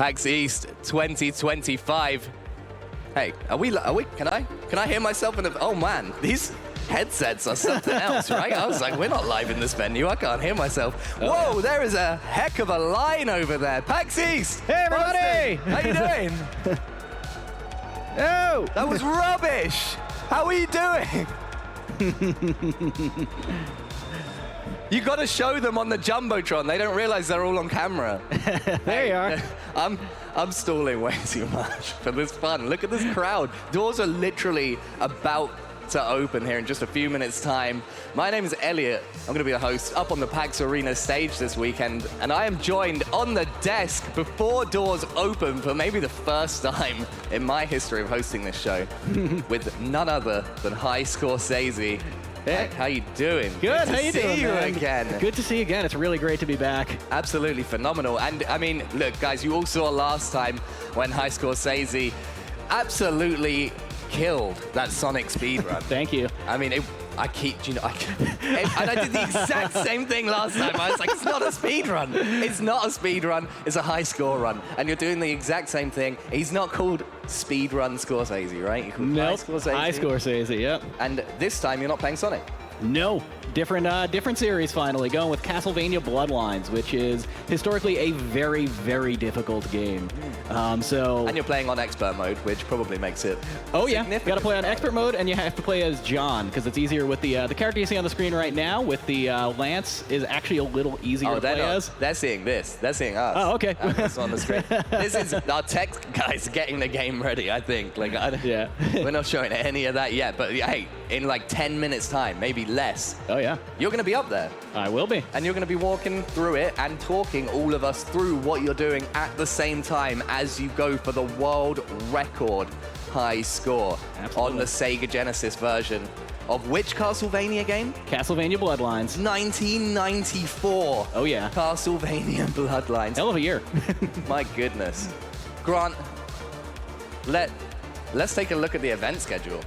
PAX East 2025. Hey, can I hear myself in the, oh man, these headsets are something else, right? I was like, we're not live in this venue, I can't hear myself. Whoa, yeah. There is a heck of a line over there. PAX East! Hey everybody! How you doing? No! That was rubbish! How are you doing? You got to show them on the Jumbotron. They don't realize they're all on camera. There you are. I'm stalling way too much for this fun. Look at this crowd. Doors are literally about to open here in just a few minutes' time. My name is Elliot. I'm going to be the host up on the PAX Arena stage this weekend, and I am joined on the desk before doors open for maybe the first time in my history of hosting this show with none other than High Scorsese. Hey, how you doing? Good. How you doing, see you man? again. Good to see you again. It's really great to be back. Absolutely phenomenal. And I mean, look, guys, you all saw last time when High Scorsese absolutely killed that Sonic speedrun. Thank you. I mean, and I did the exact same thing last time. I was like, it's not a speed run. It's not a speed run. It's a high score run. And you're doing the exact same thing. He's not called Speed Run Scorsese, right? You're called nope. High Scorsese. High Scorsese, yep. And this time you're not playing Sonic. No. Different series finally, going with Castlevania Bloodlines, which is historically a very, very difficult game. And you're playing on expert mode, which probably makes it you got to play on expert mode, and you have to play as John, because it's easier with the character you see on the screen right now, with the Lance, is actually a little easier to play as. They're seeing this. They're seeing us. Oh, okay. This on the screen. This is our tech guys getting the game ready, I think. Like, yeah. We're not showing any of that yet, but hey, in like 10 minutes time, maybe less. Oh, yeah. You're going to be up there. I will be. And you're going to be walking through it and talking all of us through what you're doing at the same time as you go for the world record high score. Absolutely. On the Sega Genesis version of which Castlevania game? Castlevania Bloodlines. 1994. Oh, yeah. Castlevania Bloodlines. Hell of a year. My goodness. Grant, let's take a look at the event schedule.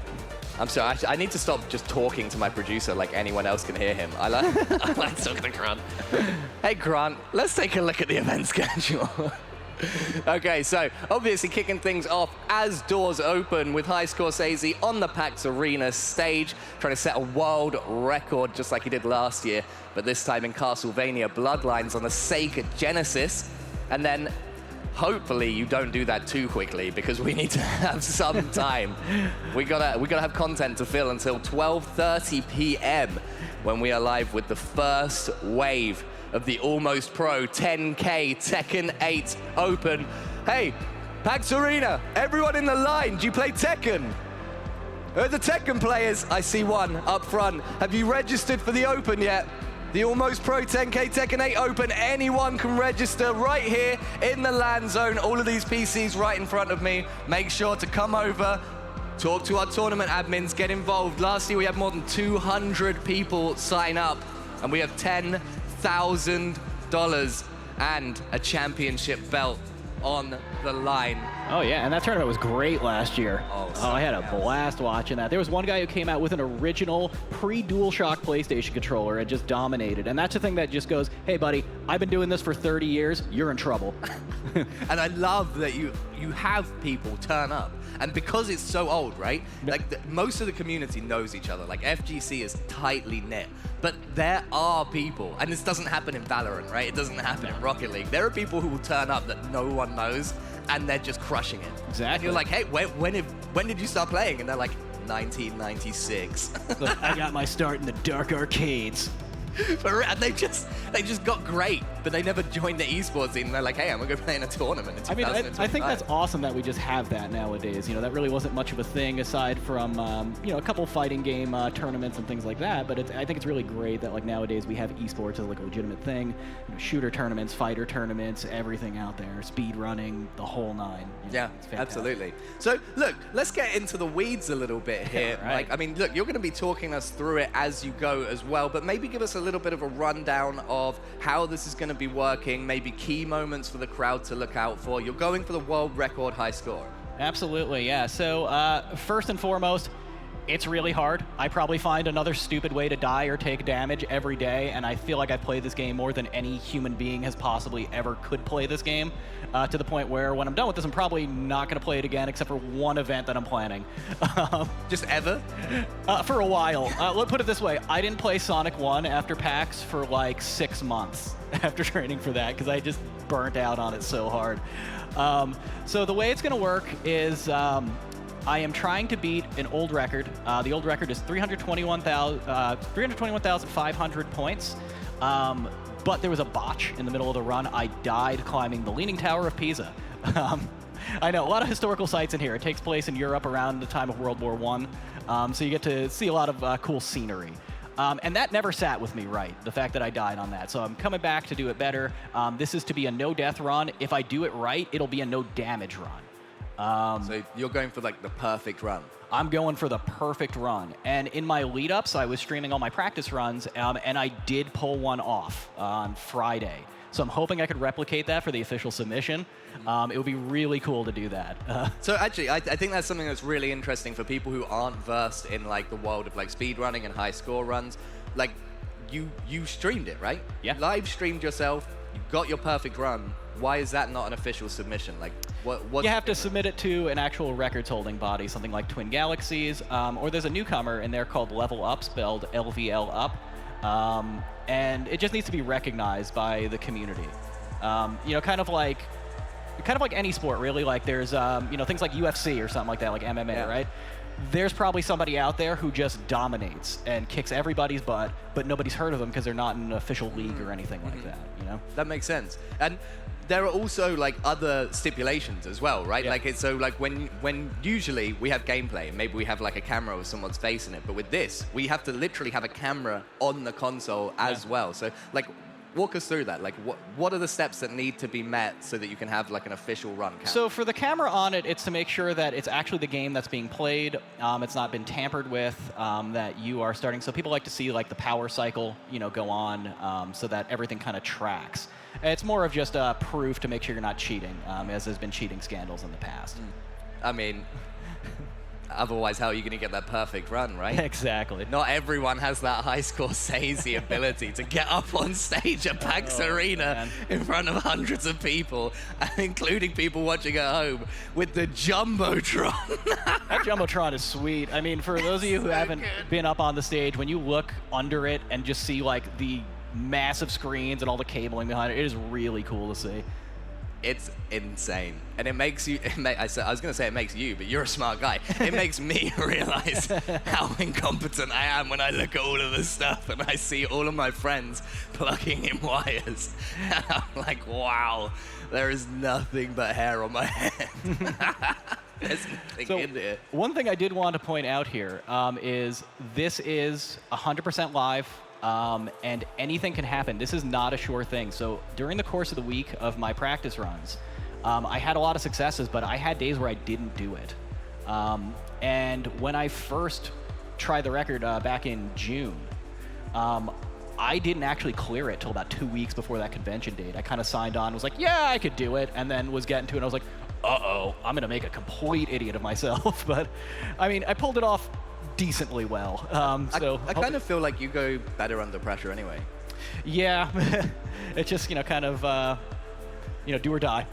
I'm sorry, I need to stop just talking to my producer like anyone else can hear him. I like talking to Grant. Hey Grant, let's take a look at the event schedule. Okay, so obviously kicking things off as doors open with High Scorsese on the PAX Arena stage, trying to set a world record just like he did last year, but this time in Castlevania Bloodlines on the Sega Genesis. And then hopefully you don't do that too quickly, because we need to have some time. we gotta have content to fill until 12:30 p.m. when we are live with the first wave of the Almost Pro 10K Tekken 8 Open. Hey, PAX Arena, everyone in the line, do you play Tekken? Who are the Tekken players? I see one up front. Have you registered for the Open yet? The Almost Pro 10K Tekken 8 Open, anyone can register right here in the LAN zone. All of these PCs right in front of me. Make sure to come over, talk to our tournament admins, get involved. Last year we had more than 200 people sign up, and we have $10,000 and a championship belt on the line. Oh, yeah, and that tournament was great last year. Oh, I had a blast watching that. There was one guy who came out with an original pre-DualShock PlayStation controller and just dominated. And that's the thing that just goes, hey, buddy, I've been doing this for 30 years. You're in trouble. And I love that you have people turn up. And because it's so old, right? Like most of the community knows each other. Like FGC is tightly knit. But there are people, and this doesn't happen in Valorant, right? It doesn't happen in Rocket League. There are people who will turn up that no one knows, and they're just crushing it. Exactly. And you're like, hey, when did you start playing? And they're like, 1996. Look, I got my start in the dark arcades. And they just got great, but they never joined the esports scene. And they're like, hey, I'm gonna go play in a tournament in 2025. I think that's awesome that we just have that nowadays. You know, that really wasn't much of a thing aside from a couple fighting game tournaments and things like that. But I think it's really great that like nowadays we have esports as like a legitimate thing. You know, shooter tournaments, fighter tournaments, everything out there, speed running, the whole nine. Yeah, absolutely. So look, let's get into the weeds a little bit here. Right. Like, I mean, look, you're going to be talking us through it as you go as well, but maybe give us a little bit of a rundown of how this is going to be working, maybe key moments for the crowd to look out for. You're going for the world record high score. Absolutely, yeah. So first and foremost, It's really hard. I probably find another stupid way to die or take damage every day, and I feel like I play this game more than any human being has possibly ever could play this game, to the point where when I'm done with this, I'm probably not going to play it again except for one event that I'm planning. Just ever? For a while. Let's put it this way. I didn't play Sonic 1 after PAX for like 6 months after training for that, because I just burnt out on it so hard. So the way it's going to work is... I am trying to beat an old record. The old record is 321,500 points. But there was a botch in the middle of the run. I died climbing the Leaning Tower of Pisa. I know, a lot of historical sites in here. It takes place in Europe around the time of World War I. So you get to see a lot of cool scenery. And that never sat with me right, the fact that I died on that. So I'm coming back to do it better. This is to be a no-death run. If I do it right, it'll be a no-damage run. So you're going for like the perfect run. I'm going for the perfect run. And in my lead-ups, I was streaming all my practice runs, and I did pull one off on Friday. So I'm hoping I could replicate that for the official submission. It would be really cool to do that. So actually, I think that's something that's really interesting for people who aren't versed in like the world of like speed running and high score runs. Like you streamed it, right? Yeah. Live streamed yourself. You got your perfect run. Why is that not an official submission? Like, what? You have to submit it to an actual records-holding body, something like Twin Galaxies, or there's a newcomer in there called Level Up, spelled LVL Up, and it just needs to be recognized by the community. You know, kind of like any sport, really. Like there's, you know, things like UFC or something like that, like MMA, right? There's probably somebody out there who just dominates and kicks everybody's butt, but nobody's heard of them because they're not in an official league or anything like that, you know? That makes sense. And there are also like other stipulations as well, right? Yeah. Like it's so like when usually we have gameplay, maybe we have like a camera with someone's face in it, but with this, we have to literally have a camera on the console as well. So like, walk us through that. Like, what are the steps that need to be met so that you can have like an official run camera? So for the camera on it, it's to make sure that it's actually the game that's being played. It's not been tampered with. That you are starting. So people like to see like the power cycle, you know, go on, so that everything kind of tracks. It's more of just a proof to make sure you're not cheating, as there's been cheating scandals in the past. I mean, otherwise, how are you going to get that perfect run, right? Exactly. Not everyone has that high score Sazy ability to get up on stage at PAX Arena in front of hundreds of people, including people watching at home, with the Jumbotron. That Jumbotron is sweet. I mean, for those of you who haven't been up on the stage, when you look under it and just see like the massive screens and all the cabling behind it, it is really cool to see. It's insane. And it makes you, I was going to say it makes you, but you're a smart guy. It makes me realize how incompetent I am when I look at all of this stuff and I see all of my friends plugging in wires. And I'm like, wow, there is nothing but hair on my head. There's nothing in there. One thing I did want to point out here is this is 100% live. And anything can happen. This is not a sure thing. So during the course of the week of my practice runs, I had a lot of successes, but I had days where I didn't do it. And when I first tried the record back in June, I didn't actually clear it till about 2 weeks before that convention date. I kind of signed on, was like, yeah, I could do it, and then was getting to it, and I was like, uh-oh, I'm gonna make a complete idiot of myself. But, I mean, I pulled it off decently well. I kind of feel like you go better under pressure anyway. Yeah, it's just, you know, kind of, you know, do or die.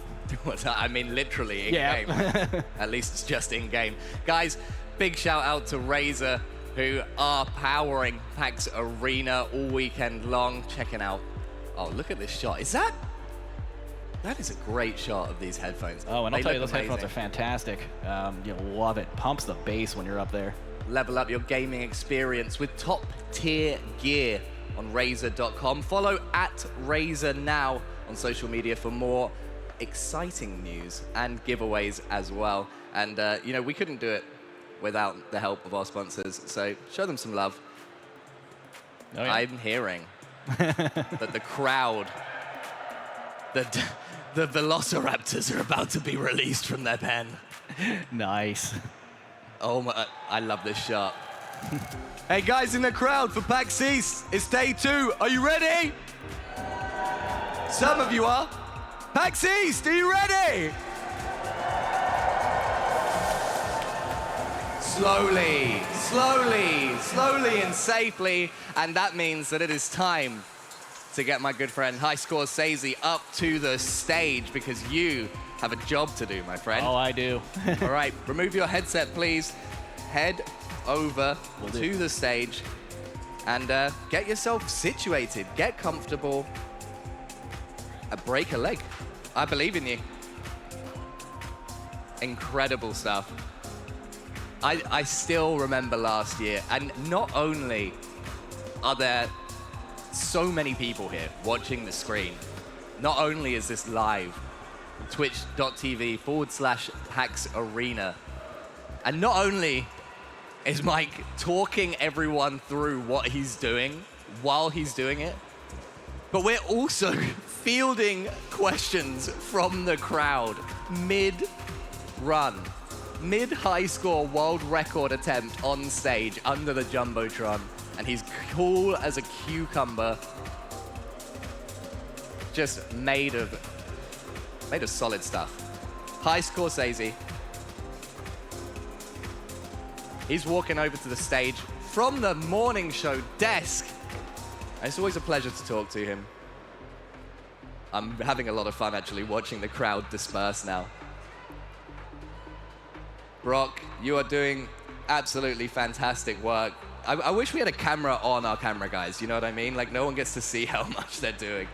I mean, literally in-game. At least it's just in-game. Guys, big shout out to Razer, who are powering PAX Arena all weekend long. Checking out, oh, look at this shot. That is a great shot of these headphones. Oh, and I'll tell you, those headphones are fantastic. You'll love it. Pumps the bass when you're up there. Level up your gaming experience with top-tier gear on Razer.com. Follow @Razer now on social media for more exciting news and giveaways as well. And, you know, we couldn't do it without the help of our sponsors, so show them some love. Oh, yeah. I'm hearing that the crowd, the Velociraptors are about to be released from their pen. Nice. Oh my, I love this shot. Hey guys in the crowd for PAX East, it's day 2. Are you ready? Some of you are. PAX East, are you ready? slowly, slowly, slowly and safely. And that means that it is time to get my good friend High Score Sazy up to the stage because you have a job to do, my friend. Oh, I do. All right, remove your headset, please. Head over to the stage and get yourself situated. Get comfortable. Break a leg. I believe in you. Incredible stuff. I still remember last year, and not only are there so many people here watching the screen, not only is this live, twitch.tv/PAX Arena, and not only is Mike talking everyone through what he's doing while he's doing it, but we're also fielding questions from the crowd mid-run. Mid-high score world record attempt on stage under the Jumbotron. And he's cool as a cucumber. Just made of solid stuff. High Score Sazy. He's walking over to the stage from the morning show desk. And it's always a pleasure to talk to him. I'm having a lot of fun actually watching the crowd disperse now. Brock, you are doing absolutely fantastic work. I wish we had a camera on our camera guys, you know what I mean? Like no one gets to see how much they're doing.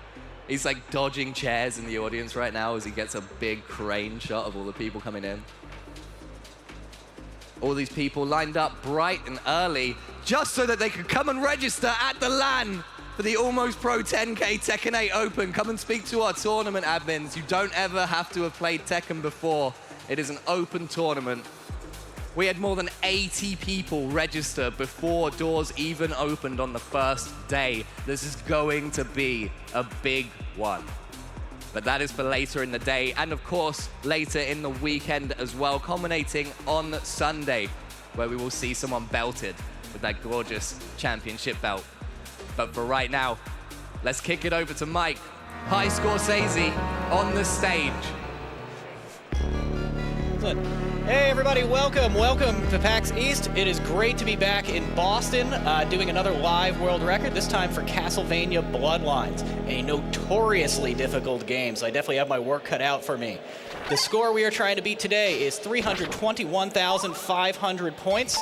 He's like dodging chairs in the audience right now as he gets a big crane shot of all the people coming in. All these people lined up bright and early just so that they could come and register at the LAN for the Almost Pro 10K Tekken 8 Open. Come and speak to our tournament admins. You don't ever have to have played Tekken before. It is an open tournament. We had more than 80 people register before doors even opened on the first day. This is going to be a big one. But that is for later in the day, and of course, later in the weekend as well, culminating on Sunday, where we will see someone belted with that gorgeous championship belt. But for right now, let's kick it over to Mike. High Score Sazy on the stage. Hey everybody, welcome to PAX East. It is great to be back in Boston doing another live world record, this time for Castlevania Bloodlines, a notoriously difficult game, so I definitely have my work cut out for me. The score we are trying to beat today is 321,500 points,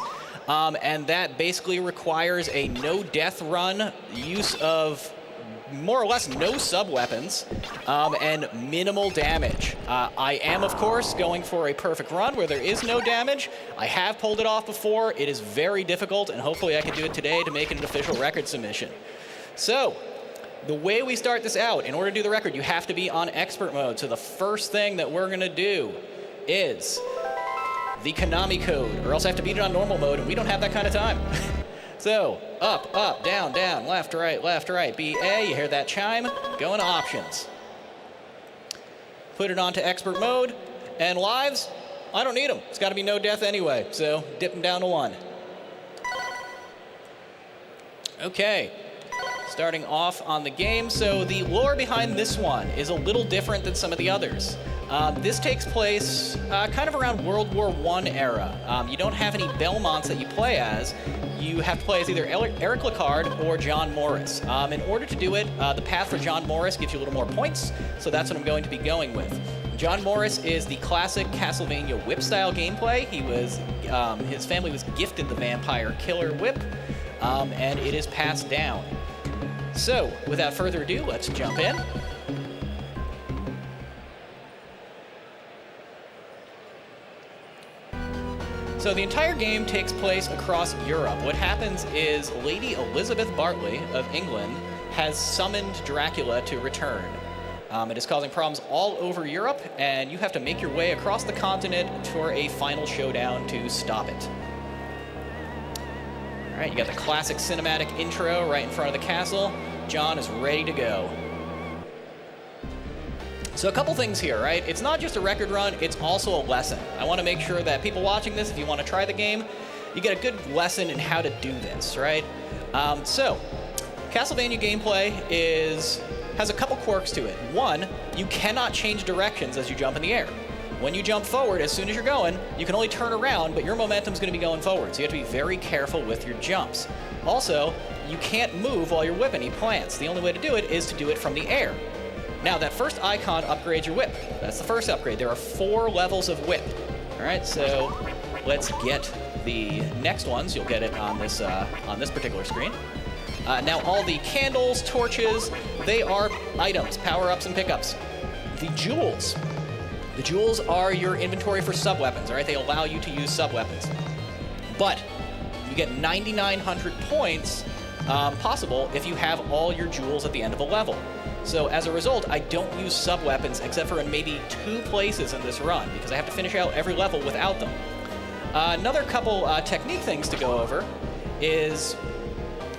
and that basically requires a no-death run, use of more or less no sub-weapons, and minimal damage. I am, of course, going for a perfect run where there is no damage. I have pulled it off before. It is very difficult, and hopefully I can do it today to make it an official record submission. So, the way we start this out, in order to do the record, you have to be on expert mode. So the first thing that we're going to do is the Konami code, or else I have to beat it on normal mode, and we don't have that kind of time. So, up, up, down, down, left, right, BA, you hear that chime, go into options. Put it onto expert mode, and lives, I don't need them. It's got to be no death anyway, so dip them down to 1. Okay, starting off on the game. So the lore behind this one is a little different than some of the others. This takes place kind of around World War I era. You don't have any Belmonts that you play as. You have to play as either Eric Lecard or John Morris. In order to do it, the path for John Morris gives you a little more points, so that's what I'm going to be going with. John Morris is the classic Castlevania whip-style gameplay. He was, his family was gifted the Vampire Killer Whip, and it is passed down. So, without further ado, let's jump in. So the entire game takes place across Europe. What happens is Lady Elizabeth Bartley of England has summoned Dracula to return. It is causing problems all over Europe, and you have to make your way across the continent for a final showdown to stop it. All right, you got the classic cinematic intro right in front of the castle. John is ready to go. So a couple things here, right? It's not just a record run, it's also a lesson. I want to make sure that people watching this, if you want to try the game, you get a good lesson in how to do this, right? So, Castlevania gameplay has a couple quirks to it. One, you cannot change directions as you jump in the air. when you jump forward, as soon as you're going, you can only turn around, but your momentum's going to be going forward. So you have to be very careful with your jumps. Also, you can't move while you're whipping any plants. The only way to do it is to do it from the air. Now, that first icon upgrades your whip. That's the first upgrade. There are 4 levels of whip. All right, so let's get the next ones. You'll get it on this particular screen. Now, all the candles, torches, they are items, power-ups and pickups. The jewels. The jewels are your inventory for sub-weapons, all right? They allow you to use sub-weapons. But you get 9,900 points possible if you have all your jewels at the end of a level. So as a result, I don't use sub-weapons except for in maybe 2 places in this run because I have to finish out every level without them. Another couple technique things to go over is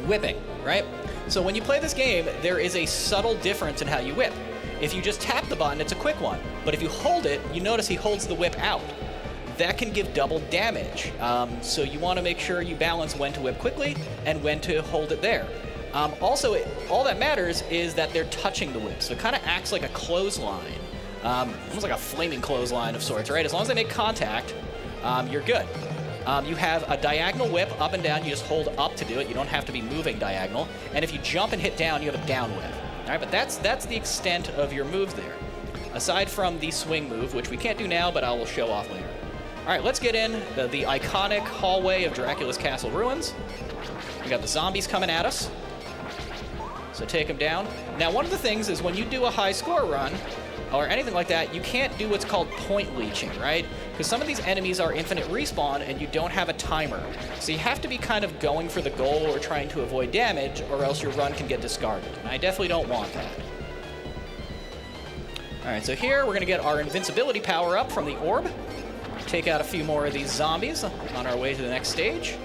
whipping, right? So when you play this game, there is a subtle difference in how you whip. If you just tap the button, it's a quick one. But if you hold it, you notice he holds the whip out. That can give double damage. So you want to make sure you balance when to whip quickly and when to hold it there. Also, all that matters is that they're touching the whip. So it kind of acts like a clothesline, almost like a flaming clothesline of sorts, right? As long as they make contact, you're good. You have a diagonal whip up and down. You just hold up to do it. You don't have to be moving diagonal. And if you jump and hit down, you have a down whip. All right, but that's the extent of your moves there. Aside from the swing move, which we can't do now, but I will show off later. All right, let's get in the iconic hallway of Dracula's Castle Ruins. We got the zombies coming at us. So take them down. Now, one of the things is when you do a high score run, or anything like that, you can't do what's called point leeching, right? Because some of these enemies are infinite respawn and you don't have a timer. So you have to be kind of going for the goal or trying to avoid damage, or else your run can get discarded. And I definitely don't want that. All right, so here we're going to get our invincibility power up from the orb. Take out a few more of these zombies on our way to the next stage.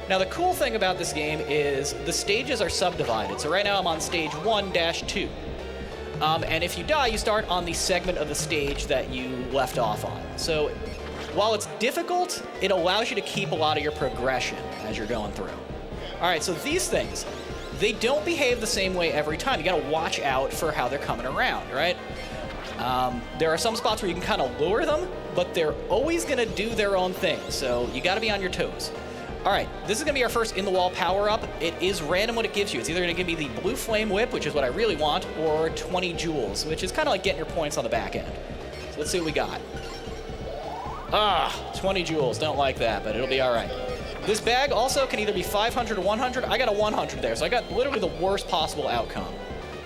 Now, the cool thing about this game is the stages are subdivided. So right now I'm on stage 1-2. And if you die, you start on the segment of the stage that you left off on. So while it's difficult, it allows you to keep a lot of your progression as you're going through. All right, so these things, they don't behave the same way every time. You gotta watch out for how they're coming around, right? There are some spots where you can kind of lure them, but they're always gonna do their own thing. So you gotta be on your toes. All right, this is going to be our first in-the-wall power-up. It is random what it gives you. It's either going to give me the blue flame whip, which is what I really want, or 20 jewels, which is kind of like getting your points on the back end. So let's see what we got. 20 jewels. Don't like that, but it'll be all right. This bag also can either be 500 or 100. I got a 100 there, so I got literally the worst possible outcome.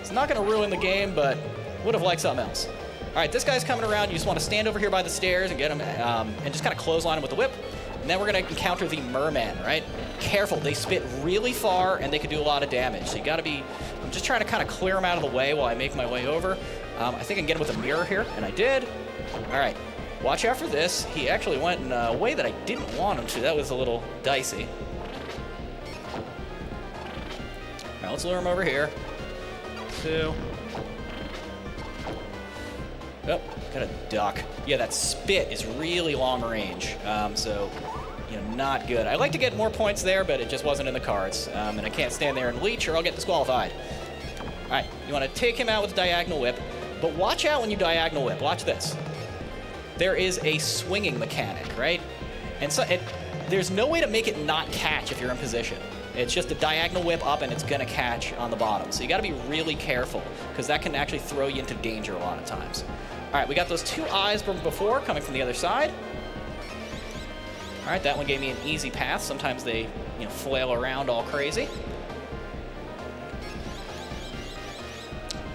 It's not going to ruin the game, but would have liked something else. All right, this guy's coming around. You just want to stand over here by the stairs and get him, and just kind of clothesline him with the whip. And then we're going to encounter the merman, right? Careful, they spit really far and they can do a lot of damage. So you got to be, I'm just trying to kind of clear them out of the way while I make my way over. I think I can get him with a mirror here, and I did. All right, watch out for this. He actually went in a way that I didn't want him to. That was a little dicey. All right, let's lure him over here. 2. Oh, got a duck. Yeah, that spit is really long range, so, you know, not good. I'd like to get more points there, but it just wasn't in the cards, and I can't stand there and leech or I'll get disqualified. All right, you want to take him out with the diagonal whip, but watch out when you diagonal whip. Watch this. There is a swinging mechanic, right? And so there's no way to make it not catch if you're in position. It's just a diagonal whip up and it's gonna catch on the bottom. So you gotta be really careful because that can actually throw you into danger a lot of times. All right, we got those 2 eyes from before coming from the other side. All right, that one gave me an easy path. Sometimes they, you know, flail around all crazy.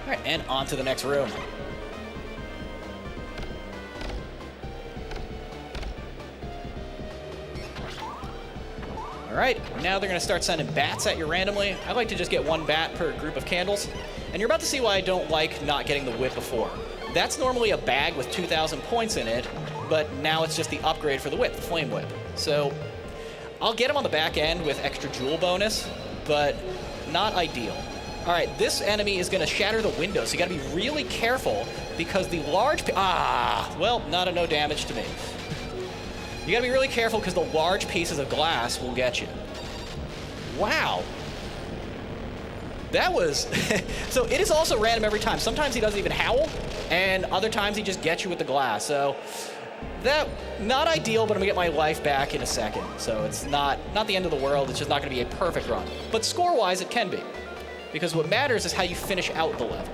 All right, and on to the next room. All right, now they're gonna start sending bats at you randomly. I like to just get 1 bat per group of candles. And you're about to see why I don't like not getting the whip before. That's normally a bag with 2,000 points in it, but now it's just the upgrade for the whip, the flame whip. So I'll get him on the back end with extra jewel bonus, but not ideal. All right, this enemy is gonna shatter the window, so you gotta be really careful because the large, well, not a no damage to me. You gotta be really careful because the large pieces of glass will get you. Wow. That was... So it is also random every time. Sometimes he doesn't even howl, and other times he just gets you with the glass. So that, not ideal, but I'm going to get my life back in a second. So it's not the end of the world. It's just not going to be a perfect run. But score-wise, it can be. Because what matters is how you finish out the level.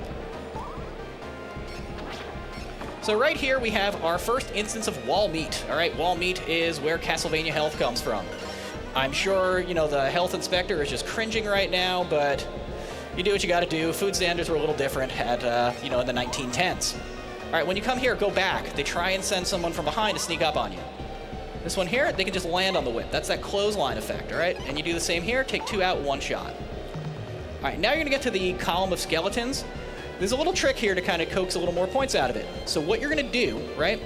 So right here we have our first instance of wall meat. All right, wall meat is where Castlevania health comes from. I'm sure, you know, the health inspector is just cringing right now, but you do what you got to do. Food standards were a little different at, you know, in the 1910s. All right, when you come here, go back. They try and send someone from behind to sneak up on you. This one here, they can just land on the whip. That's that clothesline effect, all right? And you do the same here, take 2 out, 1 shot. All right, now you're gonna get to the column of skeletons. There's a little trick here to kind of coax a little more points out of it. So what you're gonna do, right,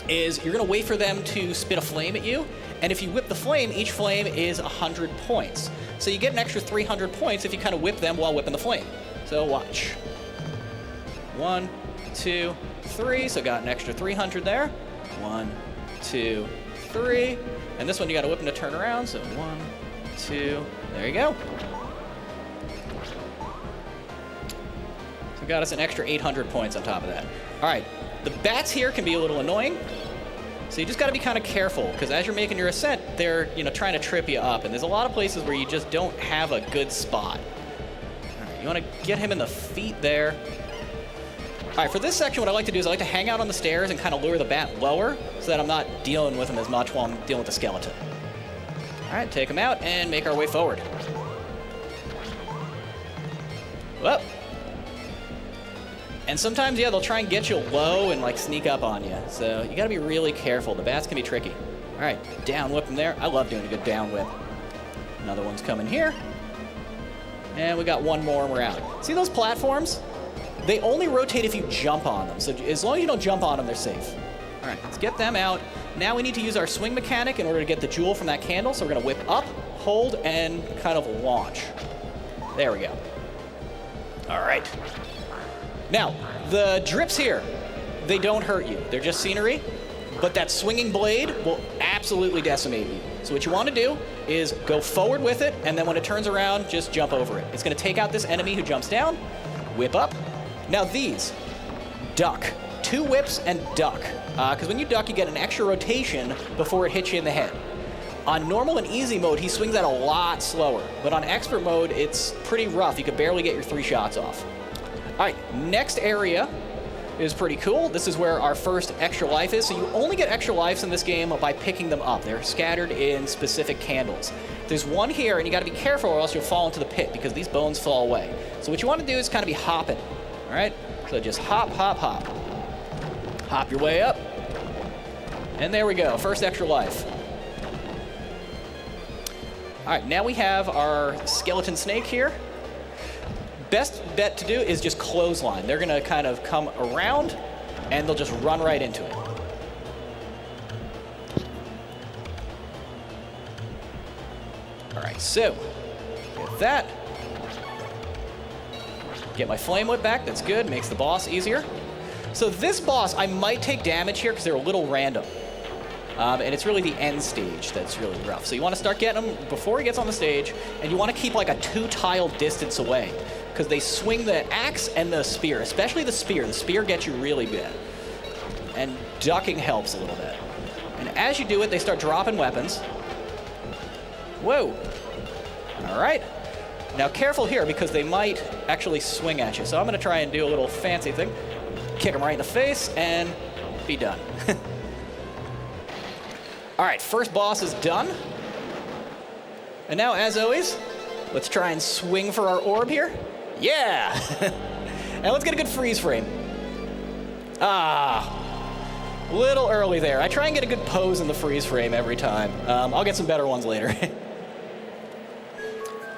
is you're gonna wait for them to spit a flame at you, and if you whip the flame, each flame is 100 points. So you get an extra 300 points if you kind of whip them while whipping the flame. So watch. 1, 2, 3, so got an extra 300 there. 1, 2, 3. And this one you gotta whip them to turn around, so 1, 2, there you go. Got us an extra 800 points on top of that. All right, the bats here can be a little annoying, so you just got to be kind of careful, because as you're making your ascent, they're, you know, trying to trip you up, and there's a lot of places where you just don't have a good spot. All right, you want to get him in the feet there. All right, for this section, what I like to do is I like to hang out on the stairs and kind of lure the bat lower, so that I'm not dealing with him as much while I'm dealing with the skeleton. All right, take him out and make our way forward. Whoop. And sometimes, yeah, they'll try and get you low and, like, sneak up on you. So you got to be really careful. The bats can be tricky. All right, down whip them there. I love doing a good down whip. Another one's coming here. And we got one more and we're out. See those platforms? They only rotate if you jump on them. So as long as you don't jump on them, they're safe. All right, let's get them out. Now we need to use our swing mechanic in order to get the jewel from that candle. So we're going to whip up, hold, and kind of launch. There we go. All right. Now, the drips here, they don't hurt you. They're just scenery, but that swinging blade will absolutely decimate you. So what you want to do is go forward with it, and then when it turns around, just jump over it. It's going to take out this enemy who jumps down, whip up. Now these, duck. 2 whips and duck. Because when you duck, you get an extra rotation before it hits you in the head. On normal and easy mode, he swings that a lot slower, but on expert mode, it's pretty rough. You could barely get your 3 shots off. All right, next area is pretty cool. This is where our first extra life is. So you only get extra lives in this game by picking them up. They're scattered in specific candles. There's one here, and you got to be careful or else you'll fall into the pit because these bones fall away. So what you want to do is kind of be hopping, all right? So just hop, hop, hop. Hop your way up. And there we go, first extra life. All right, now we have our skeleton snake here. Best bet to do is just clothesline. They're gonna kind of come around and they'll just run right into it. All right, so get that. Get my flame whip back, that's good, makes the boss easier. So this boss, I might take damage here because they're a little random. And it's really the end stage that's really rough. So you want to start getting him before he gets on the stage, and you want to keep like a 2-tile distance away because they swing the axe and the spear, especially the spear. The spear gets you really bad. And ducking helps a little bit. And as you do it, they start dropping weapons. Whoa. All right. Now careful here because they might actually swing at you. So I'm going to try and do a little fancy thing. Kick them right in the face and be done. All right, first boss is done. And now, as always, let's try and swing for our orb here. Yeah! And let's get a good freeze frame. Ah, little early there. I try and get a good pose in the freeze frame every time. I'll get some better ones later.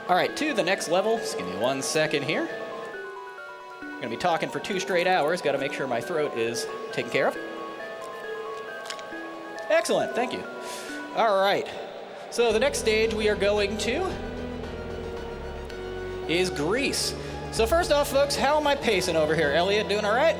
All right, to the next level. Just give me 1 second here. I'm gonna be talking for 2 straight hours. Gotta make sure my throat is taken care of. Excellent, thank you. All right, so the next stage we are going to is Greece. So first off, folks, how am I pacing over here? Elliot, doing all right?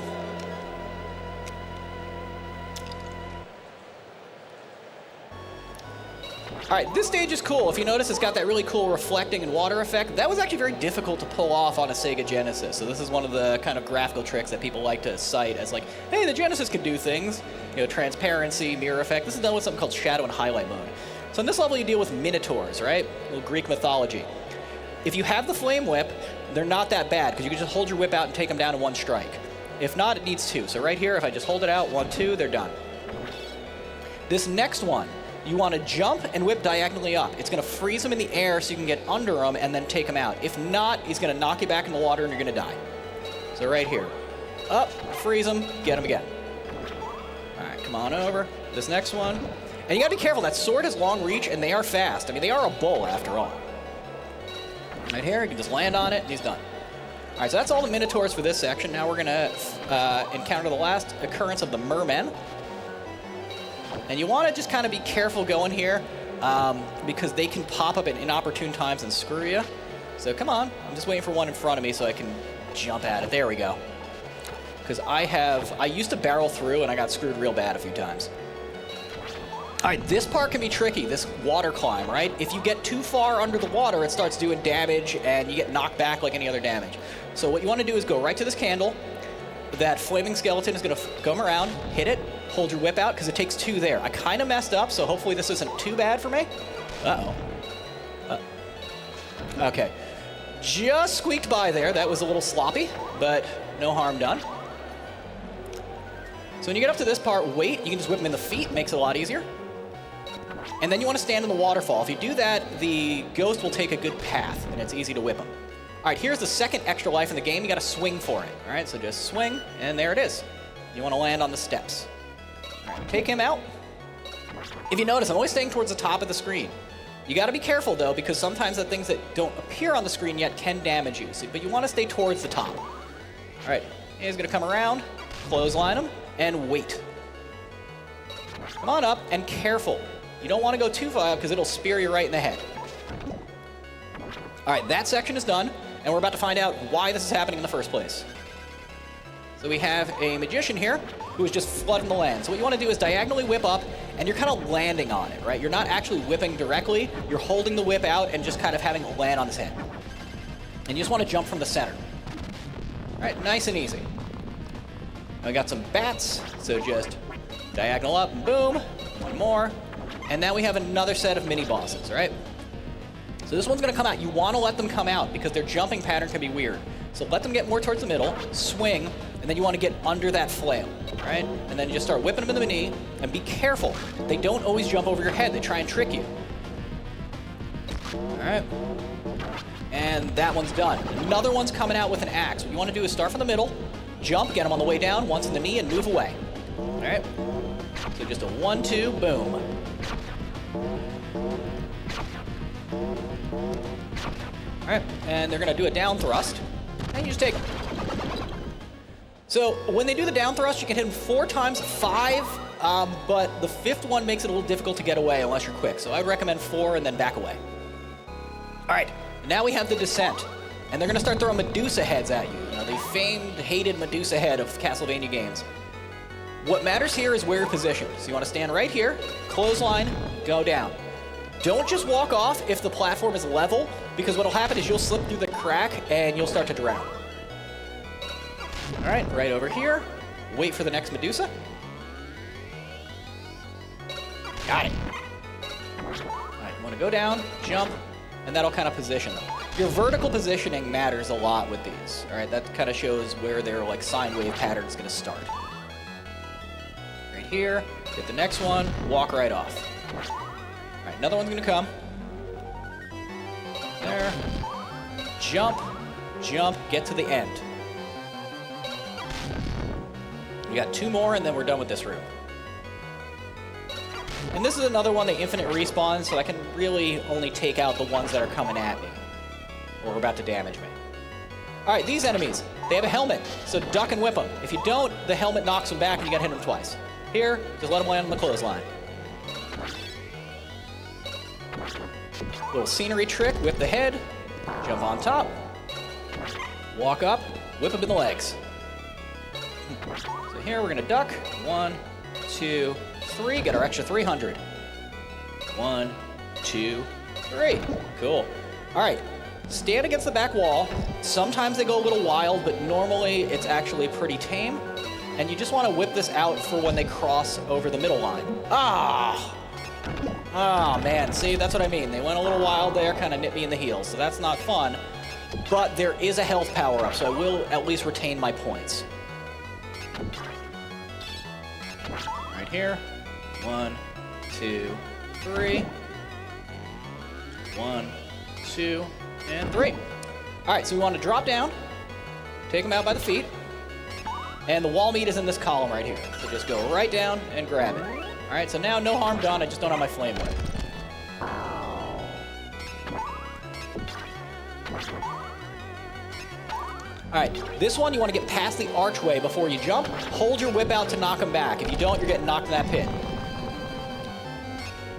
All right, this stage is cool. If you notice, it's got that really cool reflecting and water effect. That was actually very difficult to pull off on a Sega Genesis. So this is one of the kind of graphical tricks that people like to cite as like, hey, the Genesis can do things. You know, transparency, mirror effect. This is done with something called shadow and highlight mode. So in this level, you deal with minotaurs, right? A little Greek mythology. If you have the flame whip, they're not that bad because you can just hold your whip out and take them down in one strike. If not, it needs two. So right here, if I just hold it out, 1, 2, they're done. This next one, you want to jump and whip diagonally up. It's going to freeze him in the air so you can get under him and then take him out. If not, he's going to knock you back in the water and you're going to die. So right here. Up, freeze him, get him again. All right, come on over. This next one. And you got to be careful. That sword has long reach and they are fast. I mean, they are a bull after all. Right here, you can just land on it and he's done. All right, so that's all the Minotaurs for this section. Now we're going to encounter the last occurrence of the Mermen. And you want to just kind of be careful going here because they can pop up at inopportune times and screw you. So come on. I'm just waiting for one in front of me so I can jump at it. There we go. Because I used to barrel through and I got screwed real bad a few times. All right, this part can be tricky, this water climb, right? If you get too far under the water, it starts doing damage and you get knocked back like any other damage. So what you want to do is go right to this candle. That flaming skeleton is going to come around, hit it, hold your whip out, because it takes 2 there. I kind of messed up, so hopefully this isn't too bad for me. Uh-oh. Okay. Just squeaked by there. That was a little sloppy, but no harm done. So when you get up to this part, wait. You can just whip him in the feet. Makes it a lot easier. And then you want to stand in the waterfall. If you do that, the ghost will take a good path, and it's easy to whip him. All right, here's the second extra life in the game. You got to swing for it. All right, so just swing, and there it is. You want to land on the steps. All right, take him out. If you notice, I'm always staying towards the top of the screen. You got to be careful, though, because sometimes the things that don't appear on the screen yet can damage you. So, but you want to stay towards the top. All right, he's going to come around, clothesline him, and wait. Come on up, and careful. You don't want to go too far up because it'll spear you right in the head. All right, that section is done. And we're about to find out why this is happening in the first place. So we have a magician here who is just flooding the land. So what you want to do is diagonally whip up, and you're kind of landing on it, right? You're not actually whipping directly. You're holding the whip out and just kind of having it land on his head. And you just want to jump from the center. All right, nice and easy. Now we got some bats, so just diagonal up, and boom. One more. And now we have another set of mini-bosses, right? So this one's going to come out. You want to let them come out because their jumping pattern can be weird. So let them get more towards the middle, swing, and then you want to get under that flail, right? And then you just start whipping them in the knee, and be careful. They don't always jump over your head. They try and trick you. All right. And that one's done. Another one's coming out with an axe. What you want to do is start from the middle, jump, get them on the way down, once in the knee, and move away. All right? So just a 1, 2, boom. All right, and they're going to do a down thrust, and you just take them. So when they do the down thrust, you can hit them 4 times, 5, but the 5th one makes it a little difficult to get away unless you're quick. So I would recommend 4 and then back away. All right, now we have the descent, and they're going to start throwing Medusa heads at you. You know, the famed, hated Medusa head of Castlevania games. What matters here is where you're positioned. So you want to stand right here, clothesline, go down. Don't just walk off if the platform is level, because what'll happen is you'll slip through the crack and you'll start to drown. All right, right over here. Wait for the next Medusa. Got it. All right, you want to go down, jump, and that'll kind of position them. Your vertical positioning matters a lot with these. All right, that kind of shows where their like sine wave pattern is going to start. Right here, get the next one, walk right off. All right, another one's going to come. There. Jump, jump, get to the end. We got 2 more, and then we're done with this room. And this is another one that infinite respawns, so I can really only take out the ones that are coming at me or about to damage me. All right, these enemies, they have a helmet, so duck and whip them. If you don't, the helmet knocks them back, and you got to hit them twice. Here, just let them land on the clothesline. Little scenery trick, whip the head, jump on top, walk up, whip them in the legs. So here we're gonna duck. 1, 2, 3, get our extra 300. 1, 2, 3. Cool. All right. Stand against the back wall. Sometimes they go a little wild, but normally it's actually pretty tame. And you just want to whip this out for when they cross over the middle line. Ah! Oh, man. See, that's what I mean. They went a little wild there, kind of nipped me in the heels. So that's not fun. But there is a health power-up, so I will at least retain my points. Right here. 1, 2, 3. 1, 2, and 3. All right, so we want to drop down, take them out by the feet, and the wall meat is in this column right here. So just go right down and grab it. All right, so now no harm done. I just don't have my flame whip. All right, this one you want to get past the archway before you jump. Hold your whip out to knock them back. If you don't, you're getting knocked in that pit.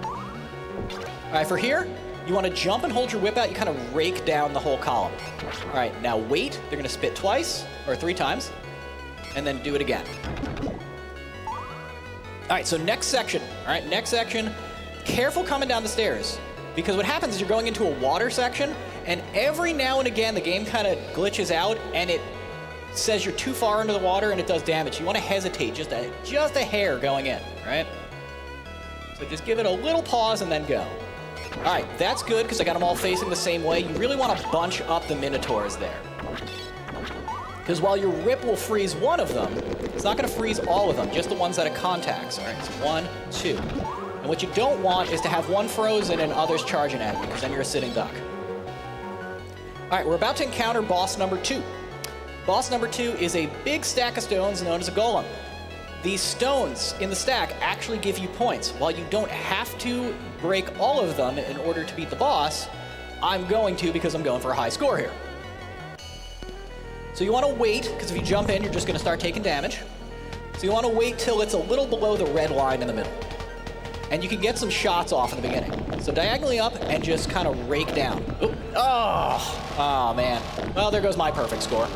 All right, for here, you want to jump and hold your whip out. You kind of rake down the whole column. All right, now wait. They're going to spit twice or 3 times, and then do it again. All right, so next section. All right, next section. Careful coming down the stairs, because what happens is you're going into a water section, and every now and again the game kind of glitches out, and it says you're too far into the water, and it does damage. You want to hesitate just a hair going in, right? So just give it a little pause and then go. All right, that's good because I got them all facing the same way. You really want to bunch up the Minotaurs there. Because while your whip will freeze one of them, it's not going to freeze all of them, just the ones that it contacts. All right, so 1, 2. And what you don't want is to have one frozen and others charging at you, because then you're a sitting duck. All right, we're about to encounter boss number 2. Boss number 2 is a big stack of stones known as a golem. These stones in the stack actually give you points. While you don't have to break all of them in order to beat the boss, I'm going to because I'm going for a high score here. So you want to wait, because if you jump in, you're just going to start taking damage. So you want to wait till it's a little below the red line in the middle. And you can get some shots off in the beginning. So diagonally up and just kind of rake down. Oop. Oh, man. Well, there goes my perfect score.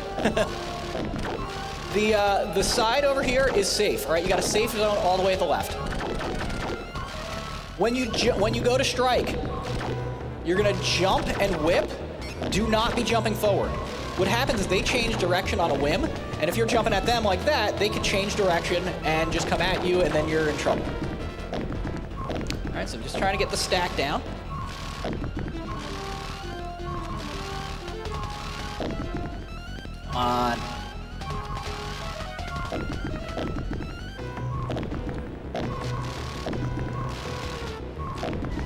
The side over here is safe, all right? You got a safe zone all the way at the left. When you go to strike, you're gonna jump and whip. Do not be jumping forward. What happens is they change direction on a whim, and if you're jumping at them like that, they could change direction and just come at you, and then you're in trouble. All right, so I'm just trying to get the stack down. Come on.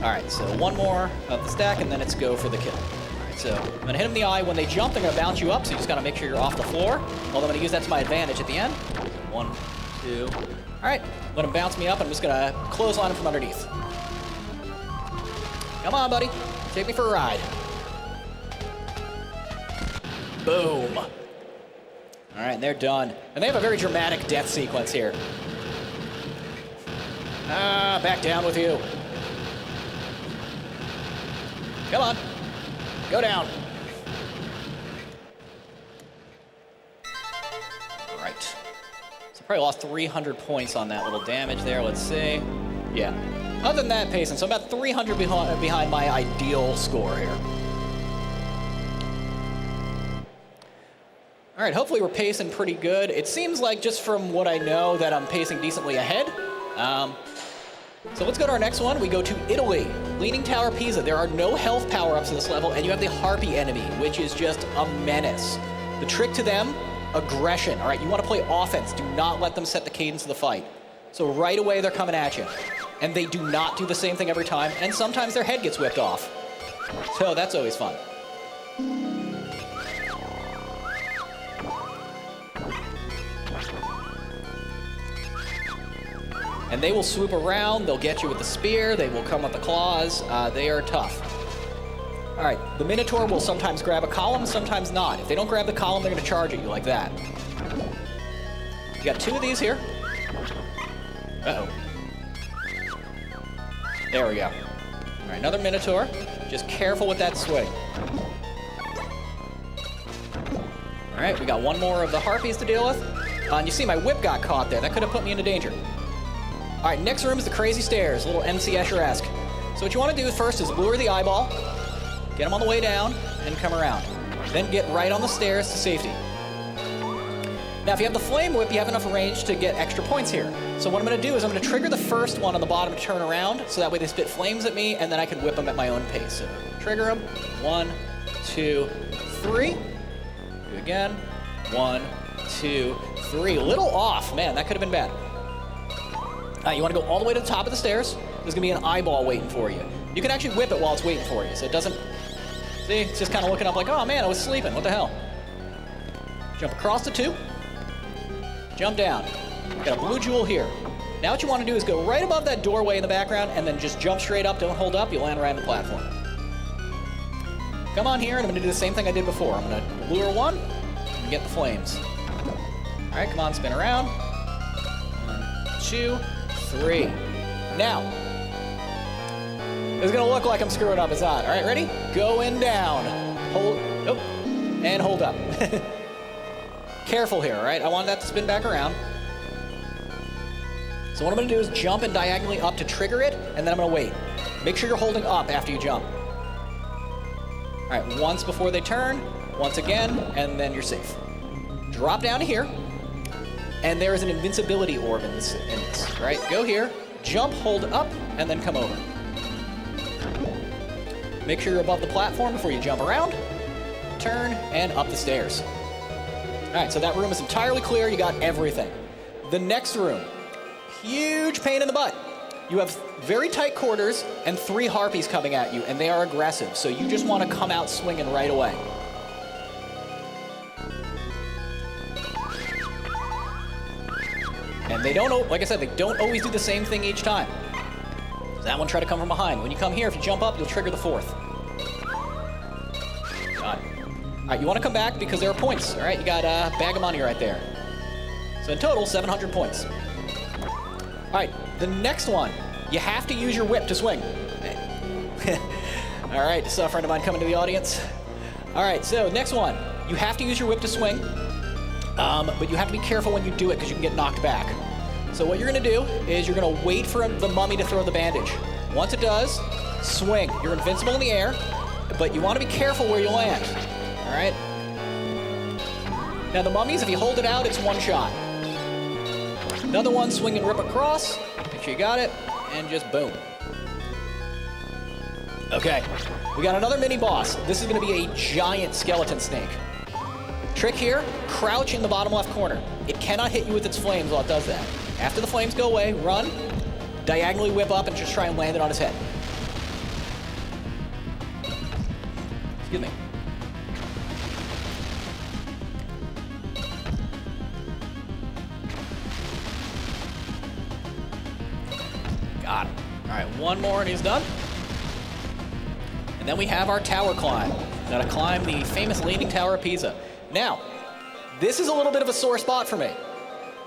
All right, so one more of the stack, and then it's go for the kill. All right, so I'm gonna hit them in the eye. When they jump, they're gonna bounce you up, so you just gotta make sure you're off the floor. Although I'm gonna use that to my advantage at the end. 1, 2. All right, let them bounce me up. I'm just gonna clothesline them from underneath. Come on, buddy. Take me for a ride. Boom. All right, they're done. And they have a very dramatic death sequence here. Back down with you. Come on. Go down. All right. So probably lost 300 points on that little damage there, let's see. Yeah. Other than that, pacing, so I'm about 300 behind my ideal score here. All right, hopefully we're pacing pretty good. It seems like, just from what I know, that I'm pacing decently ahead. So let's go to our next one. We go to Italy, Leaning Tower Pisa. There are no health power-ups in this level, and you have the Harpy enemy, which is just a menace. The trick to them, aggression. All right, you want to play offense. Do not let them set the cadence of the fight. So right away, they're coming at you. And they do not do the same thing every time, and sometimes their head gets whipped off. So that's always fun. And they will swoop around, they'll get you with the spear, they will come with the claws, they are tough. All right, the Minotaur will sometimes grab a column, sometimes not. If they don't grab the column, they're gonna charge at you like that. You got 2 of these here. Uh-oh. There we go. All right, another Minotaur. Just careful with that swing. All right, we got one more of the Harpies to deal with. And you see my whip got caught there. That could have put me into danger. All right, next room is the crazy stairs, a little MC Escher-esque. So what you want to do first is lure the eyeball, get him on the way down, and come around. Then get right on the stairs to safety. Now, if you have the flame whip, you have enough range to get extra points here. So what I'm going to do is I'm going to trigger the first one on the bottom to turn around, so that way they spit flames at me, and then I can whip them at my own pace. So trigger them. 1, 2, 3. Do again. 1, 2, 3. A little off. Man, that could have been bad. You want to go all the way to the top of the stairs. There's going to be an eyeball waiting for you. You can actually whip it while it's waiting for you, so it doesn't... See, it's just kind of looking up like, oh man, I was sleeping. What the hell? Jump across the 2. Jump down. Got a blue jewel here. Now what you want to do is go right above that doorway in the background and then just jump straight up. Don't hold up. You'll land right on the platform. Come on here, and I'm going to do the same thing I did before. I'm going to lure 1 and get the flames. All right, come on, spin around. 1, 2, 3. Now, it's going to look like I'm screwing up. It's not. All right, ready? Going down. Hold. Oh, and hold up. Careful here, all right? I want that to spin back around. So what I'm going to do is jump and diagonally up to trigger it, and then I'm going to wait. Make sure you're holding up after you jump. All right, once before they turn, once again, and then you're safe. Drop down to here, and there is an invincibility orb in this, all right? Go here, jump, hold up, and then come over. Make sure you're above the platform before you jump around, turn, and up the stairs. All right, so that room is entirely clear. You got everything. The next room, huge pain in the butt. You have very tight quarters and 3 harpies coming at you, and they are aggressive, so you just want to come out swinging right away. And they don't, like I said, they don't always do the same thing each time. That one tried to come from behind. When you come here, if you jump up, you'll trigger the 4th. Got it. All right, you want to come back because there are points, all right? You got a bag of money right there. So in total, 700 points. All right, the next one, you have to use your whip to swing. All right, this is a friend of mine coming to the audience. All right, so next one, you have to use your whip to swing, but you have to be careful when you do it because you can get knocked back. So what you're going to do is you're going to wait for the mummy to throw the bandage. Once it does, swing. You're invincible in the air, but you want to be careful where you land. All right? Now the mummies, if you hold it out, it's 1 shot. Another one, swing and rip across. Make sure you got it, and just boom. Okay, we got another mini boss. This is going to be a giant skeleton snake. Trick here, crouch in the bottom left corner. It cannot hit you with its flames while it does that. After the flames go away, run, diagonally whip up, and just try and land it on his head. Excuse me. Got it. All right, one more and he's done. And then we have our tower climb. Got to climb the famous Leaning Tower of Pisa. Now, this is a little bit of a sore spot for me.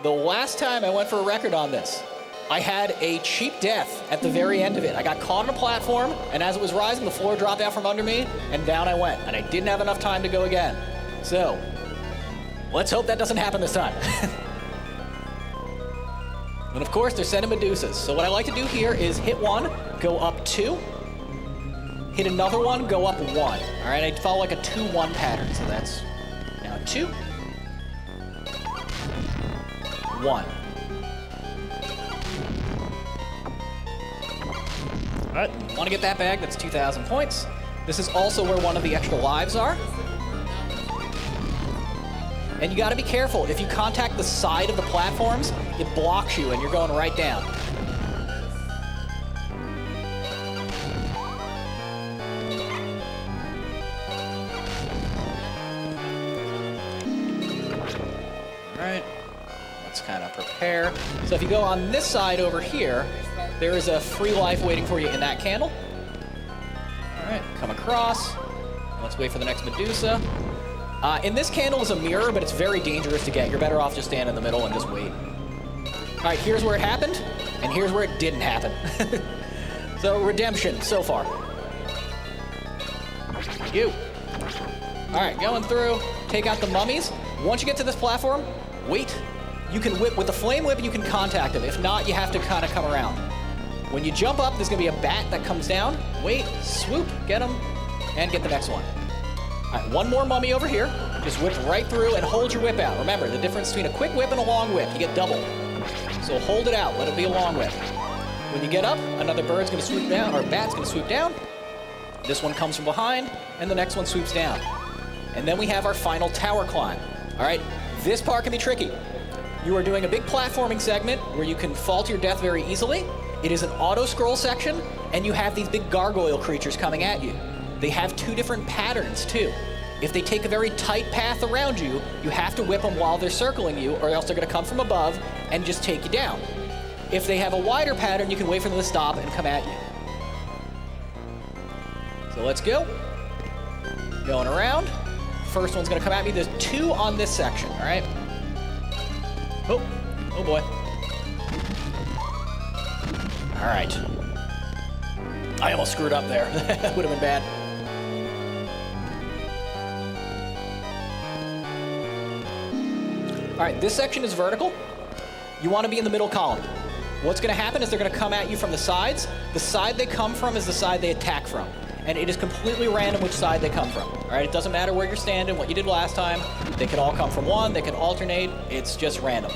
The last time I went for a record on this, I had a cheap death at the very end of it. I got caught on a platform, and as it was rising, the floor dropped out from under me, and down I went. And I didn't have enough time to go again. So, let's hope that doesn't happen this time. And of course, they're sending Medusas. So what I like to do here is hit 1, go up 2, hit another one, go up 1. All right, I follow like a 2-1 pattern. So that's now 2, 1. All right, want to get that bag, that's 2,000 points. This is also where one of the extra lives are. And you gotta be careful. If you contact the side of the platforms, it blocks you and you're going right down. All right, let's kind of prepare. So if you go on this side over here, there is a free life waiting for you in that candle. All right, come across. Let's wait for the next Medusa. In this candle is a mirror, but it's very dangerous to get. You're better off just standing in the middle and just wait. All right, here's where it happened, and here's where it didn't happen. So redemption so far. You. All right, going through, take out the mummies. Once you get to this platform, wait. You can whip with the flame whip, you can contact them. If not, you have to kind of come around. When you jump up, there's going to be a bat that comes down. Wait, swoop, get him, and get the next one. All right, one more mummy over here. Just whip right through and hold your whip out. Remember, the difference between a quick whip and a long whip, you get double. So hold it out, let it be a long whip. When you get up, another bird's going to swoop down, or bat's going to swoop down. This one comes from behind, and the next one swoops down. And then we have our final tower climb. All right, this part can be tricky. You are doing a big platforming segment where you can fall to your death very easily. It is an auto-scroll section, and you have these big gargoyle creatures coming at you. They have two different patterns, too. If they take a very tight path around you, you have to whip them while they're circling you, or else they're going to come from above and just take you down. If they have a wider pattern, you can wait for them to stop and come at you. So let's go. Going around. First one's going to come at me. There's two on this section, all right? Oh boy. All right. I almost screwed up there. That would have been bad. All right, this section is vertical. You want to be in the middle column. What's going to happen is they're going to come at you from the sides. The side they come from is the side they attack from. And it is completely random which side they come from. All right, it doesn't matter where you're standing, what you did last time. They can all come from one, they can alternate. It's just random.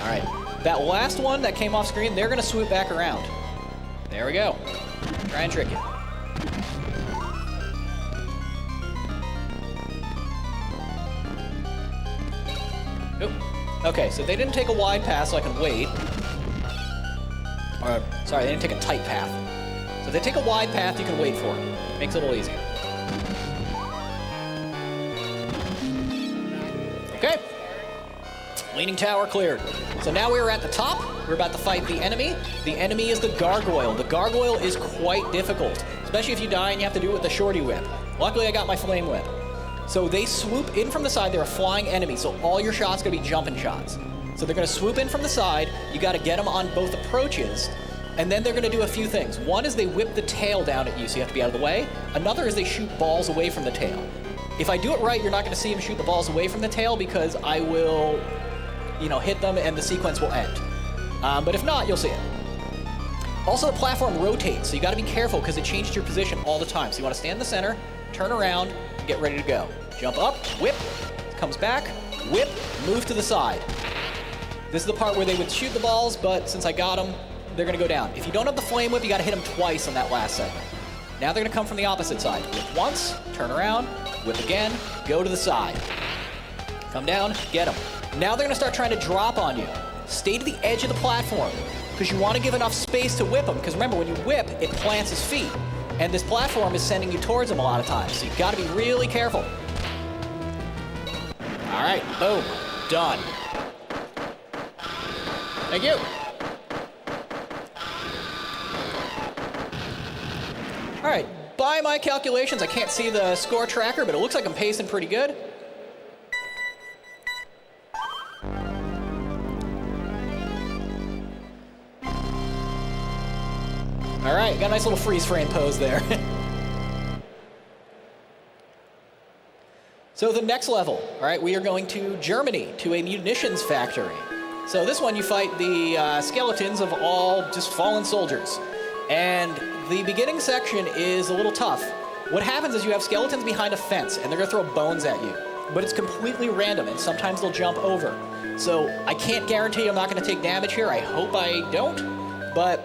All right, that last one that came off screen, they're going to swoop back around. There we go. Try and trick you. Oop. Okay, so they didn't take a wide path, so I can wait. Or, sorry, they didn't take a tight path. So if they take a wide path, you can wait for it. Makes it a little easier. Okay. Leaning tower cleared. So now we're at the top. We're about to fight the enemy. The enemy is the gargoyle. The gargoyle is quite difficult, especially if you die and you have to do it with the shorty whip. Luckily, I got my flame whip. So they swoop in from the side. They're a flying enemy, so all your shots are going to be jumping shots. So they're going to swoop in from the side. You got to get them on both approaches, and then they're going to do a few things. One is they whip the tail down at you, so you have to be out of the way. Another is they shoot balls away from the tail. If I do it right, you're not going to see them shoot the balls away from the tail because I will, hit them and the sequence will end. But if not, you'll see it. Also, the platform rotates, so you got to be careful because it changes your position all the time. So you want to stand in the center, turn around, get ready to go. Jump up, whip, comes back, whip, move to the side. This is the part where they would shoot the balls, but since I got them, they're going to go down. If you don't have the flame whip, you got to hit them twice on that last segment. Now they're going to come from the opposite side. Whip once, turn around, whip again, go to the side. Come down, get them. Now they're going to start trying to drop on you. Stay to the edge of the platform because you want to give enough space to whip them, because remember, when you whip, it plants his feet. And this platform is sending you towards him a lot of times, so you've got to be really careful. All right, boom, done. Thank you. All right, by my calculations, I can't see the score tracker, but it looks like I'm pacing pretty good. All right, got a nice little freeze frame pose there. So the next level, all right, we are going to Germany, to a munitions factory. So this one, you fight the skeletons of all just fallen soldiers. And the beginning section is a little tough. What happens is you have skeletons behind a fence, and they're gonna throw bones at you. But it's completely random, and sometimes they'll jump over. So I can't guarantee I'm not gonna take damage here. I hope I don't, but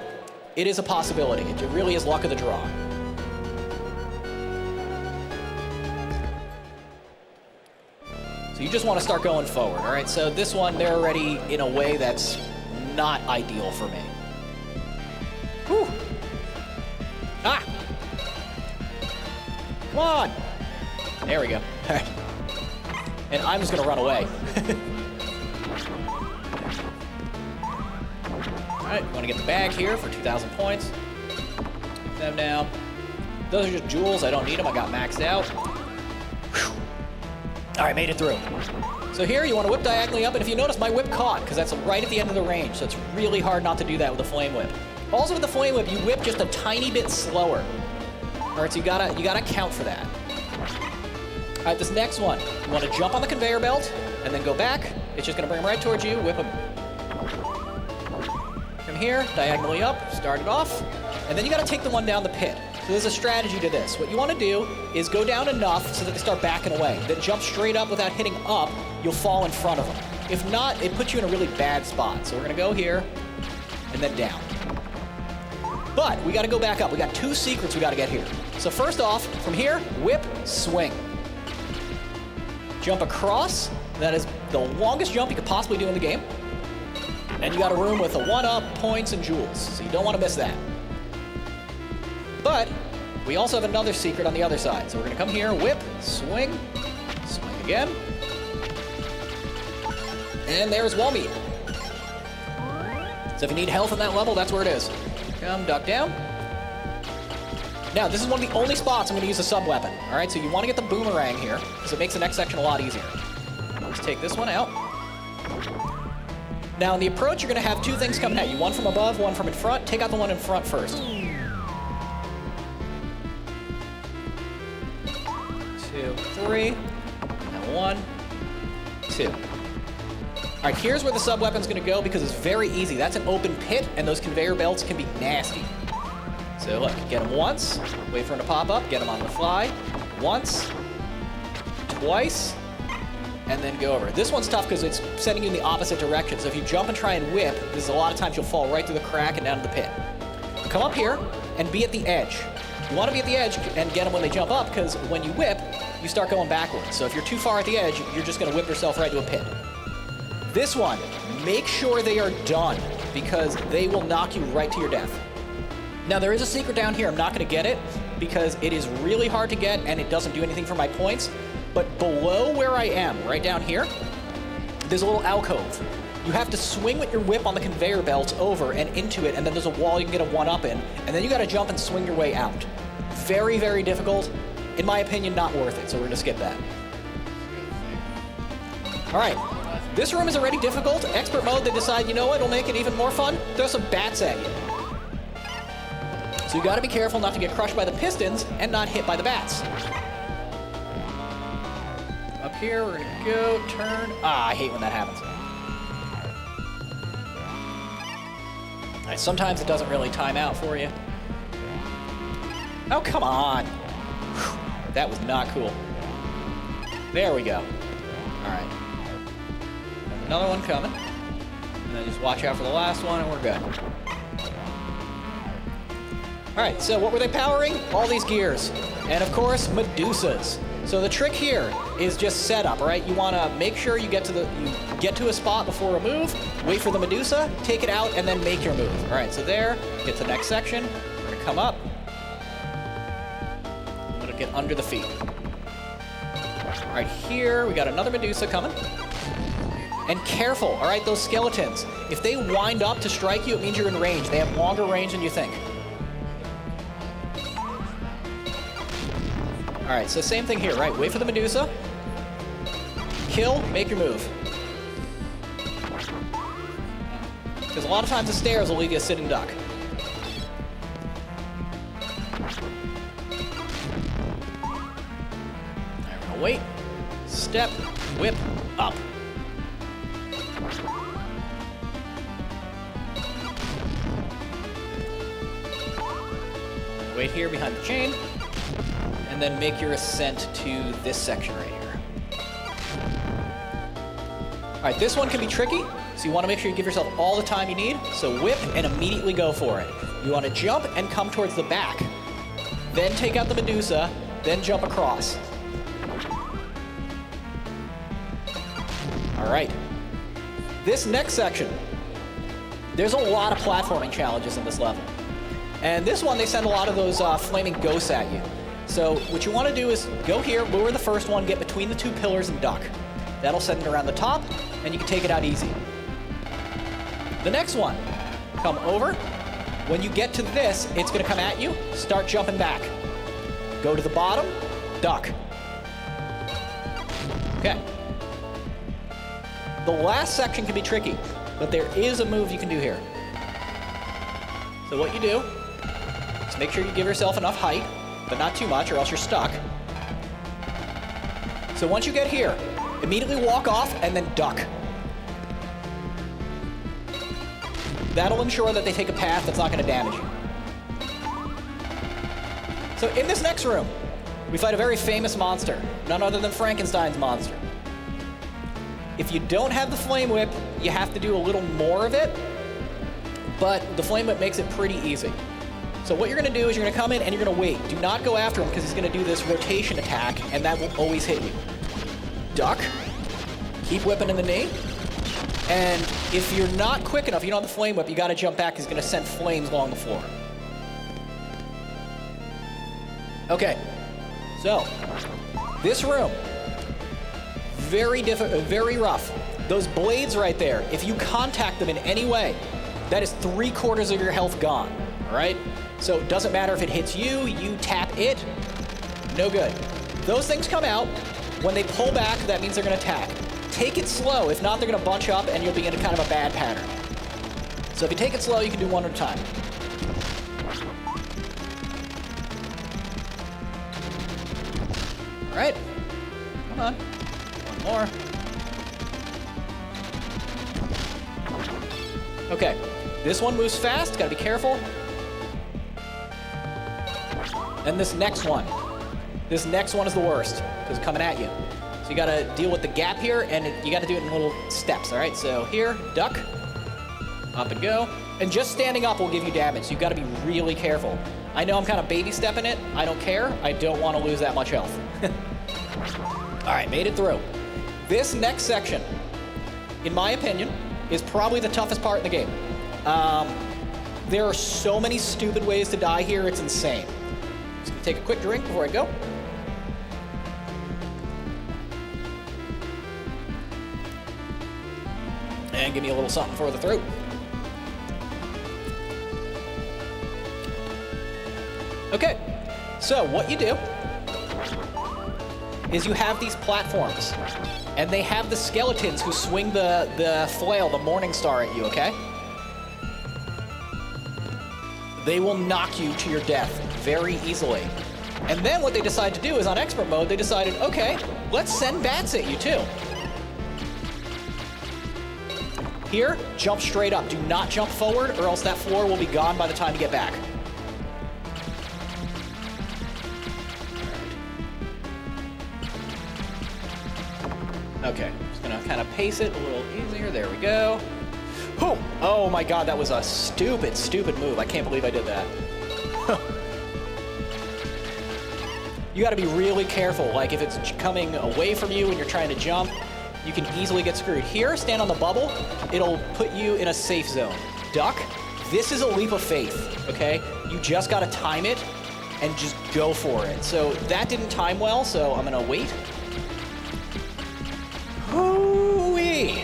it is a possibility. It really is luck of the draw. So you just want to start going forward, all right? So this one, they're already in a way that's not ideal for me. Whew. Ah! Come on! There we go. All right. And I'm just going to run away. All right, want to get the bag here for 2,000 points. Put them down. Those are just jewels. I don't need them. I got maxed out. Whew. All right, made it through. So here, you want to whip diagonally up, and if you notice, my whip caught, because that's right at the end of the range, so it's really hard not to do that with the flame whip. Also, with the flame whip, you whip just a tiny bit slower. All right, so you gotta count for that. All right, this next one, you want to jump on the conveyor belt and then go back. It's just going to bring him right towards you, whip him. From here, diagonally up, start it off, and then you got to take the one down the pit. So there's a strategy to this. What you want to do is go down enough so that they start backing away. Then jump straight up without hitting up, you'll fall in front of them. If not, it puts you in a really bad spot. So we're going to go here and then down. But we got to go back up. We got 2 secrets we got to get here. So first off, from here, whip, swing. Jump across. That is the longest jump you could possibly do in the game. And you got a room with a 1-up, points, and jewels. So you don't want to miss that. But we also have another secret on the other side. So we're going to come here, whip, swing, swing again. And there's wall meat. So if you need health on that level, that's where it is. Come, duck down. Now, this is one of the only spots I'm going to use a sub-weapon. All right, so you want to get the boomerang here, because it makes the next section a lot easier. Let's take this one out. Now, in the approach, you're going to have 2 things coming at you. One from above, one from in front. Take out the one in front first. 2, 3, and 1, 2. All right, here's where the sub-weapon's going to go because it's very easy. That's an open pit, and those conveyor belts can be nasty. So look, get him once, wait for him to pop up, get him on the fly, once, twice, and then go over. This one's tough because it's sending you in the opposite direction. So if you jump and try and whip, there's a lot of times you'll fall right through the crack and down to the pit. Come up here and be at the edge. You want to be at the edge and get them when they jump up because when you whip, you start going backwards. So if you're too far at the edge, you're just going to whip yourself right to a pit. This one, make sure they are done because they will knock you right to your death. Now, there is a secret down here. I'm not going to get it because it is really hard to get and it doesn't do anything for my points. But below where I am, right down here, there's a little alcove. You have to swing with your whip on the conveyor belts over and into it, and then there's a wall you can get a 1-up in, and then you got to jump and swing your way out. Very, very difficult. In my opinion, not worth it, so we're going to skip that. All right. This room is already difficult. Expert mode, they decide, you know what, it'll make it even more fun. Throw some bats at you. So you got to be careful not to get crushed by the pistons and not hit by the bats. Up here, we're going to go, turn. I hate when that happens. All right, sometimes it doesn't really time out for you. Oh, come on. Whew, that was not cool. There we go. All right. Another one coming. And then just watch out for the last one, and we're good. All right, so what were they powering? All these gears. And of course, Medusas. So the trick here is just setup, all right? You want to make sure you get to a spot before a move, wait for the Medusa, take it out, and then make your move. All right, so there, get to the next section. We're going to come up. I'm going to get under the feet. All right, here, we got another Medusa coming. And careful, all right, those skeletons. If they wind up to strike you, it means you're in range. They have longer range than you think. All right, so same thing here, right? Wait for the Medusa. Kill, make your move. Because a lot of times the stairs will leave you a sitting duck. All right, we're gonna wait. Step, whip, up. Wait here behind the chain. And then make your ascent to this section right here. All right, this one can be tricky, so you want to make sure you give yourself all the time you need. So whip and immediately go for it. You want to jump and come towards the back. Then take out the Medusa, then jump across. All right. This next section, there's a lot of platforming challenges in this level. And this one, they send a lot of those flaming ghosts at you. So what you want to do is go here, lure the first one, get between the 2 pillars and duck. That'll send it around the top, and you can take it out easy. The next one, come over. When you get to this, it's going to come at you. Start jumping back. Go to the bottom, duck. Okay. The last section can be tricky, but there is a move you can do here. So what you do is make sure you give yourself enough height, but not too much or else you're stuck. So once you get here, immediately walk off and then duck. That'll ensure that they take a path that's not going to damage you. So in this next room, we fight a very famous monster, none other than Frankenstein's monster. If you don't have the Flame Whip, you have to do a little more of it, but the Flame Whip makes it pretty easy. So what you're going to do is you're going to come in and you're going to wait. Do not go after him because he's going to do this rotation attack, and that will always hit you. Duck. Keep whipping in the knee. And if you're not quick enough, you don't have the Flame Whip, you got to jump back because he's going to send flames along the floor. Okay. So, this room, very rough. Those blades right there, if you contact them in any way, that is 3/4 of your health gone, all right? So it doesn't matter if it hits you, you tap it, no good. Those things come out. When they pull back, that means they're gonna attack. Take it slow, if not, they're gonna bunch up and you'll be in a kind of a bad pattern. So if you take it slow, you can do one at a time. All right, come on, one more. Okay, this one moves fast, gotta be careful. And this next one is the worst, because it's coming at you. So you gotta deal with the gap here, and you gotta do it in little steps, all right? So here, duck, up and go. And just standing up will give you damage, so you gotta be really careful. I know I'm kind of baby stepping it, I don't care. I don't wanna lose that much health. All right, made it through. This next section, in my opinion, is probably the toughest part in the game. There are so many stupid ways to die here, it's insane. Just gonna take a quick drink before I go. And give me a little something for the throat. Okay, so what you do is you have these platforms, and they have the skeletons who swing the flail, the Morning Star at you, okay? They will knock you to your death very easily. And then what they decide to do is on expert mode, they decided, okay, let's send bats at you too. Here, jump straight up. Do not jump forward or else that floor will be gone by the time you get back. Okay, just gonna kind of pace it a little easier. There we go. Whew. Oh my God, that was a stupid move. I can't believe I did that. You gotta be really careful. Like if it's coming away from you and you're trying to jump, you can easily get screwed. Here, stand on the bubble. It'll put you in a safe zone. Duck, this is a leap of faith, okay? You just gotta time it and just go for it. So that didn't time well, so I'm gonna wait. Hoo-wee.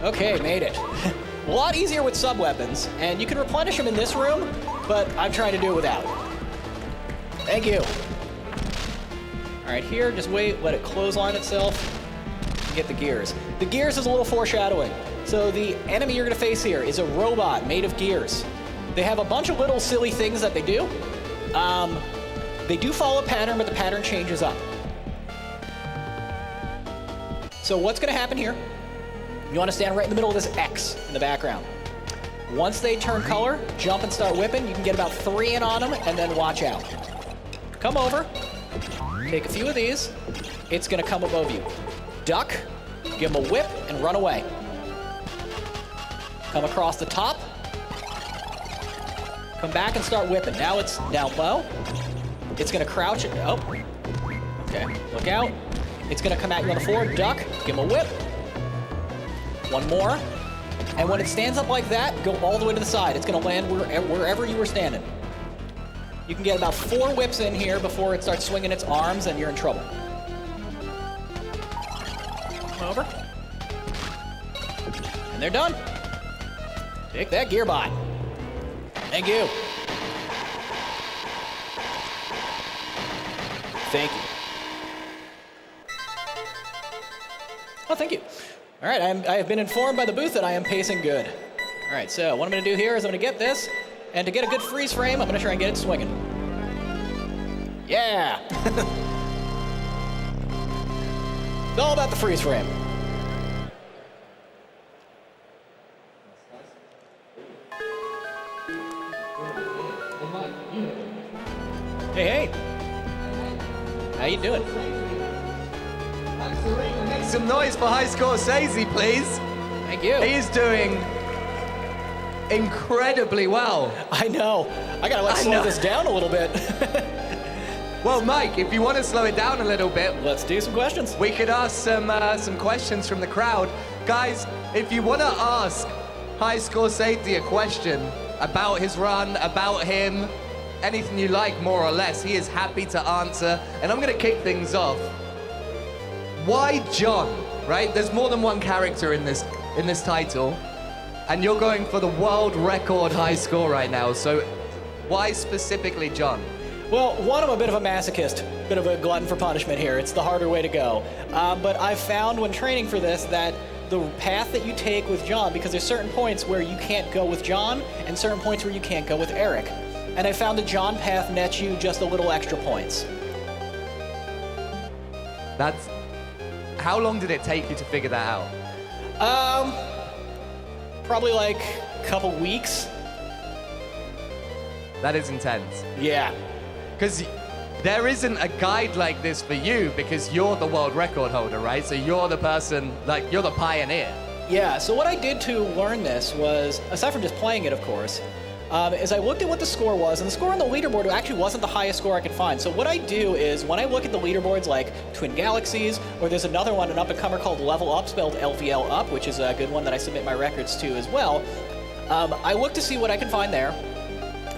Okay, made it. A lot easier with sub-weapons, and you can replenish them in this room, but I'm trying to do it without. Thank you. All right, here, just wait, let it clothesline itself. Get the gears. The gears is a little foreshadowing. So the enemy you're gonna face here is a robot made of gears. They have a bunch of little silly things that they do. They do follow a pattern, but the pattern changes up. So what's gonna happen here? You wanna stand right in the middle of this X in the background. Once they turn color, jump and start whipping. You can get about 3 in on them and then watch out. Come over, take a few of these. It's gonna come above you. Duck, give them a whip, and run away. Come across the top. Come back and start whipping. Now it's down low. It's gonna crouch it. Oh, okay, look out. It's gonna come at you on the floor. Duck, give him a whip. One more. And when it stands up like that, go all the way to the side. It's gonna land wherever you were standing. You can get about 4 whips in here before it starts swinging its arms and you're in trouble. Over. And they're done. Take that, Gearbot. Thank you. Thank you. Oh, thank you. All right, I have been informed by the booth that I am pacing good. All right, so what I'm going to do here is I'm going to get this, and to get a good freeze frame, I'm going to try and get it swinging. Yeah. It's all about the freeze frame. Hey, hey. How you doing? Make some noise for High Scorsese, please. Thank you. He's doing incredibly well. I know. I gotta slow this down a little bit. Well, Mike, if you want to slow it down a little bit, Let's do some questions. we could ask some questions from the crowd. Guys, if you want to ask High Scorsese a question about his run, about him, anything you like, more or less, he is happy to answer. And I'm going to kick things off. Why John, right? There's more than one character in this title. And you're going for the world record high score right now. So why specifically John? Well, one, I'm a bit of a masochist, bit of a glutton for punishment here. It's the harder way to go. But I've found when training for this that the path that you take with John, because there's certain points where you can't go with John and certain points where you can't go with Eric. And I found the John path nets you just a little extra points. How long did it take you to figure that out? Probably like a couple weeks. That is intense. Yeah. Because there isn't a guide like this for you because you're the world record holder, right? So you're the person, like, you're the pioneer. Yeah, so what I did to learn this was, aside from just playing it, of course, is I looked at what the score was, and the score on the leaderboard actually wasn't the highest score I could find. So what I do is, when I look at the leaderboards like Twin Galaxies, or there's another one, an up-and-comer called Level Up, spelled LVL Up, which is a good one that I submit my records to as well, I look to see what I can find there.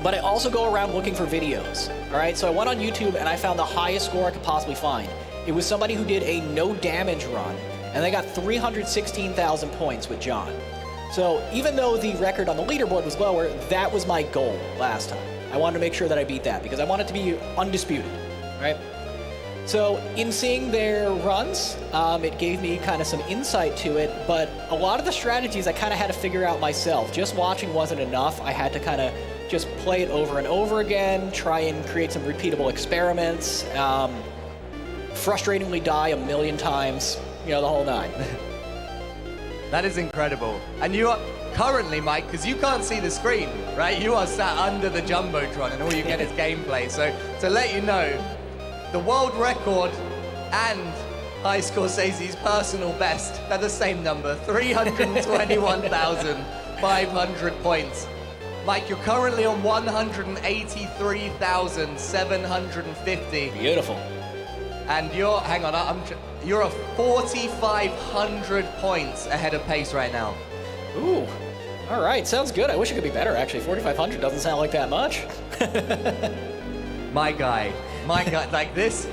But I also go around looking for videos, all right? So I went on YouTube and I found the highest score I could possibly find. It was somebody who did a no damage run, and they got 316,000 points with John. So even though the record on the leaderboard was lower, that was my goal last time. I wanted to make sure that I beat that because I wanted to be undisputed, right? So in seeing their runs, it gave me kind of some insight to it, but a lot of the strategies I kind of had to figure out myself. Just watching wasn't enough. I had to kind of just play it over and over again, try and create some repeatable experiments, frustratingly die 1,000,000 times, you know, the whole nine. That is incredible. And you are currently, Mike, because you can't see the screen, right? You are sat under the Jumbotron and all you get is gameplay. So to let you know, the world record and High Scorsese's personal best, they're the same number, 321,500 points. Mike, you're currently on 183,750. Beautiful. And you're, hang on, you're a 4,500 points ahead of pace right now. Ooh, all right, sounds good. I wish it could be better, actually. 4,500 doesn't sound like that much. My guy, like these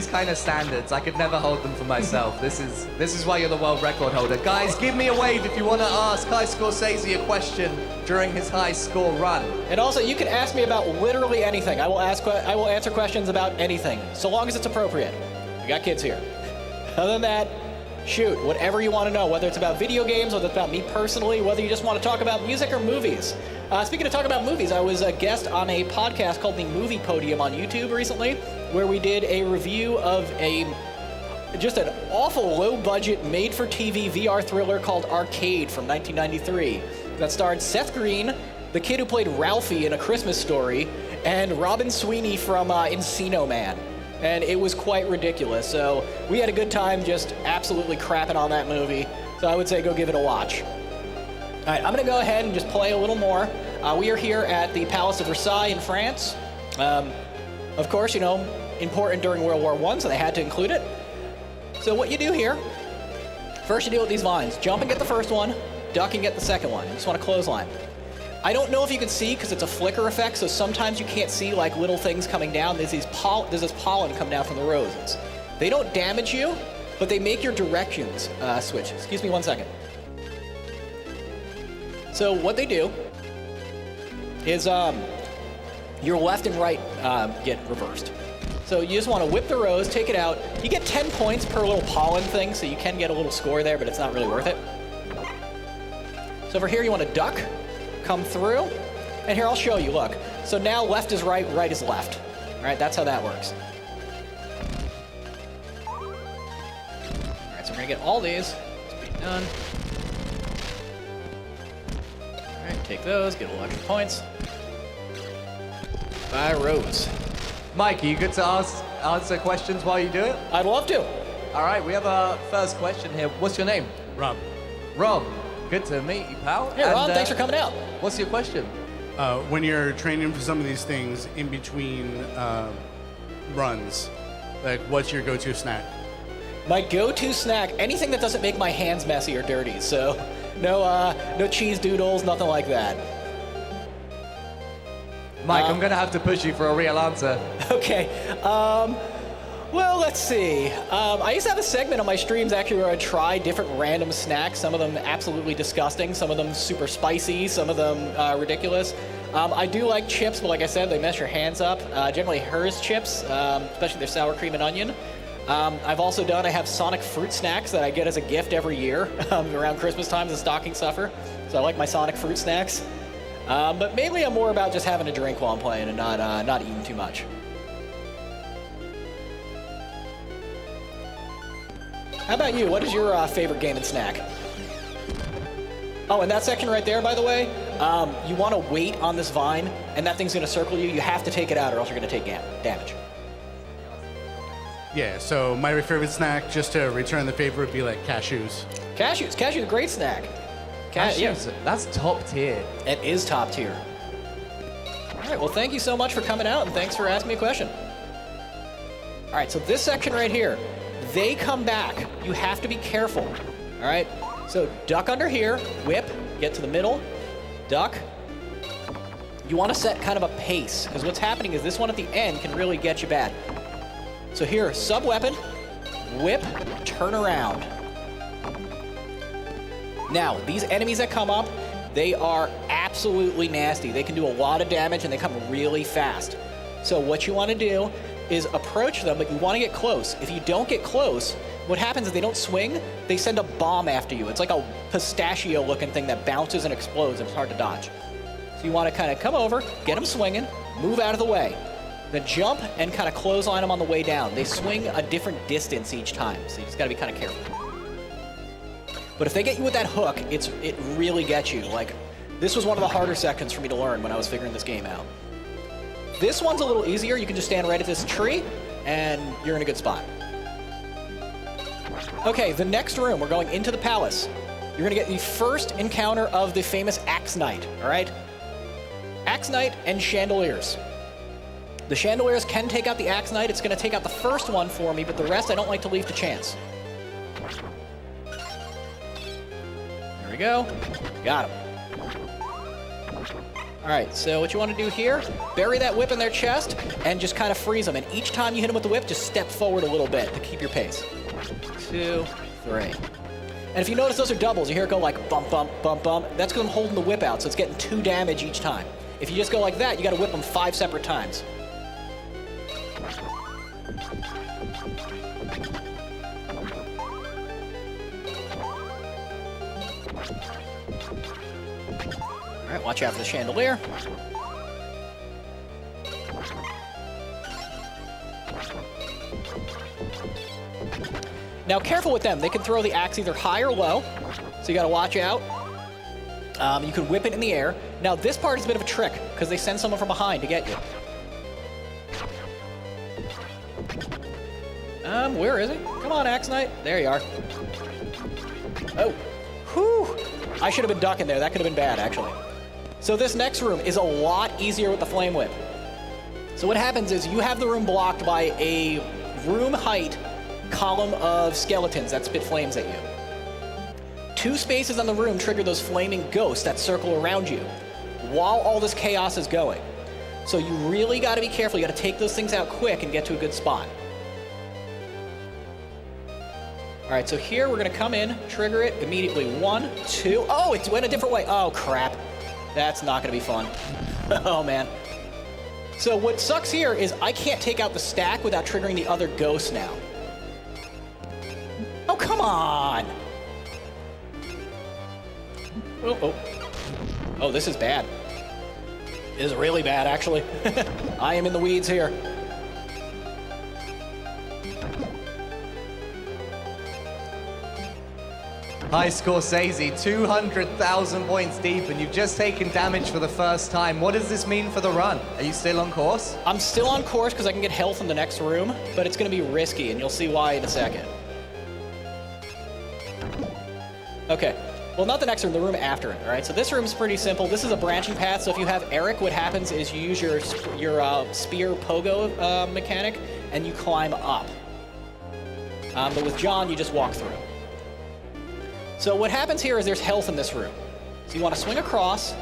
kind of standards, I could never hold them for myself. This is why you're the world record holder. Guys, give me a wave if you want to ask High Scorsese a question during his high score run. And also, you can ask me about literally anything. I will answer questions about anything, so long as it's appropriate. We got kids here. Other than that, shoot, whatever you want to know, whether it's about video games, whether it's about me personally, whether you just want to talk about music or movies. Speaking of talking about movies, I was a guest on a podcast called The Movie Podium on YouTube recently, where we did a review of just an awful low-budget, made-for-TV VR thriller called Arcade from 1993 that starred Seth Green, the kid who played Ralphie in A Christmas Story, and Robin Sweeney from Encino Man. And it was quite ridiculous. So we had a good time just absolutely crapping on that movie. So I would say go give it a watch. All right, I'm going to go ahead and just play a little more. We are here at the Palace of Versailles in France. Of course, you know, important during World War I, so they had to include it. So what you do here, first you deal with these vines. Jump and get the first one, duck and get the second one. You just want to clothesline. I don't know if you can see because it's a flicker effect, so sometimes you can't see like little things coming down. There's this pollen come down from the roses. They don't damage you, but they make your directions switch. Excuse me one second. So what they do is your left and right get reversed. So you just want to whip the rose, take it out. You get 10 points per little pollen thing, so you can get a little score there, but it's not really worth it. So over here you want to duck, come through, and here I'll show you, look. So now left is right, right is left. All right, that's how that works. So we're gonna get all these. Let's be done. All right, take those, get a little extra points. By Rose. Mike, are you good to answer questions while you do it? I'd love to. All right, we have a first question here. What's your name? Rob, Rob. Good to meet you, pal. Hey, Rob, thanks for coming out. What's your question? when you're training for some of these things in between runs, like what's your go-to snack? My go-to snack, anything that doesn't make my hands messy or dirty. So no cheese doodles, nothing like that. Mike, I'm gonna have to push you for a real answer. Okay. Well, let's see. I used to have a segment on my streams actually where I try different random snacks. Some of them absolutely disgusting, some of them super spicy, some of them ridiculous. I do like chips, but like I said, they mess your hands up. Generally Hers chips, especially their sour cream and onion. I have Sonic fruit snacks that I get as a gift every year around Christmas time as a stocking stuffer. So I like my Sonic fruit snacks. But mainly I'm more about just having a drink while I'm playing and not eating too much. How about you? What is your favorite game and snack? Oh, and that section right there, by the way, you want to wait on this vine, and that thing's going to circle you. You have to take it out, or else you're going to take damage. Yeah, so my favorite snack, just to return the favor, would be like cashews. Cashews are a great snack. Cashews, that's top tier. It is top tier. All right, well, thank you so much for coming out, and thanks for asking me a question. All right, so this section right here, they come back. You have to be careful, all right? So duck under here, whip, get to the middle, duck. You want to set kind of a pace, because what's happening is this one at the end can really get you bad. So here, sub-weapon, whip, turn around. Now, these enemies that come up, they are absolutely nasty. They can do a lot of damage, and they come really fast. So what you want to do is approach them, but you want to get close. If you don't get close, what happens is they don't swing, they send a bomb after you. It's like a pistachio-looking thing that bounces and explodes, and it's hard to dodge. So you want to kind of come over, get them swinging, move out of the way. Then jump and kind of clothesline them on the way down. They swing a different distance each time, so you just got to be kind of careful. But if they get you with that hook, it really gets you. Like, this was one of the harder sections for me to learn when I was figuring this game out. This one's a little easier. You can just stand right at this tree, and you're in a good spot. Okay, the next room, we're going into the palace. You're gonna get the first encounter of the famous Axe Knight, all right? Axe Knight and Chandeliers. The Chandeliers can take out the Axe Knight. It's gonna take out the first one for me, but the rest I don't like to leave to chance. There we go. Got him. All right, so what you want to do here, bury that whip in their chest and just kind of freeze them. And each time you hit them with the whip, just step forward a little bit to keep your pace. 2, 3. And if you notice, those are doubles. You hear it go like bump, bump, bump, bump. That's because I'm holding the whip out, so it's getting 2 damage each time. If you just go like that, you got to whip them 5 separate times. All right, watch out for the chandelier. Now, careful with them. They can throw the axe either high or low, so you got to watch out. You can whip it in the air. Now, this part is a bit of a trick, because they send someone from behind to get you. Where is he? Come on, Axe Knight. There you are. Oh. Whew. I should have been ducking there. That could have been bad, actually. So this next room is a lot easier with the Flame Whip. So what happens is you have the room blocked by a room height column of skeletons that spit flames at you. 2 spaces on the room trigger those flaming ghosts that circle around you while all this chaos is going. So you really got to be careful. You got to take those things out quick and get to a good spot. All right, so here we're going to come in, trigger it immediately. 1, 2. Oh, it went a different way. Oh, crap. That's not going to be fun. Oh, man. So what sucks here is I can't take out the stack without triggering the other ghosts now. Oh, come on. Oh. Oh, this is bad. This is really bad, actually. I am in the weeds here. Hi, Scorsese, 200,000 points deep, and you've just taken damage for the first time. What does this mean for the run? Are you still on course? I'm still on course because I can get health in the next room, but it's going to be risky, and you'll see why in a second. Okay. Well, not the next room, the room after it, all right? So this room's pretty simple. This is a branching path, so if you have Eric, what happens is you use your spear pogo mechanic, and you climb up. But with John, you just walk through. So what happens here is there's health in this room. So you want to swing across,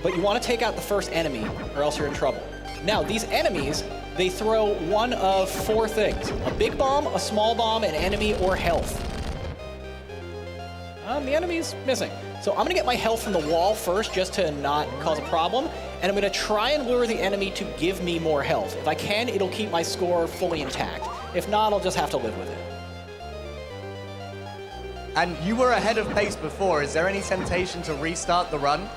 but you want to take out the first enemy, or else you're in trouble. Now, these enemies, they throw one of 4 things. A big bomb, a small bomb, an enemy, or health. The enemy's missing. So I'm going to get my health from the wall first, just to not cause a problem. And I'm going to try and lure the enemy to give me more health. If I can, it'll keep my score fully intact. If not, I'll just have to live with it. And you were ahead of pace before. Is there any temptation to restart the run?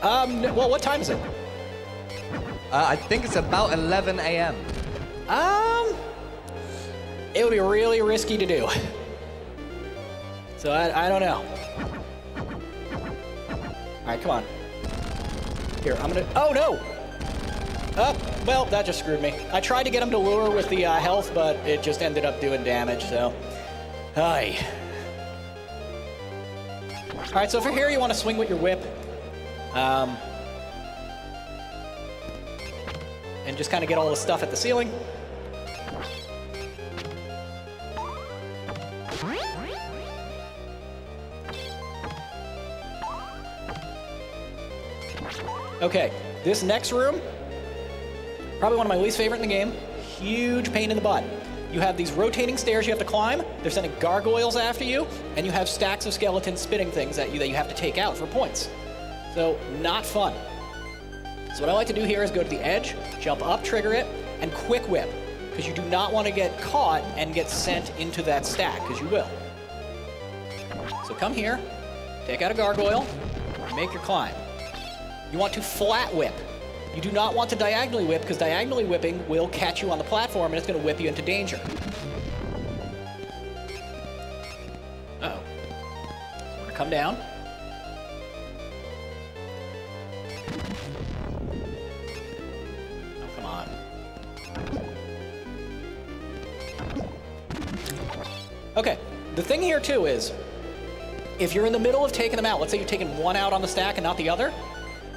Well, what time is it? I think it's about 11 a.m. It would be really risky to do. So I don't know. All right, come on. Here, I'm gonna, oh no! Well, that just screwed me. I tried to get him to lure with the health, but it just ended up doing damage, so. Aye. All right, so for here, you want to swing with your whip. And just kind of get all the stuff at the ceiling. Okay, this next room, probably one of my least favorite in the game. Huge pain in the butt. You have these rotating stairs you have to climb, they're sending gargoyles after you, and you have stacks of skeletons spitting things at you that you have to take out for points. So, not fun. So what I like to do here is go to the edge, jump up, trigger it, and quick whip, because you do not want to get caught and get sent into that stack, because you will. So come here, take out a gargoyle, and make your climb. You want to flat whip. You do not want to diagonally whip, because diagonally whipping will catch you on the platform and it's going to whip you into danger. Uh-oh. So we're going to come down. Oh, come on. Okay, the thing here too is, if you're in the middle of taking them out, let's say you're taking one out on the stack and not the other,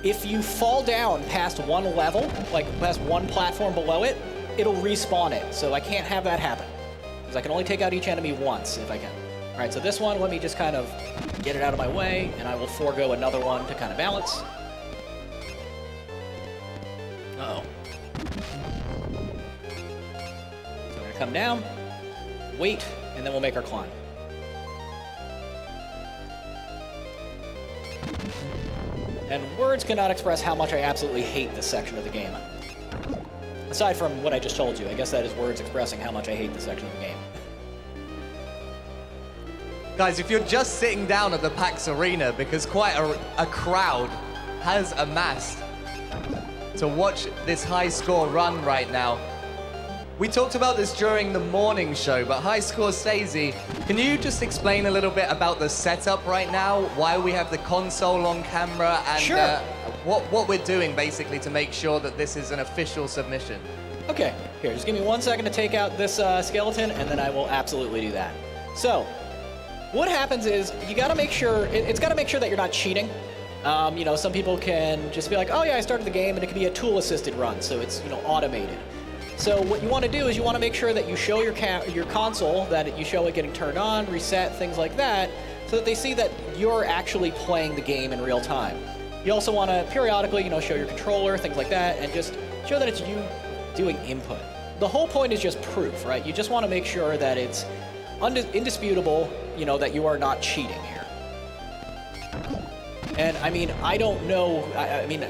if you fall down past one level, like past one platform below it, it'll respawn it. So I can't have that happen, because I can only take out each enemy once if I can. All right, so this one, let me just kind of get it out of my way, and I will forego another one to kind of balance. Uh-oh. So we're gonna come down, wait, and then we'll make our climb. And words cannot express how much I absolutely hate this section of the game. Aside from what I just told you, I guess that is words expressing how much I hate this section of the game. Guys, if you're just sitting down at the PAX Arena, because quite a crowd has amassed to watch this high score run right now. We talked about this during the morning show, but hi, Scorsese, can you just explain a little bit about the setup right now, why we have the console on camera, and sure. What we're doing basically to make sure that this is an official submission? Okay, here, just give me 1 second to take out this skeleton, and then I will absolutely do that. So, what happens is, you gotta make sure, it's gotta make sure that you're not cheating. You know, some people can just be like, oh yeah, I started the game, and it can be a tool-assisted run, so it's, you know, automated. So what you want to do is you want to make sure that you show your console, that you show it getting turned on, reset, things like that, so that they see that you're actually playing the game in real time. You also want to periodically, you know, show your controller, things like that, and just show that it's you doing input. The whole point is just proof, right? You just want to make sure that it's indisputable, you know, that you are not cheating here. And I mean, I don't know, I mean,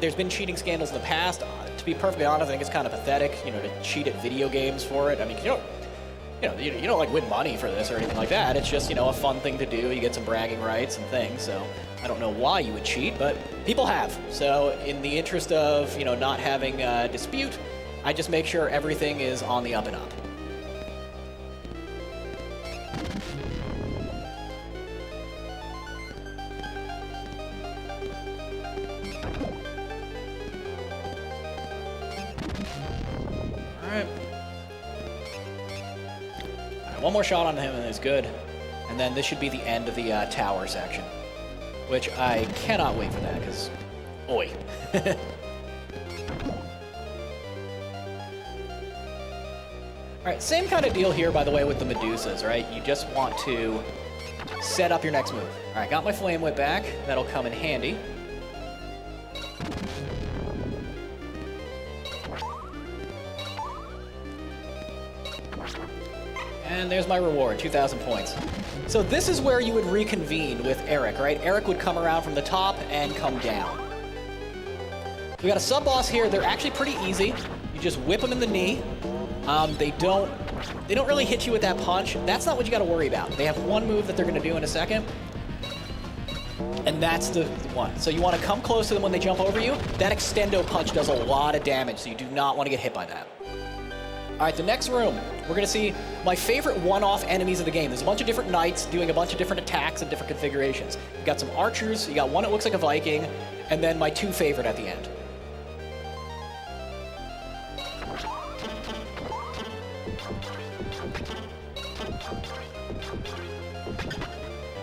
there's been cheating scandals in the past. To be perfectly honest, I think it's kind of pathetic, you know, to cheat at video games for it. I mean, you don't like win money for this or anything like that. It's just, you know, a fun thing to do. You get some bragging rights and things. So I don't know why you would cheat, but people have. So in the interest of, you know, not having a dispute, I just make sure everything is on the up and up. one more shot on him and it's good. And then this should be the end of the tower section, which I cannot wait for that, because, oi. All right, same kind of deal here, by the way, with the Medusas, right? You just want to set up your next move. All right, got my Flame Whip back. That'll come in handy. And there's my reward, 2,000 points. So this is where you would reconvene with Eric, right? Eric would come around from the top and come down. We got a sub-boss here. They're actually pretty easy. You just whip them in the knee. They don't really hit you with that punch. That's not what you got to worry about. They have one move that they're going to do in a second, and that's the one. So you want to come close to them when they jump over you. That extendo punch does a lot of damage, so you do not want to get hit by that. All right, the next room, we're going to see my favorite one-off enemies of the game. There's a bunch of different knights doing a bunch of different attacks and different configurations. You got some archers, you got one that looks like a Viking, and then my two favorite at the end.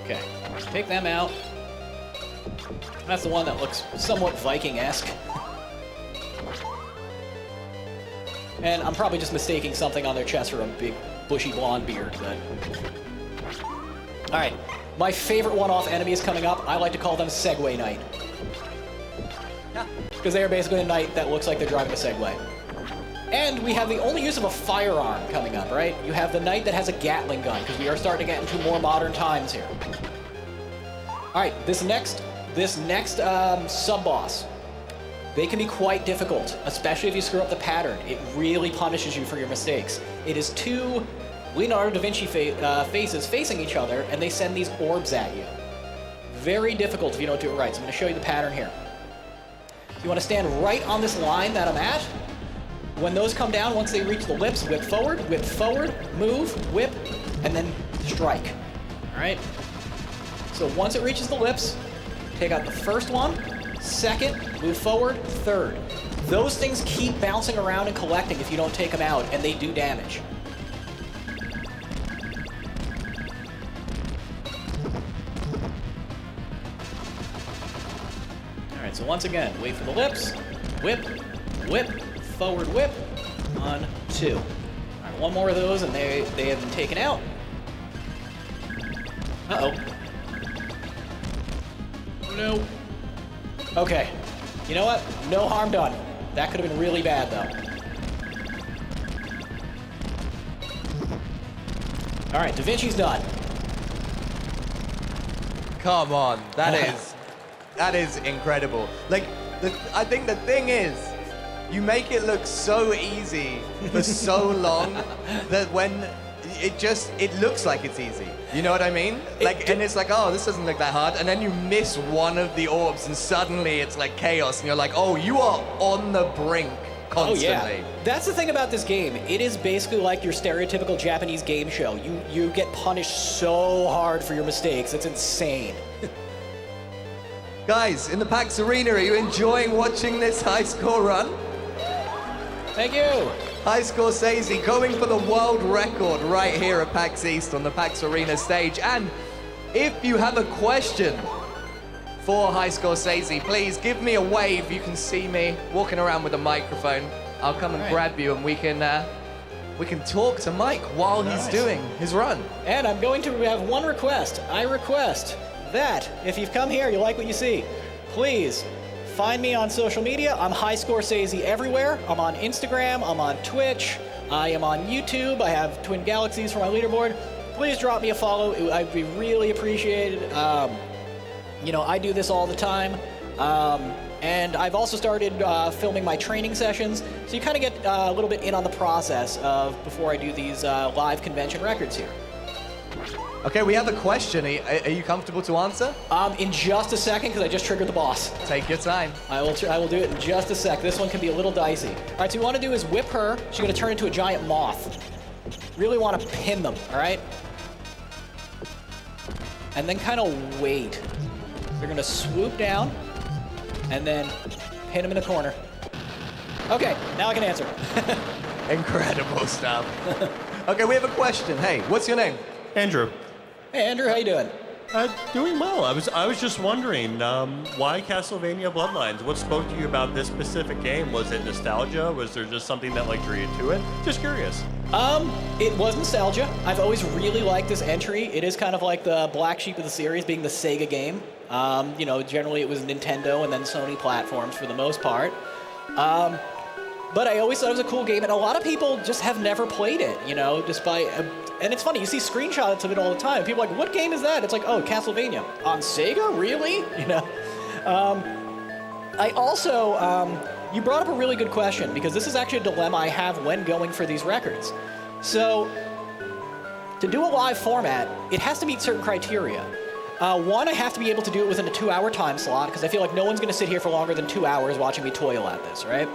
Okay, take them out. That's the one that looks somewhat Viking-esque. And I'm probably just mistaking something on their chest for a big, bushy blonde beard, but... All right, my favorite one-off enemy is coming up. I like to call them Segway Knight. Because they are basically a knight that looks like they're driving a Segway. And we have the only use of a firearm coming up, right? You have the knight that has a Gatling gun, because we are starting to get into more modern times here. All right, this next sub-boss. They can be quite difficult, especially if you screw up the pattern. It really punishes you for your mistakes. It is two Leonardo da Vinci faces facing each other, and they send these orbs at you. Very difficult if you don't do it right. So I'm going to show you the pattern here. You want to stand right on this line that I'm at. When those come down, once they reach the lips, whip forward, move, whip, and then strike. All right? So once it reaches the lips, take out the first one, second, move forward, third. Those things keep bouncing around and collecting if you don't take them out, and they do damage. All right, so once again, wait for the lips, whip, forward whip, 1, 2. All right, one more of those, and they have been taken out. Uh-oh. No. Okay, you know what? No harm done. That could have been really bad, though. All right, Da Vinci's done. Come on, that is incredible. Like, I think the thing is, you make it look so easy for so long that when it looks like it's easy. You know what I mean? Like, and it's like, oh, this doesn't look that hard. And then you miss one of the orbs and suddenly it's like chaos. And you're like, oh, you are on the brink constantly. Oh, yeah. That's the thing about this game. It is basically like your stereotypical Japanese game show. You get punished so hard for your mistakes. It's insane. Guys, in the PAX Arena, are you enjoying watching this high score run? Thank you. High Scorsese going for the world record right here at PAX East on the PAX Arena stage. And if you have a question for High Scorsese, please give me a wave. You can see me walking around with a microphone. I'll come and grab you, and we can talk to Mike while he's doing his run. And I'm going to have one request. I request that if you've come here, you like what you see, please find me on social media. I'm High Scorsese everywhere. I'm on Instagram, I'm on Twitch, I am on YouTube, I have Twin Galaxies for my leaderboard. Please drop me a follow, I'd be really appreciated. You know, I do this all the time. And I've also started filming my training sessions, so you kind of get a little bit in on the process of before I do these live convention records here. Okay, we have a question. Are you comfortable to answer? In just a second, because I just triggered the boss. Take your time. I will do it in just a sec. This one can be a little dicey. All right, so what you want to do is whip her. She's going to turn into a giant moth. Really want to pin them, all right? And then kind of wait. They're going to swoop down and then pin him in the corner. Okay, now I can answer. Incredible stuff. Okay, we have a question. Hey, what's your name? Andrew, Hey, Andrew, how you doing? doing well. I was just wondering, why Castlevania Bloodlines? What spoke to you about this specific game? Was it nostalgia? Was there just something that drew you to it? Just curious. It was nostalgia. I've always really liked this entry. It is kind of like the black sheep of the series, being the Sega game. Generally it was Nintendo and then Sony platforms for the most part. But I always thought it was a cool game, and a lot of people just have never played it, despite... and it's funny, you see screenshots of it all the time. People are like, what game is that? It's like, oh, Castlevania. On Sega? Really? I also... you brought up a really good question, because this is actually a dilemma I have when going for these records. So, to do a live format, it has to meet certain criteria. One, I have to be able to do it within a 2-hour time slot, because I feel like no one's going to sit here for longer than 2 hours watching me toil at this, right?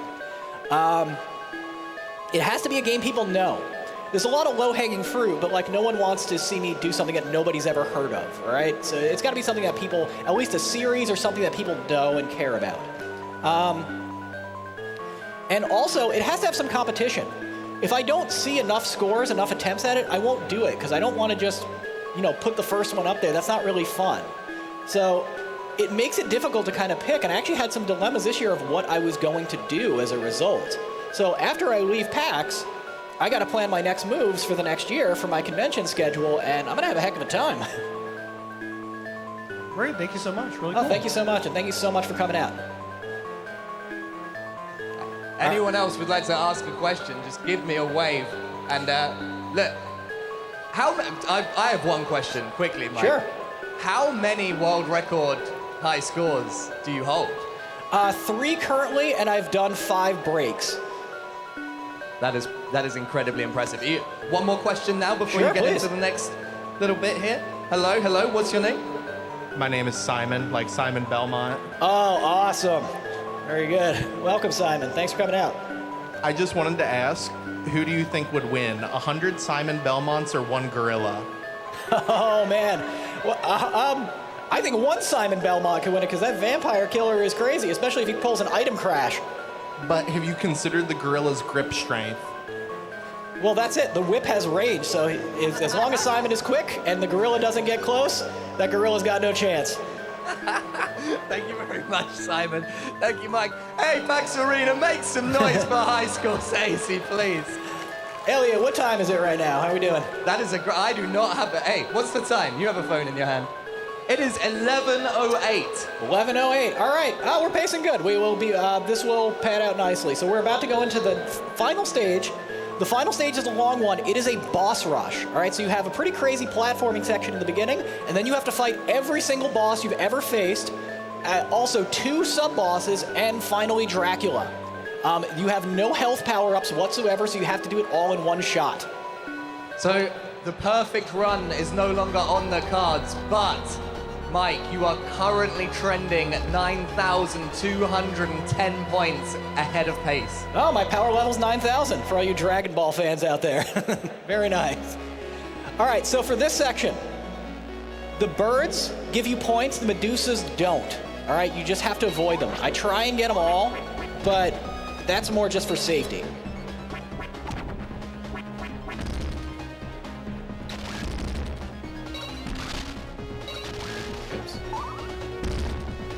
It has to be a game people know. There's a lot of low-hanging fruit, but no one wants to see me do something that nobody's ever heard of, all right? So it's got to be something that people, at least a series or something that people know and care about. And also, it has to have some competition. If I don't see enough scores, enough attempts at it, I won't do it, because I don't want to just, put the first one up there. That's not really fun. So it makes it difficult to kind of pick, and I actually had some dilemmas this year of what I was going to do as a result. So after I leave PAX, I got to plan my next moves for the next year for my convention schedule, and I'm going to have a heck of a time. Great, thank you so much. Really cool. Oh, thank you so much, and thank you so much for coming out. Anyone else would like to ask a question, just give me a wave. And look, I have one question, quickly, Mike. Sure. How many world record high scores do you hold? 3 currently, and I've done 5 breaks. That is incredibly impressive. One more question now before Sure, you get please. into the next little bit here. Hello, what's your name? My name is Simon, like Simon Belmont. Oh, awesome. Very good. Welcome, Simon. Thanks for coming out. I just wanted to ask, who do you think would win, 100 Simon Belmonts or 1 gorilla? Oh, man. Well, I think 1 Simon Belmont can win it, because that vampire killer is crazy, especially if he pulls an item crash. But have you considered the gorilla's grip strength? Well, that's it. The whip has range, so as long as Simon is quick and the gorilla doesn't get close, that gorilla's got no chance. Thank you very much, Simon. Thank you, Mike. Hey, PAX Arena, make some noise for High School Stacy, please. Elliot, what time is it right now? How are we doing? That is I do not have a... Hey, what's the time? You have a phone in your hand. It is 11:08. 11:08. All right. We're pacing good. We will be. This will pad out nicely. So we're about to go into the final stage. The final stage is a long one. It is a boss rush. All right. So you have a pretty crazy platforming section in the beginning, and then you have to fight every single boss you've ever faced. Also 2 sub-bosses, and finally Dracula. You have no health power-ups whatsoever, so you have to do it all in one shot. So the perfect run is no longer on the cards, but Mike, you are currently trending 9,210 points ahead of pace. Oh, my power level's 9,000 for all you Dragon Ball fans out there. Very nice. All right, so for this section, the birds give you points, the Medusas don't. All right, you just have to avoid them. I try and get them all, but that's more just for safety.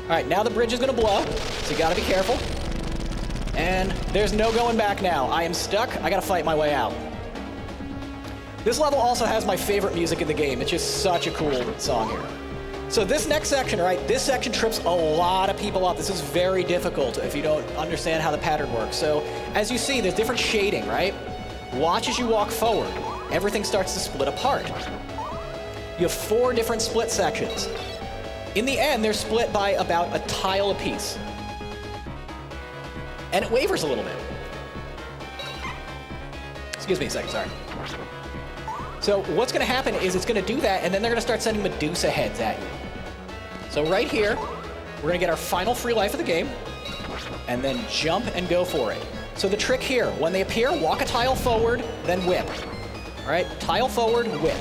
All right, now the bridge is gonna blow, so you gotta be careful. And there's no going back now. I am stuck, I gotta fight my way out. This level also has my favorite music in the game. It's just such a cool song here. So this next section, right, this section trips a lot of people up. This is very difficult if you don't understand how the pattern works. So as you see, there's different shading, right? Watch as you walk forward. Everything starts to split apart. You have 4 different split sections. In the end, they're split by about a tile apiece. And it wavers a little bit. Excuse me a second, sorry. So what's gonna happen is it's gonna do that, and then they're gonna start sending Medusa heads at you. So right here, we're gonna get our final free life of the game, and then jump and go for it. So the trick here, when they appear, walk a tile forward, then whip. All right, tile forward, whip.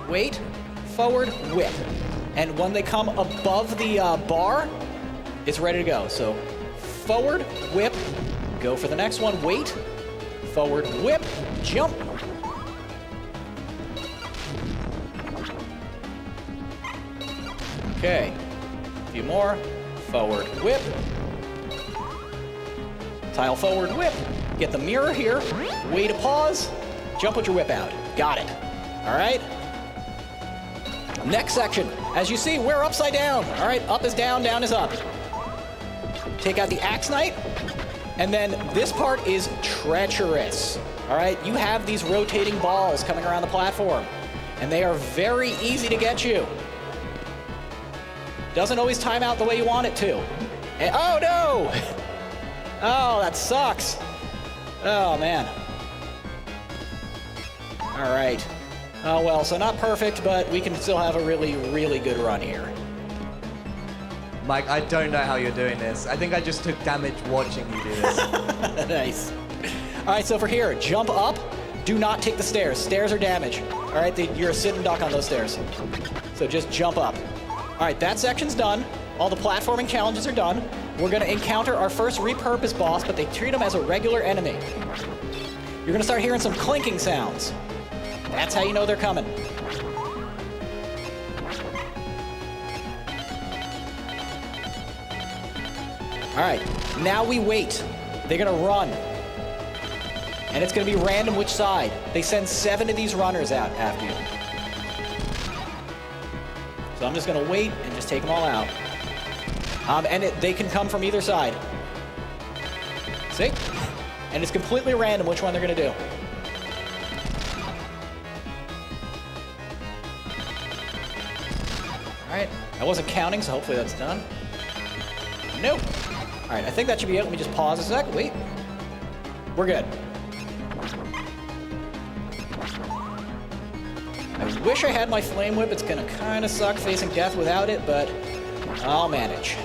Wait, forward, whip. And when they come above the bar, it's ready to go. So forward, whip, go for the next one, wait, forward, whip, jump, Okay. A few more. Forward whip. Tile forward whip. Get the mirror here. Way to pause. Jump with your whip out. Got it. All right. Next section. As you see, we're upside down. All right. Up is down, down is up. Take out the Axe Knight. And then this part is treacherous. All right. You have these rotating balls coming around the platform. And they are very easy to get you. Doesn't always time out the way you want it to. And, oh, no! Oh, that sucks. Oh, man. All right. Oh, well, so not perfect, but we can still have a really, really good run here. Mike, I don't know how you're doing this. I think I just took damage watching you do this. Nice. All right, so for here, jump up. Do not take the stairs. Stairs are damage. All right, you're a sitting duck on those stairs. So just jump up. All right, that section's done. All the platforming challenges are done. We're going to encounter our first repurposed boss, but they treat him as a regular enemy. You're going to start hearing some clinking sounds. That's how you know they're coming. All right, now we wait. They're going to run. And it's going to be random which side. They send 7 of these runners out after you. So I'm just going to wait and just take them all out. They can come from either side. See? And it's completely random which one they're going to do. All right. I wasn't counting, so hopefully that's done. Nope. All right, I think that should be it. Let me just pause a sec. Wait. We're good. I wish I had my flame whip. It's gonna kind of suck facing death without it, but I'll manage.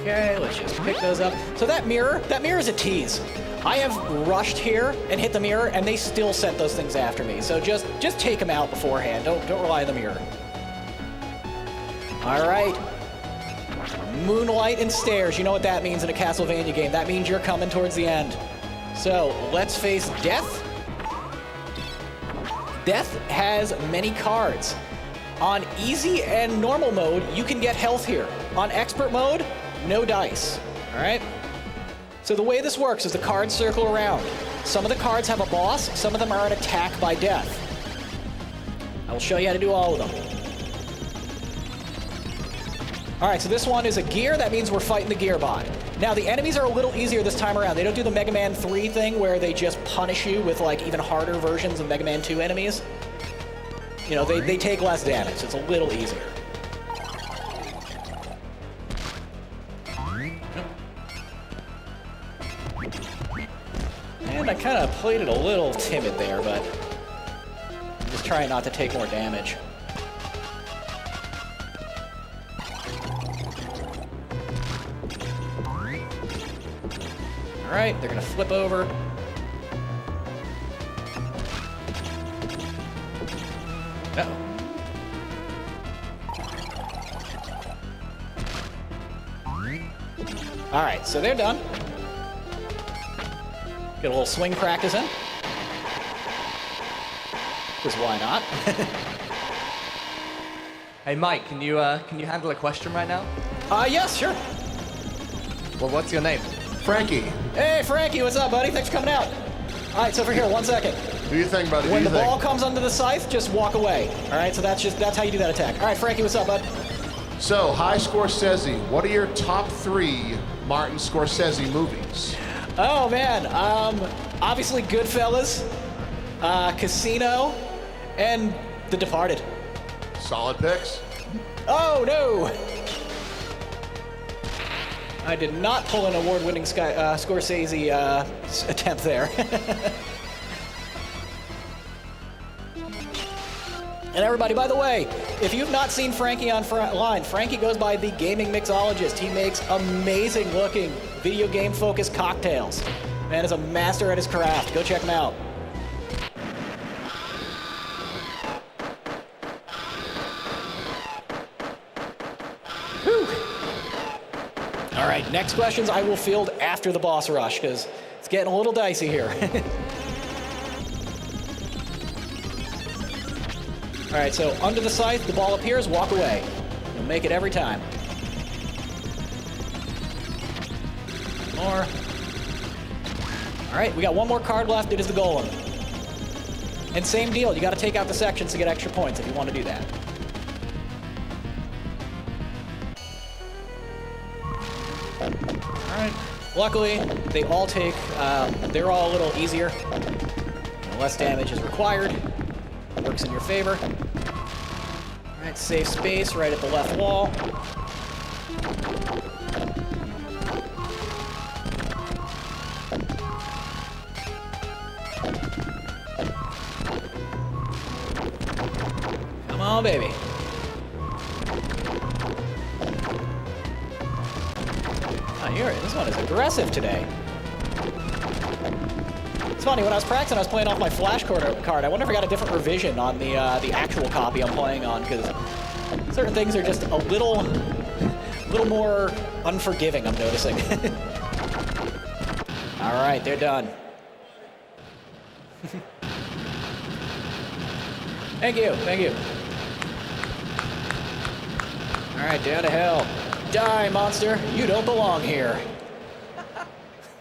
Okay, let's just pick those up. So that mirror is a tease. I have rushed here and hit the mirror, and they still sent those things after me. So just take them out beforehand. Don't rely on the mirror. All right. Moonlight and stairs. You know what that means in a Castlevania game. That means you're coming towards the end. So let's face Death. Death has many cards. On easy and normal mode, you can get health here. On expert mode, no dice. All right? So the way this works is the cards circle around. Some of the cards have a boss. Some of them are an attack by death. I will show you how to do all of them. All right, so this one is a gear. That means we're fighting the gear bot. Now, the enemies are a little easier this time around. They don't do the Mega Man 3 thing where they just punish you with, like, even harder versions of Mega Man 2 enemies. You know, they take less damage. It's a little easier. And I kind of played it a little timid there, but I'm just trying not to take more damage. All right, they're gonna flip over. Uh-oh. All right, so they're done. Get a little swing practice in. Because why not? Hey, Mike, can you handle a question right now? Yes, sure. Well, what's your name? Frankie, Hey, Frankie, what's up, buddy? Thanks for coming out. All right, so over here, 1 second. who do you think, buddy? When Who the do you ball think? comes under the scythe, just walk away. All right, so that's how you do that attack. All right, Frankie, what's up, bud? So, hi Scorsese, what are your top 3 Martin Scorsese movies? Oh, man. Obviously, Goodfellas, Casino, and The Departed. Solid picks. Oh, no! I did not pull an award-winning Scorsese attempt there. And everybody, by the way, if you've not seen Frankie on Frontline, Frankie goes by the Gaming Mixologist. He makes amazing-looking video game-focused cocktails. Man is a master at his craft. Go check him out. Whew. All right, next questions I will field after the boss rush, because It's getting a little dicey here. All right, so under the scythe, the ball appears, walk away. You'll make it every time. More. All right, we got one more card left. It is the golem. And same deal, you got to take out the sections to get extra points if you want to do that. All right. Luckily, they all take, they're all a little easier. Less damage is required. Works in your favor. All right, save space right at the left wall. Come on, baby. I hear it. This one is aggressive today. It's funny, when I was practicing, I was playing off my flash card. I wonder if I got a different revision on the actual copy I'm playing on, because certain things are just a little more unforgiving, I'm noticing. All right, they're done. Thank you, thank you. All right, down to hell. Die, monster. You don't belong here.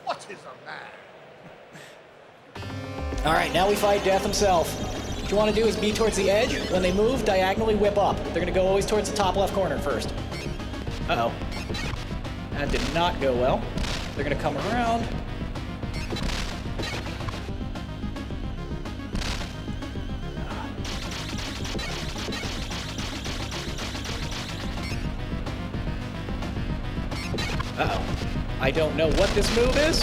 What is a man? All right, now we fight Death himself. What you want to do is be towards the edge. When they move, diagonally whip up. They're going to go always towards the top left corner first. Uh-oh. That did not go well. They're going to come around. Uh-oh. I don't know what this move is.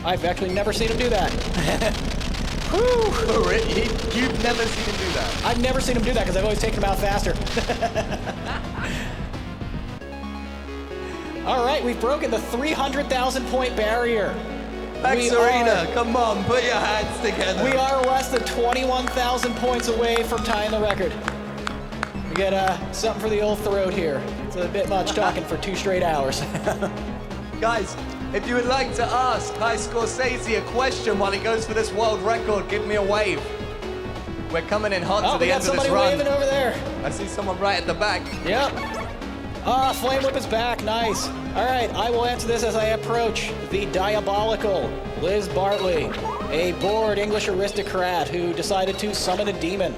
I've actually never seen him do that. Whew. You've never seen him do that? I've never seen him do that because I've always taken him out faster. All right, we've broken the 300,000 point barrier. PAX Arena, come on, put your hands together. We are less than 21,000 points away from tying the record. We get something for the old throat here. It's a bit much talking for 2 straight hours. Guys, if you would like to ask High Scorsese a question while he goes for this world record, give me a wave. We're coming in hot to the end of this run. We got somebody waving over there. I see someone right at the back. Yep. Flame Whip is back. Nice. All right, I will answer this as I approach the diabolical Liz Bartley, a bored English aristocrat who decided to summon a demon.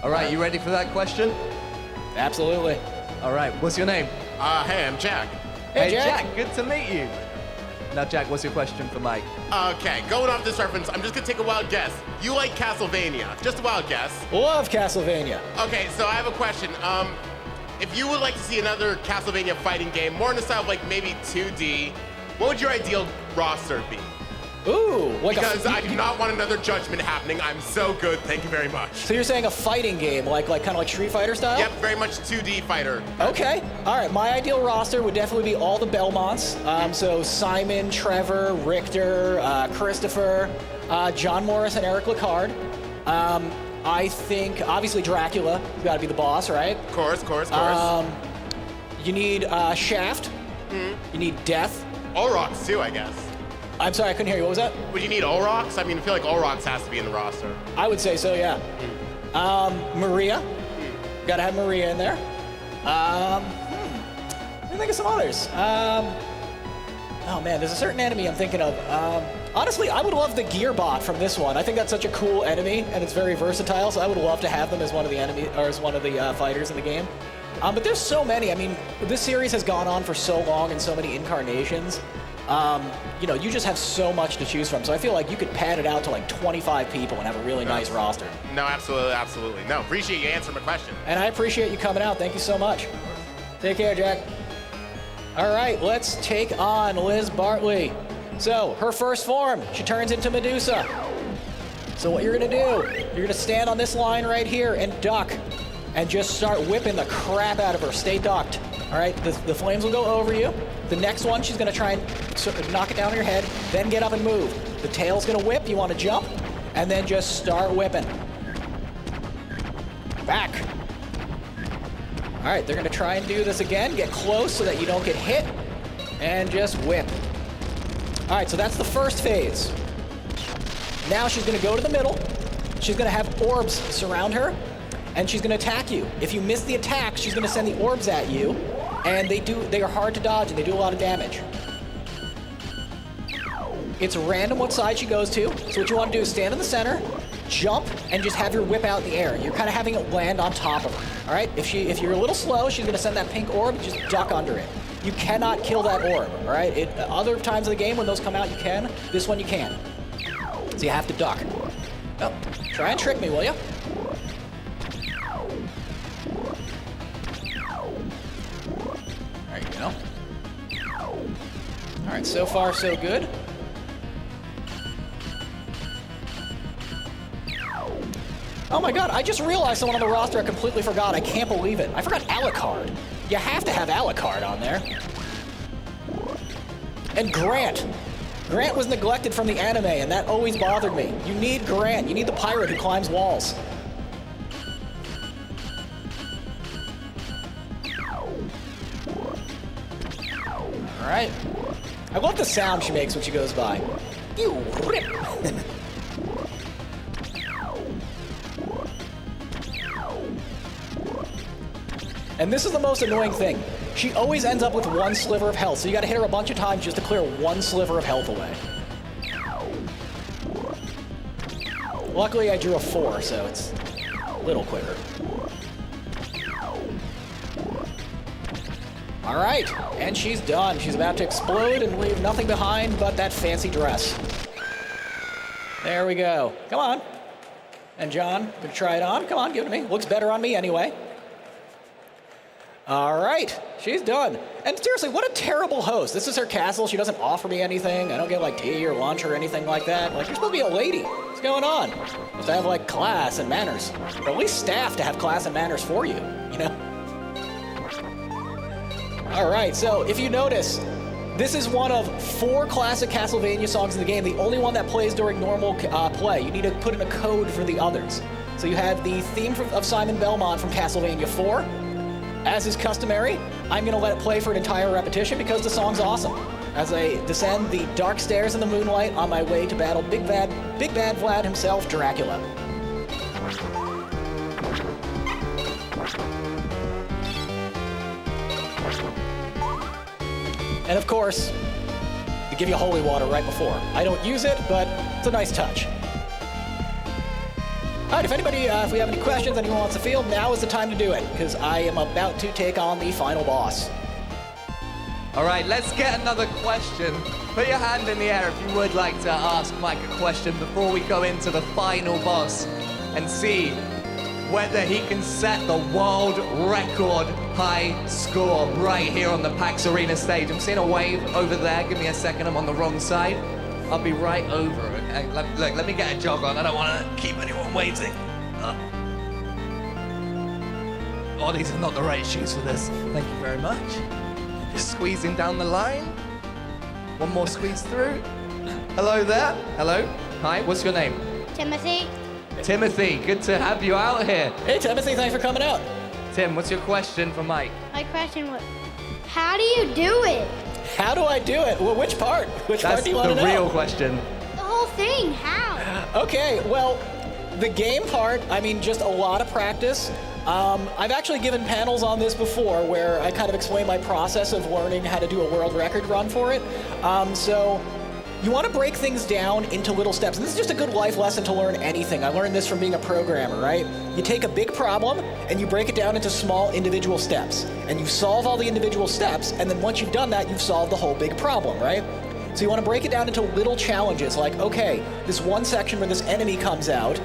All right, you ready for that question? Absolutely. All right, what's your name? Hey, I'm Jack. Hey, Jack. Good to meet you. Now, Jack, what's your question for Mike? Okay, going off this reference, I'm just gonna take a wild guess. You like Castlevania? Just a wild guess. Love Castlevania. Okay, so I have a question. If you would like to see another Castlevania fighting game, more in the style of like maybe 2D, what would your ideal roster be? Ooh, like because I do not want another Judgment happening. I'm so good, thank you very much. So you're saying a fighting game, like kind of like Street Fighter style? Yep, very much 2D fighter. Okay, all right. My ideal roster would definitely be all the Belmonts. So Simon, Trevor, Richter, Christopher, John Morris, and Eric Lecard. I think obviously Dracula has got to be the boss, right? Of course. You need Shaft. You need Death. Olrox too, I guess. I'm sorry, I couldn't hear you. What was that? Would you need Olrox? I mean, I feel like Olrox has to be in the roster. I would say so, yeah. Maria. Gotta have Maria in there. Let me think of some others. Oh man, there's a certain enemy I'm thinking of. Honestly, I would love the Gearbot from this one. I think that's such a cool enemy, and it's very versatile, so I would love to have them as one of the enemy, or as one of the fighters in the game. But there's so many. I mean, this series has gone on for so long and so many incarnations. You know, you just have so much to choose from. So I feel like you could pad it out to like 25 people and have a really nice roster. No, absolutely. No, appreciate you answering my question. And I appreciate you coming out. Thank you so much. Take care, Jack. All right, let's take on Liz Bartley. So her first form, she turns into Medusa. So what you're gonna do, you're gonna stand on this line right here and duck and just start whipping the crap out of her. Stay ducked. All right, the flames will go over you. The next one, she's gonna try and knock it down on your head, then get up and move. The tail's gonna whip, you wanna jump, and then just start whipping. Back. All right, they're gonna try and do this again. Get close so that you don't get hit. and just whip. All right, so that's the first phase. Now she's going to go to the middle. She's going to have orbs surround her, and she's going to attack you. If you miss the attack, she's going to send the orbs at you, and they are hard to dodge, and they do a lot of damage. It's random what side she goes to, so what you want to do is stand in the center, jump, and just have your whip out in the air. You're kind of having it land on top of her, all right? If you're a little slow, she's going to send that pink orb, just duck under it. You cannot kill that orb, all right? Other times of the game when those come out, you can. This one, you can. So you have to duck. Oh, try and trick me, will you? There you go. All right, so far so good. Oh my god, I just realized someone on the roster I completely forgot. I can't believe it. I forgot Alucard. You have to have Alucard on there. And Grant. Grant was neglected from the anime, and that always bothered me. You need Grant. You need the pirate who climbs walls. All right. I love the sound she makes when she goes by. You rip. And this is the most annoying thing. She always ends up with one sliver of health, so you gotta hit her a bunch of times just to clear one sliver of health away. Luckily, I drew a 4, so it's a little quicker. All right, and she's done. She's about to explode and leave nothing behind but that fancy dress. There we go. Come on. And John, gonna try it on? Come on, give it to me. Looks better on me anyway. All right, she's done. And seriously, what a terrible host. This is her castle. She doesn't offer me anything. I don't get like tea or lunch or anything like that. Like, you're supposed to be a lady. What's going on? You're supposed to have like class and manners. Or at least staff to have class and manners for you, you know? All right, so if you notice, this is one of 4 classic Castlevania songs in the game, the only one that plays during normal play. You need to put in a code for the others. So you have the theme of Simon Belmont from Castlevania 4. As is customary, I'm gonna let it play for an entire repetition because the song's awesome. As I descend the dark stairs in the moonlight on my way to battle Big Bad Vlad himself, Dracula. And of course, they give you holy water right before. I don't use it, but it's a nice touch. All right, if we have any questions, anyone wants to field, now is the time to do it, because I am about to take on the final boss. All right, let's get another question. Put your hand in the air if you would like to ask Mike a question before we go into the final boss and see whether he can set the world record high score right here on the PAX Arena stage. I'm seeing a wave over there. Give me a second, I'm on the wrong side. I'll be right over. Okay? Look, let me get a jog on. I don't want to keep anyone waiting. Oh, these are not the right shoes for this. Thank you very much. Just squeezing down the line. One more squeeze through. Hello there. Hello. Hi, what's your name? Timothy. Timothy, good to have you out here. Hey, Timothy, thanks for coming out. Tim, what's your question for Mike? My question was, how do you do it? How do I do it? Well, which part? Which part do you want to know? That's the real question. The whole thing, how? Okay, well, the game part, I mean, just a lot of practice. I've actually given panels on this before where I kind of explain my process of learning how to do a world record run for it. So you want to break things down into little steps. And this is just a good life lesson to learn anything. I learned this from being a programmer, right? You take a big problem and you break it down into small individual steps. And you solve all the individual steps, and then once you've done that, you've solved the whole big problem, right? So you want to break it down into little challenges, like, okay, this one section where this enemy comes out,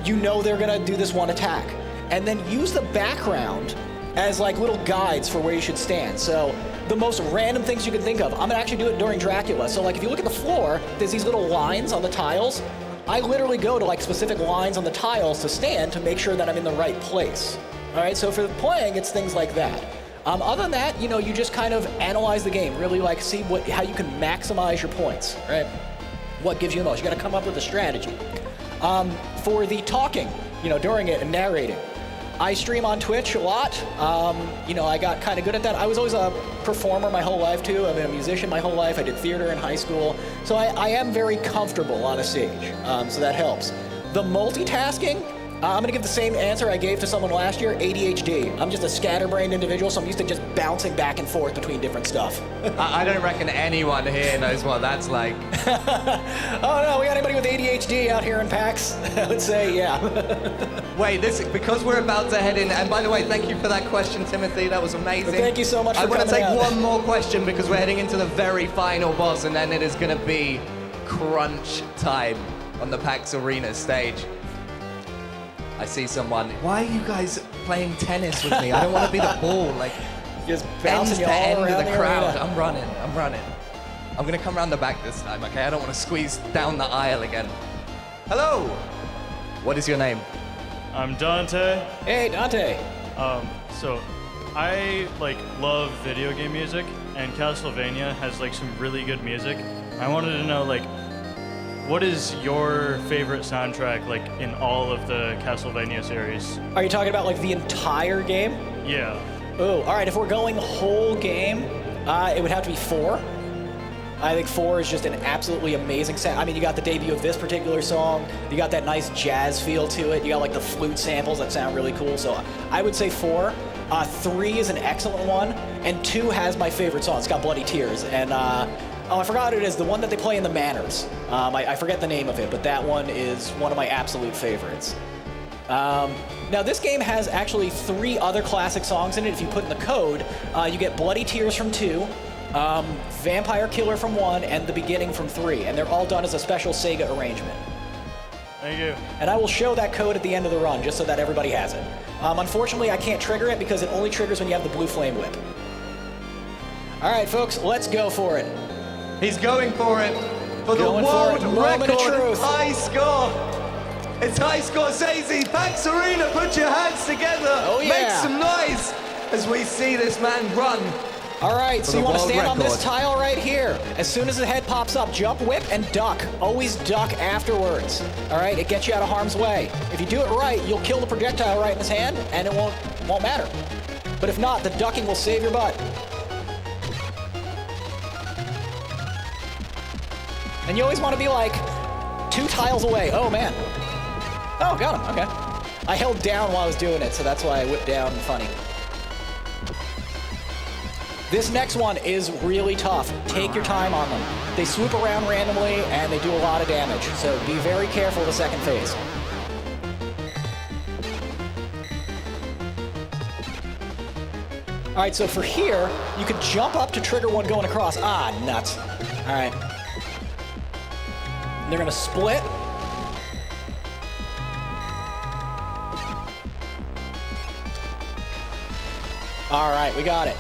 you know they're gonna do this one attack. And then use the background as like little guides for where you should stand. So the most random things you can think of, I'm gonna actually do it during Dracula. So like if you look at the floor, there's these little lines on the tiles. I literally go to like specific lines on the tiles to stand to make sure that I'm in the right place. All right, so for playing, it's things like that. Other than that, you know, you just kind of analyze the game, really like see how you can maximize your points, right? What gives you the most? You gotta come up with a strategy. For the talking, you know, during it and narrating, I stream on Twitch a lot. You know, I got kind of good at that. I was always a performer my whole life too. I've been a musician my whole life. I did theater in high school. So I am very comfortable on a stage, so that helps. The multitasking, I'm gonna give the same answer I gave to someone last year, ADHD. I'm just a scatterbrained individual, so I'm used to just bouncing back and forth between different stuff. I don't reckon anyone here knows what that's like. Oh no, we got anybody with ADHD out here in PAX? I would say, yeah. Wait, because we're about to head in, and by the way, thank you for that question, Timothy. That was amazing. Thank you so much for coming out. I want to take one more question because we're heading into the very final boss, and then it is going to be crunch time on the PAX Arena stage. I see someone. Why are you guys playing tennis with me? I don't want to be the ball. Like, just end bouncing to you all end of around the the crowd. arena. I'm running. I'm gonna come around the back this time, okay? I don't want to squeeze down the aisle again. Hello. What is your name? I'm Dante. Hey, Dante. So I love video game music, and Castlevania has some really good music. I wanted to know what is your favorite soundtrack in all of the Castlevania series? Are you talking about the entire game? Yeah. Oh, all right. If we're going whole game, it would have to be 4. I think 4 is just an absolutely amazing sound. I mean, you got the debut of this particular song. You got that nice jazz feel to it. You got the flute samples that sound really cool. So I would say 4. 3 is an excellent one, and 2 has my favorite song. It's got Bloody Tears, and oh, I forgot what it is. The one that they play in the Manors. I forget the name of it, but that one is one of my absolute favorites. Now, this game has actually 3 other classic songs in it. If you put in the code, you get Bloody Tears from 2, Vampire Killer from 1, and The Beginning from 3. And they're all done as a special Sega arrangement. Thank you. And I will show that code at the end of the run, just so that everybody has it. Unfortunately, I can't trigger it because it only triggers when you have the blue flame whip. All right, folks, let's go for it. He's going for it. For the Going for it. world Moment of record truth. high score. It's High Scorsese. PAX Arena, put your hands together. Oh, yeah. Make some noise as we see this man run. All right, so the you want to world stand on this record. tile right here. As soon as the head pops up, jump, whip, and duck. Always duck afterwards. All right, it gets you out of harm's way. If you do it right, you'll kill the projectile right in his hand, and it won't matter. But if not, the ducking will save your butt. And you always want to be 2 tiles away. Oh, man. Oh, got him. Okay. I held down while I was doing it, so that's why I whipped down funny. This next one is really tough. Take your time on them. They swoop around randomly, and they do a lot of damage. So be very careful the second phase. All right, so for here, you could jump up to trigger one going across. Ah, nuts. All right. They're gonna split. All right, we got it.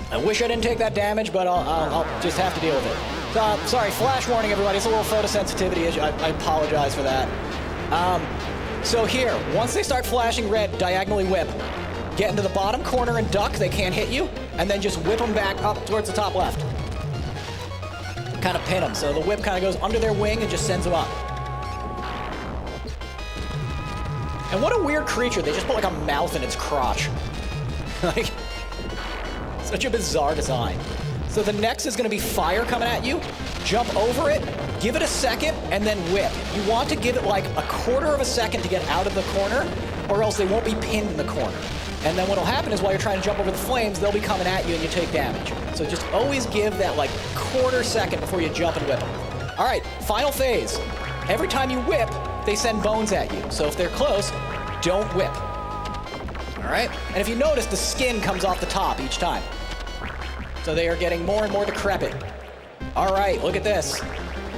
I wish I didn't take that damage, but I'll just have to deal with it. Sorry, flash warning, everybody. It's a little photosensitivity issue. I apologize for that. So here, once they start flashing red, diagonally whip. Get into the bottom corner and duck. They can't hit you. And then just whip them back up towards the top left. Kind of pin them. So the whip kind of goes under their wing and just sends them up. And what a weird creature. They just put a mouth in its crotch. Such a bizarre design. So the next is going to be fire coming at you. Jump over it, give it a second, and then whip. You want to give it a quarter of a second to get out of the corner, or else they won't be pinned in the corner. And then what'll happen is while you're trying to jump over the flames, they'll be coming at you and you take damage. So just always give that quarter second before you jump and whip them. All right, final phase. Every time you whip, they send bones at you. So if they're close, don't whip. All right? And if you notice, the skin comes off the top each time. So they are getting more and more decrepit. All right, look at this.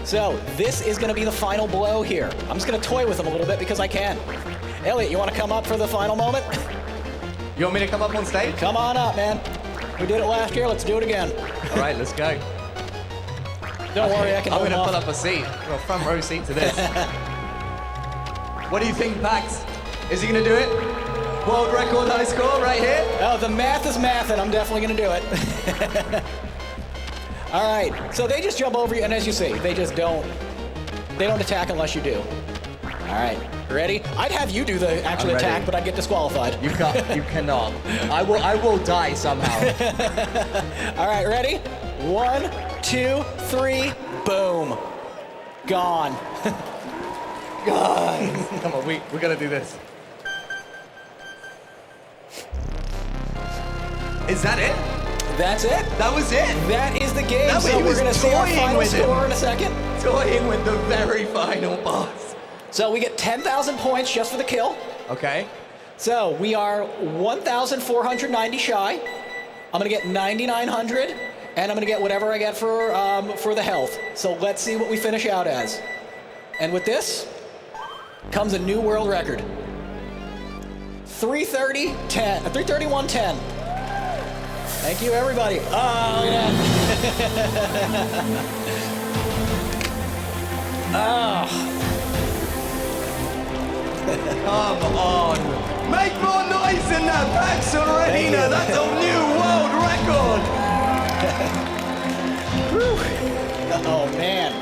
So this is going to be the final blow here. I'm just going to toy with them a little bit because I can. Elliot, you want to come up for the final moment? You want me to come up on stage? Come on up, man. We did it last year. Let's do it again. All right, let's go. Don't worry, I can I'm hold going to off. pull up a seat, a front row seat to this. What do you think, Pax? Is he going to do it? World record high score right here? Oh, the math is math, and I'm definitely going to do it. All right, so they just jump over you, and as you see, they don't attack unless you do. All right. Ready? I'd have you do the actual I'm ready. attack, but I'd get disqualified. You can't. You cannot. I will die somehow. All right, ready? 1, 2, 3, boom. Gone. Guys, come on, we gotta do this. Is that it? That's it. That was it. That is the game. That So he we're was going to see our toying final with him. score in a second. Toying with the very final boss. So we get 10,000 points just for the kill. Okay. So we are 1,490 shy. I'm gonna get 9,900, and I'm gonna get whatever I get for the health. So let's see what we finish out as. And with this comes a new world record. 331.10. Thank you, everybody. Oh yeah. Come on. Make more noise in that PAX Arena. That's a new world record. Oh man,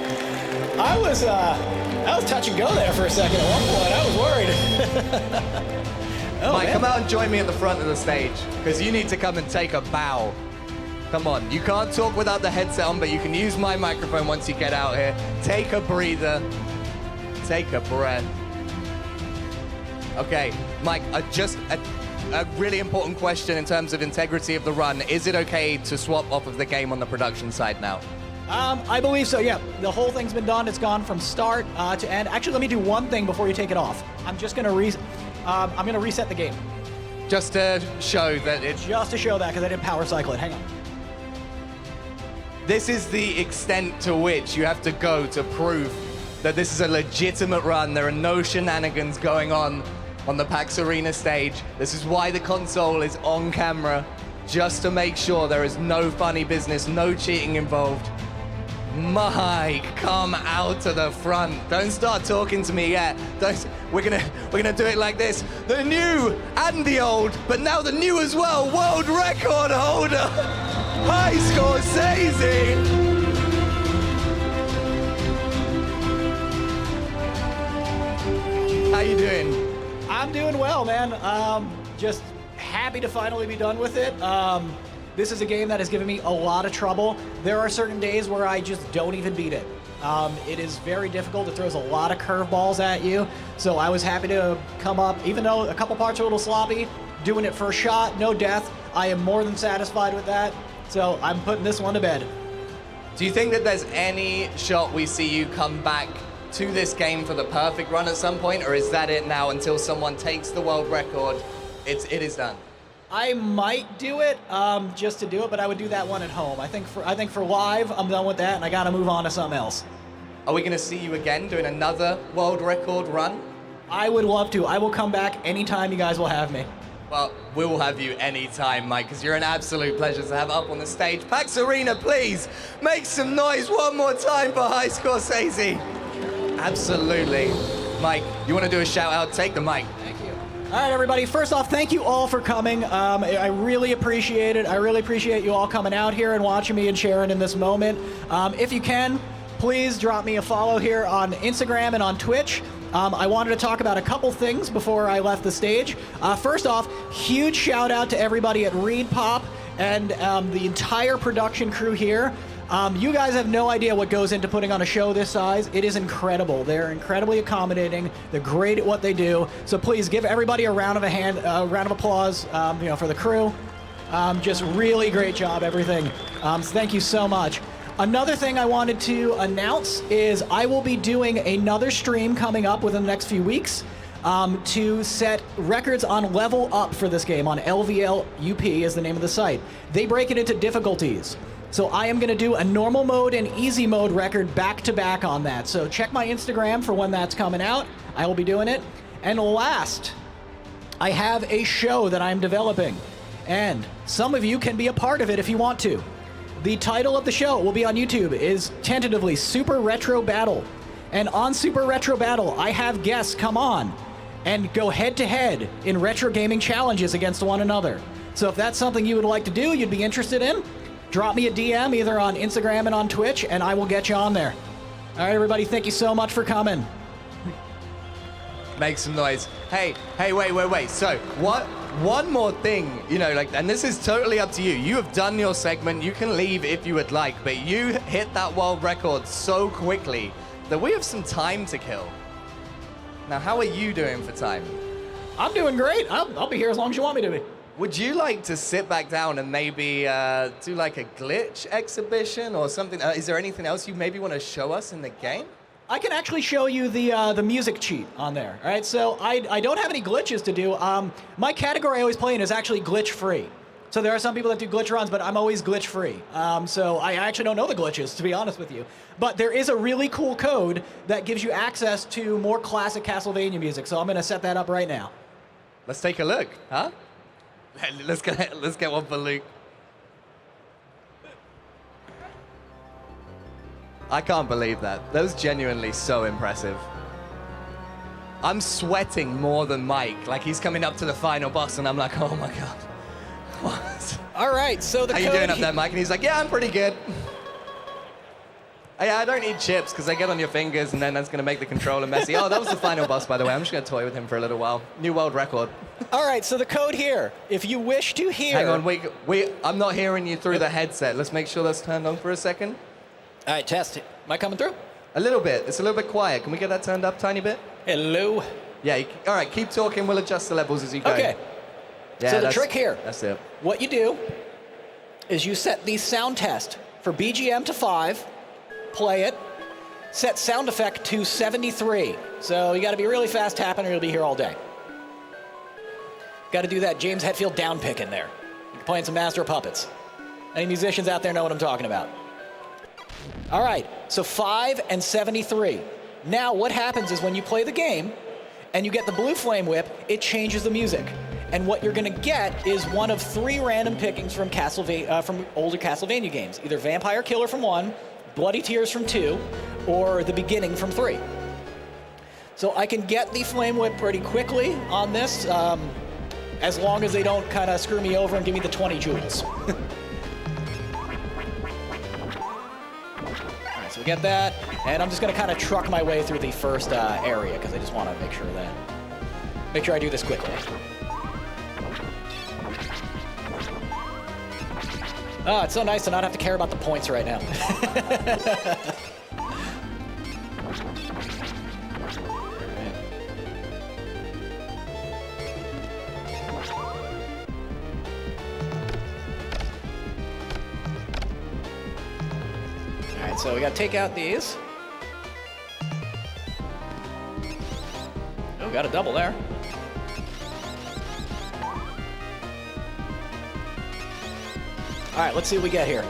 I was touch and go there for a second at one point. I was worried. Oh, Mike, man. come out and join me at the front of the stage, because you need to come and take a bow. Come on, you can't talk without the headset on, but you can use my microphone once you get out here. Take a breather. Take a breath. Okay, Mike, just a really important question in terms of integrity of the run. Is it okay to swap off of the game on the production side now? I believe so, yeah. The whole thing's been done. It's gone from start to end. Actually, let me do one thing before you take it off. I'm just going to reset the game. Just to show that it's... Just to show that, because I didn't power cycle it. Hang on. This is the extent to which you have to go to prove that this is a legitimate run. There are no shenanigans going on the PAX Arena stage. This is why the console is on camera, just to make sure there is no funny business, no cheating involved. Mike, come out to the front. Don't start talking to me yet. We're gonna do it like this. The new and the old, but now the new as well, world record holder, High Scorsese. How you doing? I'm doing well, man. Just happy to finally be done with it. This is a game that has given me a lot of trouble. There are certain days where I just don't even beat it. It is very difficult. It throws a lot of curveballs at you. So I was happy to come up, even though a couple parts are a little sloppy, doing it first shot, no death. I am more than satisfied with that. So I'm putting this one to bed. Do you think that there's any shot we see you come back to this game for the perfect run at some point, or is that it now until someone takes the world record? It is done. I might do it just to do it, but I would do that one at home. I think for live, I'm done with that, and I got to move on to something else. Are we going to see you again doing another world record run? I would love to. I will come back anytime you guys will have me. Well, we'll have you anytime, Mike, because you're an absolute pleasure to have up on the stage. PAX Arena, please make some noise one more time for High Scorsese. Absolutely. Mike, you want to do a shout out? Take the mic. All right, everybody. First off, thank you all for coming. I really appreciate it. I really appreciate you all coming out here and watching me and sharing in this moment. If you can, please drop me a follow here on Instagram and on Twitch. I wanted to talk about a couple things before I left the stage. First off, huge shout out to everybody at Reed Pop and the entire production crew here. You guys have no idea what goes into putting on a show this size. It is incredible. They're incredibly accommodating. They're great at what they do. So please give everybody a round of applause, for the crew. Just really great job, everything. So thank you so much. Another thing I wanted to announce is I will be doing another stream coming up within the next few weeks to set records on level up for this game. On LVLUP is the name of the site. They break it into difficulties. So I am going to do a normal mode and easy mode record back to back on that. So check my Instagram for when that's coming out. I will be doing it. And last, I have a show that I'm developing. And some of you can be a part of it if you want to. The title of the show will be on YouTube is tentatively Super Retro Battle. And on Super Retro Battle, I have guests come on and go head to head in retro gaming challenges against one another. So if that's something you would like to do, you'd be interested in, drop me a DM either on Instagram and on Twitch, and I will get you on there. All right, everybody, thank you so much for coming. Make some noise. Hey, wait. So, one more thing, you know, like, and this is totally up to you. You have done your segment. You can leave if you would like, but you hit that world record so quickly that we have some time to kill. Now, how are you doing for time? I'm doing great. I'll be here as long as you want me to be. Would you like to sit back down and maybe do like a glitch exhibition or something? Is there anything else you maybe want to show us in the game? I can actually show you the music cheat on there. All right, so I don't have any glitches to do. My category I always play in is actually glitch free. So there are some people that do glitch runs, but I'm always glitch free. So I actually don't know the glitches, to be honest with you. But there is a really cool code that gives you access to more classic Castlevania music. So I'm going to set that up right now. Let's take a look, huh? Let's get one for Luke. I can't believe that. That was genuinely so impressive. I'm sweating more than Mike. Like, he's coming up to the final boss, and I'm like, oh my god. What? All right, so the How you doing up there, Mike? And he's like, yeah, I'm pretty good. Yeah, I don't eat chips, because they get on your fingers, and then that's going to make the controller messy. Oh, that was the final boss, by the way. I'm just going to toy with him for a little while. New world record. All right, so the code here, if you wish to hear... Hang on, I'm not hearing you through the headset. Let's make sure that's turned on for a second. All right, test. Am I coming through? A little bit. It's a little bit quiet. Can we get that turned up a tiny bit? Hello. Yeah, all right, keep talking. We'll adjust the levels as you go. Okay. Yeah, so the trick here. That's it. What you do is you set the sound test for BGM to 5, play it, set sound effect to 73. So you got to be really fast tapping or you'll be here all day. Got to do that James Hetfield down pick in there. You're playing some Master of Puppets. Any musicians out there know what I'm talking about? All right, so 5 and 73. Now what happens is when you play the game and you get the blue flame whip, it changes the music. And what you're going to get is one of 3 random pickings from from older Castlevania games. Either Vampire Killer from 1, Bloody Tears from 2, or The Beginning from 3. So I can get the Flame Whip pretty quickly on this, as long as they don't kind of screw me over and give me the 20 joules. All right, so we get that, and I'm just going to kind of truck my way through the first area, because I just want to make sure I do this quickly. Oh, it's so nice to not have to care about the points right now. All right, so we got to take out these. Oh, got a double there. All right, let's see what we get here.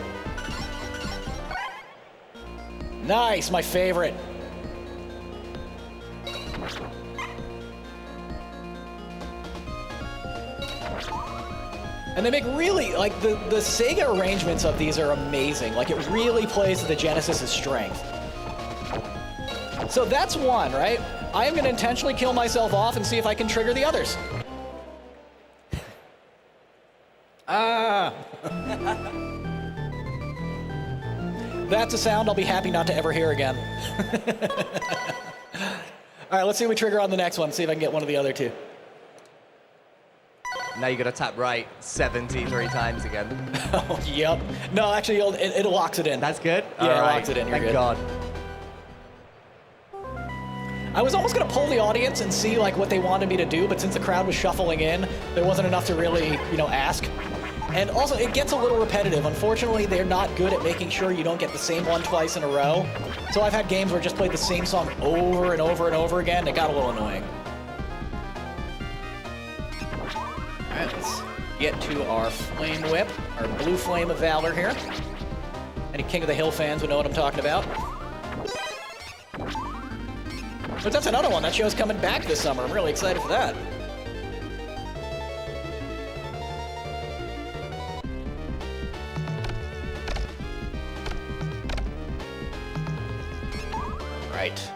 Nice, my favorite. And they make really, like, the Sega arrangements of these are amazing. Like, it really plays to the Genesis's strength. So that's one, right? I am going to intentionally kill myself off and see if I can trigger the others. That's a sound I'll be happy not to ever hear again. All right, let's see what we trigger on the next one. See if I can get one of the other 2. Now you got to tap right 73 times again. Oh, yep. No, actually, it locks it in. That's good? Yeah, All right. It locks it in. You're Thank good. God. I was almost going to poll the audience and see like what they wanted me to do, but since the crowd was shuffling in, there wasn't enough to really, ask. And also, it gets a little repetitive. Unfortunately, they're not good at making sure you don't get the same one twice in a row. So I've had games where I just played the same song over and over and over again. It got a little annoying. All right, let's get to our Flame Whip, our Blue Flame of Valor here. Any King of the Hill fans would know what I'm talking about. But that's another one. That show's coming back this summer. I'm really excited for that. Right.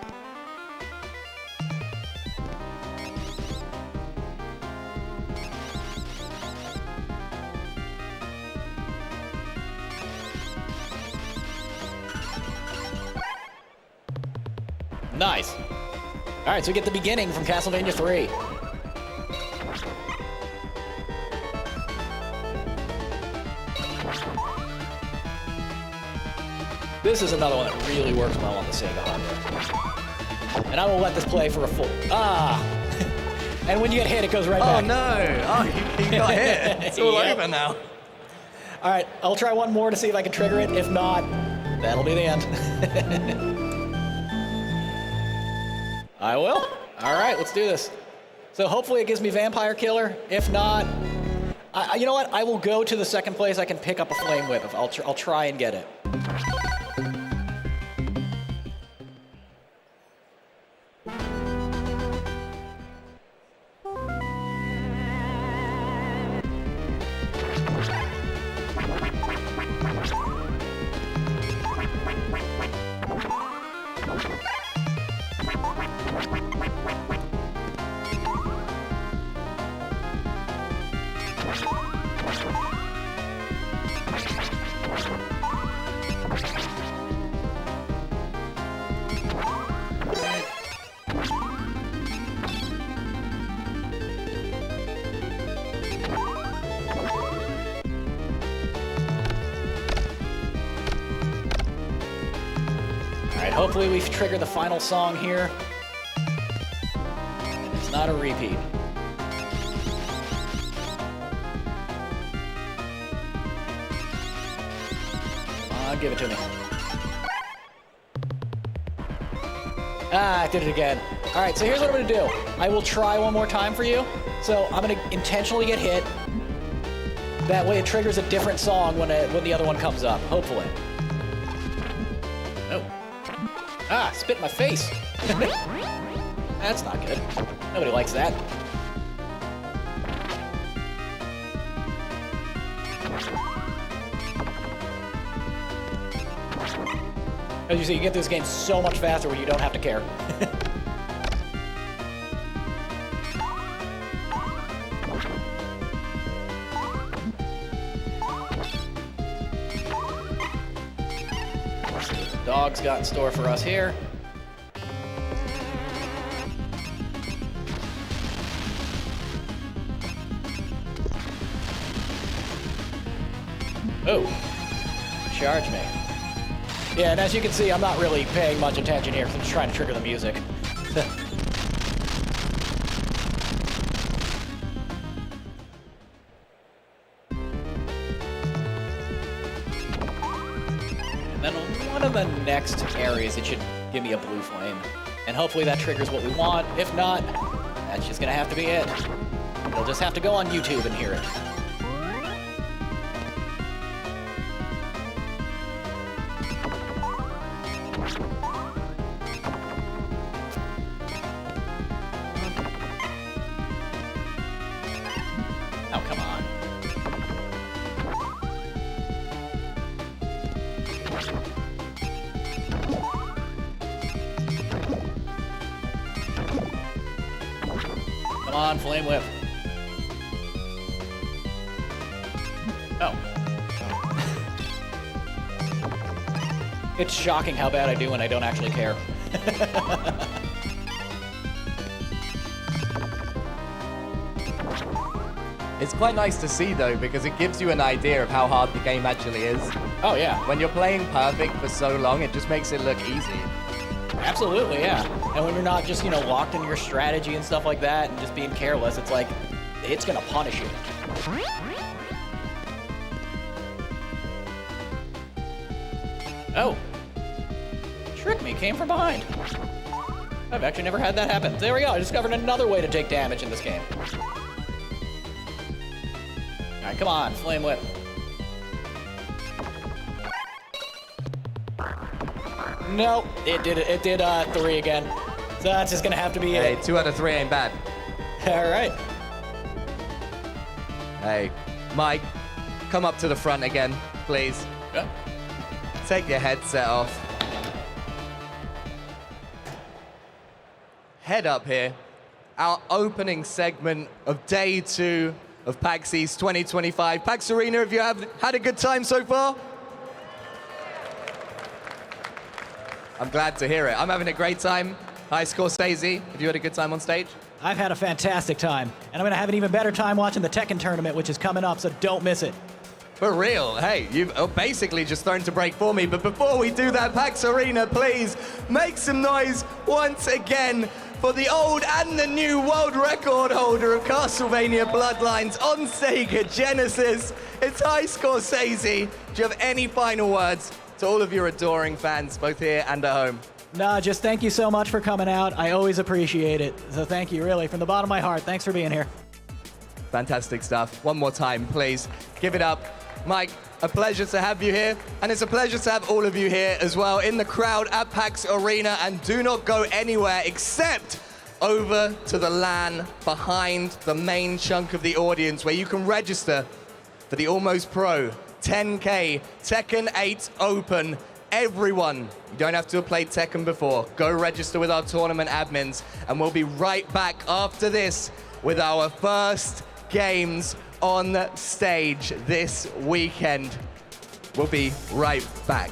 Nice. All right, so we get the beginning from Castlevania 3. This is another one that really works well on the Sega hardware. And I will let this play for a full... And when you get hit, it goes right back. Oh, no. Oh, you got hit. It's all over now. All right, I'll try one more to see if I can trigger it. If not, that'll be the end. I will. All right, let's do this. So hopefully it gives me Vampire Killer. If not, you know what? I will go to the second place. I can pick up a Flame Whip. I'll try and get it. Hopefully we've triggered the final song here. It's not a repeat. Give it to me. I did it again. All right, so here's what I'm gonna do. I will try one more time for you. So I'm gonna intentionally get hit. That way it triggers a different song when the other one comes up, hopefully. Oh. Spit in my face. That's not good. Nobody likes that. As you see, you get through this game so much faster when you don't have to care. Let's see what the dog's got in store for us here. Oh, charge me. Yeah, and as you can see, I'm not really paying much attention here because I'm just trying to trigger the music. And then on one of the next areas, it should give me a blue flame. And hopefully that triggers what we want. If not, that's just gonna have to be it. You'll just have to go on YouTube and hear it. Oh, come on. Come on, Flame Whip. Oh. It's shocking how bad I do when I don't actually care. It's quite nice to see, though, because it gives you an idea of how hard the game actually is. Oh, yeah. When you're playing perfect for so long, it just makes it look easy. Absolutely, yeah. And when you're not just, locked in your strategy and stuff like that and just being careless, it's like, it's gonna punish you. Oh. Trick me, came from behind. I've actually never had that happen. There we go, I discovered another way to take damage in this game. All right, come on, Flame Whip. Nope, it did 3 again. So that's just gonna have to be Hey, it. 2 out of 3 ain't bad. All right. Hey, Mike, come up to the front again, please. Yeah. Take your headset off. Head up here. Our opening segment of day 2 of PAX East 2025. PAX Arena, have you had a good time so far? I'm glad to hear it. I'm having a great time. Hi, Scorsese. Have you had a good time on stage? I've had a fantastic time, and I'm going to have an even better time watching the Tekken tournament, which is coming up, so don't miss it. For real. Hey, you've basically just thrown to break for me. But before we do that, PAX Arena, please make some noise once again for the old and the new world record holder of Castlevania Bloodlines on Sega Genesis. It's Hi Scorsese. Do you have any final words to all of your adoring fans, both here and at home? Nah, just thank you so much for coming out. I always appreciate it. So thank you, really, from the bottom of my heart. Thanks for being here. Fantastic stuff. One more time, please. Give it up. Mike, a pleasure to have you here. And it's a pleasure to have all of you here as well in the crowd at PAX Arena. And do not go anywhere except over to the LAN behind the main chunk of the audience where you can register for the Almost Pro 10K Tekken 8 Open. Everyone, you don't have to have played Tekken before. Go register with our tournament admins. And we'll be right back after this with our first games on stage this weekend. We'll be right back.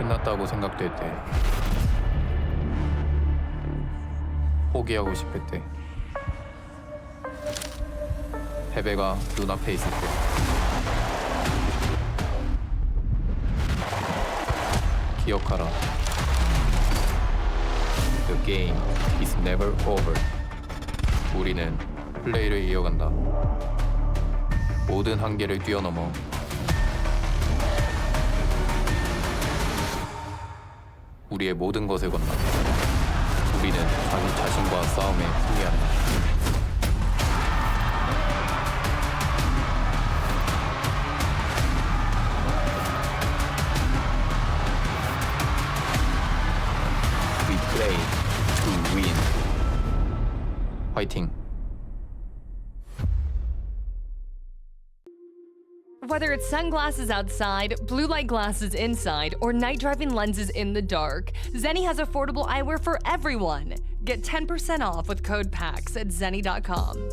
끝났다고 생각될 때, 포기하고 싶을 때, 패배가 눈앞에 있을 때, 기억하라. The game is never over. 우리는 플레이를 이어간다. 모든 한계를 뛰어넘어 우리의 모든 것을 건너 우리는 자기 자신과 싸움에 승리한다. We play to win. 화이팅! Whether it's sunglasses outside, blue light glasses inside, or night driving lenses in the dark, Zenni has affordable eyewear for everyone. Get 10% off with code PAX at zenni.com.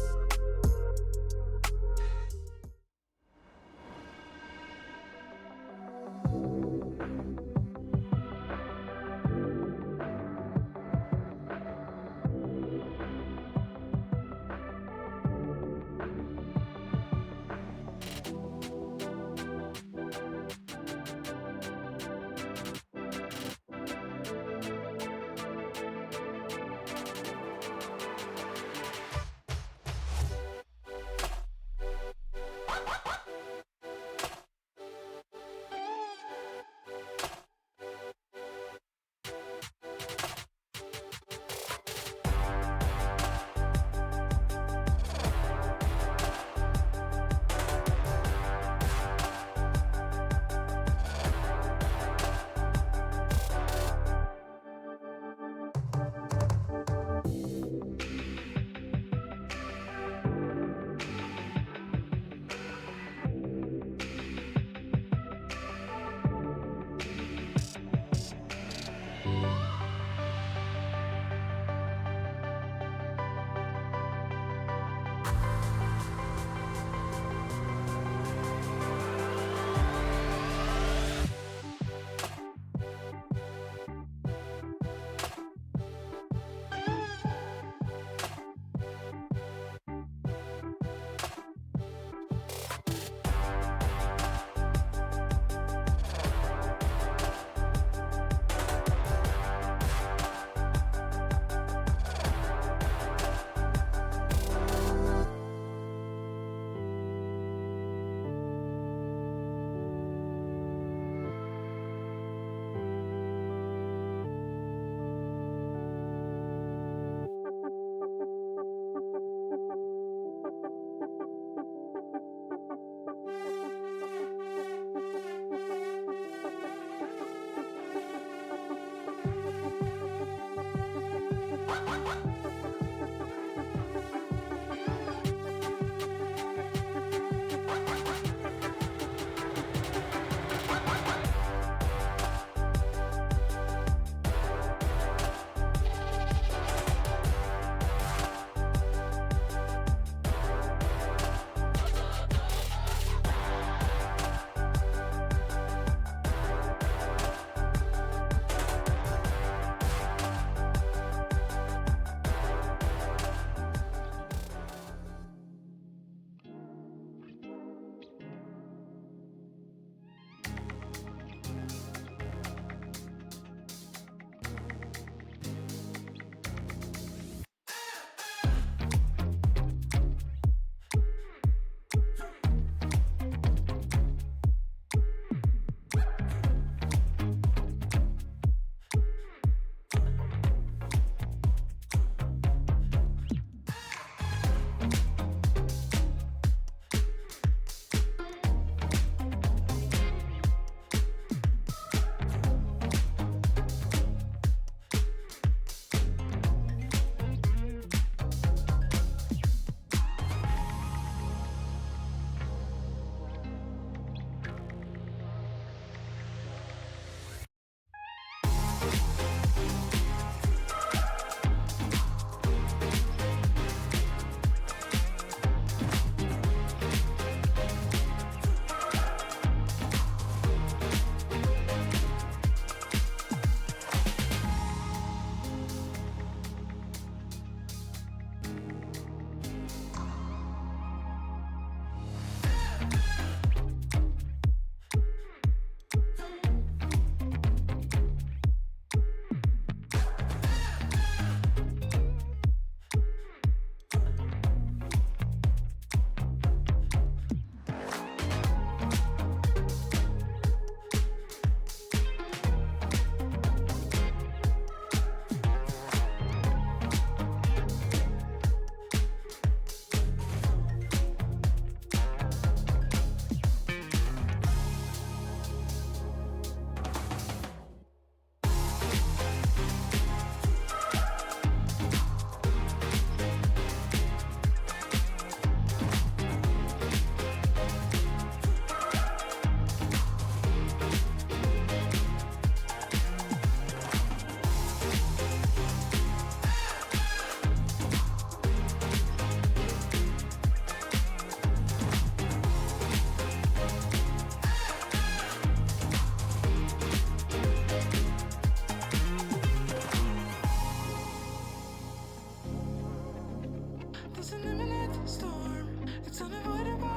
storm, it's unavoidable.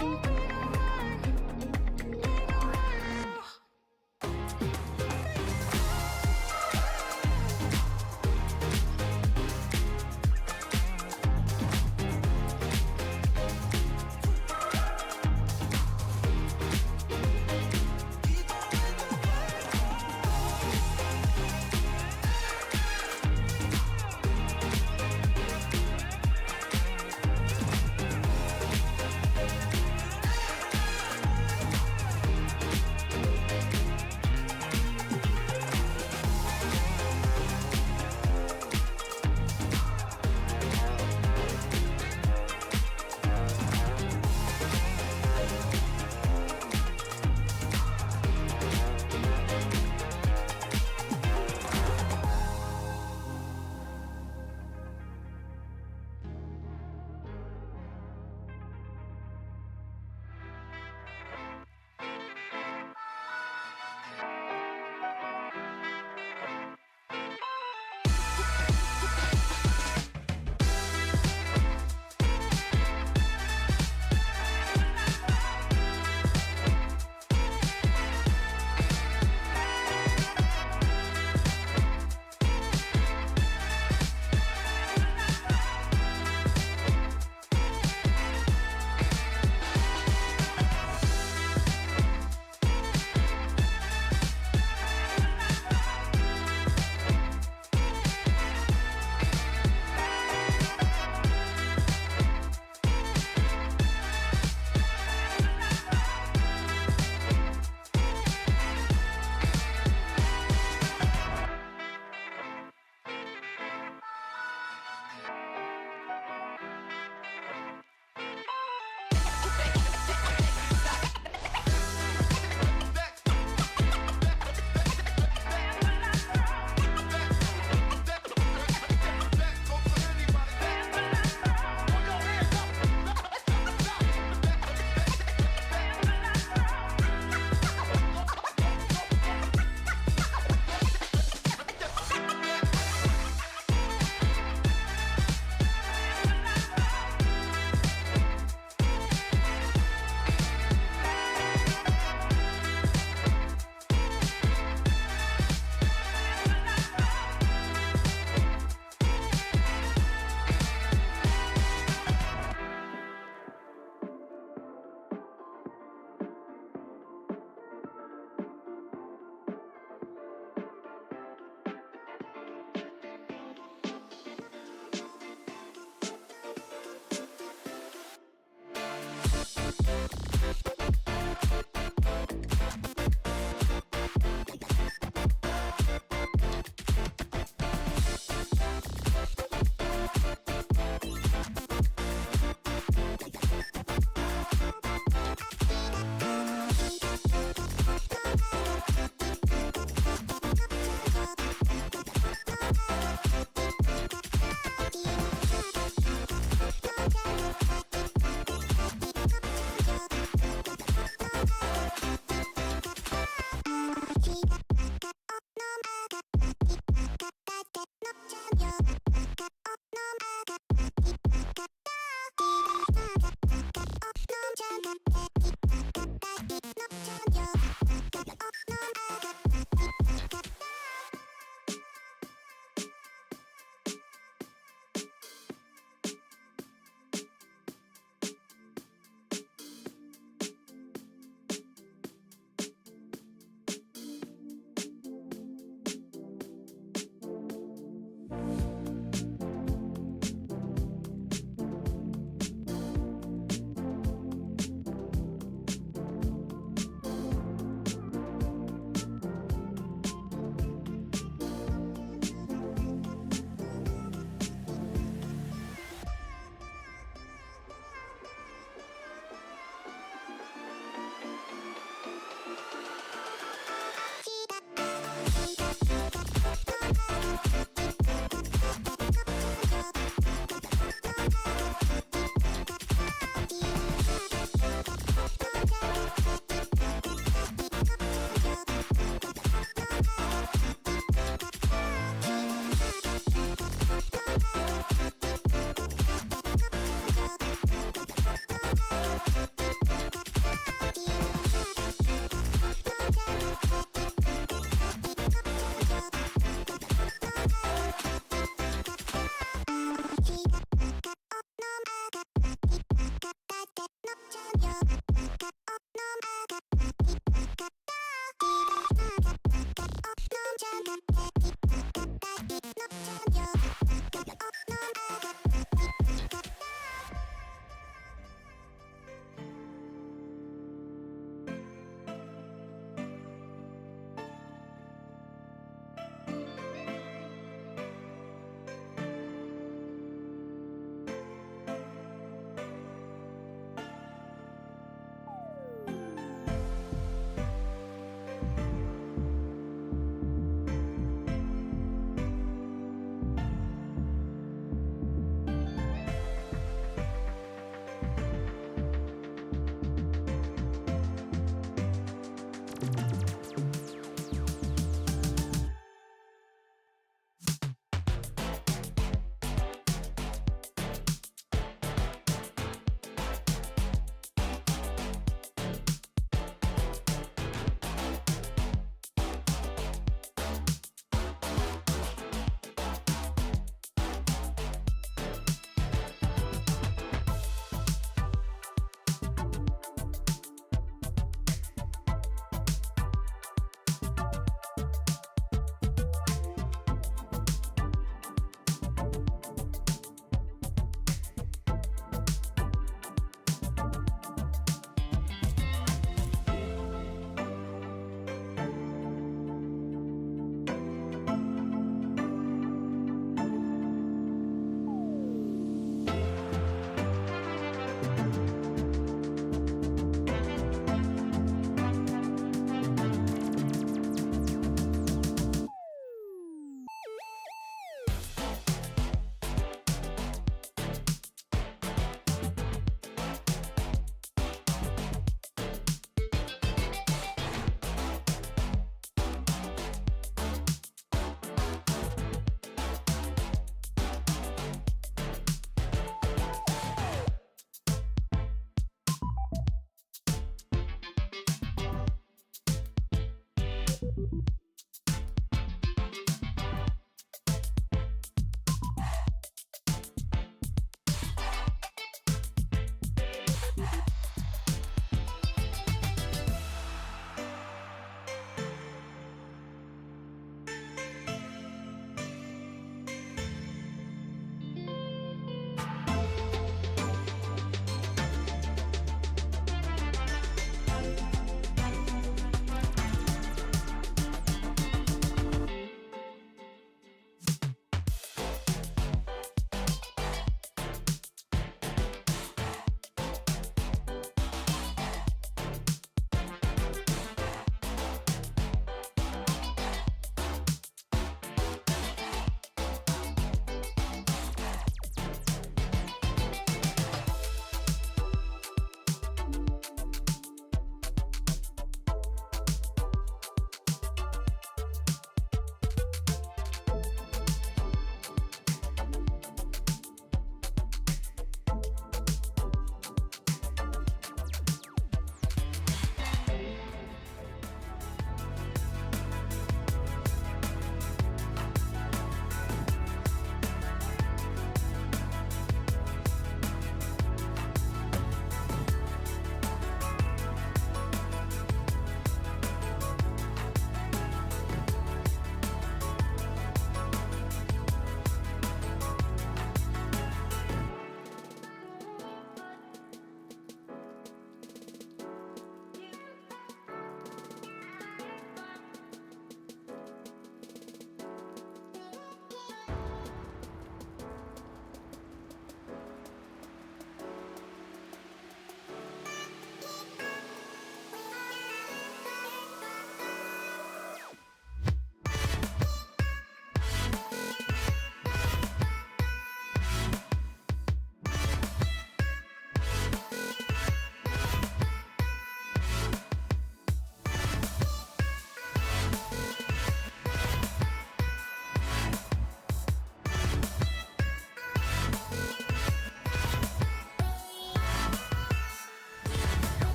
Oh, be no worry, be no worry.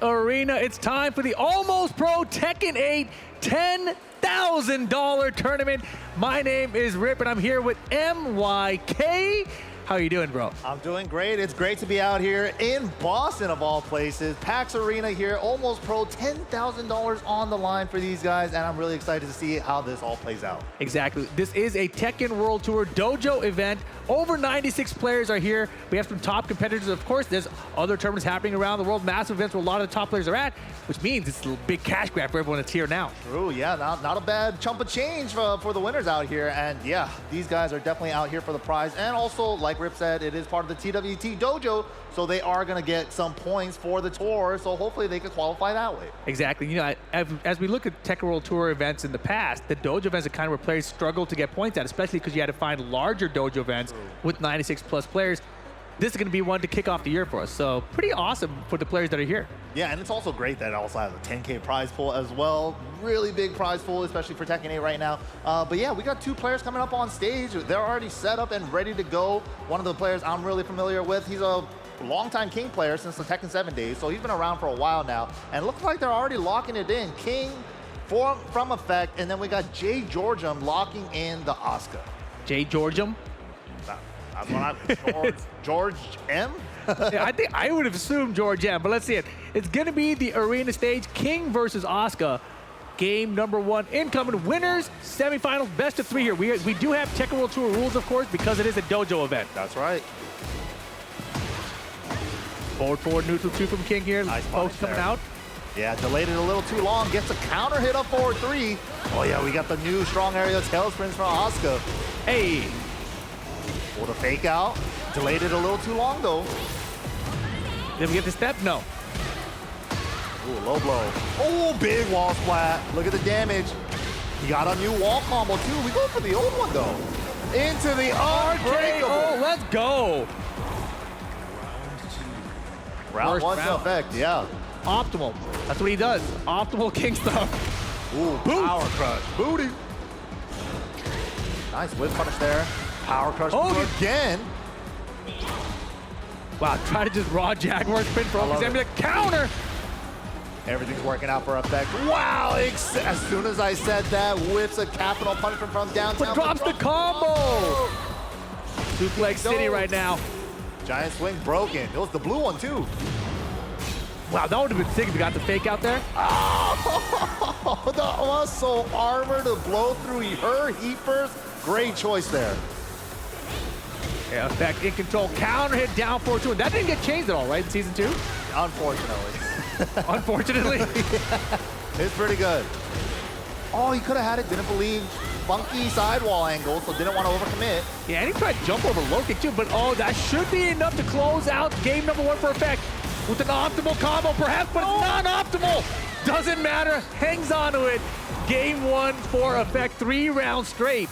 Arena. It's time for the Almost Pro Tekken 8 $10,000 tournament. My name is Rip, and I'm here with MYK. How are you doing, bro? I'm doing great. It's great to be out here in Boston, of all places. PAX Arena here, Almost Pro, $10,000 on the line for these guys, and I'm really excited to see how this all plays out. Exactly. This is a Tekken World Tour Dojo event. Over 96 players are here. We have some top competitors. Of course, there's other tournaments happening around the world, massive events where a lot of the top players are at, which means it's a big cash grab for everyone that's here now. True, yeah, not a bad chunk of change for the winners out here. And yeah, these guys are definitely out here for the prize. And also, like Rip said, it is part of the TWT Dojo, so they are going to get some points for the tour, so hopefully they could qualify that way. Exactly. You know, as we look at Tekken World Tour events in the past, the dojo events are kind of where players struggle to get points at, especially because you had to find larger dojo events with 96 plus players. This is going to be one to kick off the year for us, so pretty awesome for the players that are here. Yeah, and it's also great that it also has a 10K prize pool as well. Really big prize pool, especially for Tekken 8 right now. But yeah, we got two players coming up on stage. They're already set up and ready to go. One of the players I'm really familiar with, he's a longtime King player since the Tekken 7 days, so he's been around for a while now. And it looks like they're already locking it in. King from Effect, and then we got Jay Georgium locking in the Asuka. Jay Georgium? That's what George M? Yeah, I think I would have assumed George M, but let's see it. It's going to be the arena stage, King versus Asuka. Game number 1, incoming winners, semifinals, best of 3 here. We do have Tekken World Tour rules, of course, because it is a dojo event. That's right. Forward, neutral 2 from King here. Nice Folks coming out. Yeah, delayed it a little too long. Gets a counter hit up forward 3. Oh yeah, we got the new strong area tail sprints from Asuka. Hey. Pulled a fake out. Delayed it a little too long though. Did we get the step? No. Ooh, low blow. Oh, big wall splat. Look at the damage. He got a new wall combo too. We go for the old one though. Into the unbreakable. Oh, let's go. Round 1 effect, yeah. Optimal. That's what he does. Optimal King stuff. Ooh, power crush. Booty. Nice whip punish there. Power crush again. Wow, try to just raw Jaguar spin from the counter. Everything's working out for Effect. Wow, as soon as I said that, whips a capital punishment from downtown. But drops the combo. Suplex City right now. Giant swing broken. It was the blue one too. Wow, that would have been sick if you got the fake out there. Oh, the muscle armor to blow through her heat burst. Great choice there. Yeah, Effect in control. Counter hit down 4-2. That didn't get changed at all, right, in Season 2? Unfortunately. Unfortunately. It's pretty good. Oh, he could have had it. Didn't believe. Funky sidewall angle, so didn't want to overcommit. Yeah, and he tried to jump over low kick too, but oh, that should be enough to close out game number 1 for Effect. With an optimal combo, perhaps, but it's non-optimal. Doesn't matter. Hangs on to it. Game 1 for Effect, 3 rounds straight.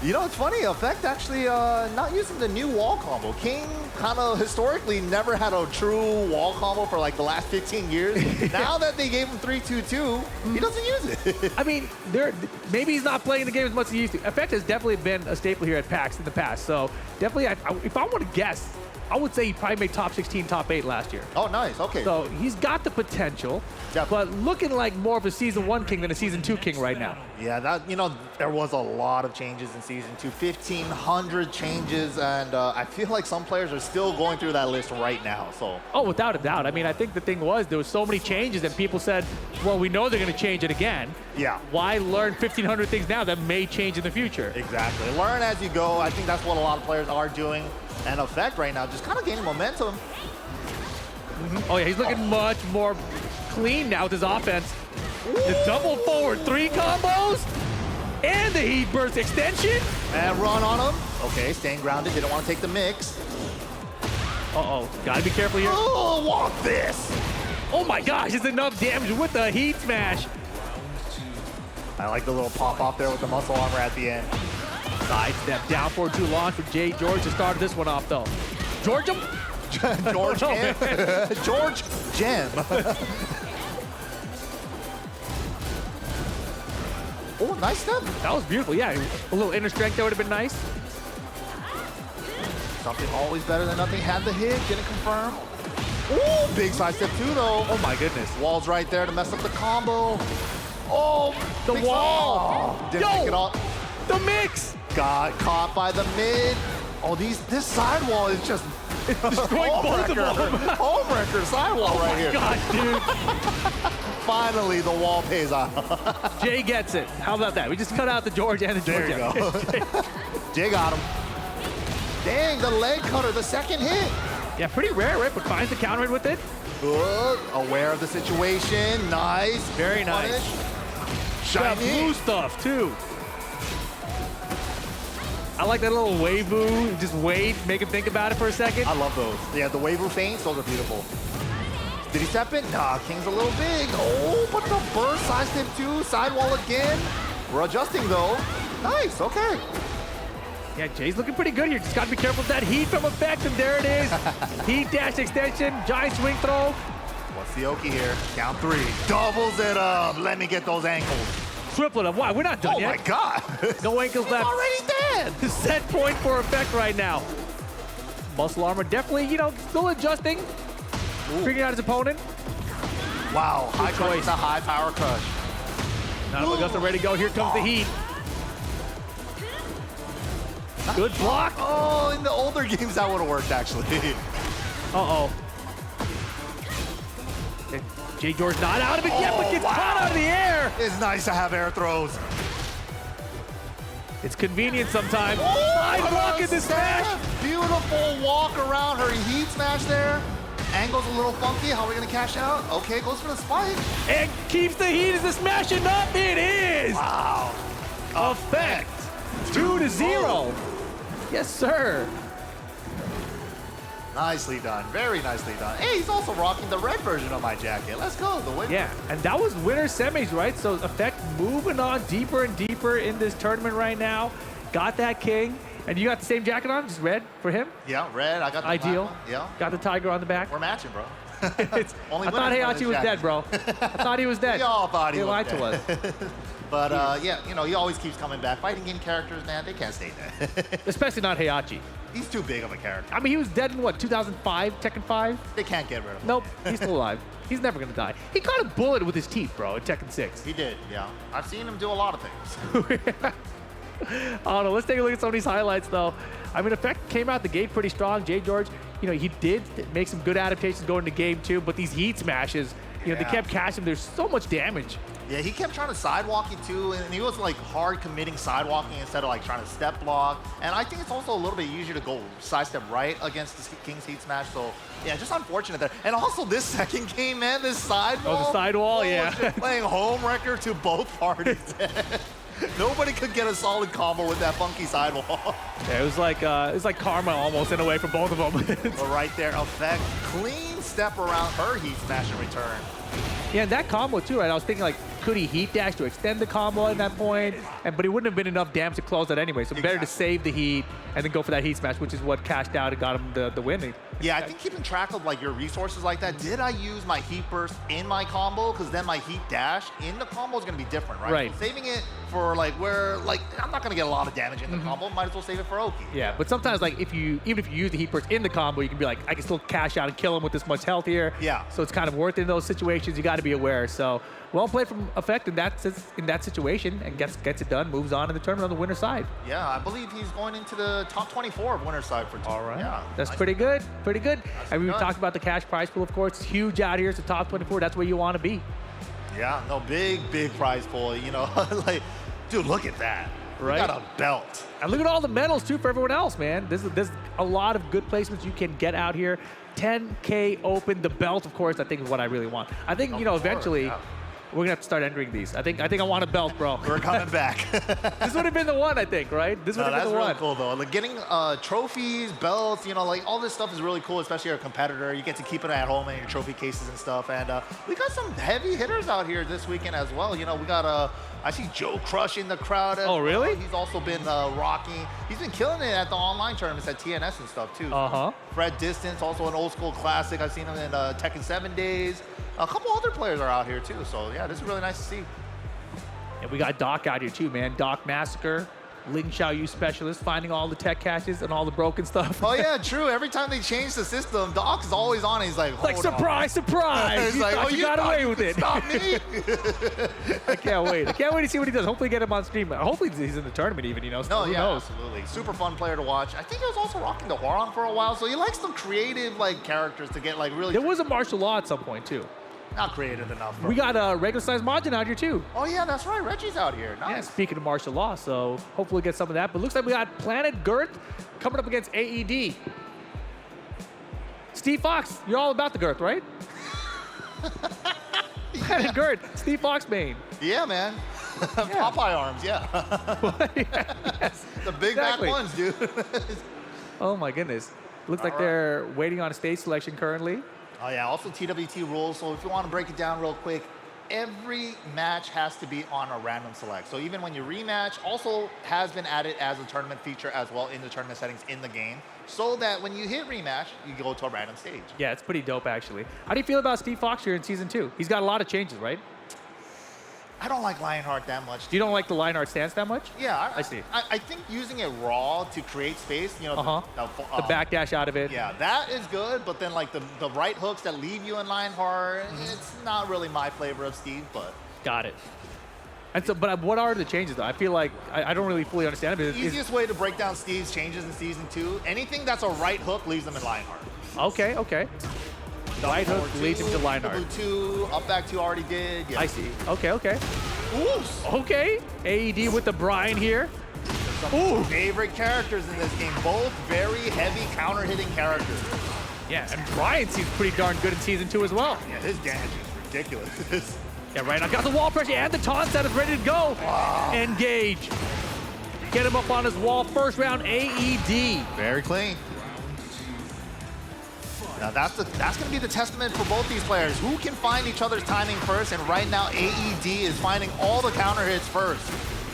You know, it's funny. Effect actually not using the new wall combo. King kind of historically never had a true wall combo for like the last 15 years. Now that they gave him 3-2-2, he doesn't use it. I mean, maybe he's not playing the game as much as he used to. Effect has definitely been a staple here at PAX in the past. So definitely, if I want to guess, I would say he probably made top 16, top 8 last year. Oh, nice. Okay. So he's got the potential, but looking like more of a Season 1 King than a Season 2 King right now. Yeah, there was a lot of changes in Season 2, 1,500 changes, and I feel like some players are still going through that list right now. So. Oh, without a doubt. I mean, I think the thing was there was so many changes, and people said, well, we know they're going to change it again. Yeah. Why learn 1,500 things now that may change in the future? Exactly. Learn as you go. I think that's what a lot of players are doing. And Effect right now just kind of gaining momentum. Oh yeah, he's looking much more clean now with his offense. The double forward 3 combos and the heat burst extension. And run on him. Okay, staying grounded. Didn't want to take the mix. Uh-oh, gotta be careful here. Oh, walk this. Oh my gosh, it's enough damage with the heat smash. I like the little pop off there with the muscle armor at the end. Sidestep down 4-2 launch for Jay George to start this one off though. Georgium? George Gem. George Gem. Oh, nice step. That was beautiful. Yeah, a little inner strength there would have been nice. Something always better than nothing. Had the hit, didn't confirm. Ooh, big side step too, though. Oh my goodness. Wall's right there to mess up the combo. Oh, The big wall. side- Didn't make it all. The mix. Got caught by the mid. Oh, this sidewall is just destroying both of them. Homewrecker sidewall right here. Gosh, dude. Finally, the wall pays off. Jay gets it. How about that? We just cut out the George and the There George. you go. Jay got him. Dang, the leg cutter, the second hit. Yeah, pretty rare, right? But finds the counter hit with it. Good. Aware of the situation. Nice. Very nice. Punish. Got Shiny. blue stuff, too. I like that little wave-oo. Just wait, make him think about it for a second. I love those. Yeah, the wave feints, those are beautiful. Did he step in? Nah, King's a little big. Oh, but the burst, side step 2, sidewall again. We're adjusting though. Nice, okay. Yeah, Jay's looking pretty good here. Just gotta be careful with that heat from effect, and there it is. Heat dash extension, giant swing throw. What's the Oki here? Count 3. Doubles it up. Let me get those ankles. Triplet up. Why? We're not done Oh yet. my God. No ankles left. Already dead. The set point for effect right now. Muscle armor definitely, still adjusting. Figuring out his opponent. Wow, high choice. crush with a high power crush. None of us are ready to go. Here comes the heat. Good block. Oh, in the older games that would have worked actually. Uh-oh. Jay George not out of it yet, but gets caught out of the air. It's nice to have air throws. It's convenient sometimes. Oh, Side block in the smash. Beautiful walk around her heat smash there. Angle's a little funky. How are we gonna cash out? Okay, goes for the spike. And keeps the heat as the smashing up. It is. Wow. Effect. 2-0. Yes, sir. Nicely done. Very nicely done. Hey, he's also rocking the red version of my jacket. Let's go. The win. Yeah, and that was winner semis, right? So Effect moving on deeper and deeper in this tournament right now. Got that king. And you got the same jacket on, just red for him? Yeah, red. I got the Ideal. black one. Yeah. Got the tiger on the back. We're matching, bro. I thought Heihachi was dead, bro. I thought he was dead. We all thought he They was lied dead. to us. But yeah, he always keeps coming back. Fighting game characters, man, they can't stay dead. Especially not Heihachi. He's too big of a character. I mean, he was dead in what, 2005, Tekken 5? They can't get rid of him. Nope, he's still alive. He's never gonna die. He caught a bullet with his teeth, bro, in Tekken 6. He did, yeah. I've seen him do a lot of things. I don't know. Let's take a look at some of these highlights, though. I mean, Effect came out the gate pretty strong. Jay George, he did make some good adaptations going into game 2, but these heat smashes, they kept catching him. There's so much damage. Yeah, he kept trying to sidewalk you too, and he was like hard committing sidewalking instead of like trying to step block. And I think it's also a little bit easier to go sidestep right against the King's Heat Smash. So yeah, just unfortunate there. And also this second game, man, this sidewall. Oh, the sidewall, yeah. Just playing home wrecker to both parties. Nobody could get a solid combo with that funky sidewall. Yeah, it was like karma almost in a way for both of them. But right there, Effect, clean step around her Heat Smash in return. Yeah, and that combo too, right? I was thinking like, could he heat dash to extend the combo at that point? But it wouldn't have been enough damage to close that anyway. So better to save the heat and then go for that heat smash, which is what cashed out and got him the win. Yeah, I think keeping track of like your resources like that. Did I use my heat burst in my combo? Because then my heat dash in the combo is going to be different, right? Right. So saving it for like where like I'm not going to get a lot of damage in the combo. Might as well save it for Oki. Yeah, but sometimes like even if you use the heat burst in the combo, you can be like, I can still cash out and kill him with this much health here. Yeah. So it's kind of worth it in those situations. You got to be aware. So well played from Effect in that situation and gets it done. Moves on in the tournament on the winner's side. Yeah, I believe he's going into the top 24 of winner's side for two. All right. Yeah. That's pretty good. Pretty good. And we nuts. talked about the cash prize pool, of course. It's huge out here. It's the top 24. That's where you want to be. Yeah, no, big prize pool. Like, dude, look at that. Right. We got a belt. And look at all the medals, too, for everyone else, man. There's a lot of good placements you can get out here. 10K open. The belt, of course, I think is what I really want. I think, eventually, we're going to have to start entering these. I think I want a belt, bro. We're coming back. This would have been the one, I think, right? This would have been the really one. Cool, though. Like, getting trophies, belts, like, all this stuff is really cool, especially you're a competitor. You get to keep it at home in your trophy cases and stuff. And we got some heavy hitters out here this weekend as well. We got, I see Joe Crush in the crowd as Oh, really? well. He's also been rocking. He's been killing it at the online tournaments at TNS and stuff, too. Uh-huh. Fred Distance, also an old school classic. I've seen him in Tekken 7 days. A couple other players are out here, too. So, yeah, this is really nice to see. And we got Doc out here, too, man. Doc Massacre. Ling Xiaoyu specialist, finding all the tech caches and all the broken stuff. Oh yeah, true. Every time they change the system, Doc is always on it. He's like, Like, "Hold on." surprise, surprise! He's like, thought "Oh, you you got thought away you with could it." Stop me. I can't wait. I can't wait to see what he does. Hopefully get him on stream. Hopefully he's in the tournament even, you know? No, Who yeah, knows? absolutely. Super fun player to watch. I think he was also rocking the Huarong for a while, so he likes some creative like characters to get like really. There was a martial law at some point too. Not creative enough. We got a regular sized Majin out here too. Oh yeah, that's right. Reggie's out here. Yeah, Nice. speaking of martial law, so hopefully get some of that. But looks like we got Planet Girth coming up against AED. Steve Fox, you're all about the Girth, right? Planet Girth, Steve Fox main. Yeah, man. Popeye arms, yeah. Yes, The big exactly. back ones, dude. Oh my goodness. Looks like they're waiting on a stage selection currently. Oh yeah, also TWT rules. So if you want to break it down real quick, every match has to be on a random select. So even when you rematch, also has been added as a tournament feature as well in the tournament settings in the game, so that when you hit rematch, you go to a random stage. Yeah, it's pretty dope actually. How do you feel about Steve Fox here in season 2? He's got a lot of changes, right? I don't like Lionheart that much. You don't like the Lionheart stance that much? Yeah, I see. I think using it raw to create space, you know, The backdash out of it. Yeah, that is good, but then like the right hooks that leave you in Lionheart, Mm-hmm. it's not really my flavor of Steve, but. Got it. And so, but what are the changes though? I feel like I don't really fully understand it. The easiest way to break down Steve's changes in season 2, anything that's a right hook leaves them in Lionheart. Okay, okay. Right hook leads him to Lionheart. Double 2, up back 2 already did. Yeah. I see. Okay, okay. Oof. Okay. AED with the Brian here. Ooh. Favorite characters in this game, both very heavy counter-hitting characters. Yeah, and Brian seems pretty darn good in season 2 as well. Yeah, his damage is ridiculous. Yeah, right. I got the wall pressure and the taunt set is ready to go. Wow. Engage. Get him up on his wall. First round AED. Very clean. Now that's going to be the testament for both these players. Who can find each other's timing first? And right now, AED is finding all the counter hits first.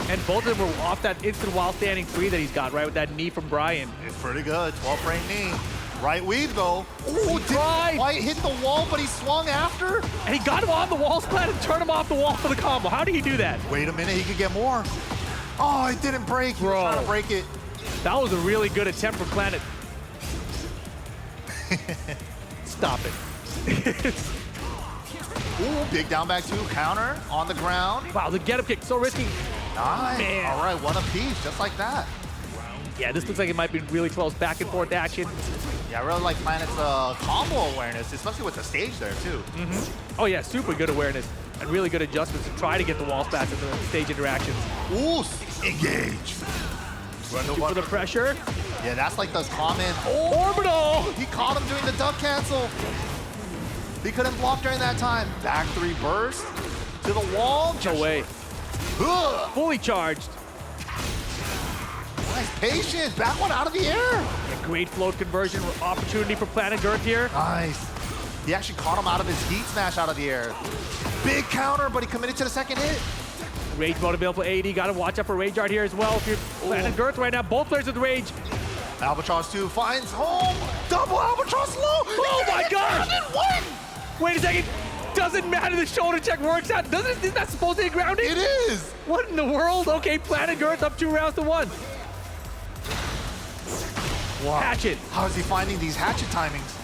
And both of them were off that instant while standing free that he's got, right, with that knee from Brian. It's pretty good. 12-frame knee. Right weave, though. Ooh, didn't Right. quite hit the wall, but he swung after. And he got him on the wall splat and turned him off the wall for the combo. How did he do that? Wait a minute, he could get more. Oh, it didn't break. He was Bro. trying to break it. That was a really good attempt from Planet. Stop it. Ooh, big down back 2 counter on the ground. Wow, the get-up kick, so risky. Nice. Man. All right, one apiece, just like that. Yeah, this looks like it might be really close back and forth action. Yeah, I really like Planet's combo awareness, especially with the stage there, too. Oh yeah, super good awareness and really good adjustments to try to get the wall spats in the stage interactions. Ooh, engage. For the pressure. Yeah, that's like the common. Orbital! He caught him doing the duck cancel. He couldn't block during that time. Back 3 burst to the wall. No way. Ugh. Fully charged. Nice patience. Back one out of the air. A great float conversion opportunity for Planet Girth here. Nice. He actually caught him out of his heat smash out of the air. Big counter, but he committed to the second hit. Rage mode available for AD. Got to watch out for Rage Art here as well. If you're Planet Girth right now, both players with Rage. Albatross 2 finds home. Double Albatross low. Oh my God! What? Wait a second. Doesn't matter. The shoulder check works out. Isn't that supposed to be grounding? It is. What in the world? Okay, Planet Girth up 2 rounds to 1. Wow. Hatchet. How is he finding these hatchet timings?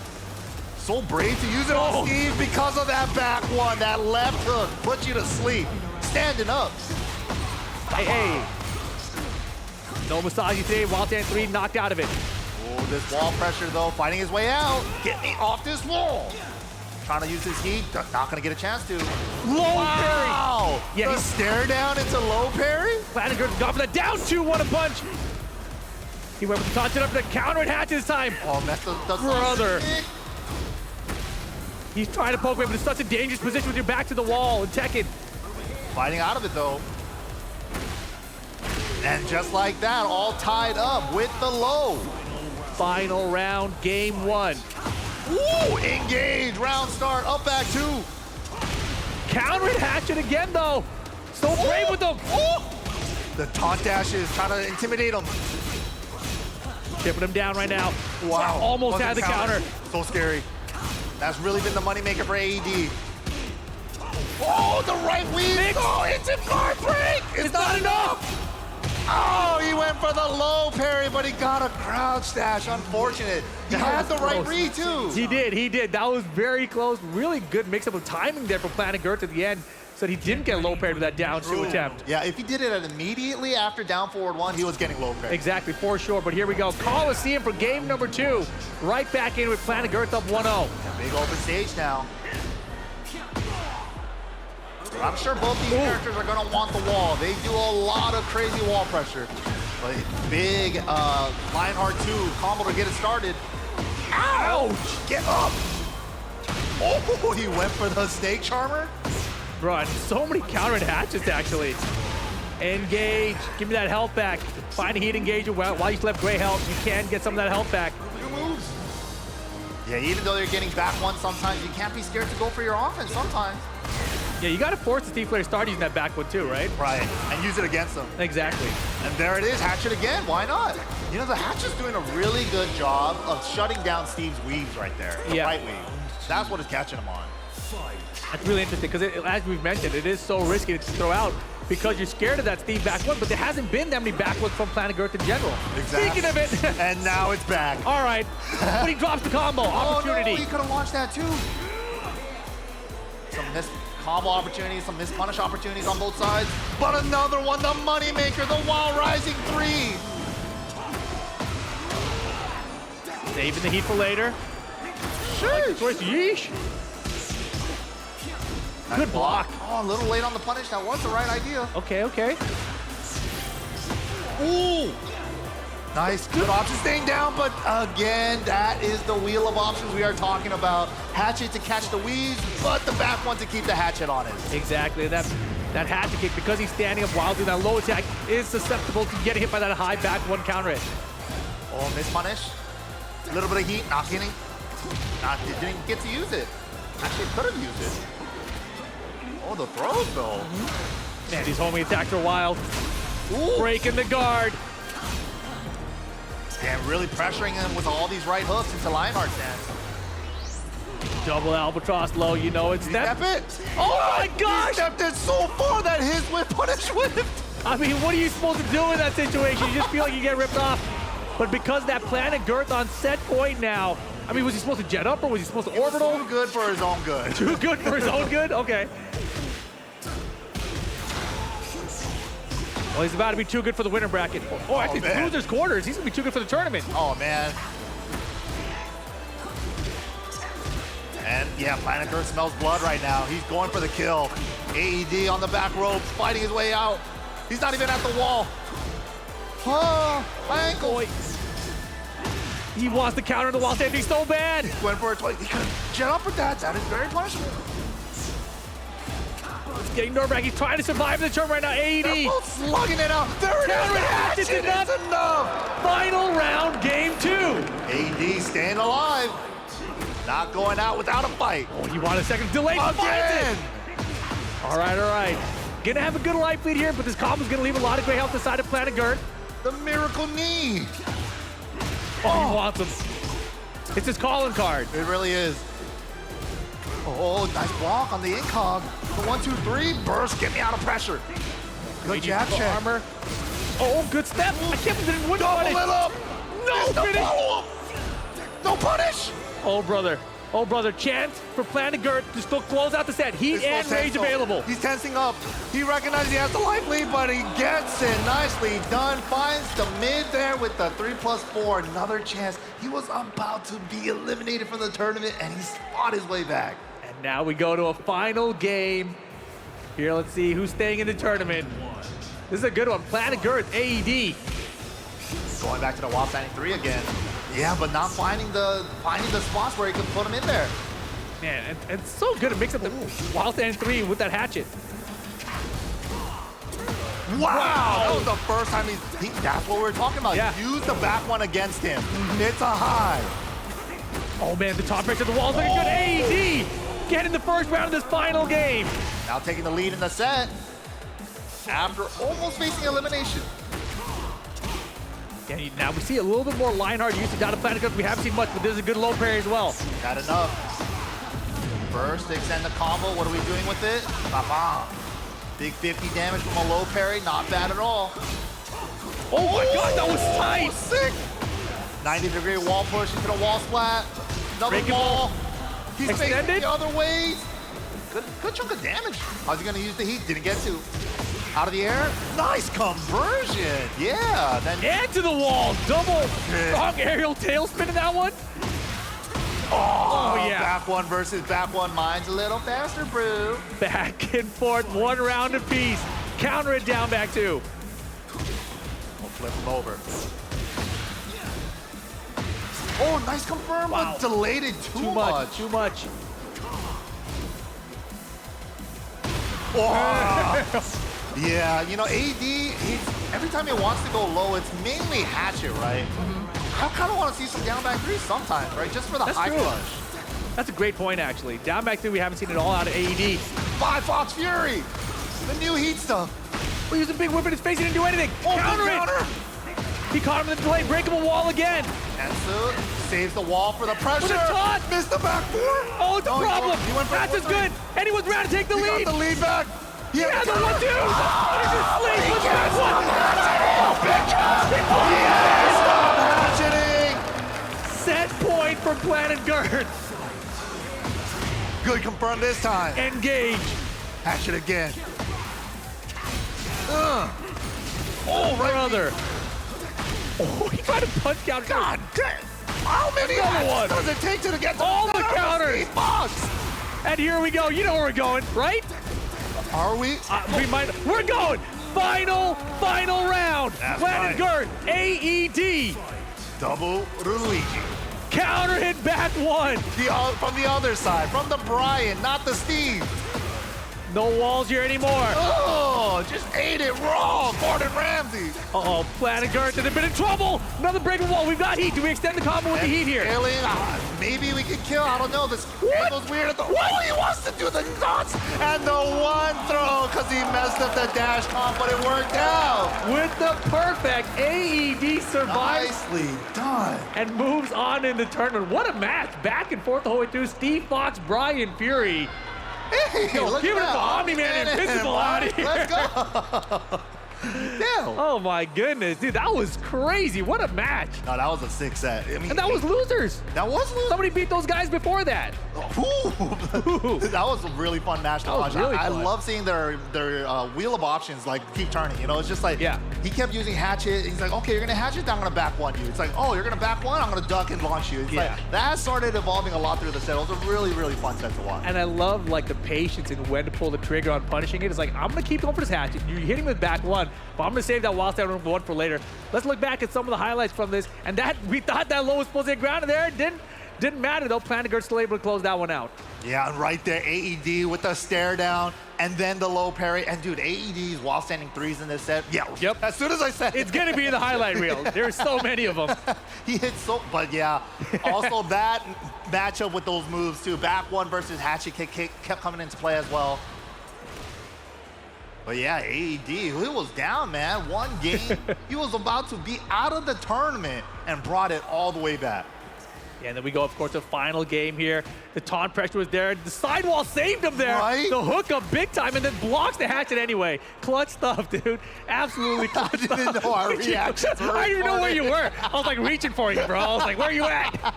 So brave to use it on Steve because of that back one. That left hook puts you to sleep. Standing up. Hey. No Masaji today. Wild Stand 3 knocked out of it. Oh, this wall pressure though, fighting his way out. Get me off this wall. Trying to use his heat, not gonna get a chance to. Low Wow! parry. Yeah, the he's stare down into low parry? Planet Girth got for the down 2-1 a punch. He went with the touch it up to counter and hatch this time. Oh, that's the brother. He's trying to poke away, but it's such a dangerous position with your back to the wall and Tekken. Fighting out of it though. And just like that, all tied up with the low. Final round, game 1. Ooh, engage, round start, up back 2. Counter and hatch it again though. So brave with them. The taunt dashes, trying to intimidate him. Tipping him down right now. Wow. Almost Wasn't had the counter. So scary. That's really been the moneymaker for AED. Oh, the right weave. Oh, it's a guard break. It's not enough. Oh, he went for the low parry, but he got a crouch dash. Unfortunate. He had the right read, too. He did. That was very close. Really good mix-up of timing there from Planet Girth at the end. So he didn't get low parried with that down 2 attempt. Yeah, if he did it immediately after down forward 1, he was getting low parry. Exactly, for sure. But here we go. Coliseum for game number 2. Right back in with Planet Girth up 1-0. Big open stage now. I'm sure both these characters are going to want the wall. They do a lot of crazy wall pressure. But big Lionheart 2 combo to get it started. Ouch! Get up! Oh, he went for the Snake Charmer. Bro, and so many countered hatches, actually. Engage. Give me that health back. Find a heat engage while you still have gray health. You can get some of that health back. Good moves. Yeah, even though they're getting back one sometimes, you can't be scared to go for your offense sometimes. Yeah, you got to force the Steve player to start using that back one too, right? Right, and use it against them. Exactly. And there it is, Hatchet again, why not? You know, the Hatchet's doing a really good job of shutting down Steve's weaves right there. The right weave. That's what is catching him on. That's really interesting because, as we've mentioned, it is so risky to throw out because you're scared of that Steve back one, but there hasn't been that many backwoods from Planet Girth in general. Exactly. Speaking of it. And now it's back. All right. But he drops the combo. Opportunity. Oh, no, he could have launched that too. Some missed combo opportunities, some missed punish opportunities on both sides. But another one, the moneymaker, the Wild Rising 3. Saving the heat for later. Yeesh. Good block. Oh, a little late on the punish. That was the right idea. Okay. Ooh. Nice, good option staying down, but again, that is the wheel of options we are talking about. Hatchet to catch the weaves, but the back one to keep the hatchet on it. Exactly, that hatchet kick, because he's standing up while doing that low attack, is susceptible to getting hit by that high back one counter hit. Oh, miss punish. A little bit of heat, not getting. Didn't get to use it. Actually, could have used it. Oh, the throws though. Man, these homing attacks are wild. Ooh. Breaking the guard. And really pressuring him with all these right hooks into Lionheart stance. Double albatross low, you know it's step it. Oh my gosh! He stepped it so far that his whip punish whipped. I mean, what are you supposed to do in that situation? You just feel like you get ripped off. But because that Planet Girth on set point now, I mean, was he supposed to jet up or was he supposed to orbital? Too good for his own good. Too good for his own good? Okay. Well, he's about to be too good for the winner bracket. Oh, actually, losers quarters. He's going to be too good for the tournament. Oh, man. And, yeah, Planet Girth smells blood right now. He's going for the kill. AED on the back ropes, fighting his way out. He's not even at the wall. Oh, my ankle. He wants to counter the wall standing so bad. Went for it twice. He could jet up with that. That is very punishable. Getting Norback. He's trying to survive the turn right now. AED. They're both slugging it out. There it is. It's enough. Final round, game 2. AED staying alive. Not going out without a fight. Oh, he wanted a second delay. Again. All right. Gonna have a good life lead here, but this combo's gonna leave a lot of great health aside of Planet Girth. The miracle knee. Oh, he wants him. It's his calling card. It really is. Oh, nice block on the incog. The 1, 2, 3 burst. Get me out of pressure. Good jab check. Armor. Oh, good step. I can't believe it didn't win. Double it up. No finish. No punish. Oh, brother. Chance for Planet Girth to still close out the set. Heat and rage available. He's tensing up. He recognizes he has the life lead, but he gets it. Nicely done. Finds the mid there with the 3+4. Another chance. He was about to be eliminated from the tournament, and he fought his way back. And now we go to a final game. Here, let's see who's staying in the tournament. This is a good one. Planet Girth, AED. Going back to the Wild Standing 3 again. Yeah, but not finding the spots where he can put him in there. Man, and it's so good to mix up the Wild Standing 3 with that hatchet. Wow! That was the first time that's what we were talking about. Yeah. Use the back one against him. It's a high. Oh man, the top edge of the wall is looking good. AED getting the first round of this final game. Now taking the lead in the set after almost facing elimination. Yeah, now we see a little bit more Lionheart usage out of Planet Girth. We haven't seen much, but this is a good low parry as well. Got enough. First, extend the combo. What are we doing with it? Bam. Big 50 damage from a low parry. Not bad at all. Oh my God, that was tight. Sick. 90-degree wall push into the wall splat. Another Breakable. wall. He's facing Extended. the other ways. Good chunk of damage. How's he gonna use the heat? Didn't get to. Out of the air. Nice conversion. Yeah. Then And to the wall. Double strong aerial tailspin in that one. Oh, yeah. Back one versus back one. Mine's a little faster, bro. Back and forth, one round apiece. Counter it down back two. We'll flip him over. Oh, nice confirm, but delayed it too much. Too much. Oh. Yeah, you know, AD, every time he wants to go low, it's mainly hatchet, right? I kind of want to see some down back threes sometimes, right? Just for the That's high true. crush. That's a great point, actually. Down back three, we haven't seen it all out of AED. 5 Fox Fury, the new heat stuff. We used a big whip in his face, he didn't do anything. Oh, Counter good it. counter. He caught him in the delay, breakable wall again. Ensu saves the wall for the pressure. With a taunt. Missed the back four. Oh, it's a No, problem. he went for That's as 4-3. good. And he was around to take the He lead. got the lead back. He had the 1-2. There's his sleep. Let's Set point for Planet Girth. Good confirm this time. Engage. Hatchet again. Oh, right. brother. Oh, he tried to punch down. God damn. How many Another one. does it take to get to All the counters. Box? And here we go. You know where we're going, right? Are we? We're going. Final round. That's Planet Girth. AED. Double Luigi. Counter hit back one. From the other side, from the Brian, not the Steve. No walls here anymore. Oh, just ate it raw, Gordon Ramsay. Uh-oh, Planet Girth has been in trouble. Another breakable wall. We've got heat. Do we extend the combo with the heat here? Alien, maybe we can kill. I don't know. This angle's weird. Oh, he wants to do the dots and the one throw because he messed up the dash comp, but it worked out. With the perfect AED survives. Nicely done. And moves on in the tournament. What a match. Back and forth the whole way through. Steve Fox, Brian Fury. Hey, Yo, look give at it that. up to Omni-Man Invisible out here. Let's go. Damn. Oh my goodness, dude, that was crazy. What a match. No, that was a 6 set. I mean, And that was losers. That was losers. Somebody beat those guys before that. That was a really fun match to That was watch. really I fun. love seeing their wheel of options like keep turning. You know, it's just like he kept using hatchet. He's like, okay, you're gonna hatchet, then I'm gonna back one you. It's like, oh, you're gonna back one, I'm gonna duck and launch you. It's like that started evolving a lot through the set. It was a really, really fun set to watch. And I love like the patience and when to pull the trigger on punishing it. It's like, I'm gonna keep going for this hatchet. You're hitting with back one, but I'm gonna save that wild stand one for later. Let's look back at some of the highlights from this. And that we thought that low was supposed to get grounded there. Didn't matter though. Planet Girth still able to close that one out. Yeah, and right there, AED with the stare down and then the low parry. And dude, AED's while standing threes in this set. Yeah. Yep. As soon as I said It's gonna be in the highlight reel. There's so many of them. He hit so, but yeah. Also that matchup with those moves too. Back one versus hatchet kick kept coming into play as well. But yeah, AED, he was down, man. One game, he was about to be out of the tournament and brought it all the way back. Yeah, and then we go, of course, to final game here. The taunt pressure was there. The sidewall saved him there. Right? The hook up big time and then blocks the hatchet anyway. Clutch stuff, dude. Absolutely clutch stuff. I didn't know our reactions were I didn't even know where funny. you were. I was like reaching for you, bro. I was like, where are you at?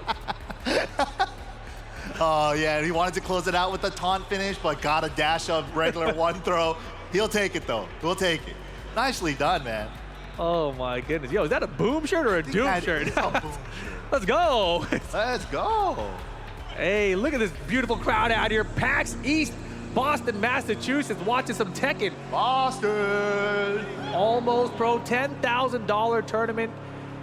Oh, yeah, and he wanted to close it out with the taunt finish, but got a dash of regular one throw. He'll take it, though. We'll take it. Nicely done, man. Oh, my goodness. Yo, is that a boom shirt or a doom shirt? It's a boom shirt. Let's go. Let's go. Hey, look at this beautiful crowd out here. PAX East, Boston, Massachusetts, watching some Tekken. Boston. Almost Pro, $10,000 tournament.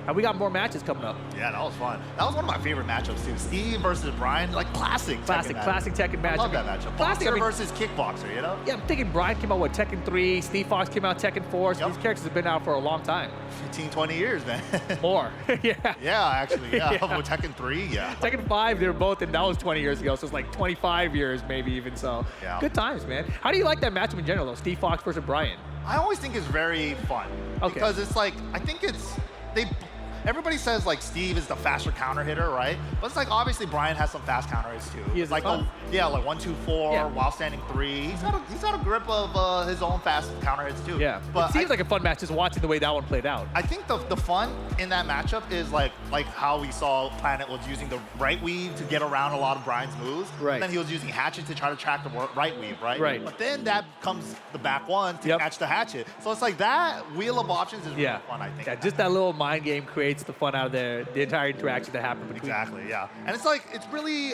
And we got more matches coming up. Yeah, that was fun. That was one of my favorite matchups, too. Steve versus Brian, like classic Classic Tekken matchup. I love that matchup. Classic, Boxer I mean- versus kickboxer, you know? Yeah, I'm thinking Brian came out with Tekken 3, Steve Fox came out Tekken 4, so these characters have been out for a long time. 15, 20 years, man. More, yeah. Yeah, actually, yeah. Yeah. With Tekken 3, yeah. Tekken 5, they were both, and that was 20 years ago, so it's like 25 years maybe even, so. Yeah. Good times, man. How do you like that matchup in general, though? Steve Fox versus Brian? I always think it's very fun. Okay. Because it's like, I think everybody says like Steve is the faster counter hitter, right? But it's like obviously Brian has some fast counter hits too. He is like fun. yeah, like 1-2-4 Yeah. while standing 3. He's got a grip of his own fast counter hits too. Yeah, but it seems like a fun match just watching the way that one played out. I think the fun in that matchup is like how we saw Planet was using the right weave to get around a lot of Brian's moves. Right. And then he was using hatchet to try to track the right weave, right? Right. But then that comes the back one to catch the hatchet. So it's like that wheel of options is really fun, I think. Yeah, just that little mind game creates the fun out of the entire interaction that happened between. Exactly, yeah. And it's like, it's really,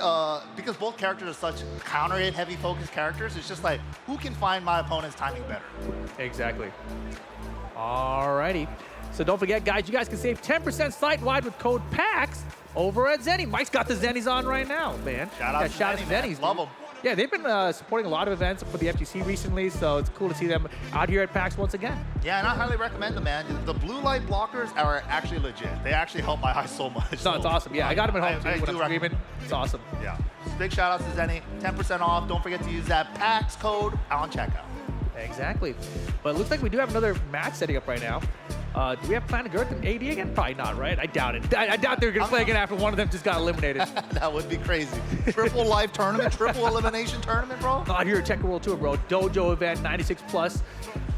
because both characters are such counter hit heavy focused characters, it's just like, who can find my opponent's timing better? Exactly. Alrighty. So don't forget, guys, you guys can save 10% site-wide with code PAX over at Zenny. Mike's got the Zennies on right now, man. Shout out to Zenny, man. Zennies. Love them. Yeah, they've been supporting a lot of events for the FGC recently, so it's cool to see them out here at PAX once again. Yeah, and I highly recommend them, man. The blue light blockers are actually legit. They actually help my eyes so much. No, it's awesome. Yeah, I got them at home too when I'm recommend streaming. It's awesome. Yeah. Big shout out to Zenny. 10% off. Don't forget to use that PAX code on checkout. Exactly. But it looks like we do have another match setting up right now. Do we have Planet Girth and AD again? Probably not, right? I doubt it. I doubt they're going to play again after one of them just got eliminated. That would be crazy. Triple live tournament, triple elimination tournament, bro? Not here at Tech World Tour, bro. Dojo event, 96 plus.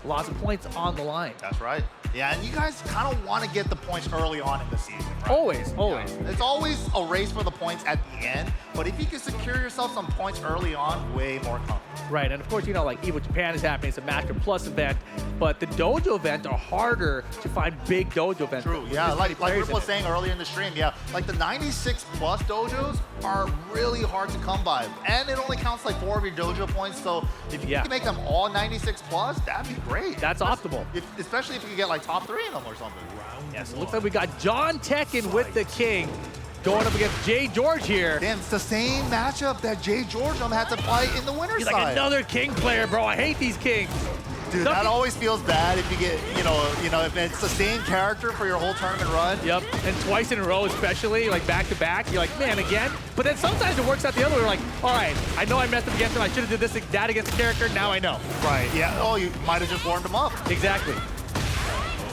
Lots of points on the line. That's right. Yeah, and you guys kind of want to get the points early on in the season, right? Always, always. Yeah. It's always a race for the points at the end, but if you can secure yourself some points early on, way more comfortable. Right, and of course, you know, like Evo Japan is happening. It's a Master Plus event, but the dojo events are harder to find big dojo events. True, yeah, like Rip was saying earlier in the stream, yeah, like the 96 plus dojos are really hard to come by, and it only counts like 4 of your dojo points, so if you can make them all 96 plus, that'd be great. That's optimal. Especially if you could get like top 3 of them or something. Yes, it looks like we got John Tekken with the King going up against Jay George here. Damn, it's the same matchup that Jay George had to fight in the winner's He's side. like another King player, bro. I hate these Kings. Dude, that always feels bad if you get, you know, if it's the same character for your whole tournament run. Yep, and twice in a row especially, like back to back. You're like, man, again? But then sometimes it works out the other way. You're like, all right, I know I messed up against him. I should have did this, that against the character. Now I know. Right, yeah. Oh, you might have just warmed him up. Exactly.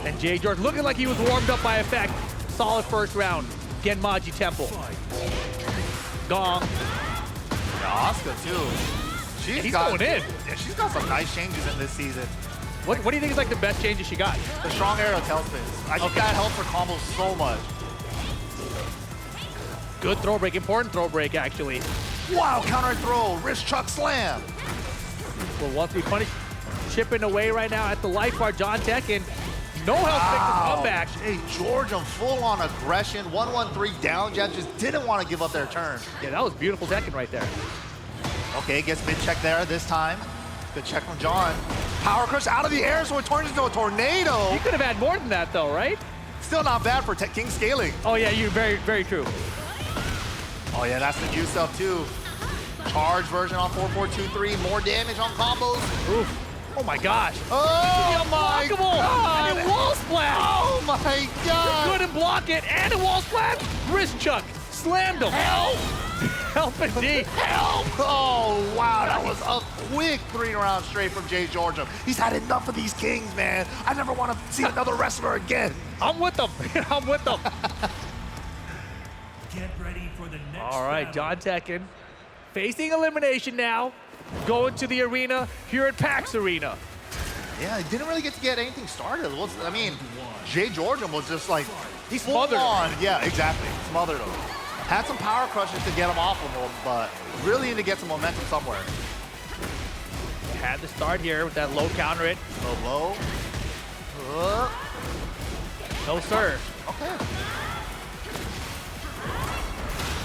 And Jay George looking like he was warmed up by effect. Solid first round. Genmaji Temple. Gong. Yeah, Asuka too. He's going in. Yeah, she's got some nice changes in this season. What do you think is like the best changes she got? The strong arrow tailspins. I think that helps her combos so much. Good throw break, important throw break actually. Wow, counter throw, wrist chuck slam. Well, once we punish, chipping away right now at the life bar, John Tekken. No health fixes comeback. Hey, George on full-on aggression. 1-1-3 down jab, just didn't want to give up their turn. Yeah, that was beautiful Tekken right there. Okay, gets mid-check there this time. Good check from John. Power crush out of the air, so it turns into a tornado. You could have had more than that though, right? Still not bad for King scaling. Oh yeah, you very, very true. Oh yeah, that's the new stuff too. Charge version on 4-4-2-3, more damage on combos. Oof. Oh my gosh. Oh my God. And a wall splash. Oh my God. Couldn't block it, and a wall splash. Wrist chuck, slammed him. Help. Help indeed. Help. Oh wow, that was a quick 3 rounds straight from Jay George. He's had enough of these Kings, man. I never want to see another wrestler again. I'm with them. I'm with them. Get ready for the next All right, John Tekken facing elimination now. Going to the arena here at PAX Arena. Yeah, he didn't really get to get anything started. I mean, Jay George was just like, he's smothered him. Yeah, exactly. Smothered him. Had some power crushes to get him off of him, but really need to get some momentum somewhere. Had to start here with that low counter hit. Low. No, sir. Okay.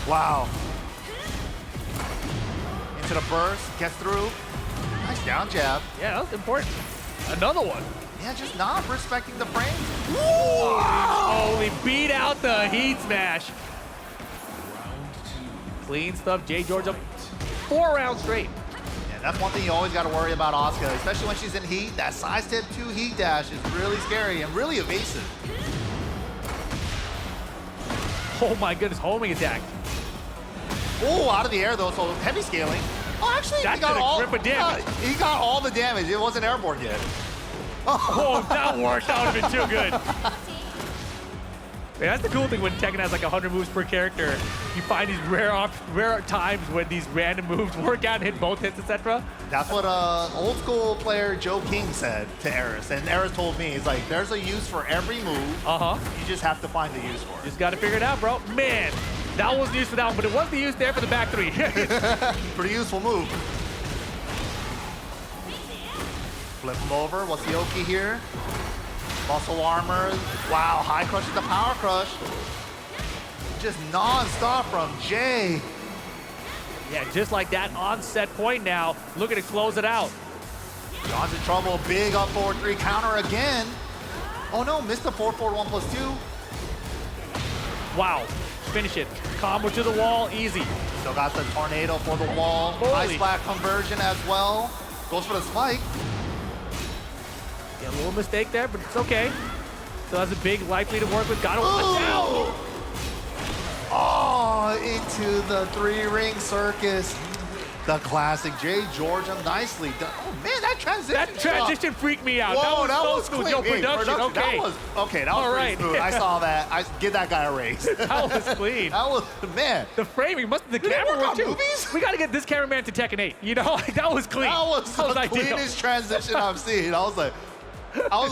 Wow. Into the burst, gets through. Nice down jab. Yeah, that was important. Another one. Yeah, just not respecting the frame. Oh, he beat out the heat smash. Clean stuff. Jay George up 4 rounds straight. Yeah, that's one thing you always got to worry about Asuka, especially when she's in heat. That side step 2 heat dash is really scary and really evasive. Oh my goodness, homing attack. Oh, out of the air though, so heavy scaling. Oh, actually, That he got did a all grip of damage. He got all the damage. It wasn't airborne yet. Oh, that worked. That would have been too good. Man, that's the cool thing when Tekken has like 100 moves per character. You find these rare times when these random moves work out and hit both hits, etc. That's what old school player Joe King said to Eris. And Eris told me, he's like, there's a use for every move. You just have to find the use for it. Just got to figure it out, bro. Man, that wasn't used for that one, but it was the use there for the back three. Pretty useful move. Flip him over. What's the Oki here? Muscle armor. Wow, high crush is the power crush. Just non-stop from Jay. Yeah, just like that on set point now. Looking to close it out. John's in trouble. Big up forward 3 counter again. Oh no, missed the 4-4-1 plus 2. Wow, finish it. Combo to the wall, easy. Still got the tornado for the wall. High splat conversion as well. Goes for the spike. Yeah, a little mistake there, but it's okay. So that's a big likely to work with. Gotta watch out. Oh, into the 3-ring circus. The classic Jay Georgia nicely done. Oh man, that transition. That transition freaked me out. Whoa, that was so clean. smooth. Yo, Hey, production, okay. That was pretty right. smooth. I saw that. I give that guy a raise. That was clean. That was, man. The framing, the camera work too. We got to get this cameraman to Tekken 8. You know, like, that was clean. That was the ideal. cleanest transition I've seen. I was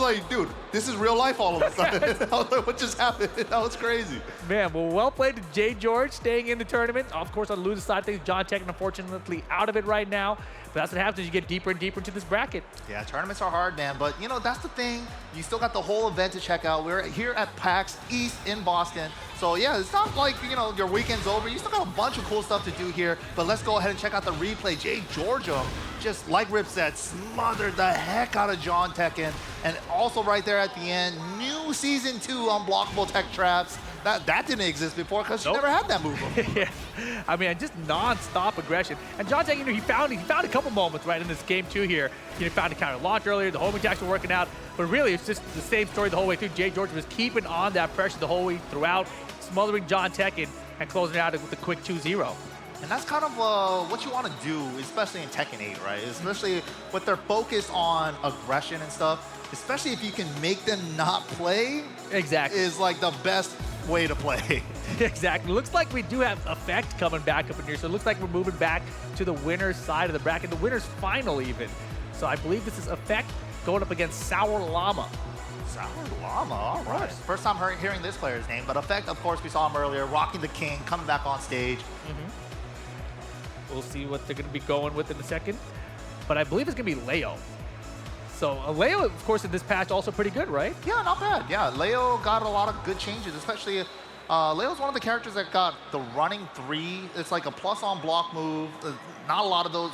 like, dude, this is real life all of a sudden. I was like, what just happened? That was crazy. Man, well played to Jay George staying in the tournament. Of course, on the loser side of things, John Tekken unfortunately out of it right now. But that's what happens as you get deeper and deeper into this bracket. Yeah, tournaments are hard, man. But, you know, that's the thing. You still got the whole event to check out. We're here at PAX East in Boston. So, yeah, it's not like, you know, your weekend's over. You still got a bunch of cool stuff to do here. But let's go ahead and check out the replay. Jay Georgia, just like Rip said, smothered the heck out of John Tekken. And also right there at the end, new Season 2 unblockable tech traps. That didn't exist before because she never had that move. Yeah, I mean, just non-stop aggression. And John Tekken, you know, he found a couple moments right in this game too here. He found a counter launch earlier. The home attacks were working out, but really it's just the same story the whole way through. Jay George was keeping on that pressure the whole way throughout, smothering John Tekken and closing it out with a quick 2-0. And that's kind of what you want to do, especially in Tekken 8, right? Especially with their focus on aggression and stuff. Especially if you can make them not play. Exactly. Is like the best way to play. Exactly. Looks like we do have Effect coming back up in here. So it looks like we're moving back to the winner's side of the bracket, the winner's final even. So I believe this is Effect going up against Sour Llama. Sour Llama, all right. First time hearing this player's name, but Effect, of course, we saw him earlier, rocking the king, coming back on stage. We'll see what they're going to be going with in a second. But I believe it's going to be Leo. So Leo, of course, in this patch also pretty good, right? Yeah, not bad. Yeah, Leo got a lot of good changes, especially Leo's one of the characters that got the running 3. It's like a plus on block move. Not a lot of those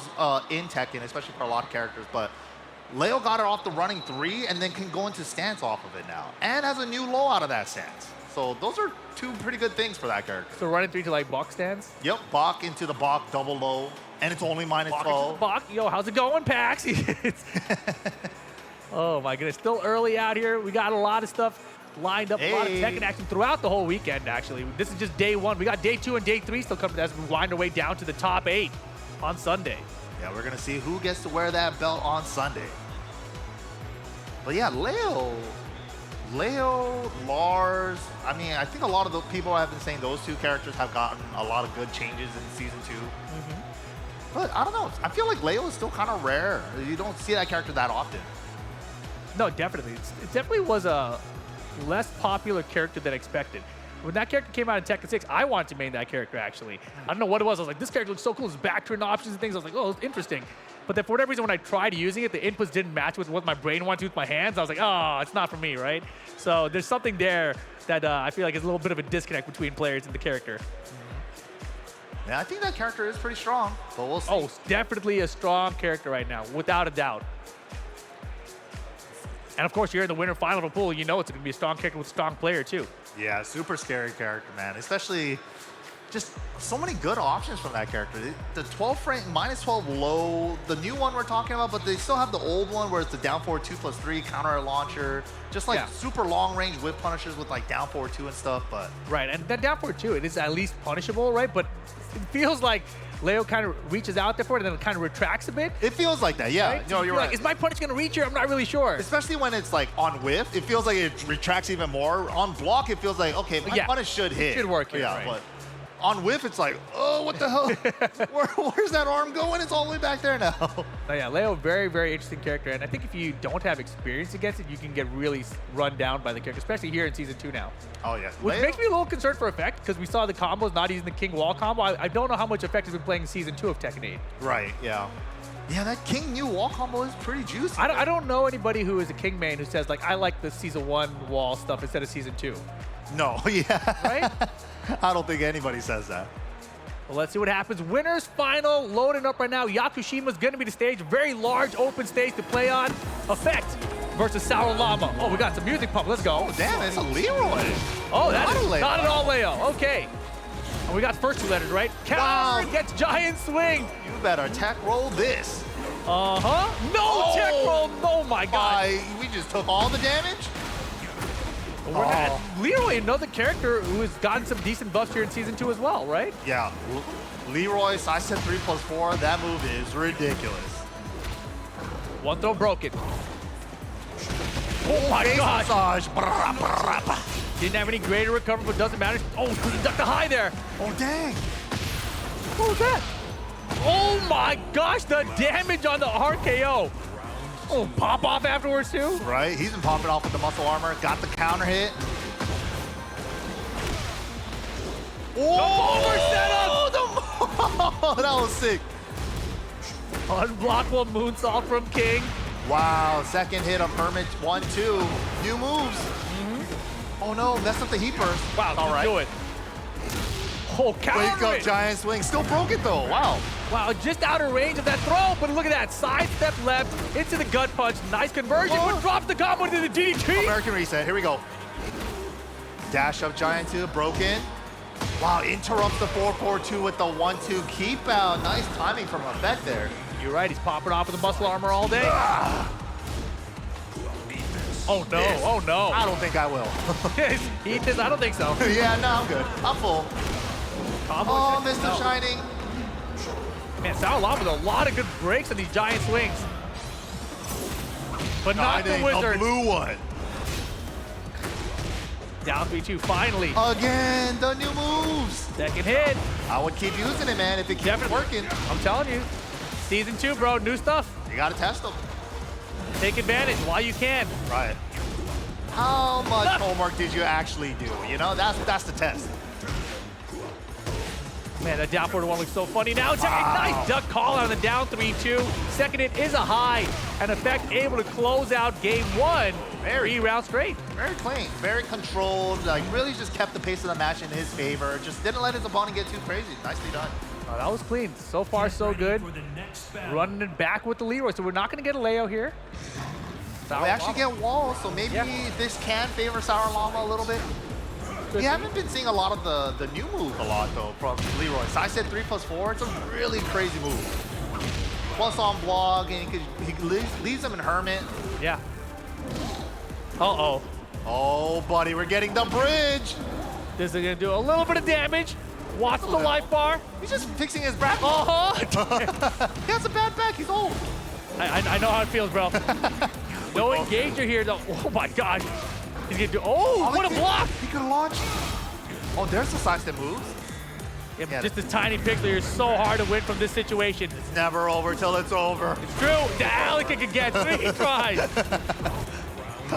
in Tekken, especially for a lot of characters, but Leo got it off the running 3 and then can go into stance off of it now. And has a new low out of that stance. So those are 2 pretty good things for that character. So running 3 to like Bach stance? Yep, Bach into the Bach double low. And it's only minus 12. Bach, yo, how's it going, PAX? Oh my goodness, still early out here. We got a lot of stuff lined up, a lot of Tekken action throughout the whole weekend, actually. This is just day 1. We got day 2 and day 3 still coming as we wind our way down to the top 8 on Sunday. Yeah, we're gonna see who gets to wear that belt on Sunday. But yeah, Leo, Lars, I mean, I think a lot of the people have been saying those 2 characters have gotten a lot of good changes in Season 2. But I don't know, I feel like Leo is still kind of rare. You don't see that character that often. No, definitely. It definitely was a less popular character than expected. When that character came out in Tekken 6, I wanted to main that character, actually. I don't know what it was. I was like, this character looks so cool. His back turn options and things. I was like, oh, it's interesting. But then for whatever reason, when I tried using it, the inputs didn't match with what my brain wanted to with my hands. I was like, oh, it's not for me, right? So there's something there that I feel like is a little bit of a disconnect between players and the character. Yeah, I think that character is pretty strong, but we'll see. Oh, definitely a strong character right now, without a doubt. And of course, you're in the winner final of a pool. You know it's going to be a strong character with a strong player, too. Yeah, super scary character, man. Especially just so many good options from that character. The 12 frame, minus 12 low, the new one we're talking about, but they still have the old one where it's the down forward 2+3 counter launcher. Just like super long range whip punishers with like down forward 2 and stuff, but. Right, and that down forward 2, it is at least punishable, right? But it feels like Leo kind of reaches out there for it and then kind of retracts a bit. It feels like that, yeah. Right? No, So you're feel right. like, is my punch going to reach here? I'm not really sure. Especially when it's like on whiff, it feels like it retracts even more. On block, it feels like, okay, my punish should hit. Should work here, Yeah, right. but on whiff, it's like, oh, what the hell? Where's that arm going? It's all the way back there now. So yeah, Leo, very, very interesting character. And I think if you don't have experience against it, you can get really run down by the character, especially here in Season 2 now. Oh, yeah. Which Leo- makes me a little concerned for Effect, because we saw the combos not using the King Wall combo. I don't know how much Effect has been playing in Season 2 of Tekken 8. Right, yeah. Yeah, that King New wall combo is pretty juicy. I don't know anybody who is a King main who says, like, I like the Season 1 wall stuff instead of Season 2. No, yeah. Right? I don't think anybody says that. Well, let's see what happens. Winners final loading up right now. Yakushima's going to be the stage. Very large open stage to play on. Effect versus Sour Llama. Oh, we got some music pump. Let's go. Oh, damn, it's a Leroy. Oh, that Not is a Leo. not at all Leo. Okay. And we got first two letters, right? Counter gets giant swing. You better tech roll this. Uh-huh. No tech roll. Oh, my God. We just took all the damage? We're at Leroy, another character who has gotten some decent buffs here in Season 2 as well, right? Yeah. Leroy, size set 3+4. That move is ridiculous. One throw broken. Oh, my Face God. massage. Didn't have any greater recovery, but doesn't matter. Oh, he ducked the high there. Oh, dang. What was that? Oh, my gosh, the damage on the RKO. Oh, pop off afterwards, too? Right? He's been popping off with the muscle armor. Got the counter hit. Oh, that was sick. Unblockable moonsault from King. Wow, second hit of Hermit, 1-2. New moves. Oh no, messed up the heat burst. Wow, all right. do it. Oh, counter Wake up, it. giant swing. Still broke it though, wow. Wow, just out of range of that throw, but look at that. Sidestep left into the gut punch. Nice conversion, but drops the combo into the DDT. American reset, here we go. Dash up giant 2, broken. Wow, interrupts the 4-4-2 with the 1-2 keep out. Nice timing from Effect there. You're right, he's popping off with the muscle armor all day. Oh no, oh no. I don't think I will. He does, I don't think so. Yeah, no, I'm good. I'm full. Combo Oh, check. Mr. No. Shining. Man, Sour Llama with a lot of good breaks on these giant swings. But not the Shining, Wizard. the blue one. Down 3-2, finally. Again, the new moves. Second hit. I would keep using it, man, if it keeps working. I'm telling you. Season 2, bro, new stuff. You gotta test them. Take advantage while you can. Right. How much homework did you actually do? You know, that's the test. Man, that down forward one looks so funny now. It's a nice duck call on the down 3-2. Second hit is a high. And Effect able to close out game 1. 3 rounds straight. Very clean, very controlled. Like really just kept the pace of the match in his favor. Just didn't let his opponent get too crazy. Nicely done. Oh, that was clean. So far, so good. Running it back with the Leroy. So we're not going to get a Leo here. We actually get walls, so maybe this can favor Sour Llama a little bit. We haven't been seeing a lot of the new move a lot though from Leroy. So I said 3+4. It's a really crazy move. Plus on block, and he leaves him in Hermit. Yeah. Uh-oh. Oh, buddy, we're getting the bridge. This is going to do a little bit of damage. Watch the life bar. He's just fixing his back. Uh-huh. He has a bad back. He's old. I know how it feels, bro. No engager here, though. Oh, my God. He's going to do... Oh, what a block. He could launch. Oh, there's the sidestep moves. Yeah, just a tiny pixel. It's so hard to win from this situation. It's never over till it's over. It's true. The alley kick again. 3 tries.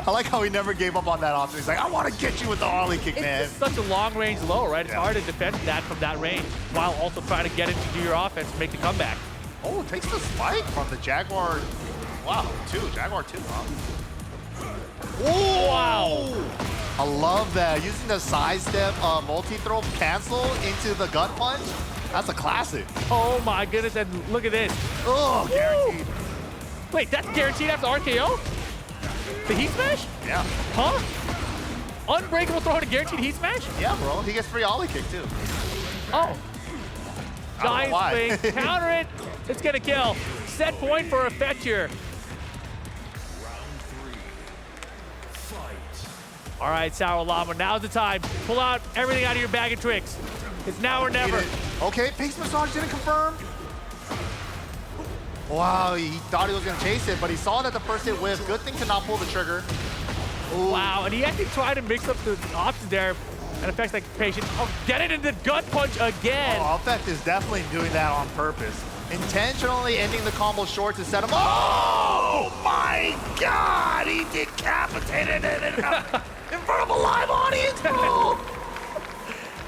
I like how he never gave up on that option. He's like, I want to get you with the ollie kick, man. It's such a long-range low, right? It's hard to defend that from that range while also trying to get it to do your offense and make the comeback. Oh, it takes the spike from the Jaguar. Wow, Jaguar 2, huh? Oh, wow. I love that. Using the sidestep multi-throw cancel into the gut punch. That's a classic. Oh, my goodness. And look at this. Oh, guaranteed. Wait, that's guaranteed after RKO? The heat smash? Yeah. Huh? Unbreakable throw and a guaranteed heat smash? Yeah, bro. He gets free ollie kick, too. Oh. I don't know Giant swing. Counter it. It's going to kill. Set point for Effect here. All right, Sour Llama, now's the time. Pull out everything out of your bag of tricks. It's now or never. Okay, face massage didn't confirm. Wow, he thought he was gonna chase it, but he saw that the first hit whiffed. Good thing to not pull the trigger. Ooh. Wow, and he actually tried to mix up the options there. And Effect's like patient. Oh, get it in the gut punch again. Oh, Effect is definitely doing that on purpose. Intentionally ending the combo short to set him up. Oh my God, he decapitated it in front of a live audience, bro.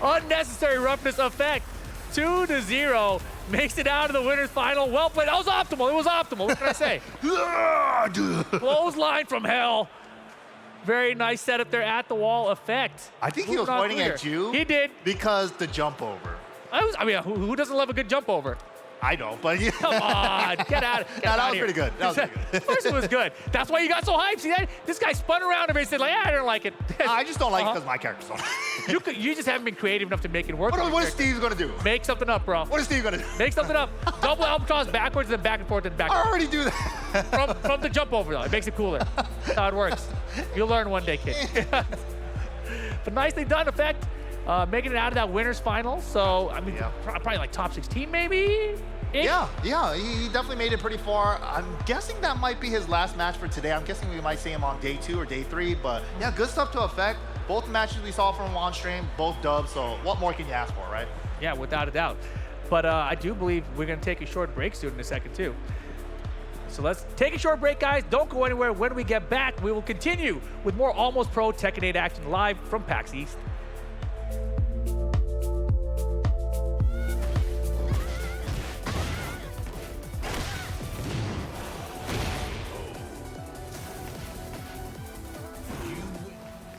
Unnecessary roughness Effect. 2-0. Makes it out of the winner's final. Well played. That was optimal. It was optimal. What can I say? Clothesline from hell. Very nice setup there at the wall. Effect. I think he was pointing at you. He did. Because the jump over. I mean, who doesn't love a good jump over? I don't, but yeah. Come on, get out. That was pretty good. That was pretty good. Of course it was good. That's why you got so hyped. See that? This guy spun around and he said, like, I don't like it. I just don't like it because my character's on. You just haven't been creative enough to make it work. What is Steve's gonna do? Make something up, bro. What is Steve gonna do? Make something up. Double albatross backwards, then back and forth, then back. I already do that. From the jump over, though. It makes it cooler. That's how it works. You'll learn one day, kid. But nicely done, Effect. Making it out of that winner's final. So, I mean, probably like top 16, maybe? Yeah, he definitely made it pretty far. I'm guessing that might be his last match for today. I'm guessing we might see him on day 2 or day 3, but yeah, good stuff to Effect. Both matches we saw from him on stream, both dubs, so what more can you ask for, right? Yeah, without a doubt. But I do believe we're going to take a short break soon in a second, too. So let's take a short break, guys. Don't go anywhere. When we get back, we will continue with more Almost Pro Tekken 8 action live from PAX East.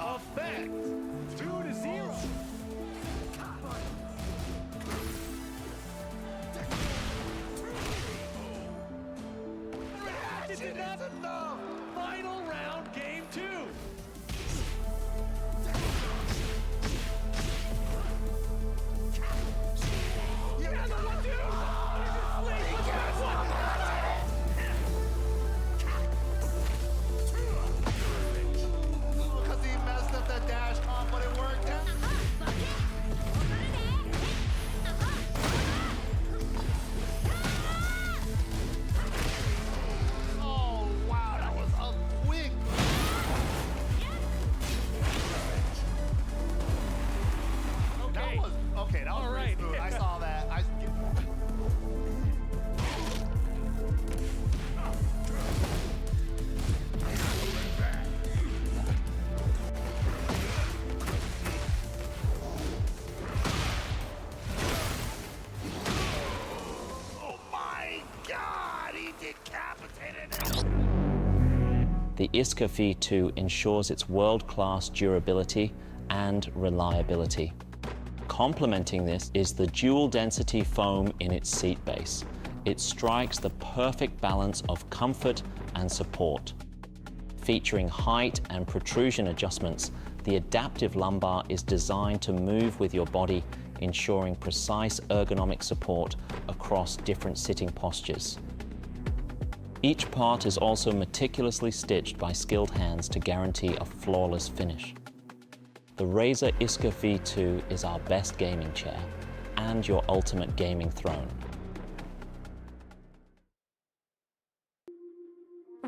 Effect 2-0. This is not enough. Final round, game 2. Because he messed up that dash comp, but it worked out. Oh, wow, that was a quick. That was All right. smooth. I saw that. Oh my God, he decapitated it. The ISCA V2 ensures its world-class durability and reliability. Complementing this is the dual-density foam in its seat base. It strikes the perfect balance of comfort and support. Featuring height and protrusion adjustments, the adaptive lumbar is designed to move with your body, ensuring precise ergonomic support across different sitting postures. Each part is also meticulously stitched by skilled hands to guarantee a flawless finish. The Razer ISCA V2 is our best gaming chair and your ultimate gaming throne.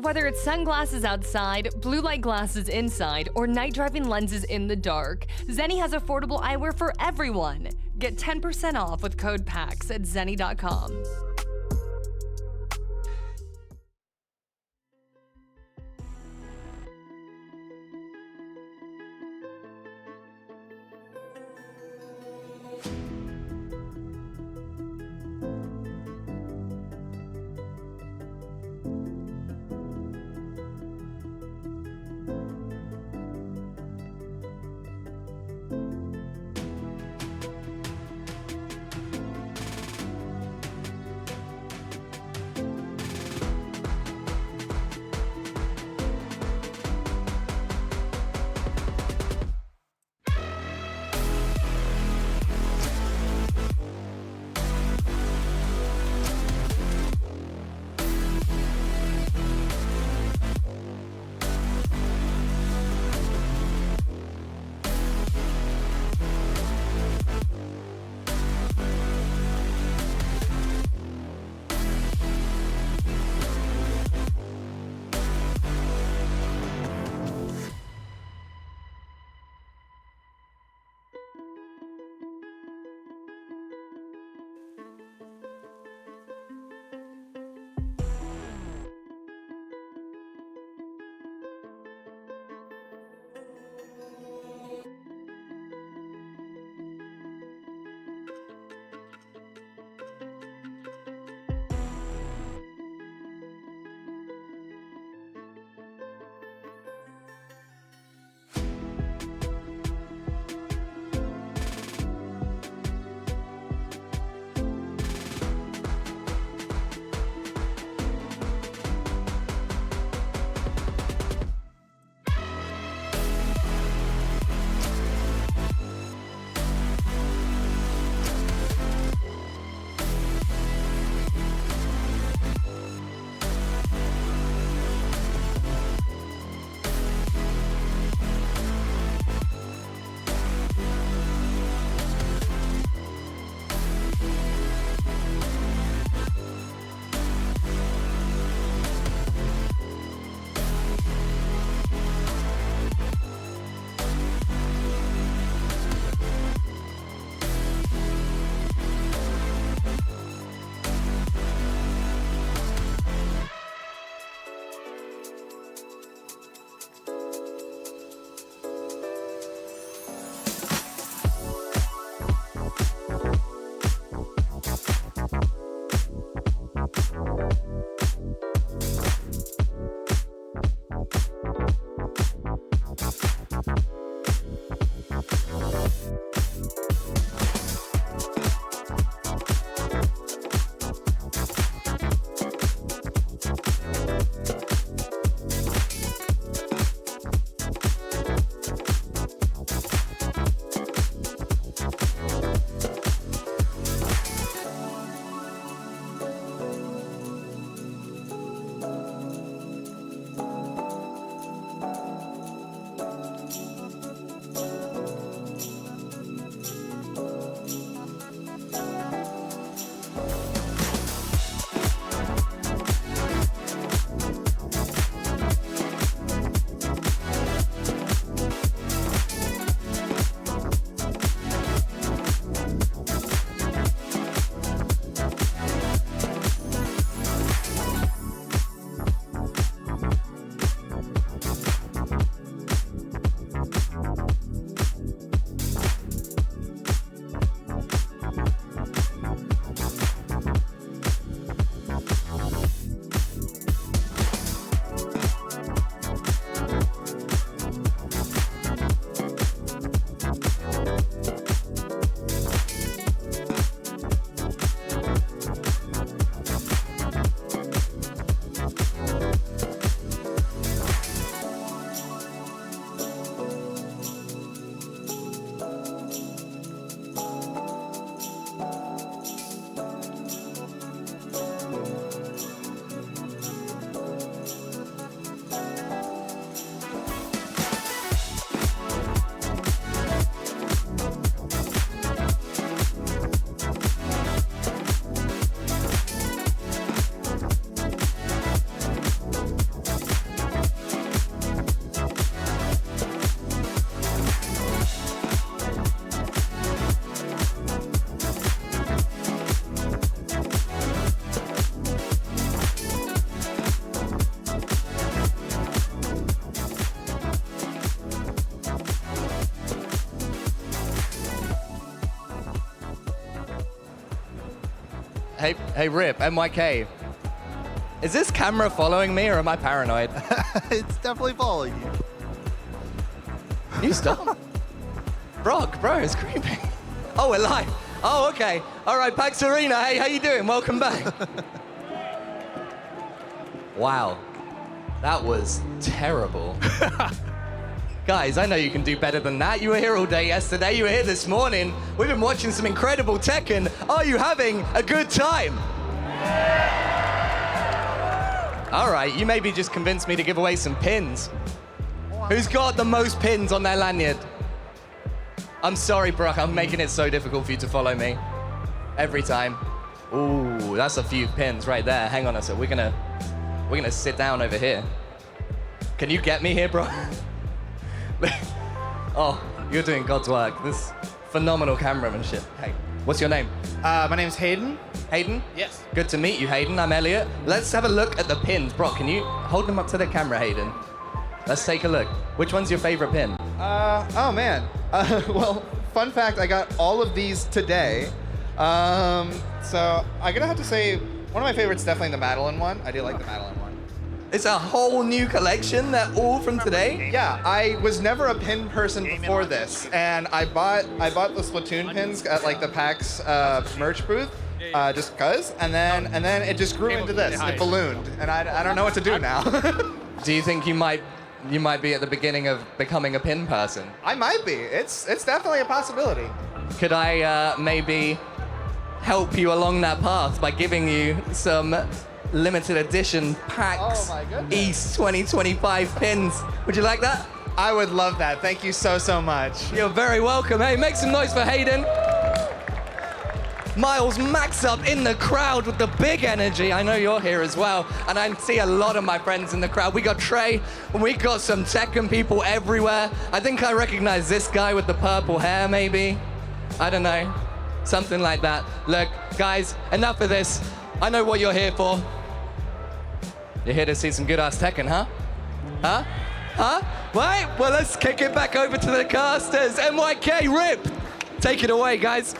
Whether it's sunglasses outside, blue light glasses inside, or night driving lenses in the dark, Zenni has affordable eyewear for everyone. Get 10% off with code PAX at zenni.com. Hey, Rip, MYK. Is this camera following me or am I paranoid? It's definitely following you. You stop. Bro, it's creepy. Oh, we're live. Oh, okay. All right, PAX Arena. Hey, how you doing? Welcome back. Wow. That was terrible. Guys, I know you can do better than that. You were here all day yesterday. You were here this morning. We've been watching some incredible Tekken. Are you having a good time? All right, you maybe just convinced me to give away some pins. Who's got the most pins on their lanyard? I'm sorry, Brock. I'm making it so difficult for you to follow me. Every time. Ooh, that's a few pins right there. Hang on a sec. We're gonna sit down over here. Can you get me here, bro? Oh, you're doing God's work. This phenomenal cameramanship. Hey, what's your name? My name's Hayden. Hayden? Yes. Good to meet you, Hayden. I'm Elliot. Let's have a look at the pins. Brock, can you hold them up to the camera, Hayden? Let's take a look. Which one's your favorite pin? Oh man. Well, fun fact, I got all of these today. So I'm gonna have to say one of my favorites is definitely the Madeline one. I do like the Madeline one. It's a whole new collection. They're all from today? Yeah, I was never a pin person before this, and I bought the Splatoon pins at like the PAX merch booth. Just cause, and then it just grew into this. It ballooned, and I don't know what to do now. Do you think you might be at the beginning of becoming a pin person? I might be. It's definitely a possibility. Could I maybe help you along that path by giving you some limited edition PAX East 2025 pins? Would you like that? I would love that. Thank you so much. You're very welcome. Hey, make some noise for Hayden. Miles Max up in the crowd with the big energy. I know you're here as well. And I see a lot of my friends in the crowd. We got Trey, and we got some Tekken people everywhere. I think I recognize this guy with the purple hair, maybe. I don't know. Something like that. Look, guys, enough of this. I know what you're here for. You're here to see some good-ass Tekken, huh? Huh? Huh? Right? Well, let's kick it back over to the casters. MYK, Rip. Take it away, guys.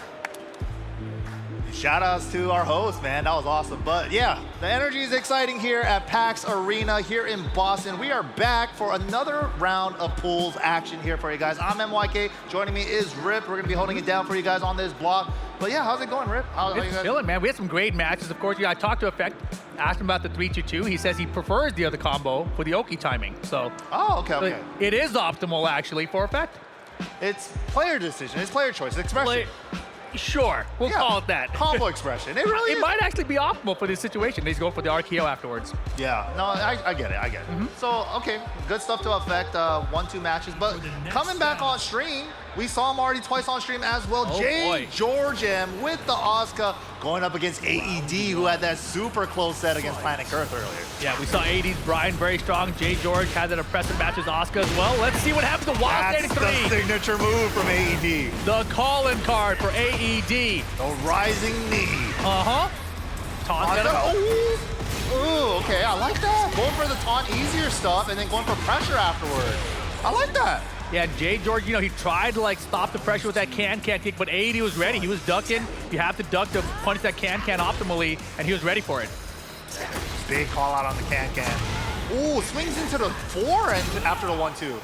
Shout outs to our host, man. That was awesome. But yeah, the energy is exciting here at PAX Arena here in Boston. We are back for another round of pools action here for you guys. I'm MYK. Joining me is Rip. We're going to be holding it down for you guys on this block. But yeah, how's it going, Rip? How you It's guys? chilling, man. We had some great matches. Of course, I talked to Effect, asked him about the 3-2-2. He says he prefers the other combo for the Oki timing. So, okay. It is optimal, actually, for Effect. It's player decision. It's player choice. Expression. Sure, we'll call it that. Combo expression. It really is. might actually be optimal for this situation. He's going for the RKO afterwards. Yeah, no, I get it. So, okay, good stuff to affect 1-2 matches. But coming back on stream, we saw him already twice on stream as well. Jay George M with the Asuka going up against AED, who had that super close set against Planet Earth earlier. Yeah, we saw AED's Brian very strong. Jay George had that impressive match with Asuka as well. Let's see what happens to Wild That's 83. the signature move from AED. The call-in card for AED. The rising knee. Taunt. Ooh, okay, I like that. Going for the taunt, easier stuff, and then going for pressure afterward. I like that. Yeah, Jay George, he tried to stop the pressure with that can kick, but AED was ready. He was ducking. You have to duck to punch that can optimally, and he was ready for it. Big call out on the can. Ooh, swings into the forehand after the 1-2.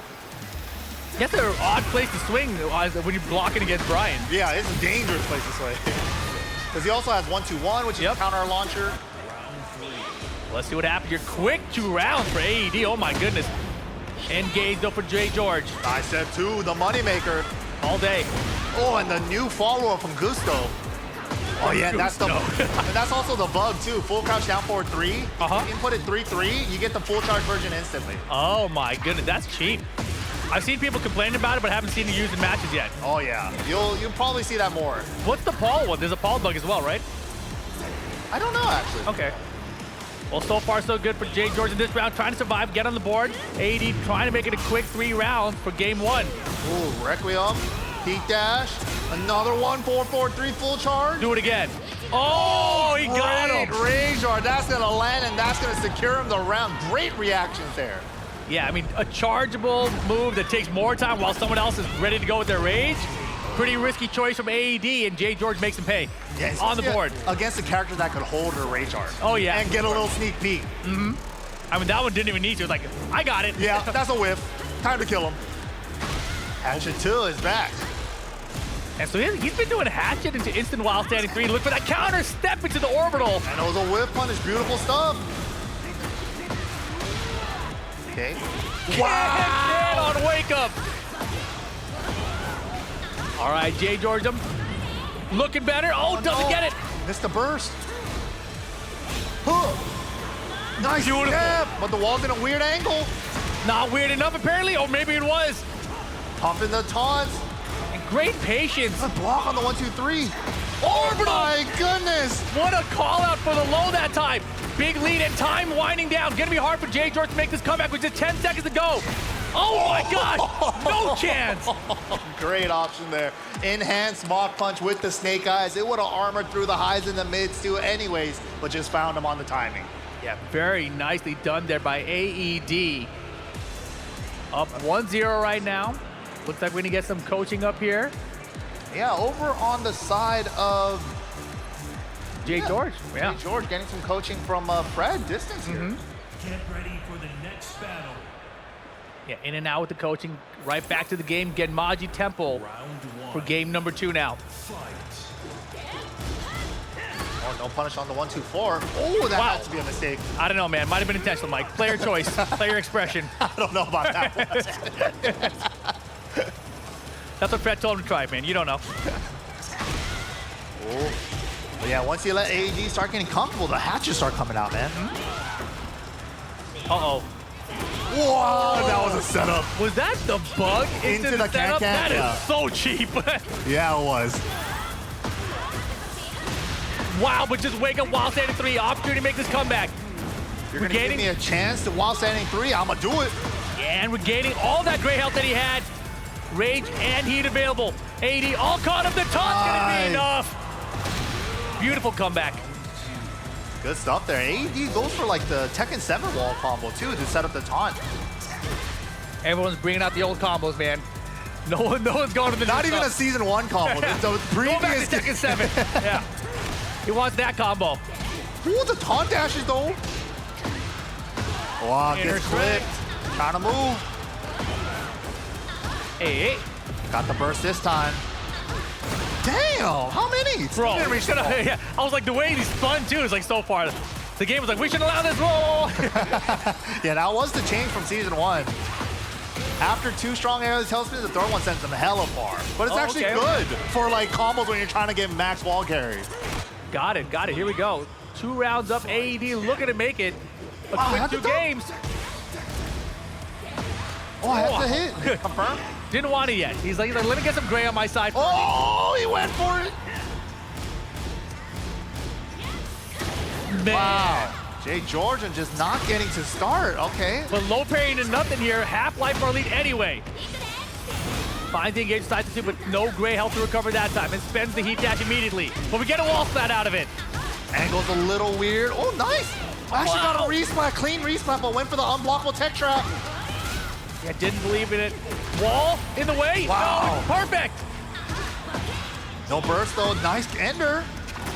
That's an odd place to swing when you're blocking against Brian. Yeah, it's a dangerous place to swing. Because he also has 1-2-1, which is a counter launcher. Let's see what happens here. Quick 2 rounds for AED. Oh my goodness. Engaged though for Jay George. I said 2, the moneymaker. All day. Oh, and the new follow-up from Gusto. Oh yeah, and that's also the bug too. Full crouch down forward 3. Input it 3-3, you get the full charge version instantly. Oh my goodness, that's cheap. I've seen people complain about it, but haven't seen it used in matches yet. Oh yeah, you'll probably see that more. What's the Paul one? There's a Paul bug as well, right? I don't know actually. Okay. Well, so far so good for Jay George in this round, trying to survive, get on the board. AED trying to make it a quick 3 rounds for game 1. Ooh, Requiem, peak dash, another one, 4-4-3 full charge. Do it again. Oh, he got him. Range guard, that's gonna land and that's gonna secure him the round. Great reactions there. Yeah, I mean, a chargeable move that takes more time while someone else is ready to go with their rage. Pretty risky choice from AED, and Jay George makes him pay on the board. Against a character that could hold her rage art. Oh, yeah. And get a little sneak peek. Mm-hmm. I mean, that one didn't even need to. It was like, I got it. Yeah, that's a whiff. Time to kill him. Hatchet 2 is back. And so he's been doing Hatchet into instant while standing 3. Look for that counter step into the orbital. And it was a whiff punish. Beautiful stuff. Okay. Wow! On wake up. All right, Jay George, looking better. Oh, doesn't get it. Missed the burst. Nice step, but the wall's in a weird angle. Not weird enough, apparently. Oh, maybe it was. Pumping the taunts. And great patience. A block on the 1, 2, 3. Orbital! My goodness! What a call out for the low that time. Big lead and time winding down. Gonna be hard for Jay George to make this comeback with just 10 seconds to go. Oh my God! No chance! Great option there. Enhanced Mach Punch with the Snake Eyes. It would have armored through the highs and the mids too anyways, but just found him on the timing. Yeah, very nicely done there by AED. Up 1-0 right now. Looks like we're gonna get some coaching up here. Yeah, over on the side of Jay George. Yeah. Jay George getting some coaching from Fred Distance here. Get ready for the next battle. Yeah, in and out with the coaching. Right back to the game. Genmaji Temple for game number 2 now. Oh, no punish on the 1, 2, 4. Oh, that had to be a mistake. I don't know, man. Might have been intentional, Mike. Player choice, player expression. I don't know about that one. That's what Fred told him to try, man. You don't know. Oh. But yeah, once you let AED start getting comfortable, the hatches start coming out, man. Uh-oh. Whoa, that was a setup. Was that the bug into the setup? That is so cheap. Yeah, it was. Wow, but just wake up while standing 3. Opportunity to make this comeback. You're going to give me a chance to while standing 3. I'm going to do it. Yeah, and regaining all that great health that he had. Rage and heat available. AD all caught up. The taunt's going to be enough. Beautiful comeback. Good stuff there. AED goes for like the Tekken 7 wall combo too to set up the taunt. Everyone's bringing out the old combos, man. No one's going to the Not even a season 1 combo. The previous Go back to Tekken 7. Yeah. He wants that combo. Ooh, the taunt dashes though. Wow, gets clipped. Trying to move. Hey. Got the burst this time. Damn, how many? Bro, yeah. I was like, the way he's spun too is like so far. The game was like, we should allow this roll. Yeah, that was the change from season 1. After 2 strong aerial tailspins, the third one sends them hella far. But it's actually good for like combos when you're trying to get max wall carry. Got it. Here we go. 2 rounds up. AED looking to make it a quick 2 games. Oh, I have to hit. Confirm. Didn't want it yet. He's like, let me get some gray on my side. Oh, he went for it. Man. Wow. Jay Georgian just not getting to start. Okay. But low parrying to nothing here. Half-life for a lead anyway. Finds the engage side to 2, but no gray health to recover that time, and spends the heat dash immediately. But we get a wall splat out of it. Angle's a little weird. Oh, nice. Actually got a resplat, clean resplat, but went for the unblockable tech trap. Yeah, didn't believe in it. Wall in the way. Wow. No, perfect. No burst though. Nice ender.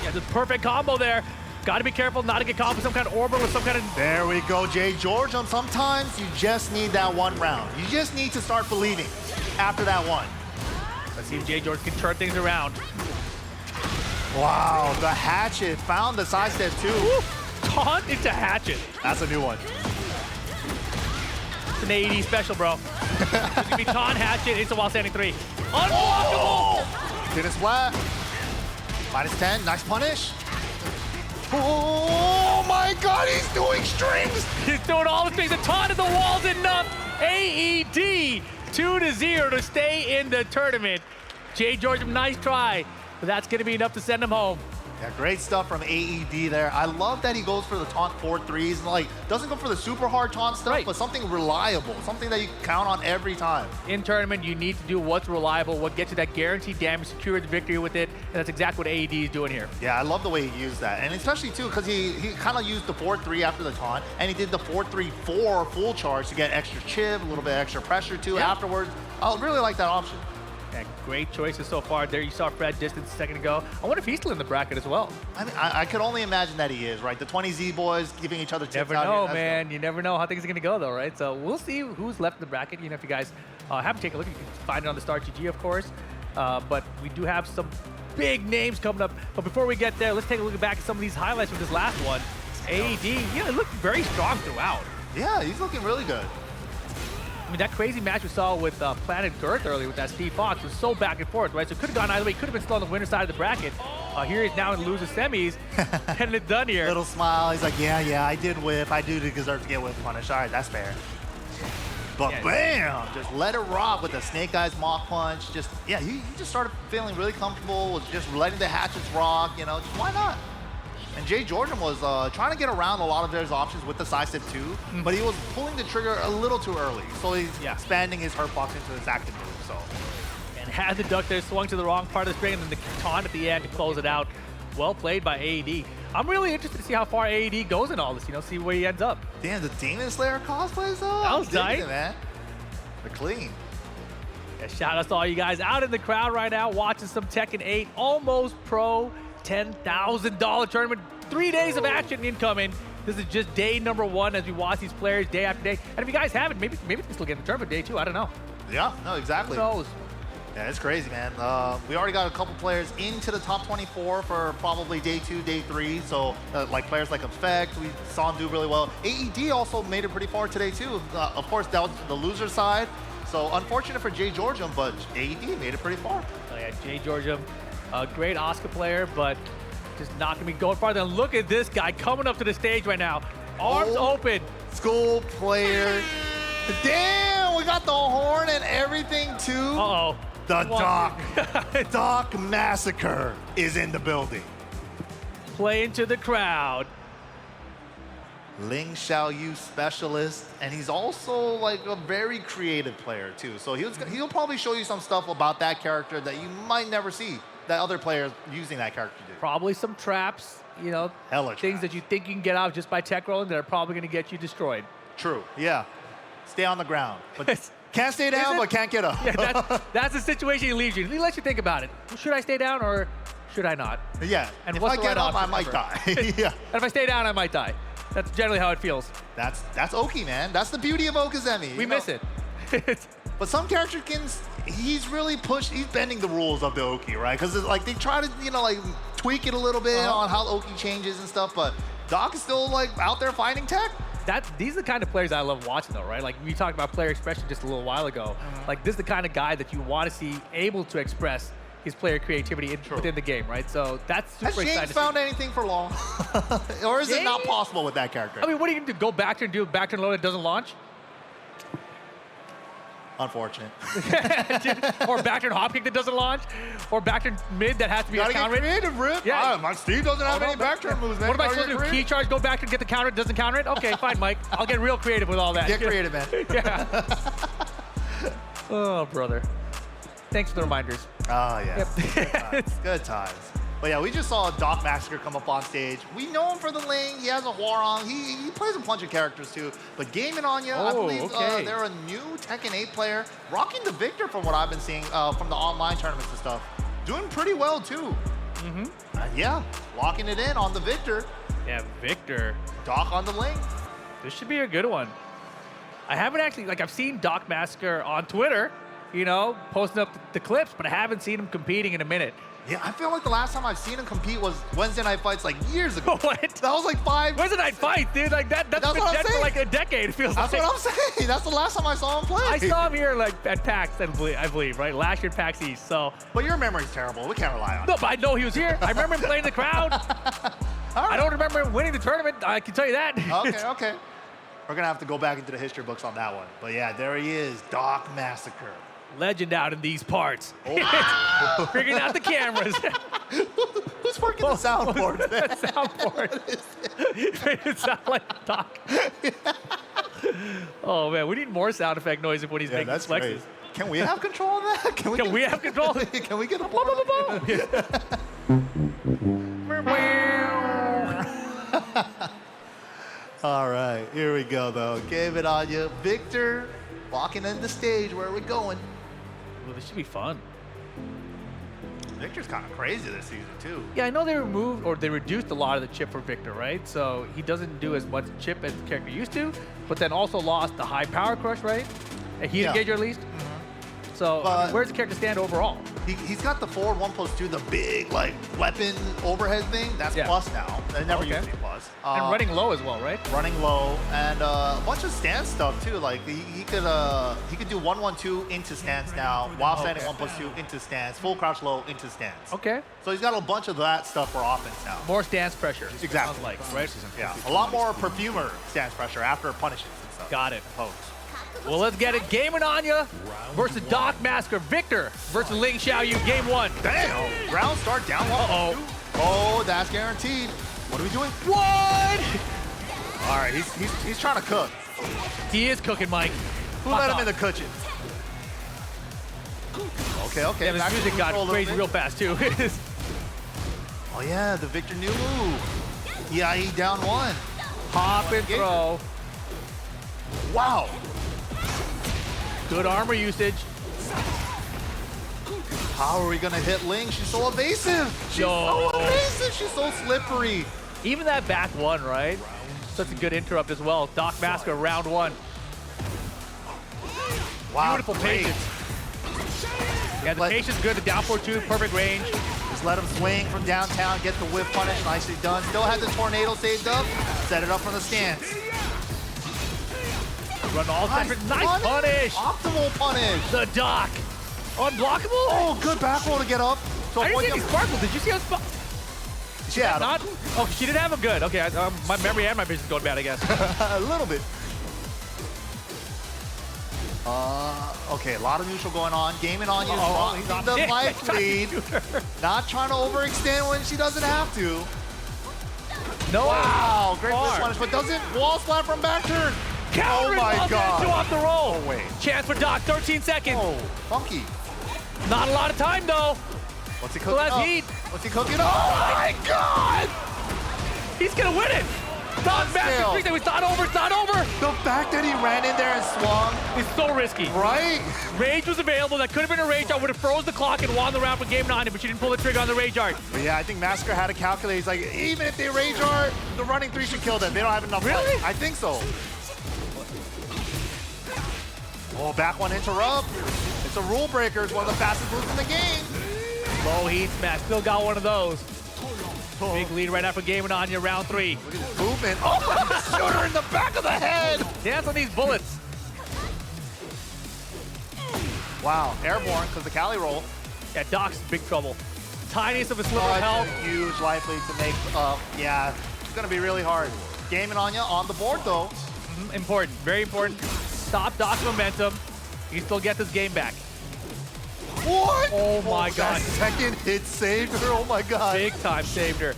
Yeah, the perfect combo there. Got to be careful not to get caught with some kind of orbital with some kind of... There we go, Jay George. Sometimes you just need that 1 round. You just need to start believing after that 1. Let's see if Jay George can turn things around. Wow, the hatchet found the sidestep too. Woo. Taunt into hatchet. That's a new one. It's an AED special, bro. It's gonna be taunt, hatchet, into while standing 3. Unblockable! Oh! Didn't splat. -10, nice punish. Oh my God, he's doing strings! He's doing all the things. The taunt of the wall's enough. AED 2-0 to stay in the tournament. Jay George, nice try, but that's gonna be enough to send him home. Yeah, great stuff from AED there. I love that he goes for the taunt 4-3s and like doesn't go for the super hard taunt stuff, but something reliable, something that you can count on every time. In tournament, you need to do what's reliable, what gets you that guaranteed damage, secure the victory with it, and that's exactly what AED is doing here. Yeah, I love the way he used that, and especially too because he kind of used the 4-3 after the taunt, and he did the 4-3-4 full charge to get extra chip, a little bit extra pressure too afterwards. I really like that option. And great choices so far. There you saw Fred distance a second ago. I wonder if he's still in the bracket as well. I mean, I could only imagine that he is, right? The 20Z boys giving each other tips Never out know, here. man. You never know how things are going to go, though, right? So we'll see who's left in the bracket. You know, if you guys have to take a look, you can find it on the Star GG, of course. But we do have some big names coming up. But before we get there, let's take a look back at some of these highlights from this last one. AD, it looked very strong throughout. Yeah, he's looking really good. I mean, that crazy match we saw with Planet Girth earlier with that Steve Fox was so back and forth, right? So it could have gone either way. Could have been still on the winner side of the bracket. Here he's now in the loser semis, getting it done here. Little smile. He's like, yeah, I did whip. I do deserve to get whip punished. All right, that's fair. But bam! Just let it rock with the Snake Eyes Mach Punch. He just started feeling really comfortable with just letting the hatchets rock. You know, just why not? And Jay Jordan was trying to get around a lot of their options with the side step too, but he was pulling the trigger a little too early. So he's expanding his hurt box into his active move. So, and had the duck there, swung to the wrong part of the string, and then the taunt at the end to close it out. Well played by AED. I'm really interested to see how far AED goes in all this. You know, see where he ends up. Damn, the Demon Slayer cosplays though. That was tight, man. They're clean. Yeah, shout out to all you guys out in the crowd right now watching some Tekken 8 Almost Pro $10,000 tournament. 3 days of action incoming. This is just day number 1 as we watch these players day after day. And if you guys haven't, maybe they can still get in the tournament day 2. I don't know. Yeah, no, exactly. Who knows? Yeah, it's crazy, man. We already got a couple players into the top 24 for probably day 2, day 3. So, like players like Effect, we saw him do really well. AED also made it pretty far today, too. Of course, that was the loser side. So, unfortunate for Jay Georgium, but AED made it pretty far. Oh, yeah, Jay Georgium, a great Oscar player, but just not going to be going farther. And look at this guy coming up to the stage right now. Arms open. School player. Damn, we got the horn and everything, too. Uh-oh. The Doc Massacre is in the building. Playing to the crowd. Ling Xiaoyu specialist, and he's also like a very creative player too. So he'll probably show you some stuff about that character that you might never see that other players using that character do. Probably some traps, you know, things that you think you can get out just by tech rolling that are probably going to get you destroyed. True. Yeah. Stay on the ground, but can't stay down, but can't get up. Yeah, that's the situation he leaves you. He lets you think about it. Should I stay down or should I not? Yeah. And if what's I the get right up, I option might ever? die. Yeah. And if I stay down, I might die. That's generally how it feels. That's Oki, man. That's the beauty of Okazemi. We miss it. But some character he's really he's bending the rules of the Oki, right? Because like they try to, like tweak it a little bit on how Oki changes and stuff, but Doc is still like out there finding tech. These are the kind of players I love watching, though, right? Like we talked about player expression just a little while ago. Like this is the kind of guy that you want to see able to express his player creativity within the game, right? So that's super exciting. Has James found anything for long? Or is it not possible with that character? I mean, what are you going to do? Go back and do a back turn load that doesn't launch? Unfortunate. Or back turn hop kick that doesn't launch? Or back turn mid that has to be a counter? Gotta get creative, Rip. Yeah. My Steve doesn't have any back turn moves, man. What am I supposed to do? Key charge, go back and get the counter, it doesn't counter it? Okay, fine, Mike. I'll get real creative with all that. Get creative, man. Yeah. Oh, brother. Thanks for the reminders. Oh, yeah. Yep. Good times. But yeah, we just saw Doc Massacre come up on stage. We know him for the Ling. He has a Huarong. He plays a bunch of characters too. But Gaming Anya, I believe they're a new Tekken 8 player. Rocking the Victor from what I've been seeing from the online tournaments and stuff. Doing pretty well too. Yeah, locking it in on the Victor. Yeah, Victor. Doc on the Ling. This should be a good one. I haven't actually, I've seen Doc Massacre on Twitter, posting up the clips, but I haven't seen him competing in a minute. Yeah, I feel like the last time I've seen him compete was Wednesday Night Fights years ago. What? That was like 5. Wednesday Night Fight, dude. That's been dead for a decade, it feels That's like. what I'm saying. That's the last time I saw him play. I saw him here at PAX, I believe, right? Last year at PAX East, so. But your memory's terrible. We can't rely on it. No, but I know he was here. I remember him playing in the crowd. I don't remember him winning the tournament. I can tell you that. Okay. We're going to have to go back into the history books on that one. But yeah, there he is, Doc Massacre. Legend out in these parts. Figuring out the cameras. Who's working the soundboard? The soundboard. It sounds like Doc. Oh, man. We need more sound effect noise when he's making that's flexes. great. Can we have control of that? Can we have control? Can we get a All right, here we go, though. Game it on you. Victor, walking in the stage. Where are we going? Well, this should be fun. Victor's kind of crazy this season, too. Yeah, I know they removed or they reduced a lot of the chip for Victor, right? So he doesn't do as much chip as the character used to, but then also lost the high power crush, right? A heat engager at least. So I mean, where's the character stand overall? He's got the forward 1+2, the big like weapon overhead thing. That's plus now. It never used to be plus. And running low as well, right? Running low and a bunch of stance stuff too. Like he could do 1-1-2 into stance now, while standing 1+2 into stance, full crouch low into stance. Okay. So he's got a bunch of that stuff for offense now. More stance pressure. Exactly. Like, right? Yeah. A lot more perfumer stance pressure after punishes and stuff. Got it. Pose. Well, let's get it. Game and Anya versus Doc Masker. Victor versus Ling Xiaoyu. Game 1. Damn. Round start down 1. Oh, that's guaranteed. What are we doing? What? All right, he's trying to cook. He is cooking, Mike. Who let him in the kitchen? Okay. Yeah, this music got crazy real fast, too. Oh, yeah, the Victor new move. Yeah, he down 1. Hop and throw. Wow. Good armor usage. How are we going to hit Ling? She's so evasive. She's so evasive. She's so slippery. Even that back 1, right? Such a good interrupt as well. Doc Masker, round 1. Wow, beautiful great. patience. Yeah, the patience good. The down 4-2, perfect range. Just let him swing from downtown, get the whip punish. Nicely done. Still had the tornado saved up. Set it up from the stance. Run all separate. Nice punish. Optimal punish. The Doc. Unblockable? Oh, good back roll to get up. So I didn't see any sparkle. Did you see how sparkle? Yeah. Not? Oh, she didn't have him good. Okay, my memory and my vision's going bad, I guess. A little bit. Okay, a lot of neutral going on. Gaming on you. He's on the dick. life lead. Not trying to overextend when she doesn't have to. No. Wow, great punish, but doesn't wall slap from back turn. Counter oh my God. Two off the roll. Oh, wait. Chance for Doc, 13 seconds. Oh, funky. Not a lot of time, though. What's he cooking up? Heat. What's he cooking up? Oh my God! He's gonna win it. Doc Master 3, it's not over, it's not over. The fact that he ran in there and swung is so risky. Right? Rage was available. That could have been a rage art. Would have froze the clock and won the round for game 9, but she didn't pull the trigger on the rage art. But yeah, I think Masker had to calculate. He's like, even if they rage art, the running 3 should kill them. They don't have enough Really? life. I think so. Oh, back 1 interrupt. It's a rule breaker. It's one of the fastest moves in the game. Low heat smash. Still got one of those. Big lead right after game and Anya, round 3. Look at his movement. Oh, shot her in the back of the head. Dance on these bullets. Wow, airborne because the Cali roll. Yeah, Doc's in big trouble. Tiniest of a sliver of health. Huge life lead to make up. Yeah, it's going to be really hard. Game and Anya on the board, though. Important, very important. Stop Doc's momentum. You still get this game back. What? Oh my God. That second hit saved her. Oh my God. Big time saved her.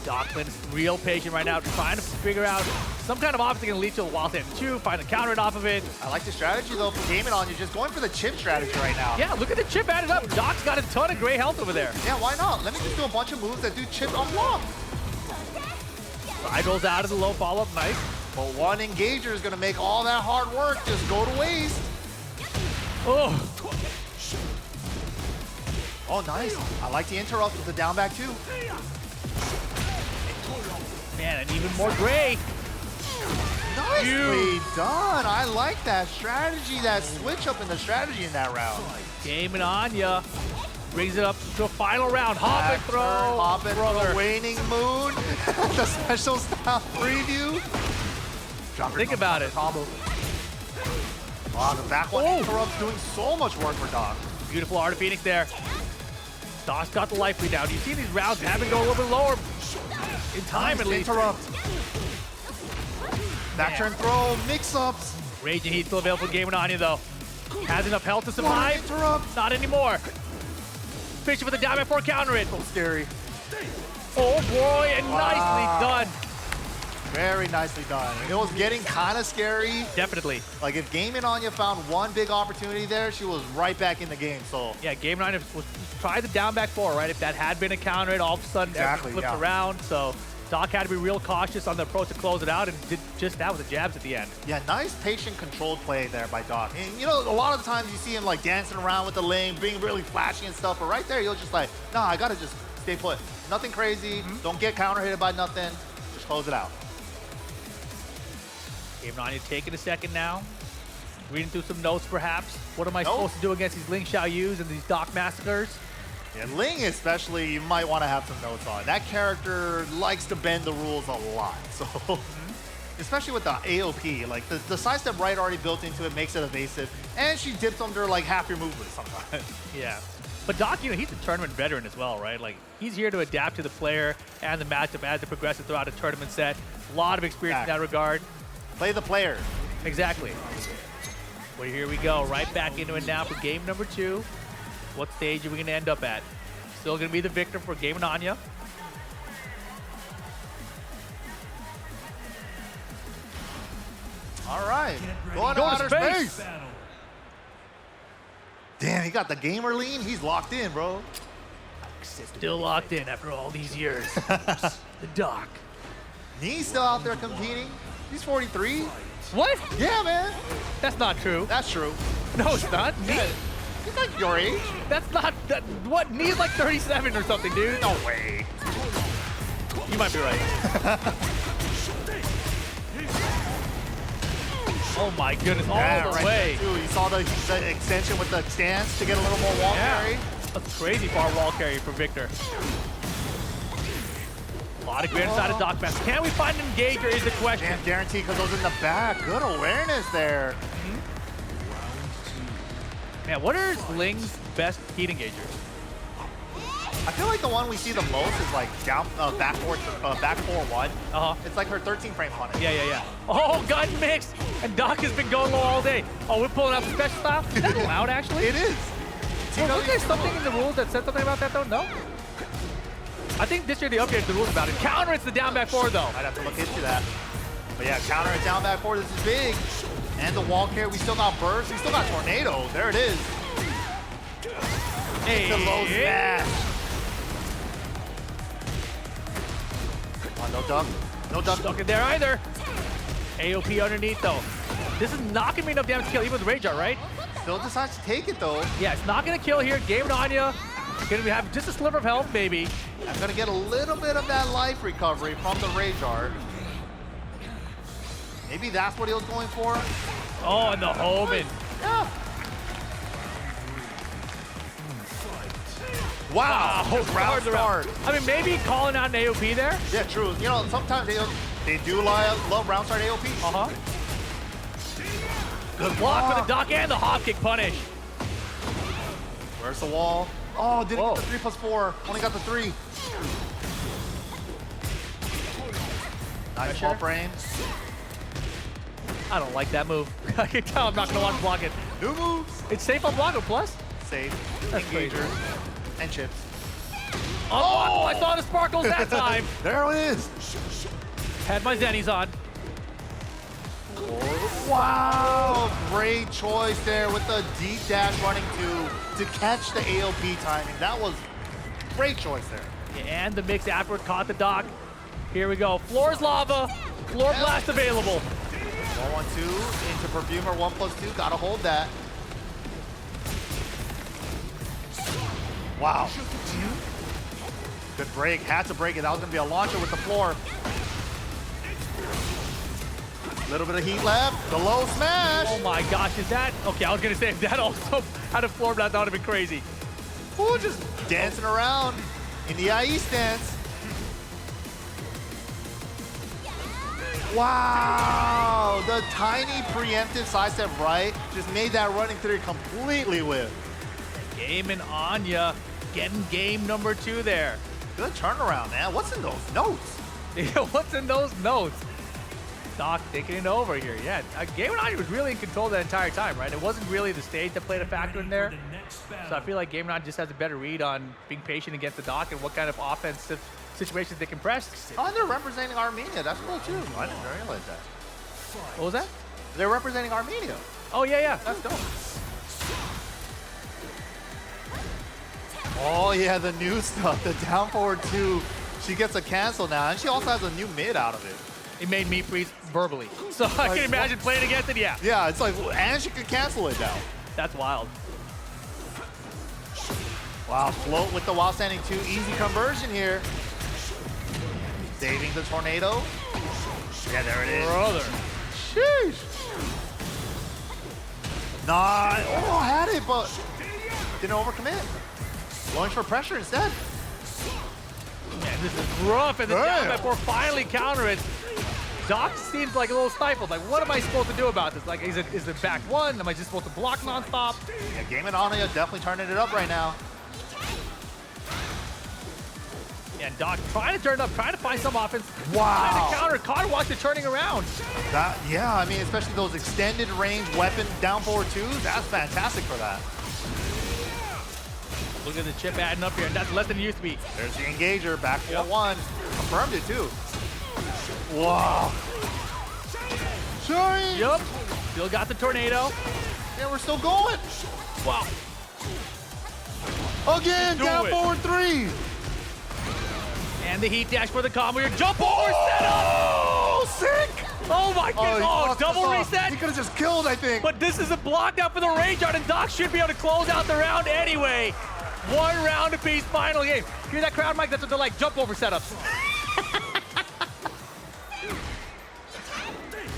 Doclin's real patient right now, trying to figure out some kind of obstacle in lethal while standing 2, find a counter it off of it. I like the strategy though for gaming on you, just going for the chip strategy right now. Yeah, look at the chip added up. Doc's got a ton of gray health over there. Yeah, why not? Let me just do a bunch of moves that do chip unlock. Side rolls out of the low follow-up, nice. But one engager is going to make all that hard work just go to waste. Oh. Oh, nice. I like the interrupt with the down back too. Man, and even more gray. Nicely done. I like that strategy, that switch up in the strategy in that round. Game and Anya brings it up to a final round. Hop and throw. Hop and throw. Waning moon. The special style preview. Think about it. Combo. Wow, the back one interrupts doing so much work for Doc. Beautiful Art of Phoenix there. Doc's got the life lead down. You see these rounds having to go a little bit lower in time at least. Interrupt. Back turn throw, mix-ups. Rage and Heat still available for Game and Anya though. Has enough health to survive. Interrupt. Not anymore. Fishing for the down back 4 counter it. So scary. Oh boy, and nicely done. Very nicely done. It was getting kind of scary. Definitely. Like if Game and Anya found one big opportunity there, she was right back in the game. So yeah, Game and Anya was tried the down back 4, right? If that had been a counter, it all of a sudden everything flipped around. So Doc had to be real cautious on the approach to close it out and did just that with the jabs at the end. Yeah, nice patient controlled play there by Doc. And you know, a lot of the times you see him like dancing around with the lane, being really flashy and stuff, but right there you're just like, nah, I gotta just stay put. Nothing crazy, don't get counter hit by nothing, just close it out. Game Anya taking a second now. Reading through some notes perhaps. What am I supposed to do against these Ling Xiaoyus and these Doc Massacres? Yeah, Ling especially, you might want to have some notes on. That character likes to bend the rules a lot, so especially with the AOP, like the sidestep right already built into it makes it evasive, and she dips under like half your movement sometimes. Yeah. But Doc, you know, he's a tournament veteran as well, right? Like, he's here to adapt to the player and the matchup as it progresses throughout a tournament set. A lot of experience in that regard. Play the player. Exactly. Well, here we go. Right back into it now for game number 2. What stage are we going to end up at? Still going to be the victor for Game and Anya. All right, going to outer space. Damn, he got the gamer lean. He's locked in, bro. Still locked in after all these years. The Doc. He's still out there competing. He's 43. What? Yeah, man. That's not true. That's true. No, it's not. Yeah. He's like your age. That's not. What? He's like 37 or something, dude. No way. You might be right. Oh my goodness, all the right way. There too. You saw the extension with the stance to get a little more wall carry. That's crazy far wall carry for Victor. A lot of great inside of Doc Mask. Can we find an engager is the question. Can't guarantee because those in the back. Good awareness there. Man, what are Ling's best heat engagers? I feel like the one we see the most is like down back 4-1. It's like her 13 frame punish. Yeah. Oh, gun mix! And Doc has been going low all day. Oh, we're pulling out the special style? That's allowed, actually? It is. Was there something in the rules that said something about that, though? No? I think this year they updated the rules about it. Counter it's the down back 4, though. I'd have to look into that. But yeah, counter it down back 4. This is big. And the wall carry, we still got burst. We still got tornado. There it is. Hey. The low smash. Oh, no duck. No duck. Stuck in there either. AOP underneath, though. This is not going to be enough damage to kill, even with Rage Art, right? Still decides to take it, though. Yeah, it's not going to kill here. Game and Anya going to have just a sliver of health, maybe. I'm going to get a little bit of that life recovery from the Rage Art. Maybe that's what he was going for. Oh, and the Homan. Yeah. Wow. Round start. I mean, maybe calling out an AOP there. Yeah, true. You know, sometimes they do love round start AOP. Good block for the Doc and the hop kick punish. Where's the wall? Oh, didn't get the 3+4. Only got the 3. Nice wall frame. I don't like that move. I can tell I'm not going to want to block it. New moves. It's safe on block plus. Safe. That's crazy. And chips. Oh, I saw the sparkles that time. There it is. Had my Zennies on. Wow, great choice there with the deep dash running to catch the AOP timing. That was great choice there. Yeah, and the mix afterward caught the Doc. Here we go. Floor's lava. Floor blast available. 1-1-2 into Perfumer 1+2. Gotta hold that. Wow. Good break. Had to break it. That was gonna be a launcher with the floor. Little bit of heat left. The low smash. Oh my gosh, is that? Okay, I was gonna say if that also had a floor blast, that would have been crazy. Ooh, just dancing around in the IE stance. Wow, the tiny preemptive sidestep right just made that running through completely whiff. Game and Anya getting game number 2 there. Good turnaround, man. What's in those notes? What's in those notes? Doc taking it over here. Yeah, Game and Anya was really in control that entire time, right? It wasn't really the stage that played a factor in there. So I feel like Game and Anya just has a better read on being patient against the Doc and what kind of offensive situations they can press. Oh, and they're representing Armenia. That's cool, too. I didn't realize that. What was that? They're representing Armenia. Oh, yeah. That's dope. Oh, yeah, the new stuff. The down forward 2 She gets a cancel now, and she also has a new mid out of it. It made me freeze verbally. So I can imagine playing against it, yeah. Yeah, it's like, and she could cancel it now. That's wild. Wow, float with the while standing 2. Easy conversion here. Saving the tornado. Yeah, there it is. Brother. Sheesh. Nah, oh, had it, but didn't overcommit. Going for pressure instead. Man, this is rough, and the down before finally counter it. Doc seems like a little stifled. Like, what am I supposed to do about this? Like, is it back one? Am I just supposed to block nonstop? Yeah, Game and Anya definitely turning it up right now. And Doc trying to turn it up, trying to find some offense. Wow. Trying to counter. Connor watched it turning around. That, yeah, I mean, especially those extended range weapon down forward 2s, that's fantastic for that. Look at the chip adding up here, and that's less than it used to be. There's the engager, back 4-1. Confirmed it too. Wow. Sorry. Yup. Still got the tornado. And we're still going. Wow. Again, down forward 3. And the heat dash for the combo here. Jump over setup. Oh, sick. Oh my goodness. Oh, double reset. He could have just killed, I think. But this is a block down for the range art, and Doc should be able to close out the round anyway. 1 round apiece, final game. Hear that crowd, Mike? That's what they're like, jump over setups.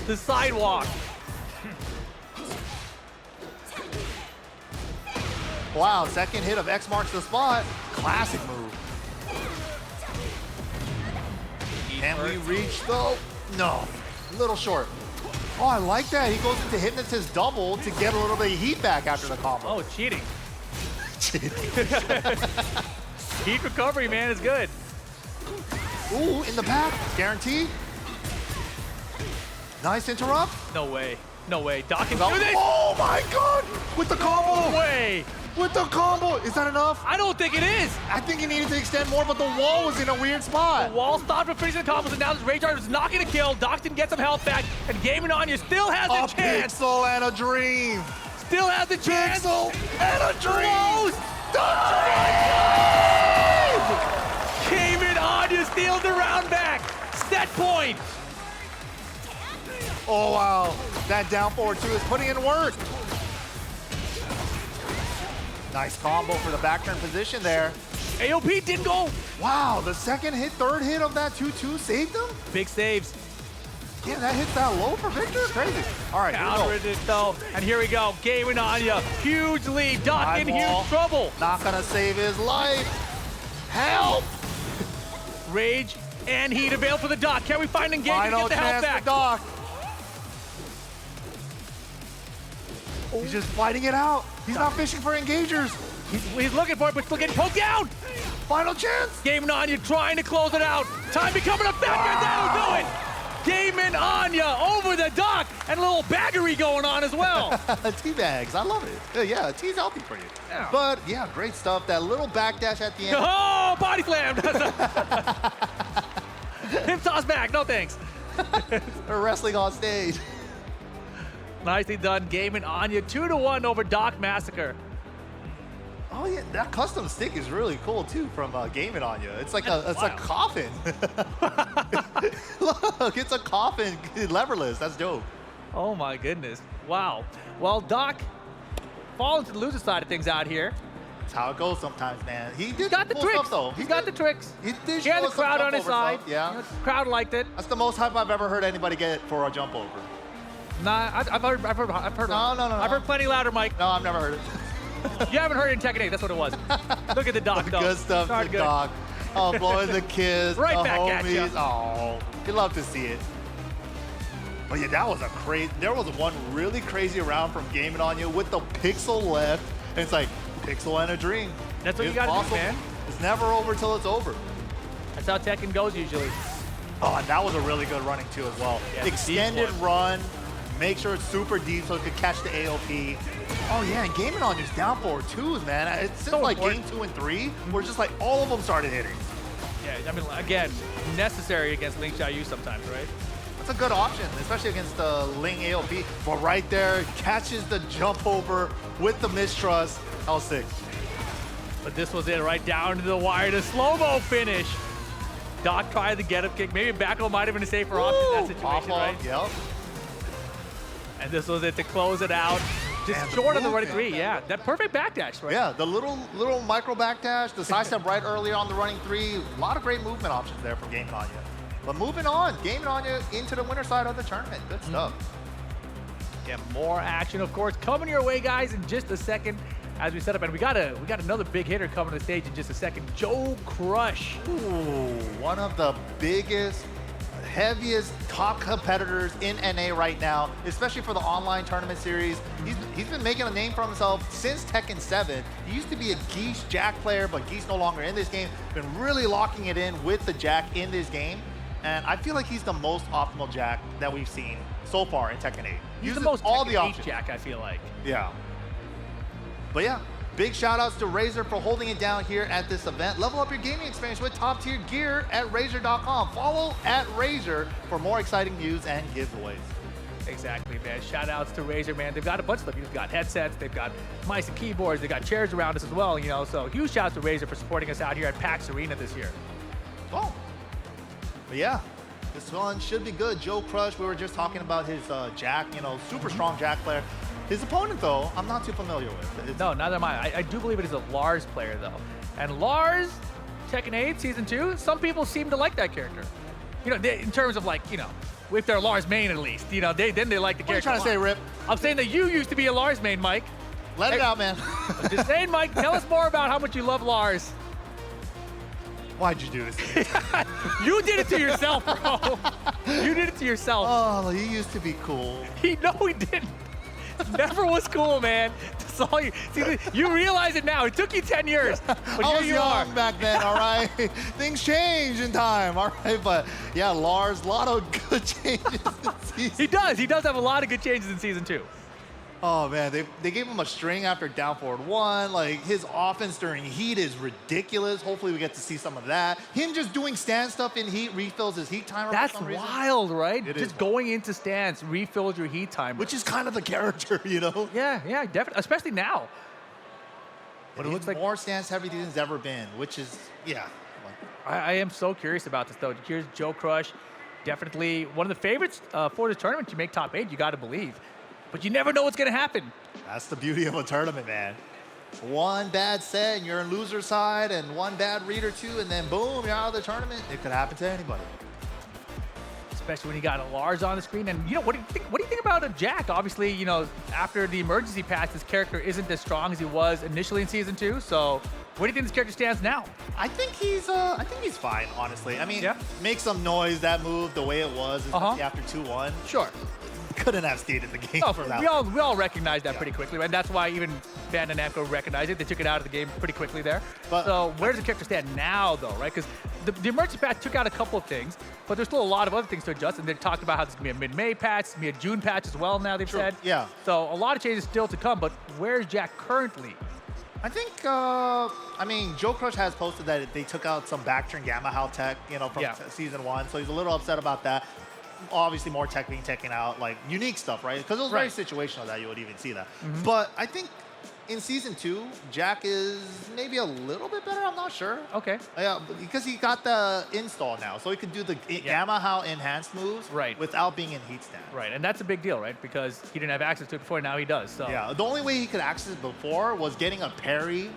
The sidewalk. Wow, second hit of X marks the spot. Classic move. Can we reach though? No, a little short. Oh, I like that. He goes into Hypnotist double to get a little bit of heat back after the combo. Oh, cheating. Heat recovery, man, is good. Ooh, in the back, guarantee. Nice interrupt. No way. No way. Doc can do this. Oh my God! With the combo. No way. With the combo. Is that enough? I don't think it is. I think he needed to extend more, but the wall was in a weird spot. The wall stopped from finishing the combos, and now this Rage Art is not going to kill. Doxton gets some health back, and Game and Anya still has a chance. Pixel and a dream. Still has a chance. Pixel and a dream. Game and Anya steals the round back. Set point. Oh, wow. That down forward 2 is putting in work. Nice combo for the back turn position there. AOP didn't go. Wow, the second hit, third hit of that 2-2 saved him? Big saves. Yeah, that hits that low for Victor? Crazy. All right, countered it though, and here we go. Game and Anya, huge lead. Doc in huge trouble. Not gonna save his life. Help! Rage and heat available for the Doc. Can we find engagement to get the health back? Doc. He's just fighting it out. He's not fishing for engagers. He's looking for it, but still getting poked down. Final chance. Game and Anya trying to close it out. Time becoming a factor. That'll do it. Game and Anya over the Doc, and a little baggery going on as well. Tea bags, I love it. Yeah, tea's healthy for you. Yeah. But yeah, great stuff. That little backdash at the end. Oh, body slam. Hip toss back, no thanks. They're wrestling on stage. Nicely done, Game and Anya. 2-1 over Doc Massacre. Oh yeah, that custom stick is really cool too from Game and Anya. It's like a coffin. Look, it's a coffin, leverless. That's dope. Oh my goodness. Wow. Well, Doc falling to the loser side of things out here. That's how it goes sometimes, man. He did got the cool tricks. stuff, though. He's got the tricks. He did He had show the us some crowd on jump his over side. stuff, yeah. You know, the crowd liked it. That's the most hype I've ever heard anybody get for a jump over. Nah, I've heard. No. I've heard plenty louder, Mike. No, I've never heard it. You haven't heard it in Tekken 8. That's what it was. Look at the Doc, though. Good stuff, Started the Doc. Oh, blowing the kids, Right the back homies. at ya. Oh, you love to see it. But yeah, that was a crazy. There was one really crazy round from Game and Anya with the pixel left, and it's like pixel and a dream. That's what It's you gotta possible. do, man. It's never over till it's over. That's how Tekken goes usually. Oh, and that was a really good running too as well. Yeah, Extended run, make sure it's super deep so it could catch the AOP. Oh yeah, and Game and Anya's down forward 2s, man. It's since like game 2 and 3, where just like all of them started hitting. Yeah, I mean, again, necessary against Ling Xiaoyu sometimes, right? That's a good option, especially against the Ling AOP. But right there, catches the jump over with the mistrust. That was sick. But this was it, right down to the wire, the slow-mo finish. Doc tried the get-up kick. Maybe Backo might have been a safer option in that situation, right? Yep. And this was it to close it out. Just And the short of the running movement. three, yeah. That perfect backdash, right? Yeah, the little micro backdash, the side step right earlier on the running three. A lot of great movement options there from Game Anya. But moving on, Game Anya into the winner side of the tournament. Good stuff. Get more action, of course, coming your way, guys, in just a second as we set up. And we got another big hitter coming to the stage in just a second. Joe Crush. Ooh, one of the biggest, heaviest top competitors in NA right now, especially for the online tournament series. He's been making a name for himself since Tekken 7. He used to be a Geese Jack player, but Geese no longer in this game. Been really locking it in with the Jack in this game. And I feel like he's the most optimal Jack that we've seen so far in Tekken 8. He's the Uses most all Tekken the 8 options. Jack, I feel like. Yeah. But yeah, big shout outs to Razer for holding it down here at this event. Level up your gaming experience with top tier gear at Razer.com. Follow at Razer for more exciting news and giveaways. Exactly, man. Shout outs to Razer, man. They've got a bunch of stuff. They've got headsets, they've got mice and keyboards, they've got chairs around us as well, you know. So huge shout out to Razer for supporting us out here at PAX Arena this year. Oh. But yeah, this one should be good. Joe Crush, we were just talking about his Jack, you know, super strong Jack player. His opponent, though, I'm not too familiar with. No, neither am I. I do believe it is a Lars player, though. And Lars, Tekken 8 Season 2, some people seem to like that character. You know, in terms of, like, you know, if they're Lars main at least, you know, then they like the character. What are you trying to say, Rip? I'm saying that you used to be a Lars main, Mike. Let it out, man. I'm just saying, Mike, tell us more about how much you love Lars. Why'd you do this to me? You did it to yourself, bro. You did it to yourself. Oh, he used to be cool. He didn't. Never was cool, man. That's all you see. You realize it now. It took you 10 years, but I here was you young are. back then, all right? Things change in time, all right? But yeah, Lars, a lot of good changes in season. He does have a lot of good changes in Season 2. Oh man, they gave him a string after down forward 1. Like his offense during heat is ridiculous. Hopefully we get to see some of that. Him just doing stand stuff in heat refills his heat timer. That's for some reason. wild, right? It Just is going into stance refills your heat timer. Which is kind of the character, you know? Yeah, definitely, especially now. But it looks like more stance heavy than it's ever been, which is, yeah. I am so curious about this, though. Here's Joe Crush. Definitely one of the favorites for the tournament. You make top 8, you got to believe. But you never know what's going to happen. That's the beauty of a tournament, man. One bad set and you're in loser side, and one bad read or two, and then boom, you're out of the tournament. It could happen to anybody. Especially when you got a Lars on the screen. And, you know, what do you think about a Jack? Obviously, you know, after the emergency patch, his character isn't as strong as he was initially in Season 2. So where do you think this character stands now? I think he's fine, honestly. I mean, make some noise, that move, the way it was, especially after 2-1. Sure. Couldn't have stayed in the game No, for that. we all recognize that pretty quickly, and that's why even Bandai Namco recognized it. They took it out of the game pretty quickly there. So where does the character stand now, though, right? Because the emergency patch took out a couple of things, but there's still a lot of other things to adjust, and they talked about how this is going to be a mid-May patch, it's going to be a June patch as well now, they've said. Yeah. So a lot of changes still to come, but where's Jack currently? I think, I mean, Joe Crush has posted that they took out some backturn Gamma How tech, you know, from Season 1, so he's a little upset about that. Obviously, more tech being taken out, like unique stuff, right? Because it was very situational that you would even see that. But I think in Season 2, Jack is maybe a little bit better. I'm not sure. Okay. Yeah, because he got the install now, so he could do the Gamma How enhanced moves without being in heat stand. Right, and that's a big deal, right? Because he didn't have access to it before, now he does. So Yeah, the only way he could access it before was getting a parry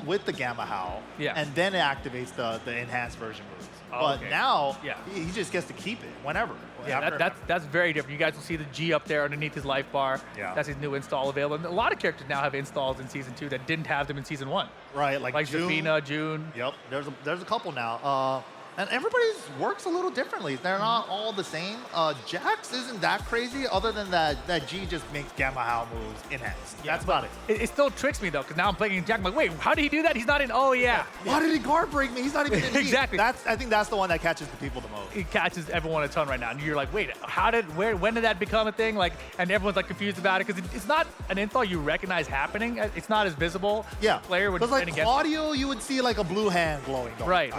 with the Gamma How, and then it activates the enhanced version moves. But now, he just gets to keep it whenever. Yeah, that's very different. You guys will see the G up there underneath his life bar. Yeah. That's his new install available. And a lot of characters now have installs in Season 2 that didn't have them in Season 1. Right, like June. Zafina, June. Yep, there's a couple now. And everybody's works a little differently. They're not all the same. Jax isn't that crazy, other than that G just makes Gamma How moves enhanced. That's about it. It still tricks me, though, because now I'm playing Jack. I'm like, wait, how did he do that? He's not in. Oh, yeah. Why did he guard break me? He's not even in heat. Exactly. I think that's the one that catches the people the most. It catches everyone a ton right now. And you're like, wait, when did that become a thing? Like, and everyone's like confused about it because it's not an install you recognize happening. It's not as visible. Yeah. Player would Because like against Claudio, you would see like a blue hand glowing. Right.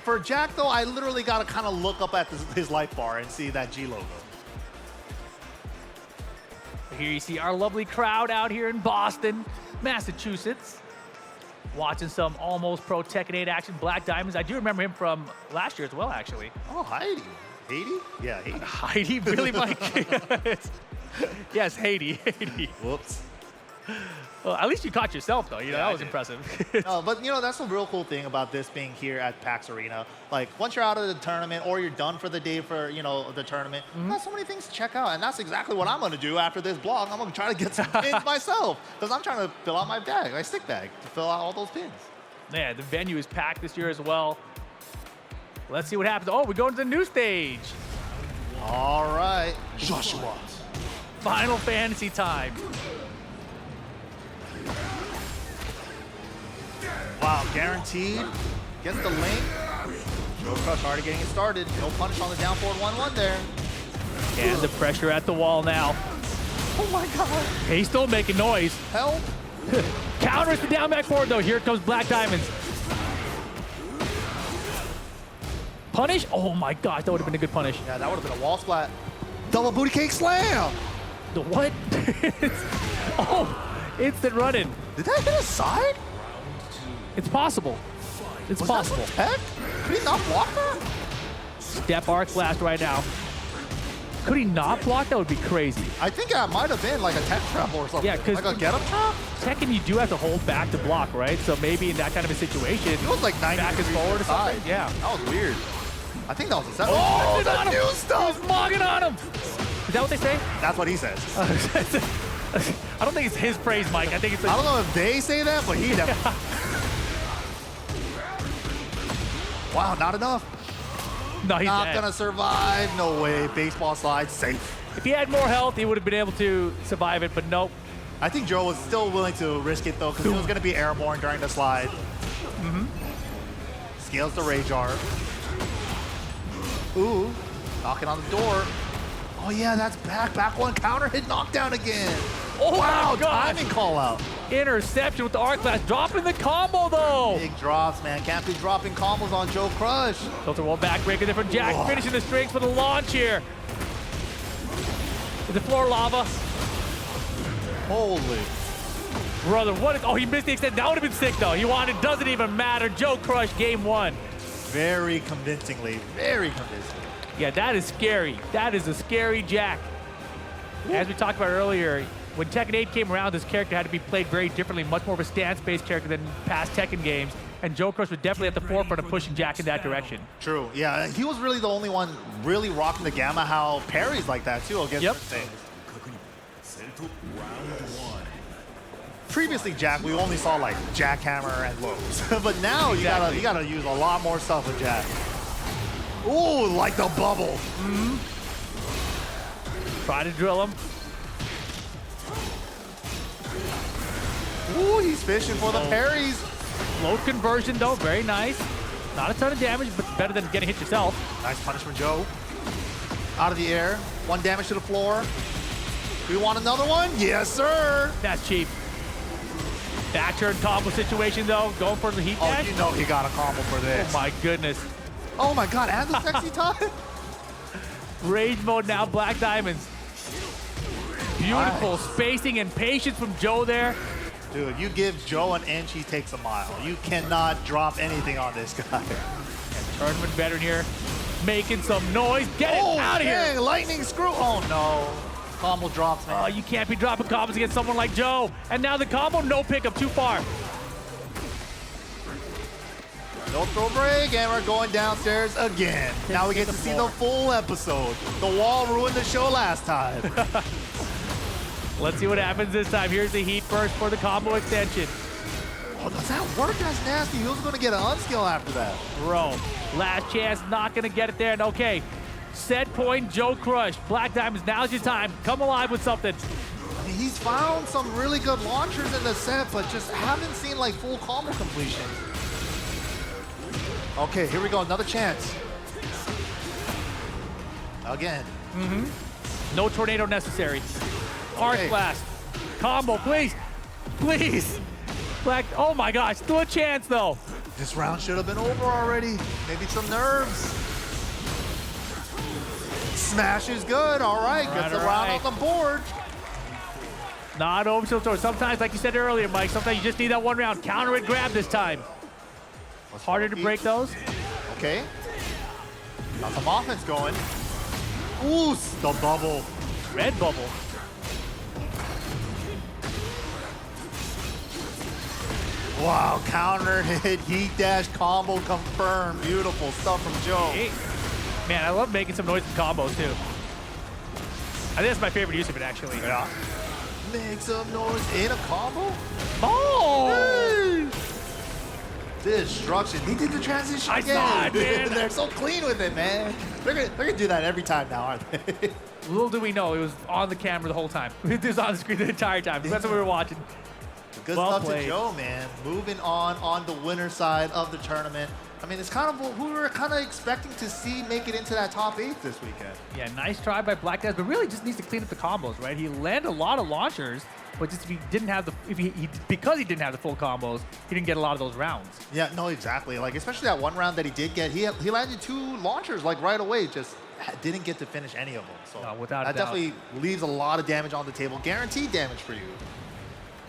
For Jack, though, I literally got to kind of look up at his life bar and see that G logo. Here you see our lovely crowd out here in Boston, Massachusetts. watching some almost pro Tekken 8 action. Black Diamonds, I do remember him from last year as well, actually. Oh, Heidi. Haiti? Yeah, Haiti. Heidi, really, Mike? Yes, Haiti. Whoops. Well, at least you caught yourself, though. You know, that was impressive. No, but you know, that's the real cool thing about this being here at PAX Arena. Like, once you're out of the tournament or you're done for the day for, you know, the tournament, there's so many things to check out. And that's exactly what I'm going to do after this blog. I'm going to try to get some pins myself because I'm trying to fill out my bag, my stick bag, to fill out all those pins. Yeah, the venue is packed this year as well. Let's see what happens. Oh, we're going to the new stage. All right, Joshua. Final Fantasy time. Wow, guaranteed. Gets the link. Joe Crush already getting it started. No punish on the down forward 1-1 there. And the pressure at the wall now. Oh my God. He's still making noise. Help. Counters the down back forward though. Here comes Black Diamonds. Punish? Oh my gosh, that would have been a good punish. Yeah, that would have been a wall splat. Double booty cake slam. The what? Oh, instant running. Did that hit a side? It's possible. It's possible. Heck? Could he not block that? Step arc blast right now. Could he not block? That would be crazy. I think that might have been like a tech trap or something. Yeah, because like a get-up trap? Tekken, you do have to hold back to block, right? So maybe in that kind of a situation, it was like 90 back and forward or something. Yeah. That was weird. I think that was a set. Oh, the new stuff! He's mogging on him! Is that what they say? That's what he says. I don't think it's his praise, Mike. I think it's. I don't know if they say that, but he definitely. Wow, not enough. No, he's not gonna survive. No way. Baseball slide safe. If he had more health, he would have been able to survive it, but nope. I think Joe was still willing to risk it though, because he was gonna be airborne during the slide. Scales the Rage Art. Ooh, knocking on the door. Oh yeah, that's back one counter hit knockdown again. Oh wow, my gosh. timing call out. Interception with the arc blast, dropping the combo though. Big drops, man. Can't be dropping combos on Joe Crush. Filter wall backbreaker there from Jack, finishing the strings for the launch here. With the floor lava. Holy. Brother, what is, oh, he missed the extend. That would have been sick though. He wanted, doesn't even matter. Joe Crush, game one. Very convincingly, very convincing. Yeah, that is scary. That is a scary Jack. As we talked about earlier, when Tekken 8 came around, this character had to be played very differently, much more of a stance-based character than past Tekken games. And Joe Crush was definitely at the forefront of pushing Jack in that direction. True, yeah. He was really the only one really rocking the gamma, how parries like that too against things. Previously, Jack, we only saw like jackhammer and lows. But now you gotta use a lot more stuff with Jack. Ooh, like the bubble. Try to drill him. Ooh, he's fishing for the parries. Low conversion though, very nice. Not a ton of damage, but better than getting hit yourself. Nice punish from Joe. Out of the air, 1 damage to the floor. We want another one? Yes, sir. That's cheap. Back turn combo situation though, going for the heat dash. Oh, you know he got a combo for this. Oh my goodness. Oh my God, and the sexy time. Rage mode now, Black Diamonds. Beautiful spacing and patience from Joe there. Dude, you give Joe an inch, he takes a mile. You cannot drop anything on this guy. And tournament veteran here, making some noise. Get it out of here. Lightning screw. Oh no. Combo drops, man. Oh, you can't be dropping combos against someone like Joe. And now the combo, no pickup, too far. No throw break, and we're going downstairs again. Now we get to see the full episode. The wall ruined the show last time. Let's see what happens this time. Here's the heat first for the combo extension. Oh, does that work? That's nasty. He was going to get an unskill after that. Bro, last chance, not going to get it there. And okay, set point, Joe Crush. Black Diamonds, now's your time. Come alive with something. I mean, he's found some really good launchers in the set, but just haven't seen like full combo completion. Okay, here we go. Another chance. Again. No tornado necessary. Arc blast. Combo, please. Please. Black. Oh my gosh. Still a chance though. This round should have been over already. Maybe some nerves. Smash is good. All right. Gets the round on the board. Not over till tour. Sometimes, like you said earlier, Mike, sometimes you just need that one round. Counter and grab this time. It's harder to break those. Okay. Got some offense going. Ooh, the bubble. Red bubble. Wow, counter hit, heat dash combo confirmed. Beautiful stuff from Joe. Hey. Man, I love making some noise with combos too. I think that's my favorite use of it, actually. Yeah. Make some noise in a combo. Oh! Destruction. He did the transition I again. saw it, man. They're so clean with it, man. They're gonna do that every time now, aren't they? Little do we know, it was on the camera the whole time. It was on the screen the entire time. That's what we were watching. Good stuff to Joe, man. Moving on the winner side of the tournament. I mean, it's kind of who we were kind of expecting to see make it into that top 8 this weekend. Yeah, nice try by Black Guys, but really just needs to clean up the combos, right? He landed a lot of launchers, but just if he didn't have because he didn't have the full combos, he didn't get a lot of those rounds. Yeah, no, exactly. Like, especially that one round that he did get, he landed 2 launchers like right away, just didn't get to finish any of them. So without that a doubt. definitely leaves a lot of damage on the table, guaranteed damage for you.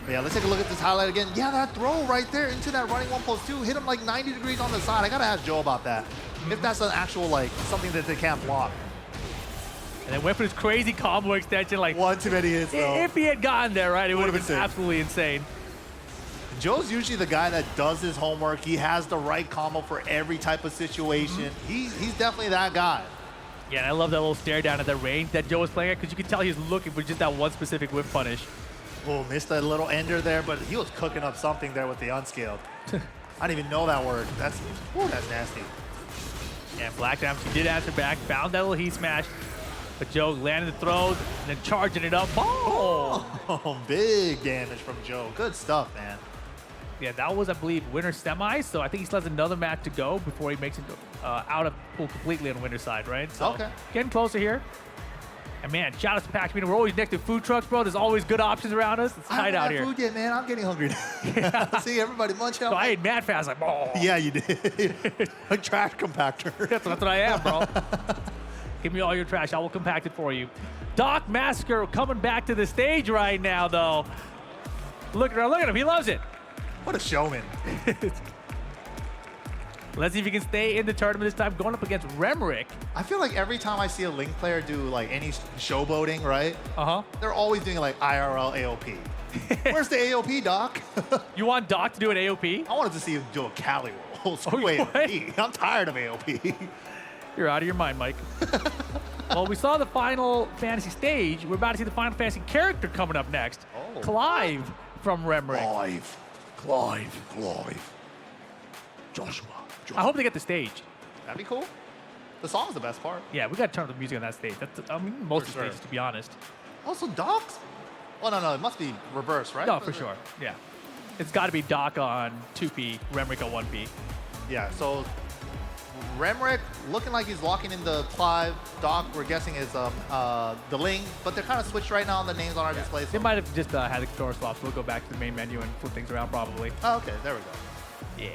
But yeah, let's take a look at this highlight again. Yeah, that throw right there into that running 1+2 hit him like 90 degrees on the side. I gotta ask Joe about that. If that's an actual, like, something that they can't block. And then went for this crazy combo extension, like one too many hits, though. If he had gotten there, right, it would have been sick. absolutely insane. Joe's usually the guy that does his homework. He has the right combo for every type of situation. He's definitely that guy. Yeah, and I love that little stare down at the range that Joe was playing at, because you could tell he was looking for just that one specific whip punish. Oh, missed that little ender there, but he was cooking up something there with the unscaled. I didn't even know that word. That's nasty. Yeah, Black Diamond, he did answer back, found that little heat smash, but Joe landed the throws and then charging it up. Oh, big damage from Joe. Good stuff, man. Yeah, that was, I believe, winner semi, so I think he still has another match to go before he makes it out of pool completely on the winner side, right? So okay. Getting closer here. And man, shout out to PAX Arena. We're always next to food trucks, bro. There's always good options around us. It's tight out here. I haven't had food yet, man. I'm getting hungry. See everybody munching out. So I ate mad fast, like, oh. Yeah, you did. A trash compactor. That's what I am, bro. Give me all your trash. I will compact it for you. Doc Massacre coming back to the stage right now, though. Look at him. He loves it. What a showman. Let's see if he can stay in the tournament this time, going up against Remrick. I feel like every time I see a Link player do like any showboating, right? They're always doing like IRL AOP. Where's the AOP, Doc? You want Doc to do an AOP? I wanted to see him do a Cali roll. AOP. I'm tired of AOP. You're out of your mind, Mike. Well, we saw the Final Fantasy stage. We're about to see the Final Fantasy character coming up next. Oh. Clive from Remrick. Clive. Joshua. I hope they get the stage. That'd be cool. The song's the best part. Yeah, we got to turn up the music on that stage. That's, I mean, most of the stages, to be honest. Also, Doc's? Oh, no, it must be reversed, right? No, for sure. Yeah. It's got to be Doc on 2P, Remrick on 1P. Yeah, so Remrick looking like he's locking in the Clive. Doc, we're guessing, is the Ling, but they're kind of switched right now on the names on our display. So. They might have just had the controller swaps. We'll go back to the main menu and flip things around, probably. Oh, okay, there we go. Yeah.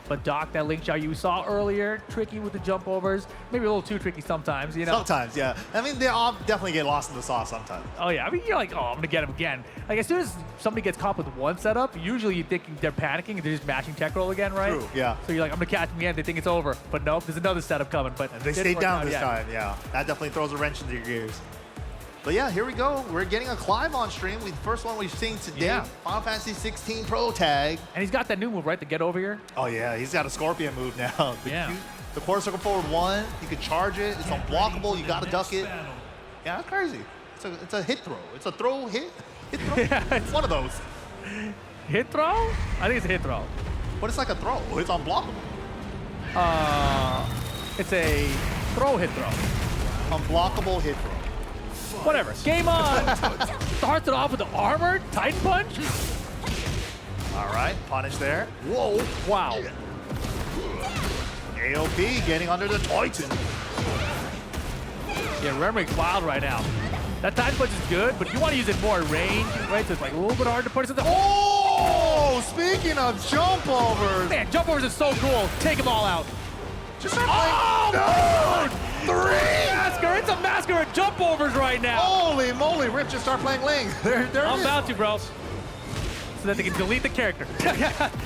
But Doc, that link shot you saw earlier, tricky with the jump overs. Maybe a little too tricky sometimes, you know? Sometimes, yeah. I mean, they all definitely get lost in the sauce sometimes. Oh, yeah. I mean, you're like, oh, I'm going to get him again. Like, as soon as somebody gets caught with one setup, usually you think they're panicking and they're just mashing tech roll again, right? True, yeah. So you're like, I'm going to catch him again. They think it's over. But nope, there's another setup coming. But and they stayed down this time, yeah. That definitely throws a wrench into your gears. But yeah, here we go. We're getting a Clive on stream. The first one we've seen today, Yeah. Final Fantasy 16 Pro Tag. And he's got that new move, right? The get over here. Oh yeah, he's got a Scorpion move now. Yeah. The quarter circle forward 1, you can charge it. It's unblockable. You gotta duck it. Yeah, that's crazy. It's a hit throw. It's a throw hit throw. Yeah, it's one of those. Hit throw? I think it's a hit throw. But it's like a throw. It's unblockable. It's a throw hit throw. Unblockable hit throw. Whatever. Game on. Starts it off with the armor Titan punch. All right, punish there. Whoa! Wow. AOP getting under the Titan. Yeah, Remrick's wild right now. That Titan punch is good, but you want to use it more range, right? So it's like a little bit hard to put it. Oh! Speaking of jump overs. Man, jump overs is so cool. Take them all out. Just start playing. Dude! Massacre, it's a massacre of jump overs right now. Holy moly, Rip just start playing Ling. There I'm about to, bro. So that they can delete the character.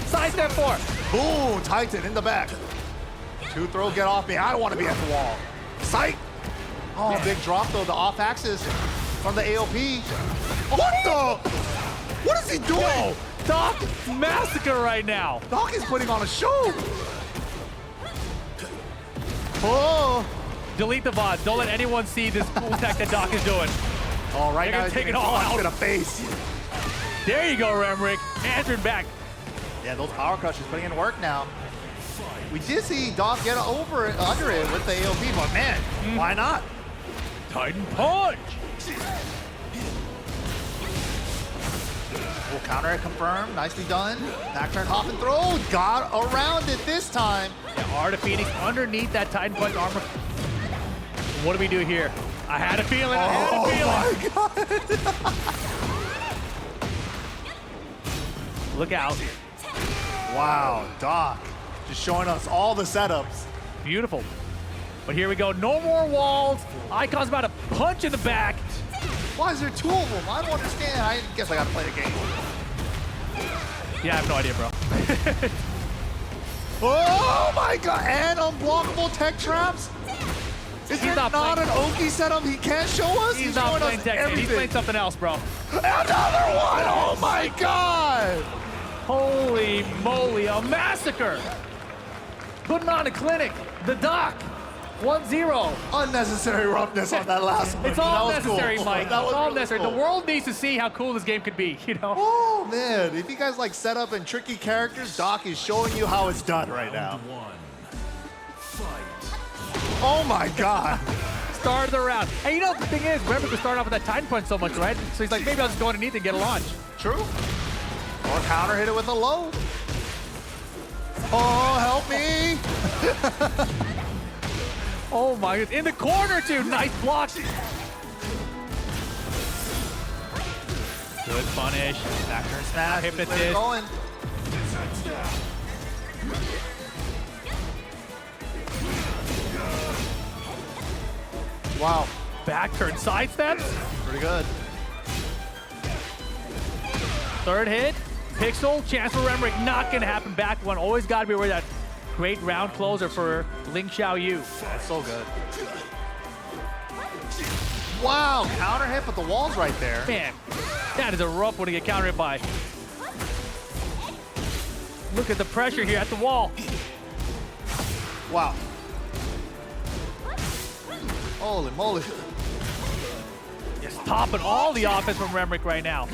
Side step 4. Boom, Titan in the back. 2 throw, get off me. I don't want to be at the wall. Sight. Oh, big drop though, the off axis from the AOP. What the? What is he doing? Yo, Doc massacre right now. Doc is putting on a show. Oh. Delete the VOD. Don't let anyone see this cool tech that Doc is doing. Oh, right They're now gonna take it all out in the face. There you go, Remrick. Answered back. Yeah, those power crushes putting in work now. We did see Doc get under it with the AOP, but man, why not? Titan punch. Full counter it confirmed. Nicely done. Back turn, hop and throw. Got around it this time. Yeah, Art of Phoenix underneath that Titan punch armor. What do we do here? I had a feeling. I had a feeling. Oh my god. Look out. Wow, Doc. Just showing us all the setups. Beautiful. But here we go. No more walls. Icon's about to punch in the back. Why is there 2 of them? I don't understand. I guess I gotta play the game. Yeah, I have no idea, bro. Oh my god, and unblockable tech traps? Is there not an Oki setup he can't show us? He's not playing tech. He's playing something else, bro. Another one! Oh my god! Holy moly, a massacre! Putting on a clinic. The Doc. 1-0. Unnecessary roughness on that last one. It's all That was necessary, cool. Mike. That was It's all really necessary. cool. The world needs to see how cool this game could be, you know? Oh man, if you guys like setup and tricky characters, Doc is showing you how it's done right now. Oh my god. Start of the round. And you know, the thing is, Remrick was starting off with that Titan punch so much, right? So he's like, maybe I'll just go underneath and get a launch. True. Or counter hit it with a low. Oh, help me. Oh my goodness. In the corner, too. Nice block. Good punish. Back turn smash. Hypnotist. Going. Wow. Back turn side steps. Pretty good. Third hit. Pixel. Chance for Remrick. Not going to happen. Back one. Always got to be aware of that. Great round closer for Ling Xiaoyu. That's so good. Wow, counter hit, but the wall's right there. Man, that is a rough one to get counter hit by. Look at the pressure here at the wall. Wow. Holy moly. Just topping all the offense from Remrick right now.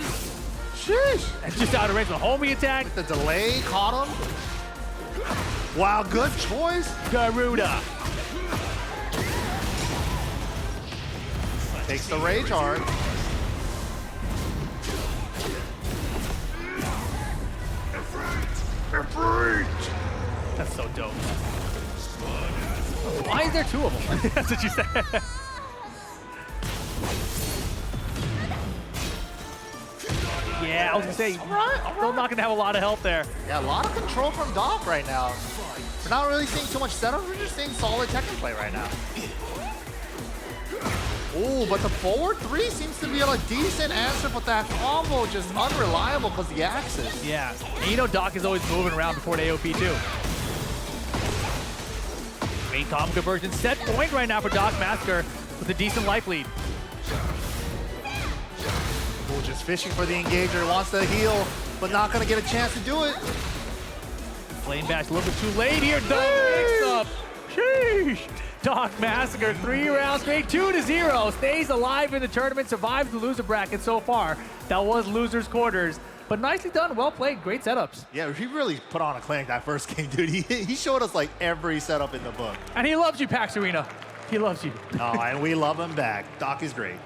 Sheesh. And just out of range with a homie attack. The delay caught him. Wow, good choice. Garuda. Takes the rage hard. That's so dope. Why is there 2 of them? That's what you said. Yeah, I was gonna say, still not gonna have a lot of help there. Yeah, a lot of control from Doc right now. We're not really seeing too much setup, we're just seeing solid Tekken play right now. Ooh, but the forward 3 seems to be a decent answer, but that combo just unreliable because the axis. Yeah, and you know Doc is always moving around before the AOP too. Main combo conversion set point right now for Doc Massacre with a decent life lead. Ooh, just fishing for the engager, wants to heal, but not gonna get a chance to do it. Flame bash a little bit too late here. Mix up. Sheesh. Doc Massacre, 3 rounds straight, 2-0. Stays alive in the tournament, survives the loser bracket so far. That was loser's quarters. But nicely done, well played, great setups. Yeah, he really put on a clinic that first game, dude. He showed us like every setup in the book. And he loves you, PAX Arena. He loves you. Oh, and we love him back. Doc is great.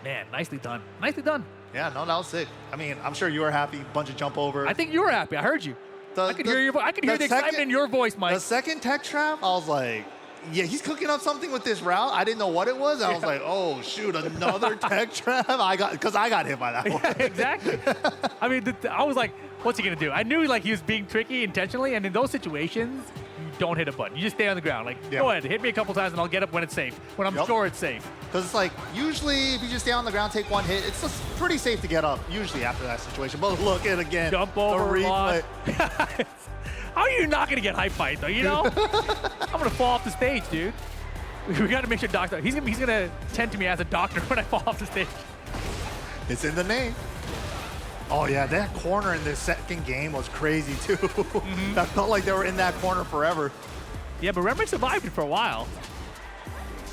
Man, nicely done. Nicely done. Yeah, no, that was sick. I mean, I'm sure you were happy. Bunch of jump over. I think you were happy. I heard you. I could hear your voice. I could hear the excitement in your voice, Mike. The second tech trap, I was like, yeah, he's cooking up something with this route. I didn't know what it was. I was like, oh shoot, another tech trap. I got hit by that one. Yeah, exactly. I mean, I was like, what's he gonna do? I knew like he was being tricky intentionally, and in those situations, you don't hit a button. You just stay on the ground. Like, go ahead, hit me a couple times, and I'll get up when it's safe. When I'm sure it's safe. Because it's like, usually if you just stay on the ground, take one hit, it's just pretty safe to get up, usually after that situation. But look at it again. Jump over, launch. How are you not going to get high fight, though, you know? I'm going to fall off the stage, dude. We got to make sure Doctor, he's gonna tend to me as a doctor when I fall off the stage. It's in the name. Oh yeah, that corner in the second game was crazy too. That felt like they were in that corner forever. Yeah, but Rembrandt survived it for a while.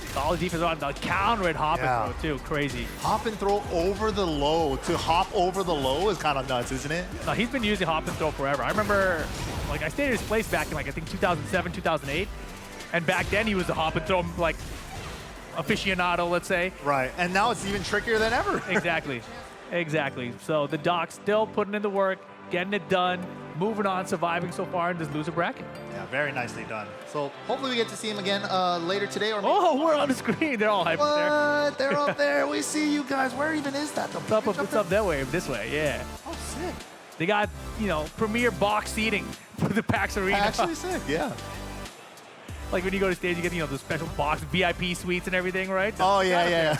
Solid defense on the counter at hop and throw too, crazy. Hop and throw over the low. To hop over the low is kind of nuts, isn't it? No, he's been using hop and throw forever. I remember, like, I stayed at his place back in, like, I think 2007, 2008. And back then he was a hop and throw, like, aficionado, let's say. Right, and now it's even trickier than ever. Exactly, exactly. So the Doc still putting in the work, getting it done, moving on, surviving so far in this loser bracket. Yeah, very nicely done. So hopefully we get to see him again later today. Or oh, we're on the screen. They're all hyped there. What? They're up there. We see you guys. Where even is that? It's up that way, this way, yeah. Oh, sick. They got, you know, premier box seating for the PAX Arena. Actually sick, yeah. Like when you go to stage, you get, you know, the special box VIP suites and everything, right? Oh, yeah.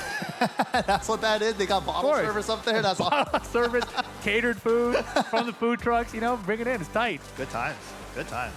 That's what that is. They got bottle service up there. That's bottle service, catered food from the food trucks, you know, bring it in. It's tight. Good times. Good times.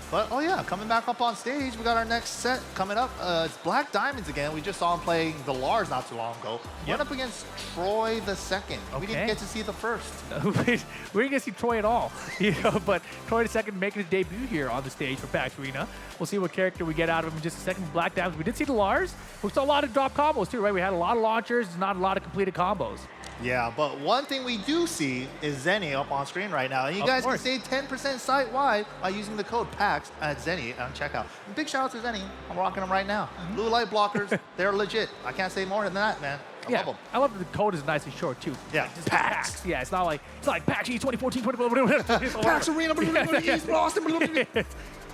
But, oh yeah, coming back up on stage, we got our next set coming up. It's Black Diamonds again. We just saw him playing the Lars not too long ago. Went up against Troy the second. We didn't get to see the first. We didn't get to see Troy at all, you know, but Troy the second making his debut here on the stage for PAX Arena. We'll see what character we get out of him in just a second. Black Diamonds. We did see the Lars. We saw a lot of drop combos too, right? We had a lot of launchers, not a lot of completed combos. Yeah, but one thing we do see is Zenny up on screen right now. And you guys can save 10% site-wide by using the code PAX at Zenny on checkout. And big shout out to Zenny. I'm rocking them right now. Blue light blockers, they're legit. I can't say more than that, man. I love them. I love that the code is nice and short too. Yeah, PAX. Yeah, it's not like PAX East 2014, 2014. PAX Arena, East Boston.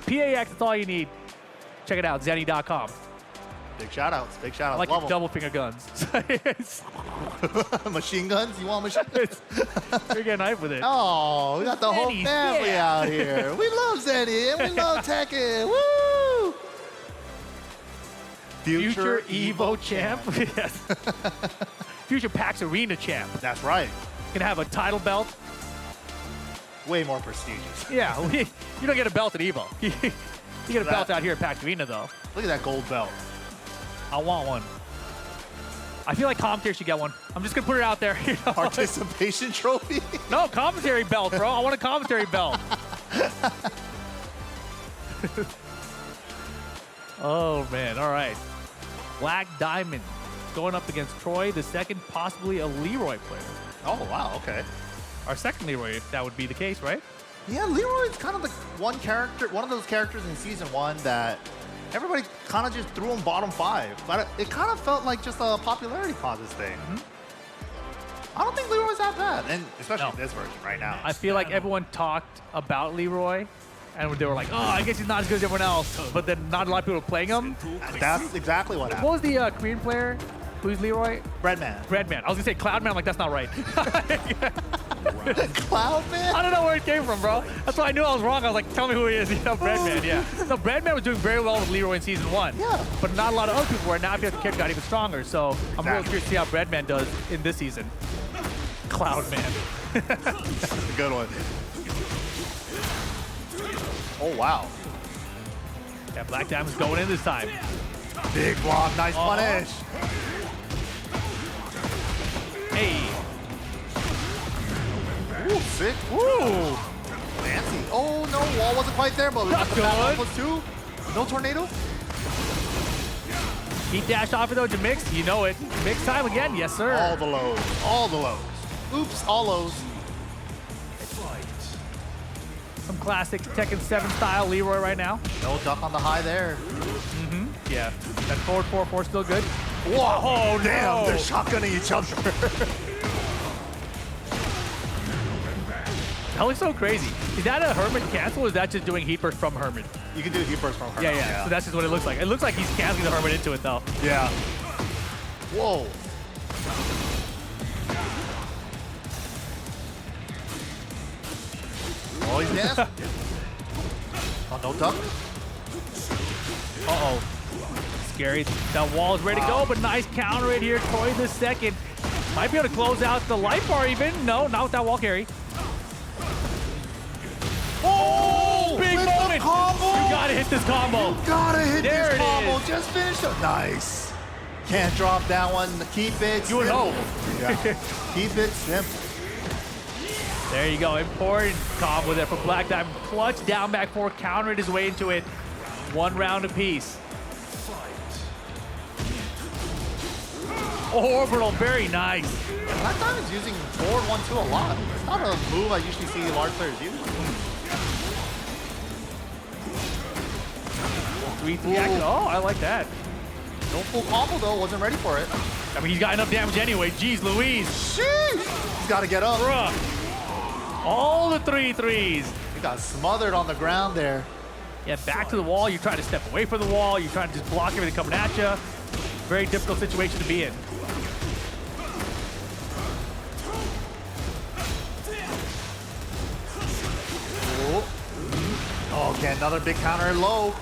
PAX, that's all you need. Check it out, Zenny.com. Big shout outs, big shout outs. I like love your double finger guns. Machine guns? You want machine guns? You're getting hype with it. Oh, we got the whole family out here. We love Zenny and we love Tekken. Woo! Future Evo champ. Yes. Future PAX Arena champ. That's right. Gonna have a title belt. Way more prestigious. Yeah, you don't get a belt at Evo. You get a belt out here at PAX Arena though. Look at that gold belt. I want one. I feel like commentary should get one. I'm just gonna put it out there. You know? Participation trophy? No, commentary belt, bro. I want a commentary belt. Oh man, all right. Black Diamond going up against Troy, the second, possibly a Leroy player. Oh wow, okay. Our second Leroy, if that would be the case, right? Yeah, Leroy's kind of the one of those characters in season 1 that everybody kind of just threw him bottom 5. But it kind of felt like just a popularity contest thing. I don't think Leroy's that bad, and especially in this version right now. I feel like everyone talked about Leroy, and they were like, oh, I guess he's not as good as everyone else. But then not a lot of people were playing him. That's exactly what happened. What was the Korean player? Who's Leroy? Breadman. Breadman. I was going to say Cloudman. I'm like, that's not right. Cloudman? I don't know where it came from, bro. That's why I knew I was wrong. I was like, tell me who he is. You know, Breadman, yeah. No, Breadman was doing very well with Leroy in season 1. Yeah. But not a lot of other people were. Now I feel like the character got even stronger. So I'm really curious to see how Breadman does in this season. Cloudman. That's a good one. Oh, wow. Yeah, Black Diamond's going in this time. Big block. Nice punish. Hey. Ooh, sick. Ooh. Fancy. Oh, no. Wall wasn't quite there, but we got the back one +2. No tornado. He dashed off it though to Mix. You know it. Mix time again. Yes, sir. All the lows. All the lows. Oops, all lows. Some classic Tekken 7 style Leroy right now. No duck on the high there. Yeah. That forward 4-4 still good. Whoa, oh, damn, no. they're shotgunning each other. That looks so crazy. Is that a Hermit cancel or is that just doing heat burst from Hermit? You can do heat burst from Hermit. Yeah. So that's just what it looks like. It looks like he's canceling the Hermit into it though. Yeah. Whoa. Oh, he's nasty. Oh, no duck. Uh-oh. Scary. That wall is ready to go, but nice counter right here. Troy the second. Might be able to close out the life bar even. No, not with that wall carry. Oh, big with moment. the combo. You gotta hit this combo. You gotta hit There this it combo. is. Just finish it. Nice. Can't drop that one. Keep it You would simple. hope. Yeah. Keep it simple. There you go. Important combo there for Black Diamond. Clutch down back four, countered his way into it. One round apiece. Orbital, very nice. Black Diamond's using forward 1-2 a lot. It's not a move I usually see large players use. 3-3 action. Oh, I like that. No full combo though, wasn't ready for it. I mean, he's got enough damage anyway. Jeez Louise. Sheesh. He's got to get up. Bruh. All the 3-3s. He got smothered on the ground there. Yeah, back to the wall. You're trying to step away from the wall. You're trying to just block everything coming at you. Very difficult situation to be in. Oh, okay, another big counter low.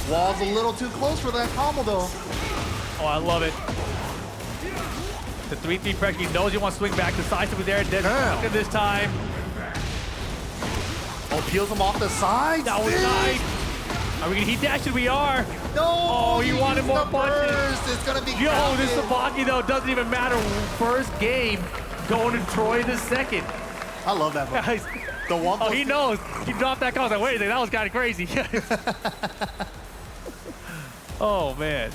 Wall's a little too close for that combo though. Oh, I love it. The 3-3 pressure. He knows he wants to swing back. Decisively there. Look at this time. Oh, peels him off the side. That was nice. Are we gonna heat dash it? We are. No. Oh, he wanted more punches. Burst. It's gonna be. Yo, grounded. this Sabaki though doesn't even matter. First game, going to Troy the second. I love that move. The one. Oh, he knows. He dropped that call. I was like, wait a second, that was kind of crazy. Oh man.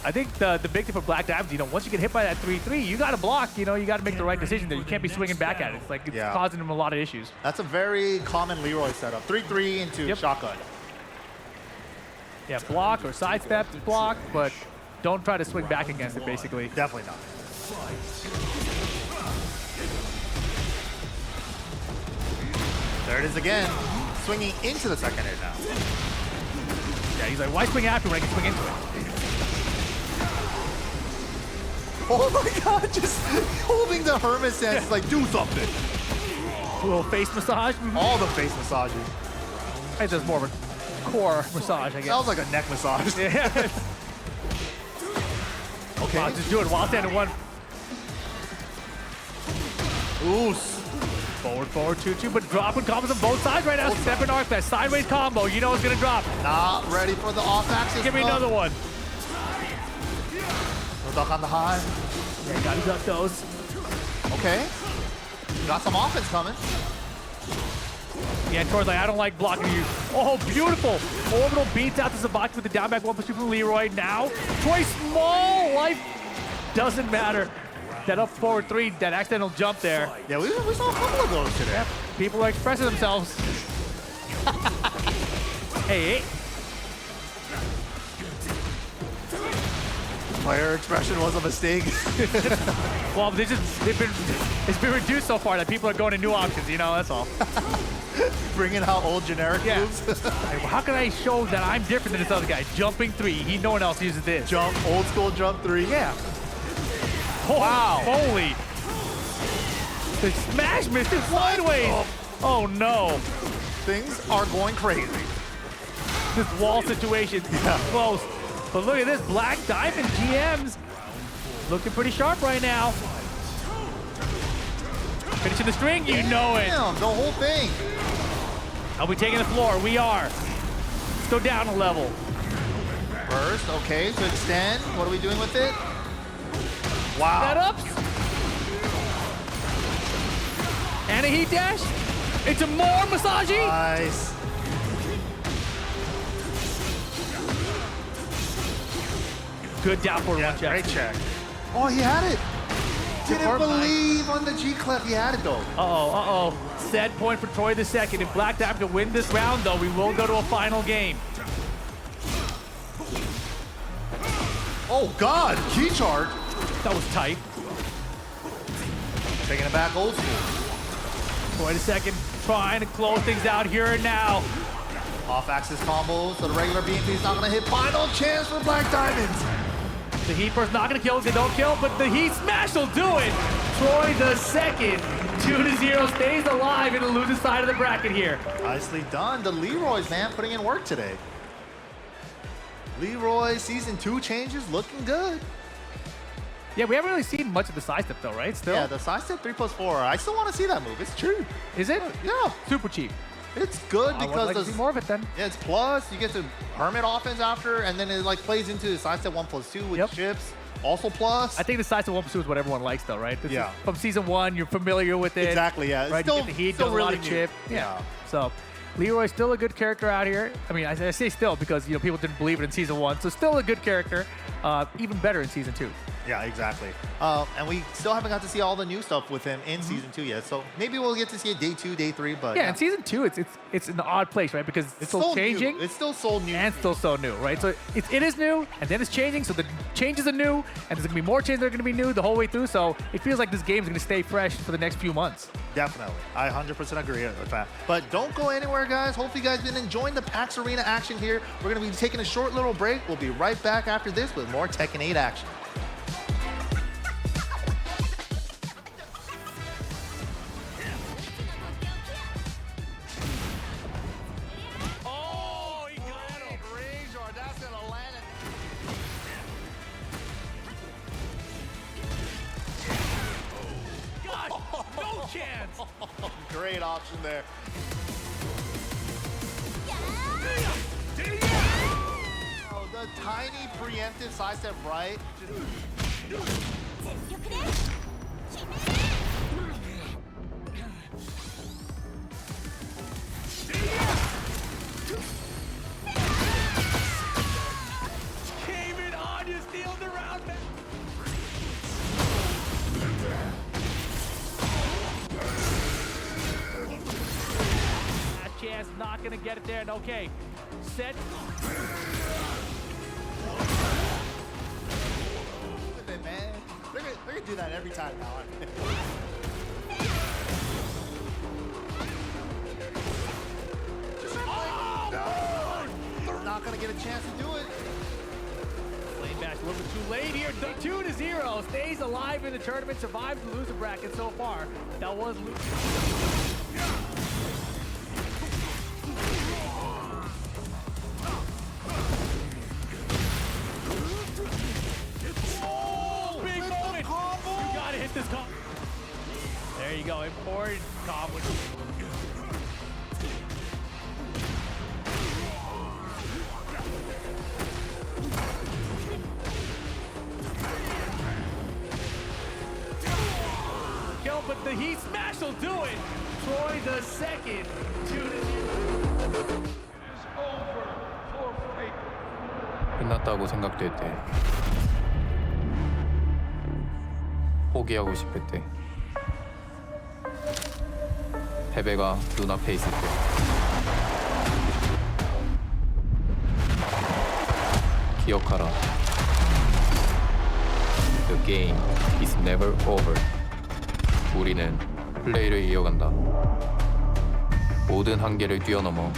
I think the big thing for Black Diamond, once you get hit by that 3-3, you got to block. You got to make the right decision there. You can't be swinging back at it. It's like it's causing him a lot of issues. That's a very common Leroy setup. 3-3 into shotgun. Yeah, block or sidestep, block, but don't try to swing back against it, basically. Definitely not. There it is again. Swinging into the second air now. Yeah, he's like, why swing after when I can swing into it? Oh my god, just holding the hermit stance. It's like, do something. A little face massage. All the face massages. I think that's more of a core massage, I guess. That was like a neck massage. Yeah. Okay. Wow, just do it while standing one. Ooh. Forward, 2-2, but dropping combos on both sides right now. Stepping arc, that sideways combo, you know it's gonna drop. Not ready for the off-axis. Give me another one. No duck on the high. Yeah, gotta duck those. Okay. Got some offense coming. Yeah, and Tor's like, I don't like blocking you. Oh, beautiful. Orbital beats out the Sabaki with the down back 1+2 from Leroy. Now, Troy small life doesn't matter. That up forward 3, that accidental jump there. Yeah, we saw a couple of those today. Yeah, people are expressing themselves. Hey. Player expression was a mistake. Well, it's been reduced so far that people are going to new options, that's all. Bringing out old generic moves. Like, how can I show that I'm different than this other guy? Jumping 3, no one else uses this. Jump, old school jump 3. Yeah. Oh, wow. Holy. The smash missed it sideways. Oh no. Things are going crazy. This wall situation close. But look at this, Black Diamond GMs looking pretty sharp right now. Finishing the string, you know it. Damn, the whole thing. Are we taking the floor? We are. Let's go down a level. First, okay, to extend. What are we doing with it? Wow. Setups. And a heat dash. It's a more massaging. Nice. Good down forward one check. Great check. Oh, he had it. Didn't believe on the G-clef. He had it, though. Uh-oh. Set point for Troy the second. If Black Diamond can win this round, though, we will go to a final game. Oh, God. Key chart. That was tight. Taking it back old school. Troy the second trying to close things out here and now. Off-axis combos, so the regular BMP is not going to hit. Final chance for Black Diamonds. The heat burst not going to kill if they don't kill, but the heat smash will do it. Troy the second, 2-0, stays alive in the losing side of the bracket here. Nicely done. The Leroy's, man, putting in work today. Leroy Season 2 changes looking good. Yeah, we haven't really seen much of the side step though, right? Still? Yeah, the side step 3+4. I still want to see that move. It's cheap. Is it? Yeah. Super cheap. It's good I would because like to see more of it then. Yeah, it's plus. You get to Hermit offense after, and then it like plays into the side step 1+2 with chips. Also plus. I think the side step 1+2 is what everyone likes though, right? This Yeah. is from season 1, you're familiar with it. Exactly, yeah. It's Right, still- you get the heat, still does a lot really of new. chip. Yeah. So Leroy's still a good character out here. I mean, I say still because people didn't believe it in season 1, so still a good character. Even better in season 2. Yeah, exactly. And we still haven't got to see all the new stuff with him in season 2 yet. So maybe we'll get to see it day 2, day 3. But Yeah, in season 2, it's an odd place, right? Because it's still so changing. new. It's still so new. And still so new, right? So it is new, and then it's changing, so the changes are new, and there's going to be more changes that are going to be new the whole way through, so it feels like this game is going to stay fresh for the next few months. Definitely. I 100% agree with that. But don't go anywhere, guys. Hopefully you guys been enjoying the PAX Arena action here. We're going to be taking a short little break. We'll be right back after this with more Tekken 8 action. Oh, he got him. Razor, that's gonna land it. God, no chance! Great option there. Oh, the tiny preemptive side step right. Came in on you, steals the round. That chance, not gonna get it there. And okay, set. Man, they're gonna do that every time now. He's not gonna get a chance to do it. Lane back a little bit too late here. 2-0, stays alive in the tournament, survives the loser bracket so far. That was Oh, big moment. You gotta hit this combo. There you go, important combo. Kill, but the heat smash will do it. Troy the second, 2-0. 끝났다고 생각될 때, 포기하고 싶을 때, 패배가 눈앞에 있을 때, 기억하라. The game is never over. 우리는 플레이를 이어간다. 모든 한계를 뛰어넘어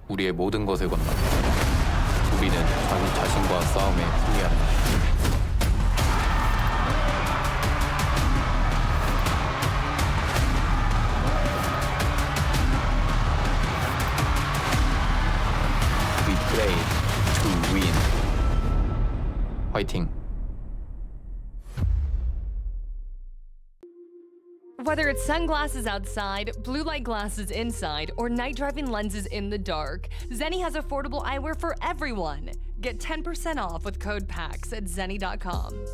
우리의 모든 것을 건다. 우리는 자기 자신과 싸움에 승리한다. We play to win. 화이팅! Whether it's sunglasses outside, blue light glasses inside, or night driving lenses in the dark, Zenni has affordable eyewear for everyone. Get 10% off with code PAX at zenni.com.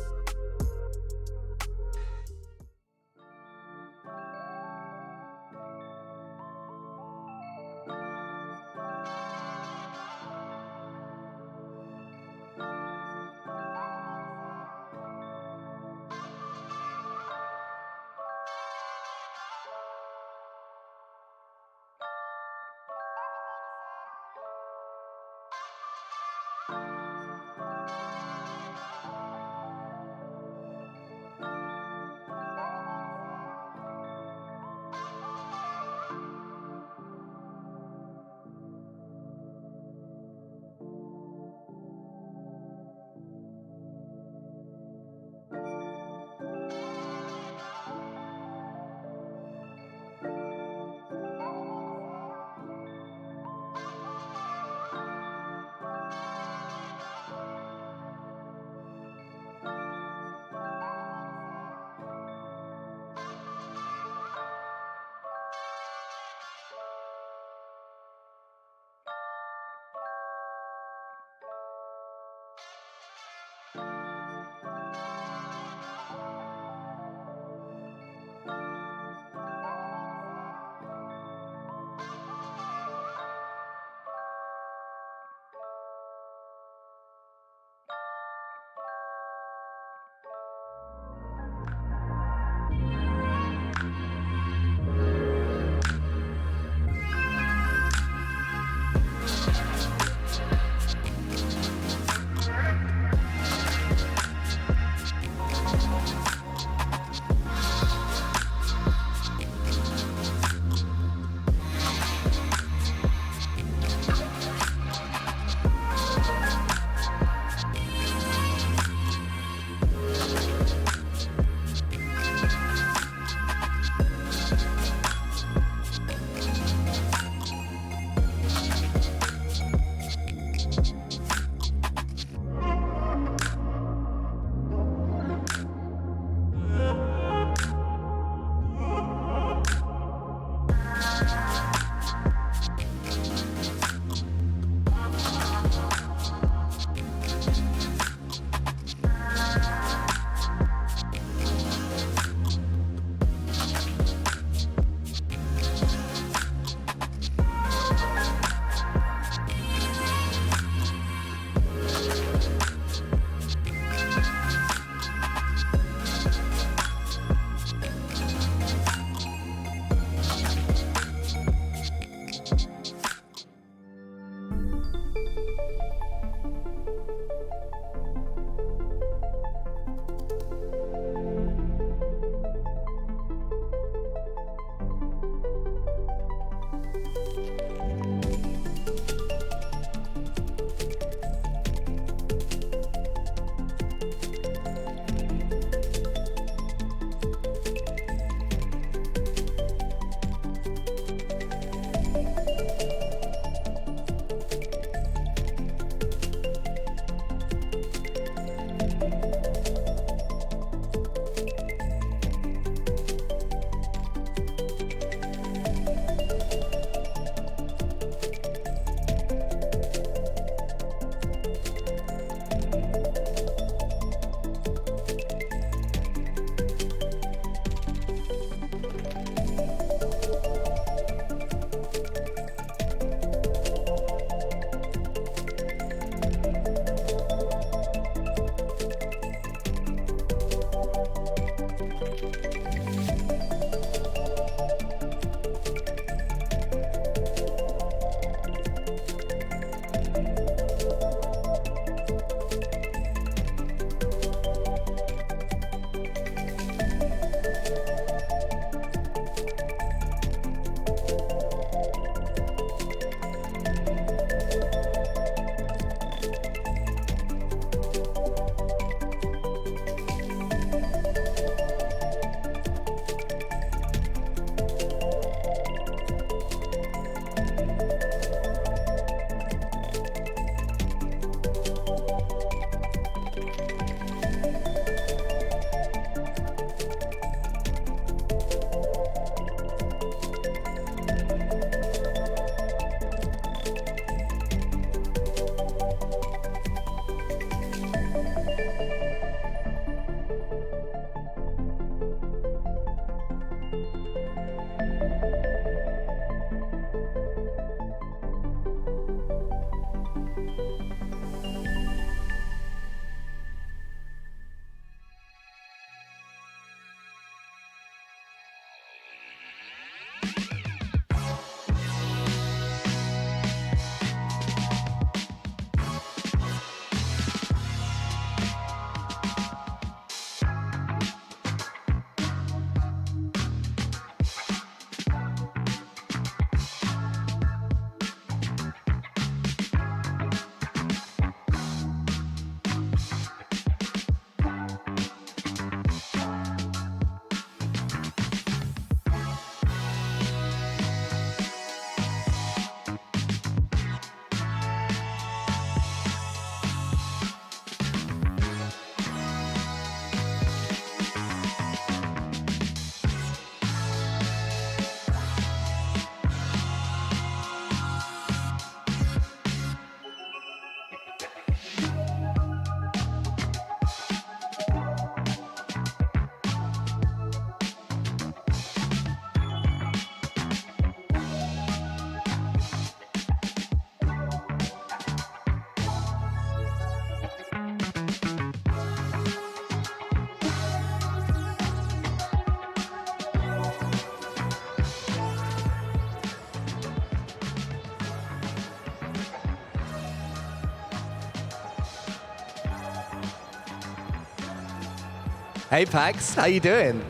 Hey, Pax, how you doing?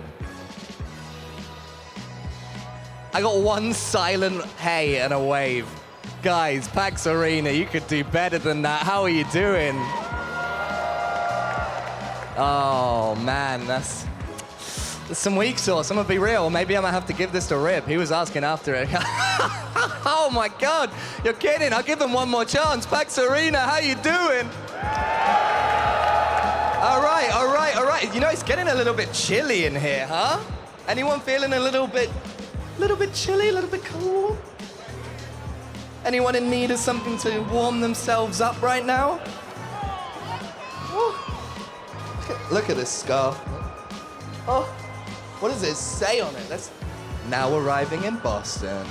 I got one silent hey and a wave. Guys, PAX Arena, you could do better than that. How are you doing? Oh, man, that's some weak sauce. I'm gonna be real. Maybe I'm gonna have to give this to Rip. He was asking after it. Oh my God, you're kidding. I'll give them one more chance. PAX Arena, how you doing? All right, all right, all right. You know, it's getting a little bit chilly in here, huh? Anyone feeling a little bit chilly, a little bit cool? Anyone in need of something to warm themselves up right now? Woo. Look at this scarf. Oh, what does it say on it? That's now arriving in Boston.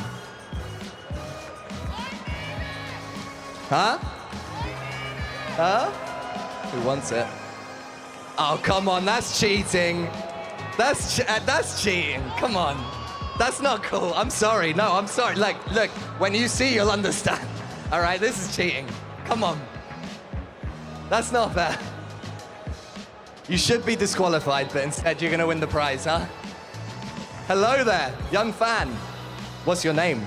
Huh? Huh? Who wants it? Oh, come on, that's cheating. That's cheating, come on. That's not cool, I'm sorry, no, I'm sorry. Like, look, when you see, you'll understand. All right, this is cheating, come on. That's not fair. You should be disqualified, but instead you're gonna win the prize, huh? Hello there, young fan. What's your name?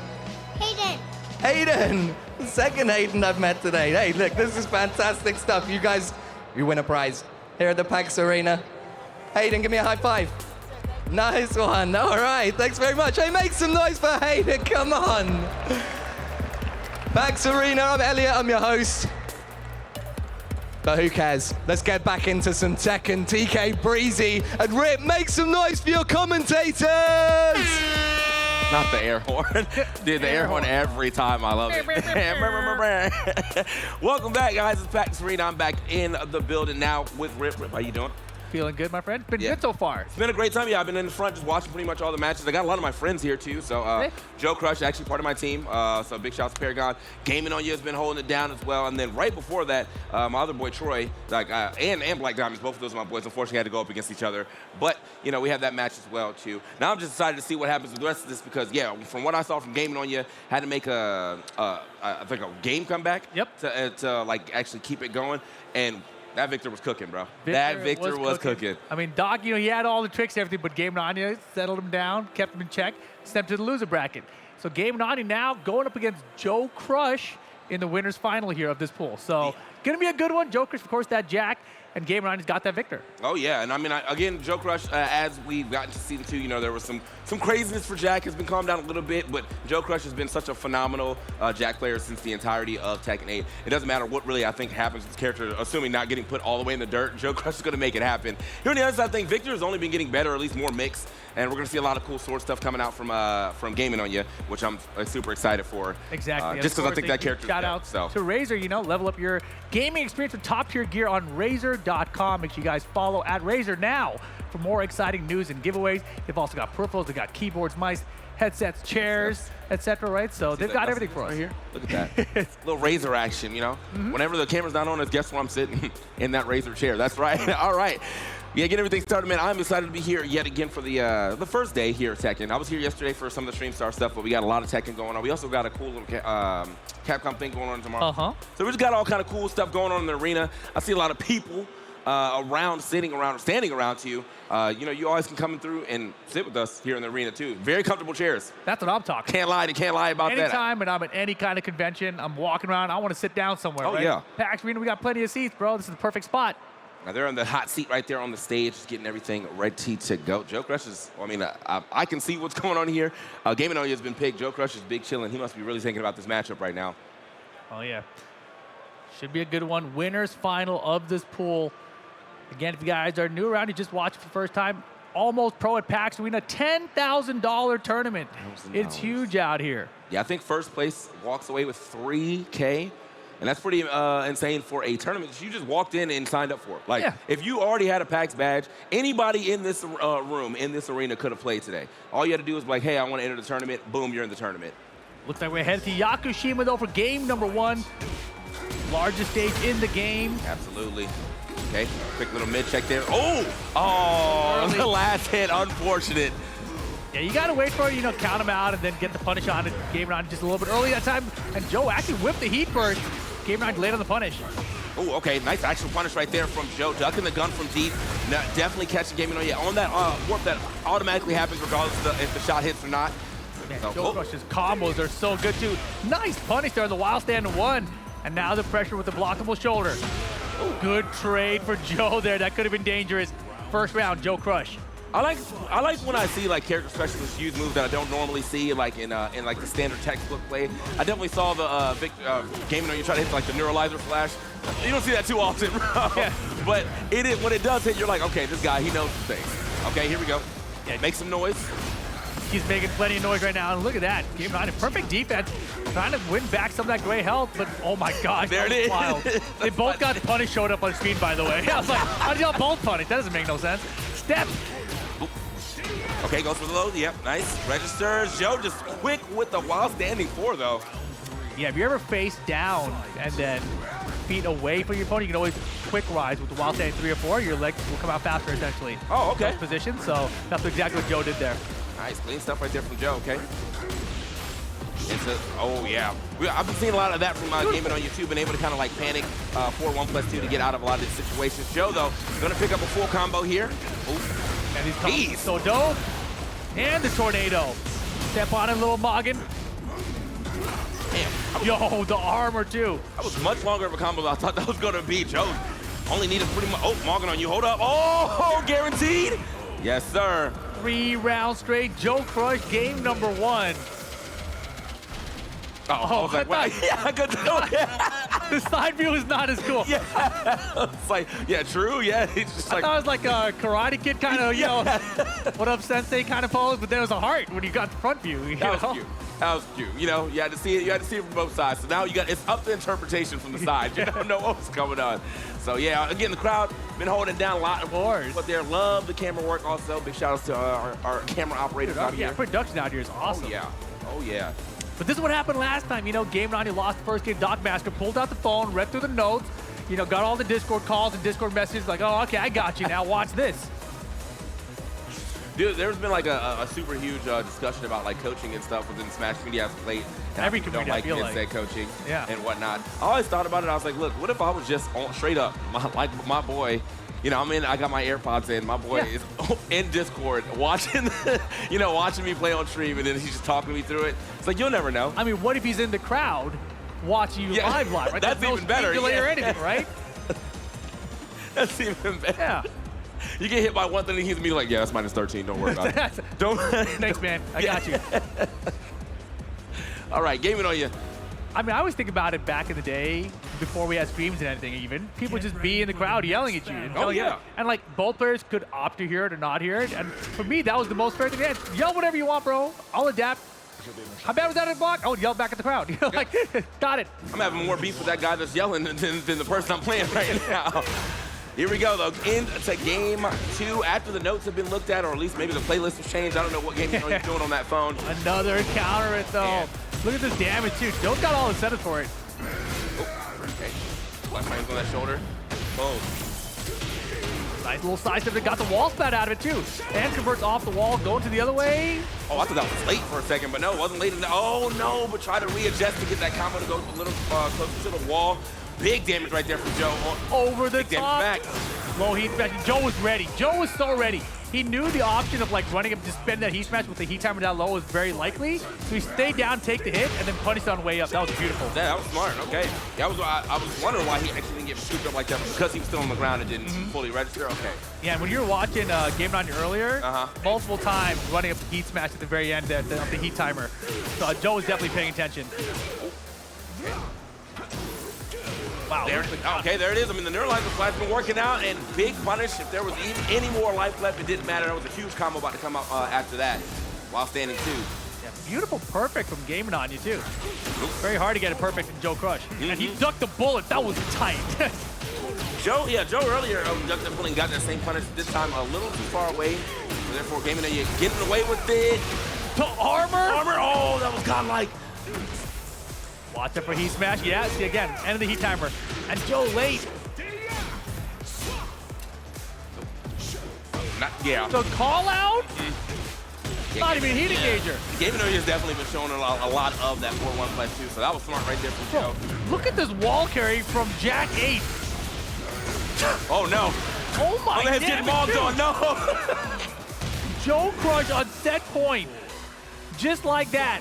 Hayden. Hayden! The second Hayden I've met today. Hey, look, this is fantastic stuff. You guys, you win a prize here at the PAX Arena. Hayden, give me a high five. Nice one. All right, thanks very much. Hey, make some noise for Hayden, come on. PAX Arena, I'm Elliot, I'm your host. But who cares? Let's get back into some Tekken. TK, Breezy, and Rip, make some noise for your commentators! Not the air horn. Dude, the air horn every time. I love it. Welcome back, guys. It's PAX Arena. I'm back in the building now with Rip. Rip, how you doing? Feeling good, my friend? Been good so far. It's been a great time. Yeah, I've been in the front just watching pretty much all the matches. I got a lot of my friends here, too. So Joe Crush, actually part of my team. So big shout out to Paragon. Gaming on You has been holding it down as well. And then right before that, my other boy, Troy, and Black Diamonds, both of those are my boys, unfortunately had to go up against each other. But, you know, we had that match as well, too. Now I'm just excited to see what happens with the rest of this because, yeah, from what I saw from Gaming on You, had to make I think a game comeback. Yep. To like, actually keep it going. And that Victor was cooking, bro. That Victor was cooking. I mean, Doc, you know, he had all the tricks and everything, but Game Nanya settled him down, kept him in check, stepped to the loser bracket. So Game Nanya now going up against Joe Crush in the winner's final here of this pool. So gonna be a good one. Joe Crush, of course, that Jack, and Game Nanya's got that Victor. Oh yeah, and I mean, again, Joe Crush, as we've gotten to season 2, you know, there was some craziness for Jack. Has been calmed down a little bit, but Joe Crush has been such a phenomenal Jack player since the entirety of Tekken 8. It doesn't matter what really I think happens with his character, assuming not getting put all the way in the dirt. Joe Crush is going to make it happen. Here on the other side, I think Victor has only been getting better, or at least more mixed, and we're going to see a lot of cool sword stuff coming out from Gaming on You, which I'm super excited for. Exactly. Just because I think that character. Shout out to Razor. You know, level up your gaming experience with top tier gear on Razor.com. Make sure you guys follow at Razor now for more exciting news and giveaways. They've also got peripherals, they've got keyboards, mice, headsets, chairs, etc. Right? So they've got everything for us. Right here. Look at that. Little Razor action, you know? Whenever the camera's not on us, guess where I'm sitting? In that Razor chair. That's right. All right. Yeah, get everything started, man. I'm excited to be here yet again for the first day here at Tekken. I was here yesterday for some of the Stream Star stuff, but we got a lot of Tekken going on. We also got a cool little Capcom thing going on tomorrow. So we just got all kind of cool stuff going on in the arena. I see a lot of people standing around to you. You know, you always can come through and sit with us here in the arena too. Very comfortable chairs. That's what I'm talking. Can't lie about that. Anytime and I'm at any kind of convention, I'm walking around, I want to sit down somewhere. Oh right? yeah. PAX Arena, we got plenty of seats, bro. This is the perfect spot. Now they're on the hot seat right there on the stage, just getting everything ready to go. Joe Crush is, I mean, I can see what's going on here. Gaming on You has been picked. Joe Crush is big chilling. He must be really thinking about this matchup right now. Oh yeah. Should be a good one. Winners final of this pool. Again, if you guys are new around, you just watched for the first time, Almost Pro at PAX Arena, $10,000 tournament. It's huge out here. Yeah, I think first place walks away with $3K. And that's pretty insane for a tournament that you just walked in and signed up for. Like, if you already had a PAX badge, anybody in this room, in this arena could have played today. All you had to do was like, hey, I want to enter the tournament. Boom, you're in the tournament. Looks like we're headed to Yakushima, though, for game number 1. Largest stage in the game. Absolutely. Okay, quick little mid check there. Oh, the last hit, unfortunate. Yeah, you got to wait for it, you know, count him out and then get the punish on it. Game on just a little bit early that time. And Joe actually whipped the heat burst. Game on late on the punish. Oh, okay, nice actual punish right there from Joe. Ducking the gun from deep. Definitely catching Gaming on you on that warp that automatically happens regardless of if the shot hits or not. Man, So, Joe Crush's combos are so good too. Nice punish there on the wild stand and one. And now the pressure with the blockable shoulder. Good trade for Joe there. That could have been dangerous. First round, Joe Crush. I like when I see like character specialists use moves that I don't normally see like in like the standard textbook play. I definitely saw the Gaming on you try to hit like the neuralizer flash. You don't see that too often, bro. Yeah. But when it does hit, you're like, okay, this guy, he knows some things. Okay, here we go. Yeah, make some noise. He's making plenty of noise right now, and look at that. Game 9, perfect defense. Trying to win back some of that gray health, but oh my gosh, there that it was wild. is. They both got punish showed up on screen, by the way. I was like, how did y'all both punish? That doesn't make no sense. Step. Okay, goes for the low. Yep, nice. Registers. Joe just quick with the wild standing 4, though. Yeah, if you ever face down and then feet away from your opponent, you can always quick rise with the wild standing 3 or 4. Your legs will come out faster, essentially. Oh, okay. Those positions, so that's exactly what Joe did there. Nice, clean stuff right there from Joe, okay? Oh, yeah. I've been seeing a lot of that from Gaming on YouTube, been able to kind of like panic 4-1+2 to get out of a lot of these situations. Joe, though, going to pick up a full combo here. Ooh. And he's coming so dope. And the tornado. Step on him, little Moggin. Damn. Yo, the armor, too. That was much longer of a combo than I thought that was going to be. Joe only needed pretty much. Oh, Moggin on you. Hold up. Oh, guaranteed. Yes, sir. 3 rounds straight. Joe Crush, game number 1. Oh, I was like, well, yeah, I could do it. The side view is not as cool. Yeah, it's like, yeah, true, yeah. It's just like, I thought it was like a Karate Kid kind of, you know, what up, Sensei kind of pose, but then it was a heart when you got the front view. That was cute. That was cute. You know, you had to see it. You had to see it from both sides. So now it's up to interpretation from the side. You don't know what's going on. So yeah, again, the crowd been holding down a lot. Of course. But they love the camera work also. Big shout outs to our camera operators out here. Yeah, production out here is awesome. Oh yeah. Oh yeah. But this is what happened last time. You know, Game 9, he lost the first game. Doc Master pulled out the phone, read through the notes, you know, got all the Discord calls and Discord messages like, oh, okay, I got you. Now watch this. Dude, there's been like a super huge discussion about like coaching and stuff within Smash Media as of late. And Every don't community, like I feel headset like. coaching and whatnot. I always thought about it. I was like, look, what if I was just straight up like my boy? You know, I got my AirPods in. My boy is in Discord watching, watching me play on stream, and then he's just talking me through it. It's like, you'll never know. I mean, what if he's in the crowd watching you live, right? That's even better. Delay or anything, right? That's even better. Yeah. You get hit by one thing, and he's me like, yeah, that's -13. Don't worry about it. Don't. Thanks, man. I got you. All right, gaming on you. I mean, I always think about it back in the day, before we had streams and anything even. People would just be in the crowd yelling at you. And And like, both players could opt to hear it or not hear it. And for me, that was the most fair thing. Yeah, yell whatever you want, bro. I'll adapt. How bad was that at the block? Oh, yell back at the crowd. Like, got it. I'm having more beef with that guy that's yelling than the person I'm playing right now. Here we go, though. Into game 2 after the notes have been looked at, or at least maybe the playlist has changed. I don't know what game you're doing on that phone. Another counter it, though. Man. Look at this damage, too. Joe's got all the setup for it. Oh, okay. Left hands on that shoulder. Boom. Nice little side step that got the wall spat out of it, too. And converts off the wall, going to the other way. Oh, I thought that was late for a second, but no, it wasn't late. Oh, no, but try to readjust to get that combo to go a little closer to the wall. Big damage right there from Joe. Over the top. Back. Low heat smash. Joe was ready. Joe was so ready. He knew the option of like running up to spend that heat smash with the heat timer down low was very likely. So he stayed down, take the hit, and then punished on the way up. That was beautiful. Yeah, that was smart. Okay. Yeah, I was wondering why he actually didn't get scooped up like that, because he was still on the ground and didn't fully register. Okay. Yeah, when you were watching Game 9 earlier, multiple times running up the heat smash at the very end of the heat timer. So Joe was definitely paying attention. Okay. Wow. Okay, there it is. I mean, the neuralizer flash been working out, and big punish. If there was even any more life left, it didn't matter. There was a huge combo about to come out after that, while standing 2. Yeah, beautiful perfect from Gaming on you, too. Very hard to get it perfect in Joe Crush. And he ducked the bullet. That was tight. Joe earlier ducked the bullet and got that same punish. This time a little too far away. So therefore, Gaming on you getting away with it. To armor? Armor. Oh, that was godlike. Watch it for heat smash. Yeah, see again, end of the heat timer. And Joe late. So call out? Not even heat engager. Gaming has definitely been showing a lot of that 4-1+2, so that was smart right there from Joe. Look at this wall carry from Jack 8. Oh no. Oh my He's getting bogged on. No. Joe Crush on set point. Just like that.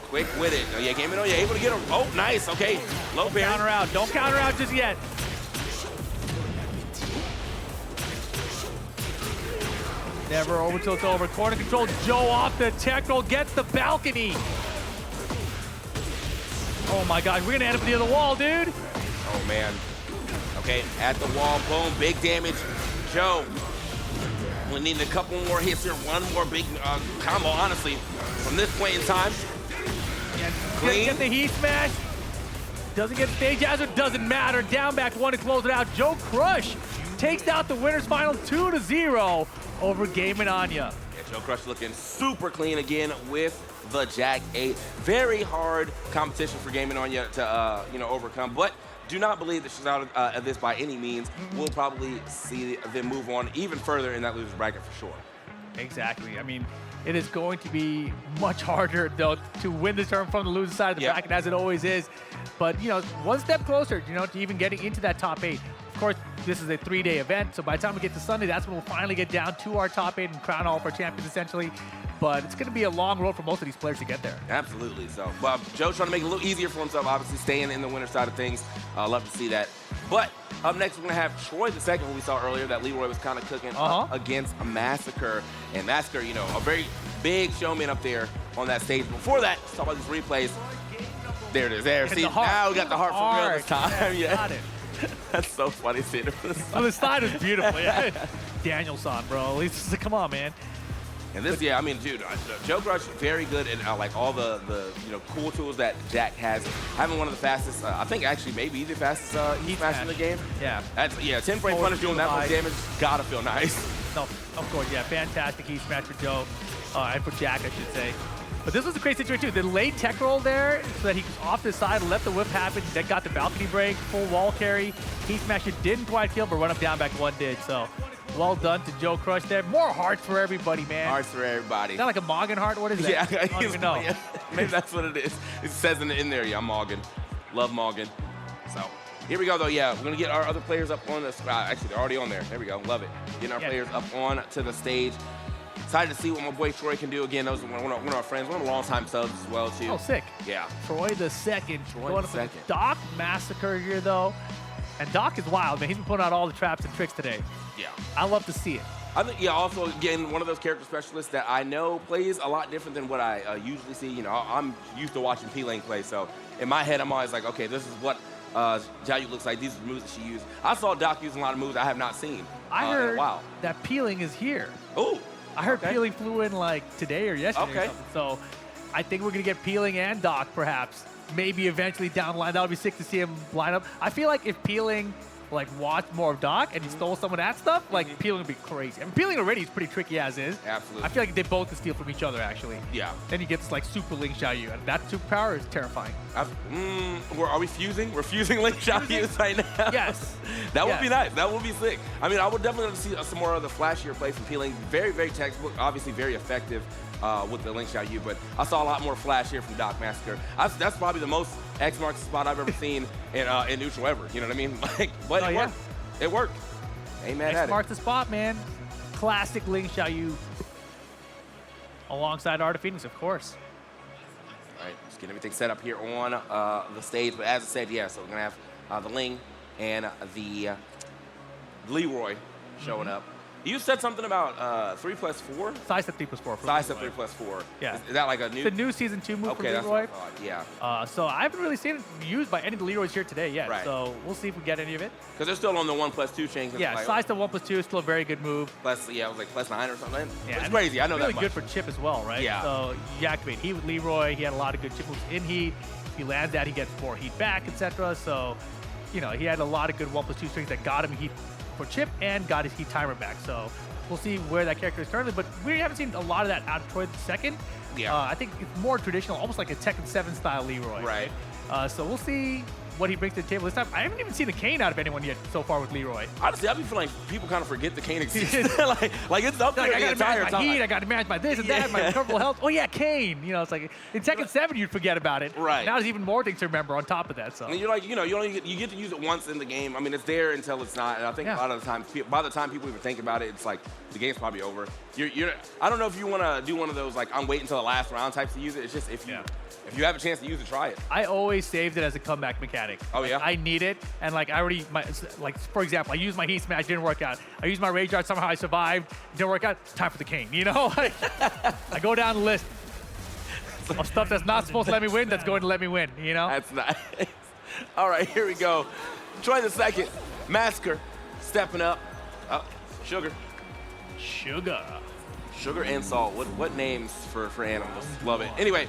Quick with it. Oh yeah, Game on, yeah, able to get him. Oh, nice. Okay. Low parry. Counter out. Don't counter out just yet. Never over till it's over. Corner control. Joe off the tech roll. Gets the balcony. Oh my God. We're going to end up near the wall, dude. Oh man. Okay, at the wall. Boom. Big damage. Joe. We need a couple more hits here. One more big combo, honestly. From this point in time. Clean. Get the heat smash. Doesn't get stage hazard. Doesn't matter. Down back one to close it out. Joe Crush takes out the winner's final 2-0 over Game and Anya. Yeah, Joe Crush looking super clean again with the Jack 8. Very hard competition for Game and Anya to overcome, but do not believe that she's out of this by any means. We'll probably see them move on even further in that loser's bracket for sure. Exactly. I mean, it is going to be much harder, though, to win this tournament from the loser side of the bracket, as it always is. But, one step closer, to even getting into that top 8. Of course, this is a 3-day event, so by the time we get to Sunday, that's when we'll finally get down to our top 8 and crown all of our champions, essentially. But it's going to be a long road for most of these players to get there. Absolutely. So, Joe's trying to make it a little easier for himself, obviously staying in the winner's side of things. Love to see that. But up next, we're going to have Troy the second, who we saw earlier, that Leroy was kind of cooking up against Massacre. And Massacre, a very big showman up there on that stage. Before that, let's talk about these replays. There it is. There. See, now we got the heart for real this time. Yeah. Got it. That's so funny seeing it from the side. On the side is beautiful. Yeah. Danielson, bro. At least, come on, man. And this, yeah, I mean, dude, Joe Crush very good at like all the cool tools that Jack has. Having one of the fastest, I think actually maybe the fastest heat smash in the game. Yeah. That's 10 frame punish doing that much damage. Gotta feel nice. No, of course, yeah, fantastic heat smash for Joe, and for Jack, I should say. But this was a great situation too. The late tech roll there, so that he was off the side, let the whip happen, then got the balcony break, full wall carry. Heat smash it didn't quite kill, but run up down back one did. So well done to Joe Crush there. More hearts for everybody, man. Hearts for everybody. Is that like a Morgan heart? What is that? Yeah, I don't even know. Yeah, maybe that's what it is. It says in there, yeah, Morgan. Love Morgan. So here we go, though. Yeah, we're going to get our other players up on the actually, they're already on there. There we go. Love it. Getting our players up on to the stage. Excited to see what my boy Troy can do again. That was one of our friends, one of the longtime subs as well, too. Oh, sick. Yeah. Troy the second. Troy the second. Doc Massacre here, though. And Doc is wild, man. He's been putting out all the traps and tricks today. Yeah. I love to see it. I think, yeah, also, again, one of those character specialists that I know plays a lot different than what I usually see. I'm used to watching P-Lane play, so in my head, I'm always like, okay, this is what Jiayu looks like. These are the moves that she used. I saw Doc using a lot of moves I have not seen I heard in a while. that Peeling is here. Ooh. I heard Peeling flew in like today or yesterday or something. So I think we're going to get Peeling and Doc perhaps. Maybe eventually down the line. That would be sick to see him line up. I feel like if Peeling watched more of Doc and he stole some of that stuff, Peeling would be crazy. I mean, Peeling already is pretty tricky as is. Absolutely. I feel like they both can steal from each other, actually. Yeah. Then he gets super Link Xiaoyu, and that superpower is terrifying. Are we fusing? We're fusing Link Xiaoyu right now? Yes. That would be nice. That would be sick. I mean, I would definitely love to see some more of the flashier play from Peeling. Very, very textbook. Obviously, very effective with the Link Xiaoyu, but I saw a lot more flash here from Doc Massacre. That's probably the most X marks the spot I've ever seen in neutral ever. You know what I mean? But it worked. It worked. Amen. X marks the spot, man. Classic Link Xiaoyu. Alongside Art of Phoenix, of course. All right, just getting everything set up here on the stage. But as I said, yeah, so we're going to have the Ling and the Leroy showing up. You said something about 3+4? Size up 3+4. Size up 3+4. Yeah. Is that like a new? The new Season 2 move from Leroy? Leroy. That's what I thought, yeah. So I haven't really seen it used by any of the Leroys here today yet. Right. So we'll see if we get any of it. Because they're still on the 1+2 chain. Yeah, size to 1+2 is still a very good move. It was like +9 or something. Yeah, it's crazy. I know really that good for Chip as well, right? Yeah. So you activate Heat with Leroy. He had a lot of good Chip moves in Heat. If he lands that, he gets more Heat back, etc. So, he had a lot of good 1+2 strings that got him Heat for Chip and got his Heat timer back. So we'll see where that character is currently, but we haven't seen a lot of that out of Troy the second. Yeah. I think it's more traditional, almost like a Tekken 7 style Leroy. Right. So we'll see what he brings to the table this time. I haven't even seen a cane out of anyone yet so far with Leroy. Honestly, I be feeling like people kind of forget the cane exists. like it's up there Like, I the got to entire manage my time. heat, I got to manage my this and that, my recoverable health. Oh yeah, cane. You know, it's like in Tekken 7 you'd forget about it. Right. Now there's even more things to remember on top of that. So And you're like, you know, you get to use it once in the game. I mean, it's there until it's not. And I think a lot of the time, by the time people even think about it, it's like the game's probably over. I don't know if you want to do one of those like I'm waiting until the last round types to use it. It's just if you have a chance to use it, try it. I always saved it as a comeback mechanic. Oh yeah. I need it, and like I already, like for example, I used my heat smash, didn't work out. I used my rage art, somehow I survived, didn't work out. Time for the cane, you know? Like, I go down the list of stuff that's not supposed to let me win, that's going to let me win, you know? That's nice. All right, here we go. Troy the second, Massacre, stepping up. Oh, Sugar. Sugar and Salt. What names for animals? Love it. Anyway.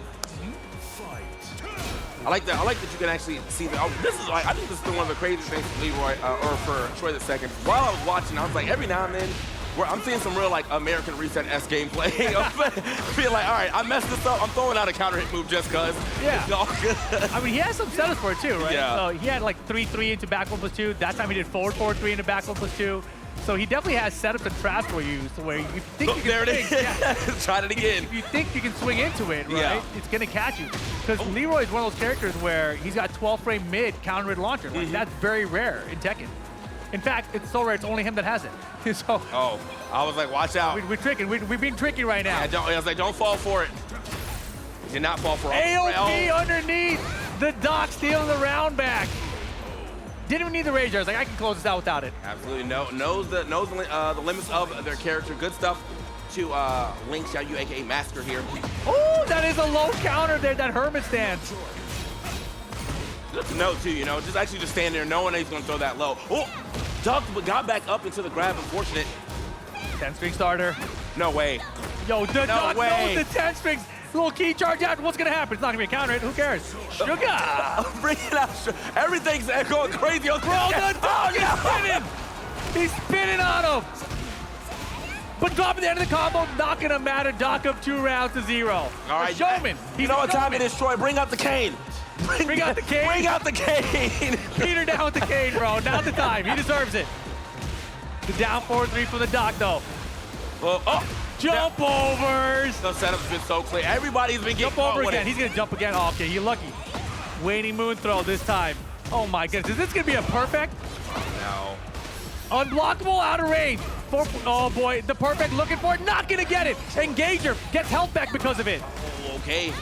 I like that you can actually see that. This is like, I think this is one of the craziest things for Leroy, or for Troy the second. While I was watching, I was like, every now and then, I'm seeing some real like American Reset S gameplay. Being like, all right, I messed this up. I'm throwing out a counter hit move just cause. Yeah. It's all good. I mean, he has some setups for it too, right? Yeah. So he had like 3-3 into back 1+2. That time he did forward 4-3 into back 1+2. So he definitely has setups and traps for you, so where you think you can there it is. Tried it again. If you think you can swing into it, right, Yeah. it's gonna catch you. Because Leroy is one of those characters where he's got 12 frame mid counter mid launcher. Like that's very rare in Tekken. In fact, it's so rare it's only him that has it. So Oh, I was like, watch out. we're tricking. We're being tricky right now. Yeah, I was like, don't fall for it. Did not fall for it. AOP underneath. The Doc stealing the round back. Didn't even need the rage. I was like, I can close this out without it. Absolutely knows the limits of their character. Good stuff to Link Xiaoyu, aka Master here. Oh, that is a low counter there, that Hermit stance. Good to know too, you know, just stand there knowing he's gonna throw that low. Oh, ducked but got back up into the grab. Unfortunate. 10-string starter. No way. Yo, the Doc way. knows the 10 strings. Little key charge out. What's gonna happen? It's not gonna be a counter hit. Who cares? Sugar. Bring it out. Everything's going crazy. Bro, the Dog is spinning. He's spinning on him. But dropping the end of the combo, not gonna matter. Doc up 2 rounds to 0. All right, showman. You know what time it is, Troy? Bring out the cane. Bring out the cane. Bring out the cane. Peter down with the cane, bro. Now's the time. He deserves it. The down 4-3 for the Doc, though. Jump overs. The setup's been so clear. Everybody's been getting Jump over caught with again. it. He's gonna jump again. Oh, okay, you're lucky. Waiting moon throw this time. Oh my goodness, is this gonna be a perfect? No. Unblockable out of range. Oh boy, the perfect looking for it. Not gonna get it. Engager gets health back because of it. Oh, okay.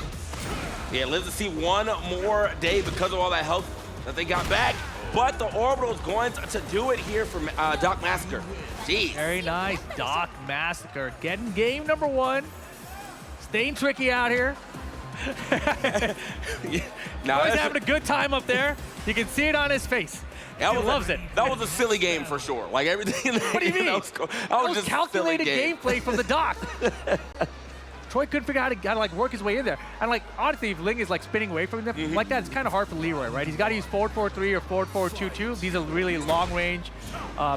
Yeah, lives to see one more day because of all that health that they got back. But the orbital is going to do it here for Doc Massacre. Jeez. Very nice, Doc Massacre. Getting game number 1. Staying tricky out here. Now, He's having a good time up there. You can see it on his face. He loves it. That was a silly game for sure. Like everything. What do you mean? That was just calculated silly game. gameplay from the Doc. Troy couldn't figure out how to like work his way in there. And like honestly, if Ling is like spinning away from them like that, it's kind of hard for Leroy, right? He's got to use forward 4-3 or forward 4-2-2. These are really long range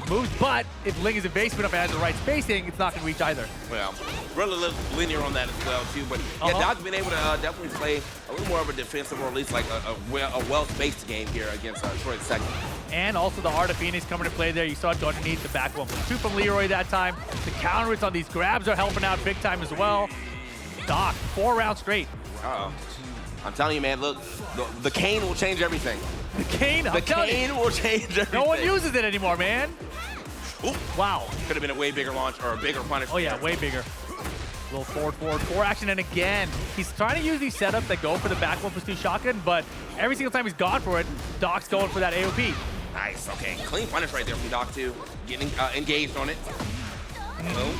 moves. But if Ling is evasive enough and has the right spacing, it's not going to reach either. Well, really linear on that as well too. But yeah, Doc's been able to definitely play a little more of a defensive, or at least like a well-spaced game here against Troy the second. And also the Art of Phoenix coming to play there. You saw it underneath the back 1+2 from Leroy that time. The counter hits on these grabs are helping out big time as well. Doc, 4 rounds straight. Uh-oh. I'm telling you, man, look, the cane will change everything. The cane? The cane will change everything. No one uses it anymore, man. Ooh. Wow. Could have been a way bigger launch or a bigger punish. Oh, yeah, way bigger. Little forward 4 action, and again, he's trying to use these setups that go for the back 1+2 shotgun, but every single time he's gone for it, Doc's going for that AOP. Nice, okay. Clean punish right there from Doc, too. Getting engaged on it. Boom.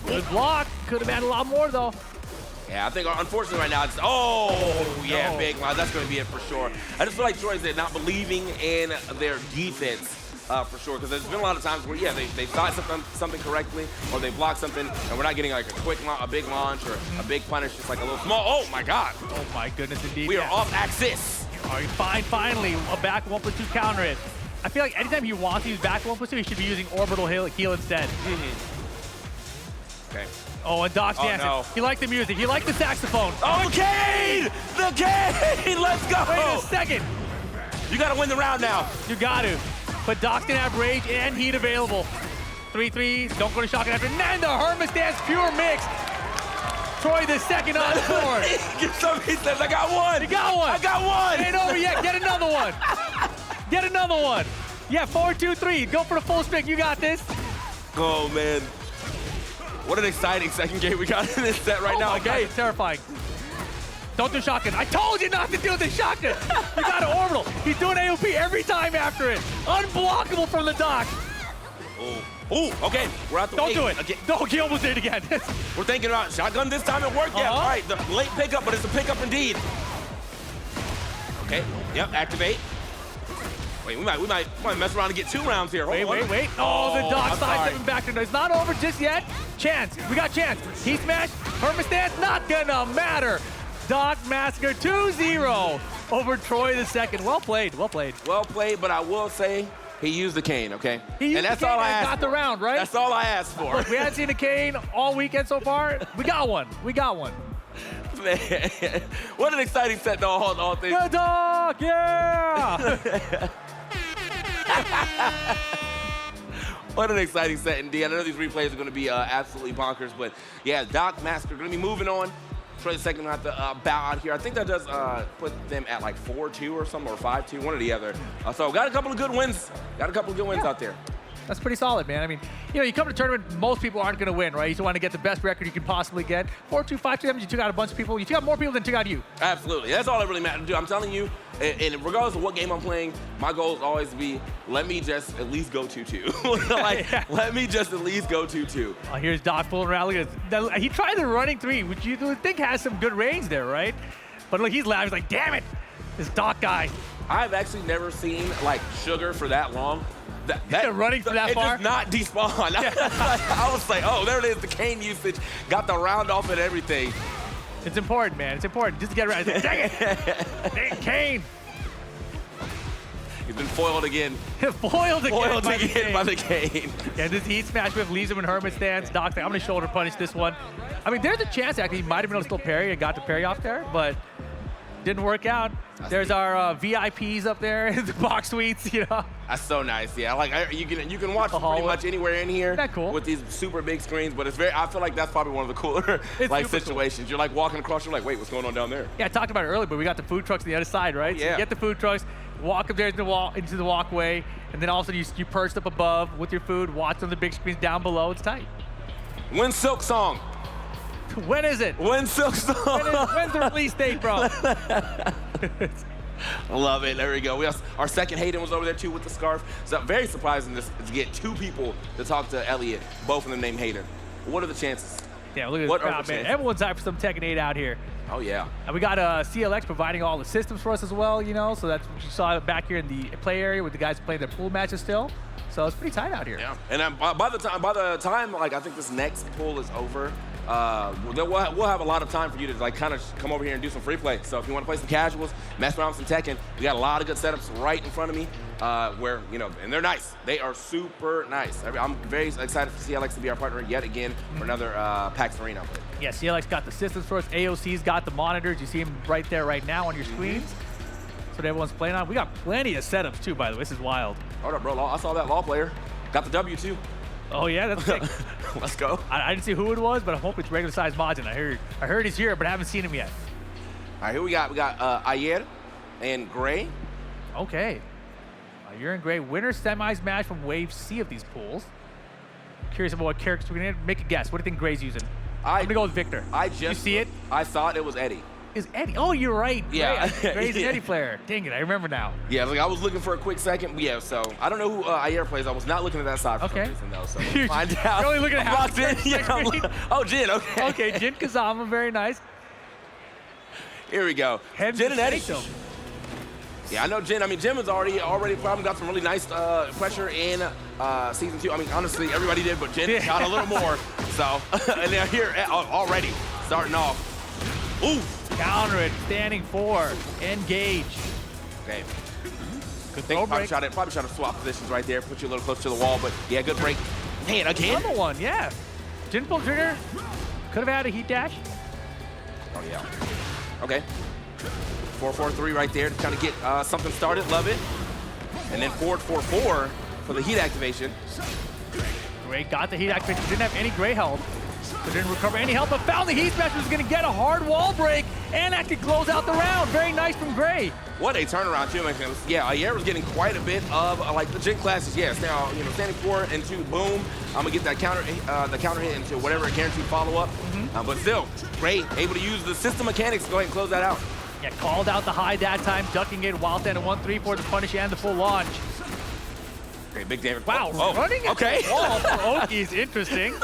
Good block. Could have had a lot more, though. Yeah, I think unfortunately right now it's big line. That's going to be it for sure. I just feel like Troy's not believing in their defense for sure, because there's been a lot of times where they thought something correctly, or they blocked something, and we're not getting like a big launch or a big punish, just like a little small. Oh my God! Oh my goodness, indeed. We are off axis. All right, fine. Finally, a back 1+2 counter hit. I feel like anytime he wants to use back 1+2, he should be using orbital heal instead. Okay. Oh, and Doc's dancing. No. He liked the music. He liked the saxophone. Oh, the cane! The cane! Let's go! Wait a second. You gotta win the round now. You got to. But Doc's gonna have rage and heat available. 3-3. Don't go to shotgun after. And the Hermes dance pure mix. Troy the second on the board. He says, I got one. You got one. I got one. It ain't over yet. Get another one. Get another one. Yeah, 4-2-3. Go for the full spin. You got this. Oh, man. What an exciting second game we got in this set right now. My God, it's terrifying. Don't do shotgun. I told you not to do the shotgun. You got an orbital. He's doing AOP every time after it. Unblockable from the Doc. Oh, okay. We're out the Don't way. do it. Again. No, he almost did it again. We're thinking about shotgun this time. It worked. Yeah, all right. The late pickup, but it's a pickup indeed. Okay. Yep. Activate. Wait, we might mess around and get 2 rounds here. Hold on. Wait. Oh, the Doc I'm sidestepping back to It's not over just yet. Chance. We got chance. Heat smash. Hermes dance. Not gonna matter. Doc Massacre 2-0 over Troy the second. Well played. Well played. Well played, but I will say he used the cane, okay? He used and that's the cane all I and asked got the round, right? That's all I asked for. Look, we haven't seen a cane all weekend so far. We got one. We got one. Man, what an exciting set, though, all things. Good Doc, yeah! What an exciting set, indeed. I know these replays are going to be absolutely bonkers, but yeah, Doc Massacre going to be moving on. Troy the second will have to bow out here. I think that does put them at like 4-2 or something, or 5-2, one or the other. So got a couple of good wins. Got a couple of good wins out there. That's pretty solid, man. I mean, you know, you come to a tournament, most people aren't going to win, right? You just want to get the best record you can possibly get. 4-2, 5-2, that means you took out a bunch of people. You took out more people than took out you. Absolutely. That's all that really matters to do. I'm telling you, and regardless of what game I'm playing, my goal is always to be, let me just at least go 2-2. Let me just at least go 2-2. Oh, here's Doc fooling around. Look at this. He tried the running 3, which you would think has some good range there, right? But look, he's laughing. He's like, damn it, this Doc guy. I've actually never seen, like, Sugar for that long. That running for that far? It does not despawn. Yeah. I was like, oh, there it is, the cane usage. Got the round off and everything. It's important, man. It's important. Just to get around. Dang it. Dang cane. He's been foiled again. Foiled again by the cane. Yeah, this heat smash whip leaves him in Hermit stance. Doc's like, I'm going to shoulder punish this one. I mean, there's a chance, actually, he might have been able to still parry and got the parry off there, but didn't work out. There's our VIPs up there in the box suites, you know. That's so nice. Yeah, like you can watch pretty much anywhere in here. That cool. With these super big screens, but it's very. I feel like that's probably one of the cooler like situations. Cool. You're like walking across. You're like, wait, what's going on down there? Yeah, I talked about it earlier, but we got the food trucks on the other side, right? Yeah. So you get the food trucks, walk up there into the walkway, and then also you perched up above with your food, watch on the big screens down below. It's tight. When's Silk Song? When is it? When's Silk Song? When's the release date, bro? Love it. There we go. Our second Hayden was over there too with the scarf. So very surprising to get 2 people to talk to Elliot, both of them named Hayden. What are the chances? Yeah, look at this crowd, man. Everyone's out for some Tekken 8 out here. Oh, yeah. And we got CLX providing all the systems for us as well, you know, so that's what you saw back here in the play area with the guys playing their pool matches still. So it's pretty tight out here. Yeah. And by the time, like, I think this next pool is over, we'll have a lot of time for you to like kind of come over here and do some free play. So if you want to play some casuals, mess around with some Tekken, we got a lot of good setups right in front of me where, you know, and they're nice. They are super nice. I'm very excited for CLX to be our partner yet again for another PAX Arena. Yeah, CLX got the systems for us. AOC's got the monitors. You see them right there right now on your screens. That's what everyone's playing on. We got plenty of setups too, by the way. This is wild. Hold up, bro. I saw that Law player. Got the W too. Oh yeah, that's sick. Let's go. I didn't see who it was, but I hope it's regular size Majin. I heard he's here, but I haven't seen him yet. All right, here we got Ayer and Gray. Okay. Ayer and Gray, winner semis match from Wave C of these pools. Curious about what characters we're gonna make a guess. What do you think Gray's using? I'm gonna go with Victor. You see it? I thought it was Eddie. Is Eddie? Oh, you're right. Yeah. Gray's an Eddie player. Dang it, I remember now. Yeah, like I was looking for a quick second. Yeah, so I don't know who Ayer plays. I was not looking at that side for some reason, though. So we'll find out. You're only looking at half in. Yeah, oh, Jin. Okay. Okay, Jin Kazama, very nice. Here we go. Jin and Eddie. Yeah, I know Jin. I mean, Jin was already probably got some really nice pressure in season 2. I mean, honestly, everybody did, but Jin got a little more. So, and they're here already, starting off. Ooh. Counter it, standing 4, engage. Okay. Good thing. Probably try to swap positions right there, put you a little close to the wall, but yeah, good break. Man, again? Another one, yeah. Didn't pull trigger. Could have had a heat dash. Oh, yeah. Okay. 4-4-3 right there to kind of get something started. Love it. And then forward 4-4 for the heat activation. Gray got the heat activation. Didn't have any Gray health. So didn't recover any health, but found the heat smash. Was going to get a hard wall break and actually close out the round. Very nice from Gray. What a turnaround, too. Yeah, Ayer was getting quite a bit of like the Jin classes. Yeah, standing forward into boom. I'm gonna get that counter hit into whatever guaranteed follow up. But still, Gray able to use the system mechanics to go ahead and close that out. Yeah, called out the high that time, ducking it while standing 1-3 for the punish and the full launch. Okay, big damage. Wow, running at the wall for Oki is interesting.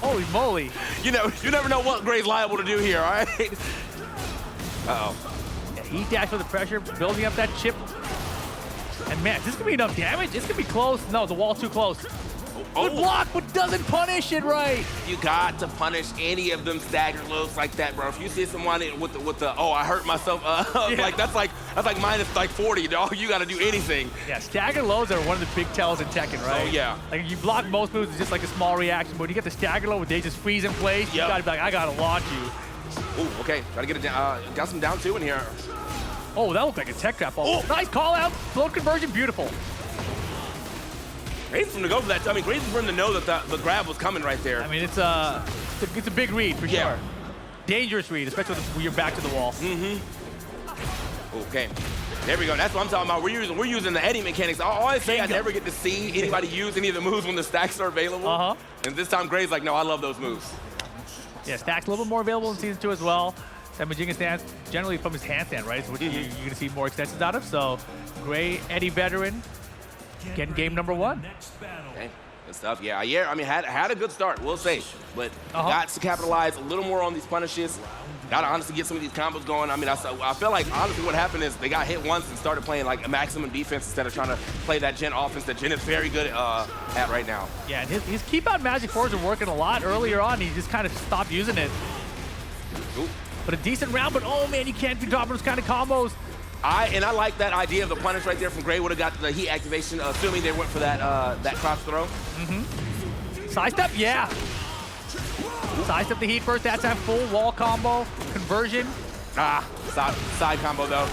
Holy moly. You never know what Gray's liable to do here, all right? Uh-oh. Yeah, heat dash for the pressure, building up that chip. And man, this could be enough damage. This could be close. No, the wall's too close. Good block, but doesn't punish it right. You got to punish any of them staggered lows like that, bro. If you see someone with the oh, I hurt myself, like that's like minus like 40, dog. You got to do anything. Yeah, staggered lows are one of the big tells in Tekken, right? Oh yeah. Like you block most moves, it's just like a small reaction, but when you get the staggered low where they just freeze in place, you gotta be like, I gotta launch you. Ooh, okay. Try to get it down. Got some down two in here. Oh, that looked like a tech trap. Oh, nice call out. Float conversion, beautiful. Great for him to go for that. I mean, great for him to know that the grab was coming right there. I mean, it's a big read for sure. Dangerous read, especially when you're back to the wall. Okay. There we go. That's what I'm talking about. We're using the Eddie mechanics. I always say I never get to see anybody use any of the moves when the stacks are available. And this time Gray's like, no, I love those moves. Yeah, stacks a little bit more available in Season 2 as well. That Majinga stance, generally from his handstand, right? So you're going to see more extensions out of. So Gray, Eddie veteran, getting game number 1. Okay, good stuff. Yeah, I mean, had a good start, we'll say. But got to capitalize a little more on these punishes. Got to honestly get some of these combos going. I mean, I feel like honestly what happened is they got hit once and started playing like a maximum defense instead of trying to play that Jin offense that Jin is very good at right now. Yeah, and his keep out magic fours are working a lot earlier on. He just kind of stopped using it. Ooh. But a decent round, but oh man, you can't be dropping those kind of combos. I like that idea of the punish right there from Gray. Would have got the heat activation, assuming they went for that cross throw. Side step, yeah. Side step the heat first. That time full wall combo conversion. Side combo though.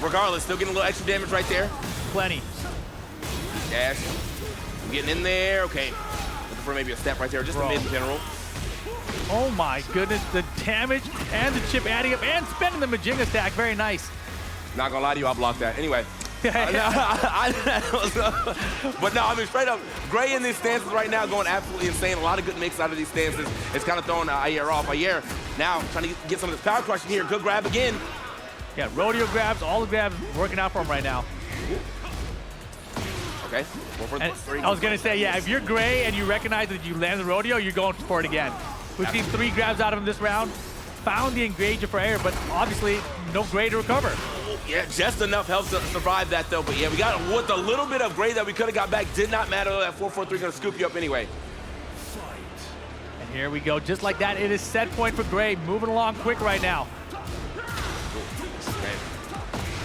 Regardless, still getting a little extra damage right there. Plenty. Dash. Getting in there. Okay. Looking for maybe a step right there, just a mid in general. Oh my goodness, the damage and the chip adding up and spending the Majinga stack. Very nice. Not gonna lie to you, I'll block that. Anyway. But no, I mean, straight up, Gray in these stances right now going absolutely insane. A lot of good mix out of these stances. It's kind of throwing Ayer off. Ayer now trying to get some of this power crushing here. Good grab again. Yeah, rodeo grabs, all the grabs working out for him right now. Okay. I was gonna say, yeah, if you're Gray and you recognize that you land the rodeo, you're going for it again. We've seen 3 grabs out of him this round. Found the engager for Ayer, but obviously no Gray to recover. Yeah, just enough helps to survive that though. But yeah, we got with a little bit of Gray that we could have got back. Did not matter. That 4-4-3 gonna scoop you up anyway. And here we go, just like that. It is set point for Gray, moving along quick right now. Okay.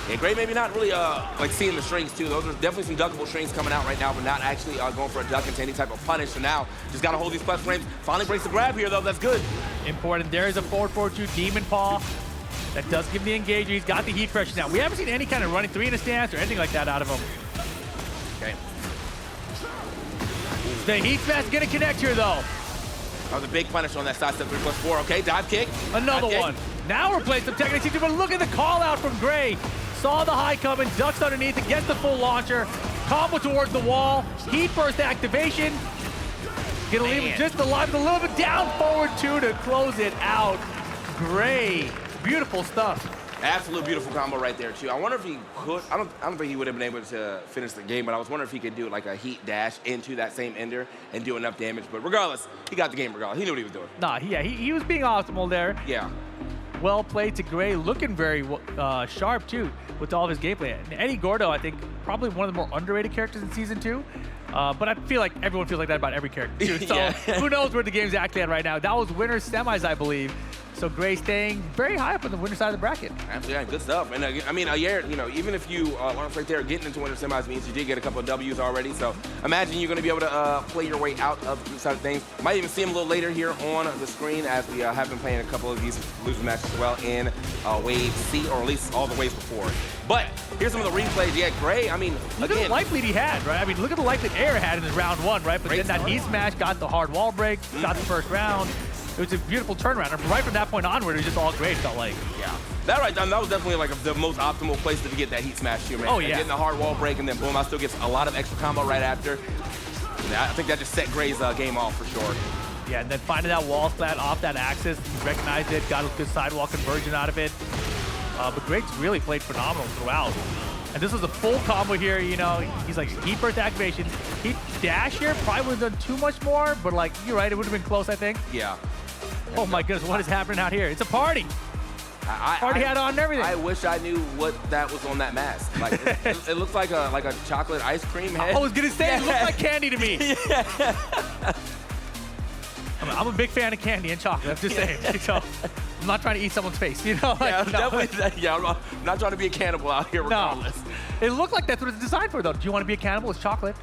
Yeah, Gray maybe not really like seeing the strings too. Those are definitely some duckable strings coming out right now, but not actually going for a duck into any type of punish. So now just gotta hold these plus frames. Finally breaks the grab here though. That's good. Important. There is a 4-4-2 Demon Paw. That does give him the engager. He's got the heat pressure now. We haven't seen any kind of running 3 in a stance or anything like that out of him. Okay. The heat smash is gonna connect here though. That was a big punish on that side step 3+4. Okay, dive kick. Another dive one. Kick. Now we're playing some techniques, but look at the call out from Gray. Saw the high coming, ducks underneath it, gets the full launcher, combo towards the wall, heat burst activation. Gonna leave him just alive with a little bit down forward 2 to close it out. Gray. Beautiful stuff. Absolute beautiful combo right there too. I wonder if he could. I don't think he would have been able to finish the game, but I was wondering if he could do like a heat dash into that same ender and do enough damage. But regardless, he got the game regardless. He knew what he was doing. Nah, yeah, he was being optimal there. Yeah. Well played to Gray, looking very sharp too with all of his gameplay. And Eddie Gordo, I think, probably one of the more underrated characters in Season 2. But I feel like everyone feels like that about every character too. So who knows where the game's actually at right now. That was winner's semis, I believe. So Gray staying very high up on the winner side of the bracket. Absolutely, yeah, good stuff. And I mean, yeah, you know, even if you aren't right there, getting into winter semis means you did get a couple of W's already. So imagine you're going to be able to play your way out of the side of things. Might even see him a little later here on the screen as we have been playing a couple of these losing matches as well in Wave C, or at least all the waves before. But here's some of the replays. Yeah, Gray, I mean, look again. at the life lead he had, right? I mean, look at the life that Air had in his round 1, right? But then that knee smash got the hard wall break, got the first round. It was a beautiful turnaround. And right from that point onward, it was just all great, it felt like. Yeah. That right, that was definitely like the most optimal place to get that heat smash here, man. Oh, yeah. Getting the hard wall break, and then boom, I still gets a lot of extra combo right after. Yeah, I think that just set Gray's game off for sure. Yeah, and then finding that wall splat off that axis, he recognized it, got a good sidewalk conversion out of it. But Gray's really played phenomenal throughout. And this was a full combo here, you know, he's like, heat burst activation. Heat dash here probably would have done too much more, but like, you're right, it would have been close, I think. Yeah. Oh my goodness, what is happening out here? It's a party. Party hat on and everything. I wish I knew what that was on that mask. Like, it looks like a chocolate ice cream head. I was gonna say, it looks like candy to me. I'm a big fan of candy and chocolate, I'm just saying. So, I'm not trying to eat someone's face, you know? Like, yeah, definitely. Yeah, I'm not trying to be a cannibal out here regardless. No. It looked like that's what it's designed for, though. Do you want to be a cannibal? It's chocolate.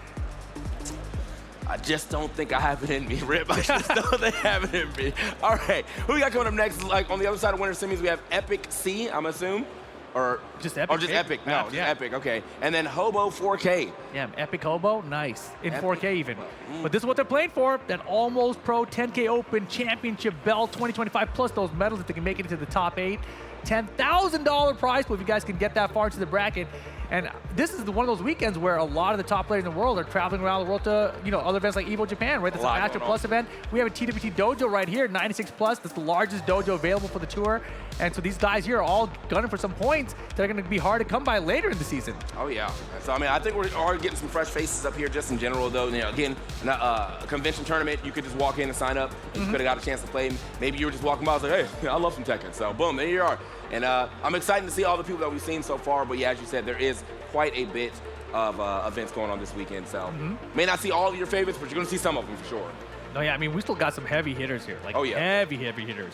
I just don't think I have it in me, Rip. I just don't think I have it in me. All right, who we got coming up next? Like on the other side of winter semis, we have Epic C, I'm assuming. Or just Epic? Or just Epic. No, just Epic, okay. And then Hobo 4K. Yeah, Epic Hobo, nice. In Epic. 4K even. But this is what they're playing for, that Almost Pro 10K Open Championship belt 2025, plus those medals if they can make it into the top 8. $10,000 prize pool if you guys can get that far into the bracket. And this is one of those weekends where a lot of the top players in the world are traveling around the world to, you know, other events like Evo Japan, right? That's a Master Plus event. We have a TWT dojo right here, 96 Plus. That's the largest dojo available for the tour. And so these guys here are all gunning for some points that are going to be hard to come by later in the season. Oh, yeah. So, I mean, I think we're already getting some fresh faces up here just in general, though. You know, again, a convention tournament, you could just walk in and sign up, and you could have got a chance to play. Maybe you were just walking by, I was like, hey, I love some Tekken. So, boom, there you are. And I'm excited to see all the people that we've seen so far. But, yeah, as you said, there is quite a bit of events going on this weekend. So, may not see all of your favorites, but you're going to see some of them for sure. No, yeah, I mean, we still got some heavy hitters here. Like, heavy hitters.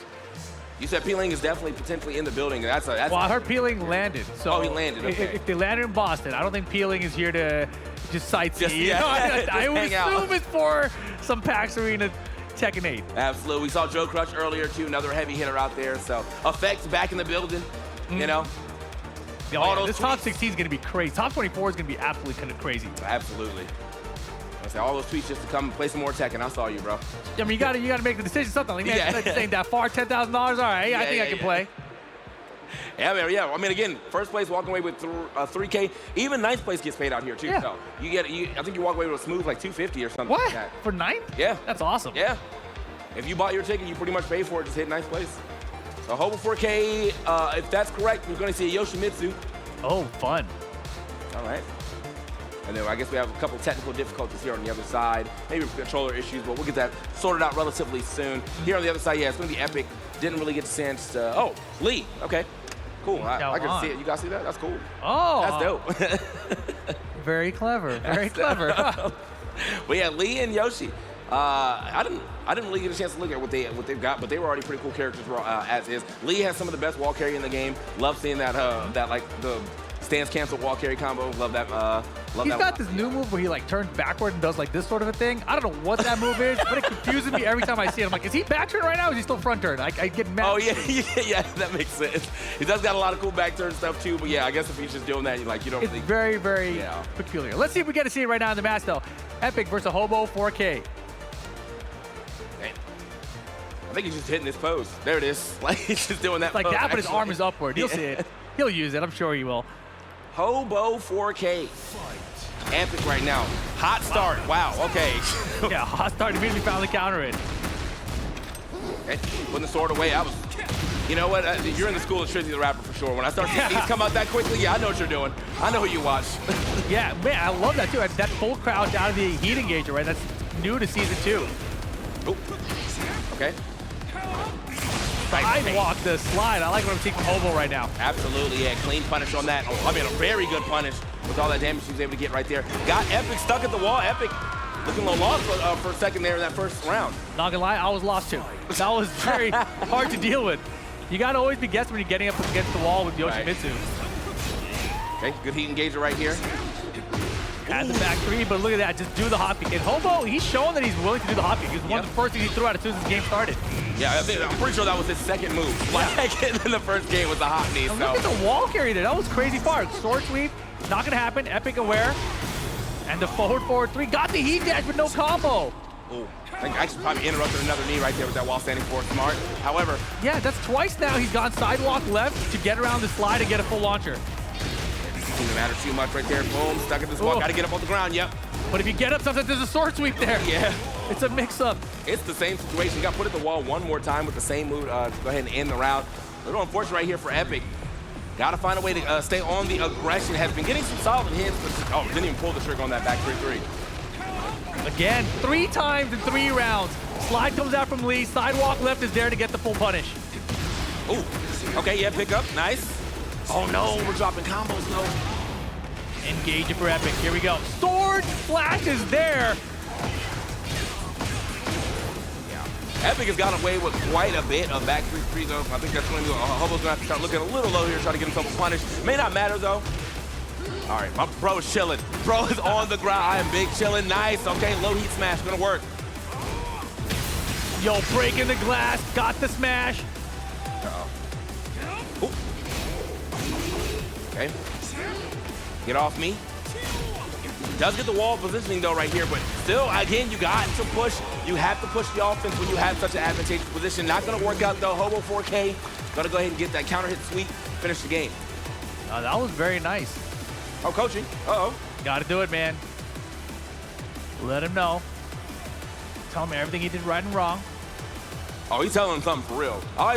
You said Peeling is definitely potentially in the building. That's well, I heard Peeling landed. So he landed. Okay. If they landed in Boston, I don't think Peeling is here to just sightsee. I would assume it's for some PAX Arena Tekken 8. Absolutely. We saw Joe Crush earlier, too. Another heavy hitter out there. So, Effects back in the building, you know. Yeah, this top 16 is going to be crazy. Top 24 is going to be absolutely kind of crazy. Absolutely. I say all those tweets just to come and play some more Tekken. I saw you, bro. I mean, you got to make the decision. Something like that. This ain't that far. $10,000. All right, I think I can play. Yeah, man. Yeah. I mean, again, first place walking away with 3K. Even ninth place gets paid out here too. Yeah. So I think you walk away with a smooth like 250 or something. What? Like that. For ninth? Yeah. That's awesome. Yeah. If you bought your ticket, you pretty much paid for it. Just hit ninth place. So Hobo 4K. If that's correct, we're going to see a Yoshimitsu. Oh, fun. All right. And then I guess we have a couple technical difficulties here on the other side. Maybe controller issues, but we'll get that sorted out relatively soon. Here on the other side, yeah, it's going to be Epic. Didn't really get a chance to... Oh, Lee. Okay. Cool. I can see it. You guys see that? That's cool. Oh. That's dope. Very clever. Very clever. But yeah, Lee and Yoshi. I didn't really get a chance to look at what they've got, but they were already pretty cool characters as is. Lee has some of the best wall carry in the game. Love seeing that like the stance cancel wall carry combo. Love that. He's got this new move where he like turns backward and does like this sort of a thing. I don't know what that move is, but it confuses me every time I see it. I'm like, is he back turn right now? Or is he still front turn? I get mad. Oh yeah, that makes sense. He does got a lot of cool back turn stuff too, but yeah, I guess if he's just doing that, you don't. It's very, very peculiar. Let's see if we get to see it right now in the match though. Epic versus Hobo 4K. I think he's just hitting this pose. There it is. Like he's just doing that. Like pose, that, but his arm is upward. You'll see it. He'll use it. I'm sure he will. Hobo 4K. Epic right now. Hot start. Wow. Okay. Yeah, hot start. Immediately found the counter in. Okay. Putting the sword away. You know what? You're in the school of Trizzy the Rapper for sure. When I start seeing these come out that quickly, yeah, I know what you're doing. I know who you watch. Yeah, man, I love that too. That full crouch down to the heat engager, right? That's new to season 2. Oop. Okay. Sidewalk the slide. I like what I'm seeing from Hobo right now. Absolutely, yeah. Clean punish on that. Oh, I mean, a very good punish with all that damage he was able to get right there. Got Epic stuck at the wall. Epic looking a little lost for a second there in that first round. Not gonna lie, I was lost too. That was very hard to deal with. You gotta always be guessing when you're getting up against the wall with Yoshimitsu. Okay, good heat engager right here. At the back three, but look at that, just do the hop kick. And Hobo, he's showing that he's willing to do the hop kick. It was one of the first things he threw out as soon as the game started. Yeah, I'm pretty sure that was his second move. Like in the first game was the hop knee. And So. look at the wall carry there. That was crazy far. Sword sweep, not gonna happen. Epic aware. And the forward three got the heat dash with no combo. Ooh, I think I should probably interrupted another knee right there with that wall standing forward. Smart. However, yeah, that's twice now he's gone sidewalk left to get around the slide and get a full launcher. doesn't matter too much right there. Boom, stuck at this wall. Got to get up off the ground. Yep. But if you get up, sometimes there's a sword sweep there. Yeah. It's a mix-up. It's the same situation. You got put at the wall one more time with the same move. Go ahead and end the round. A little unfortunate right here for Epic. Got to find a way to stay on the aggression. Has been getting some solid hits, but didn't even pull the trigger on that back 3-3. Again, 3 times in 3 rounds. Slide comes out from Lee. Sidewalk left is there to get the full punish. Ooh. Okay, yeah, pick up. Nice. Oh no, we're dropping combos though. Engage it for Epic. Here we go. Sword flash is there. Yeah. Epic has got away with quite a bit of back 3-3 though. I think that's when Hobo's gonna have to start looking a little low here, try to get himself a punish. May not matter though. All right, my bro is chilling. Bro is on the ground. I am big chilling. Nice. Okay, low heat smash gonna work. Yo, breaking the glass. Got the smash. Ooh. Okay. Get off me. Does get the wall positioning though right here, but still, again, you got to push. You have to push the offense when you have such an advantageous position. Not gonna work out though. Hobo 4K. Gonna go ahead and get that counter hit sweep. Finish the game. That was very nice. Oh, coaching. Uh-oh. Gotta do it, man. Let him know. Tell him everything he did right and wrong. Oh, he's telling them something for real. I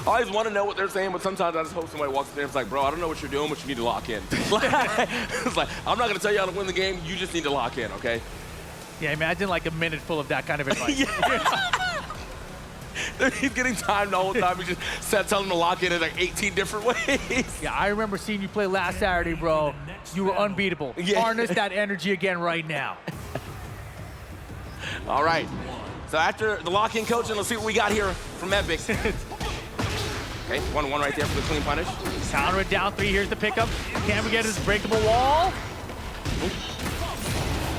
always want to know what they're saying, but sometimes I just hope somebody walks in there and is like, bro, I don't know what you're doing, but you need to lock in. It's like, I'm not going to tell you how to win the game. You just need to lock in, okay? Yeah, imagine like a minute full of that kind of advice. He's getting timed the whole time. He just telling him to lock in like 18 different ways. Yeah, I remember seeing you play last Saturday, bro. You were unbeatable. Yeah. Harness that energy again right now. All right. So after the lock-in coaching, let's see what we got here from Epic. Okay, 1-1 right there for the clean punish. Counter it down 3. Here's the pickup. Can we get his breakable wall?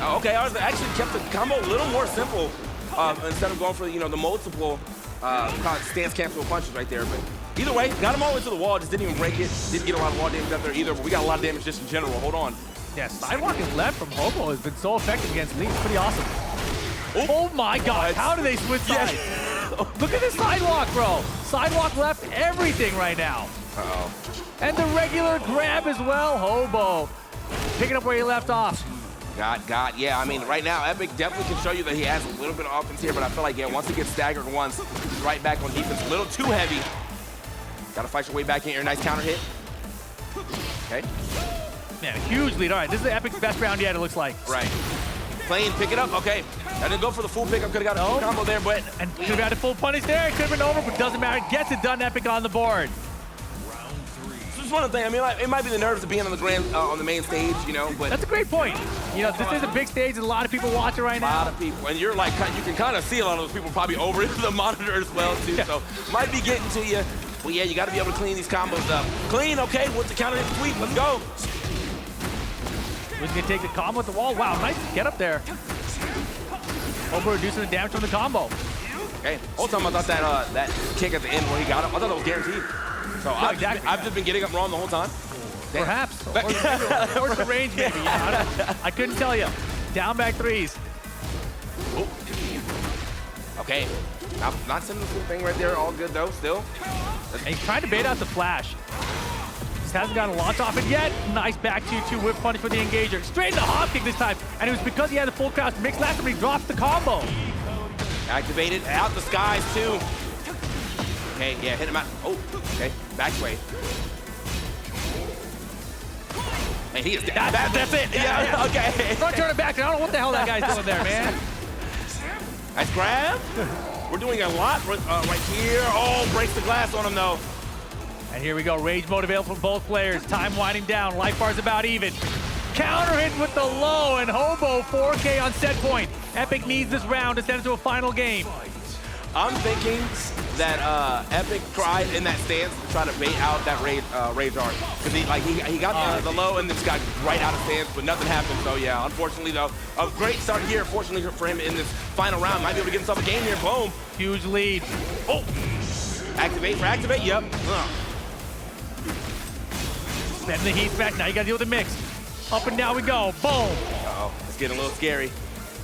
Oh, okay, I actually kept the combo a little more simple instead of going for the multiple stance cancel punches right there. But either way, got him all the way to the wall. Just didn't even break it. Didn't get a lot of wall damage out there either. But we got a lot of damage just in general. Hold on. Yeah, sidewalking left from Hobo has been so effective against Lee. It's pretty awesome. Oh my God, how do they switch sides? Look at this sidewalk, bro. Sidewalk left everything right now. Uh-oh. And the regular grab as well. Hobo picking up where he left off. Got. Yeah, I mean, right now, Epic definitely can show you that he has a little bit of offense here, but I feel like, once he gets staggered once, he's right back on defense. A little too heavy. Got to fight your way back in here. Nice counter hit. Okay. Man, huge lead. All right, this is the Epic's best round yet, it looks like. Right. Playing, pick it up. Okay. I didn't go for the full pickup. Could have got a full combo there, but... And could have had a full punish there. It could have been over, but doesn't matter. Gets it done. Epic on the board. Just one thing. I mean, it might be the nerves of being on the main stage, but... That's a great point. This is a big stage. There's a lot of people watching right now. A lot of people. And you're like, you can kind of see a lot of those people probably over the monitor as well, too. Yeah. So, might be getting to you. But yeah, you got to be able to clean these combos up. Clean, okay, with the counter hit sweep. Let's go. Who's going to take the combo at the wall? Wow, nice get up there. Hobo reducing the damage from the combo. Okay, whole time I thought that kick at the end where he got up, I thought that was guaranteed. So I've just been getting up wrong the whole time. Damn. Perhaps. Or the range maybe. I couldn't tell you. Down back 3s. Ooh. Okay. Not sending the full thing right there. All good though, still. And he's trying to bait out the flash. Just hasn't gotten a launch off it yet. Nice back 2-2 whip punish for the engager. Straight in the hop kick this time. And it was because he had the full crouch mix last time he dropped the combo. Activated out the skies too. Okay, yeah, hit him out. Oh, okay, back way. And he is that's it. Yeah, okay. Don't turn it back. I don't know what the hell that guy's doing there, man. Nice grab. We're doing a lot right here. Oh, breaks the glass on him though. And here we go. Rage mode available from both players. Time winding down. Life bar's about even. Counter hit with the low, and Hobo 4K on set point. Epic needs this round to send it to a final game. I'm thinking that Epic tried in that stance to try to bait out that Rage Art. Because he got the low and then just got right out of stance, but nothing happened. So yeah, unfortunately though, a great start here. Fortunately for him in this final round. Might be able to get himself a game here. Boom. Huge lead. Oh. Activate for activate, yep. Then the heat smash, now you gotta deal with the mix. Up and down we go, boom. Uh-oh, it's getting a little scary.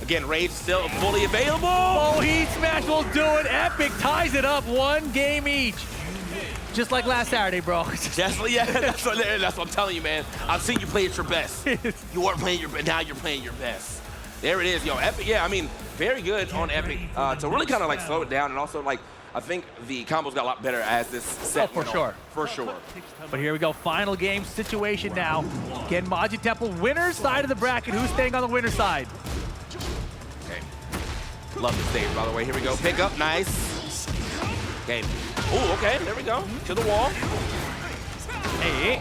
Again, Rage still fully available. Oh, heat smash will do it. Epic ties it up, 1 game each. Just like last Saturday, bro. Yeah, that's what I'm telling you, man. I've seen you play at your best. You weren't playing your best, now you're playing your best. There it is, yo, Epic, yeah, I mean, very good on Epic to really kind of like slow it down, and also like, I think the combos got a lot better as this set for sure. For sure. But here we go, final game situation now. Genmaji Temple, winner's side of the bracket. Who's staying on the winner's side? Okay. Love the stage, by the way. Here we go. Pick up, nice. Okay. Ooh, okay, there we go. To the wall. Hey.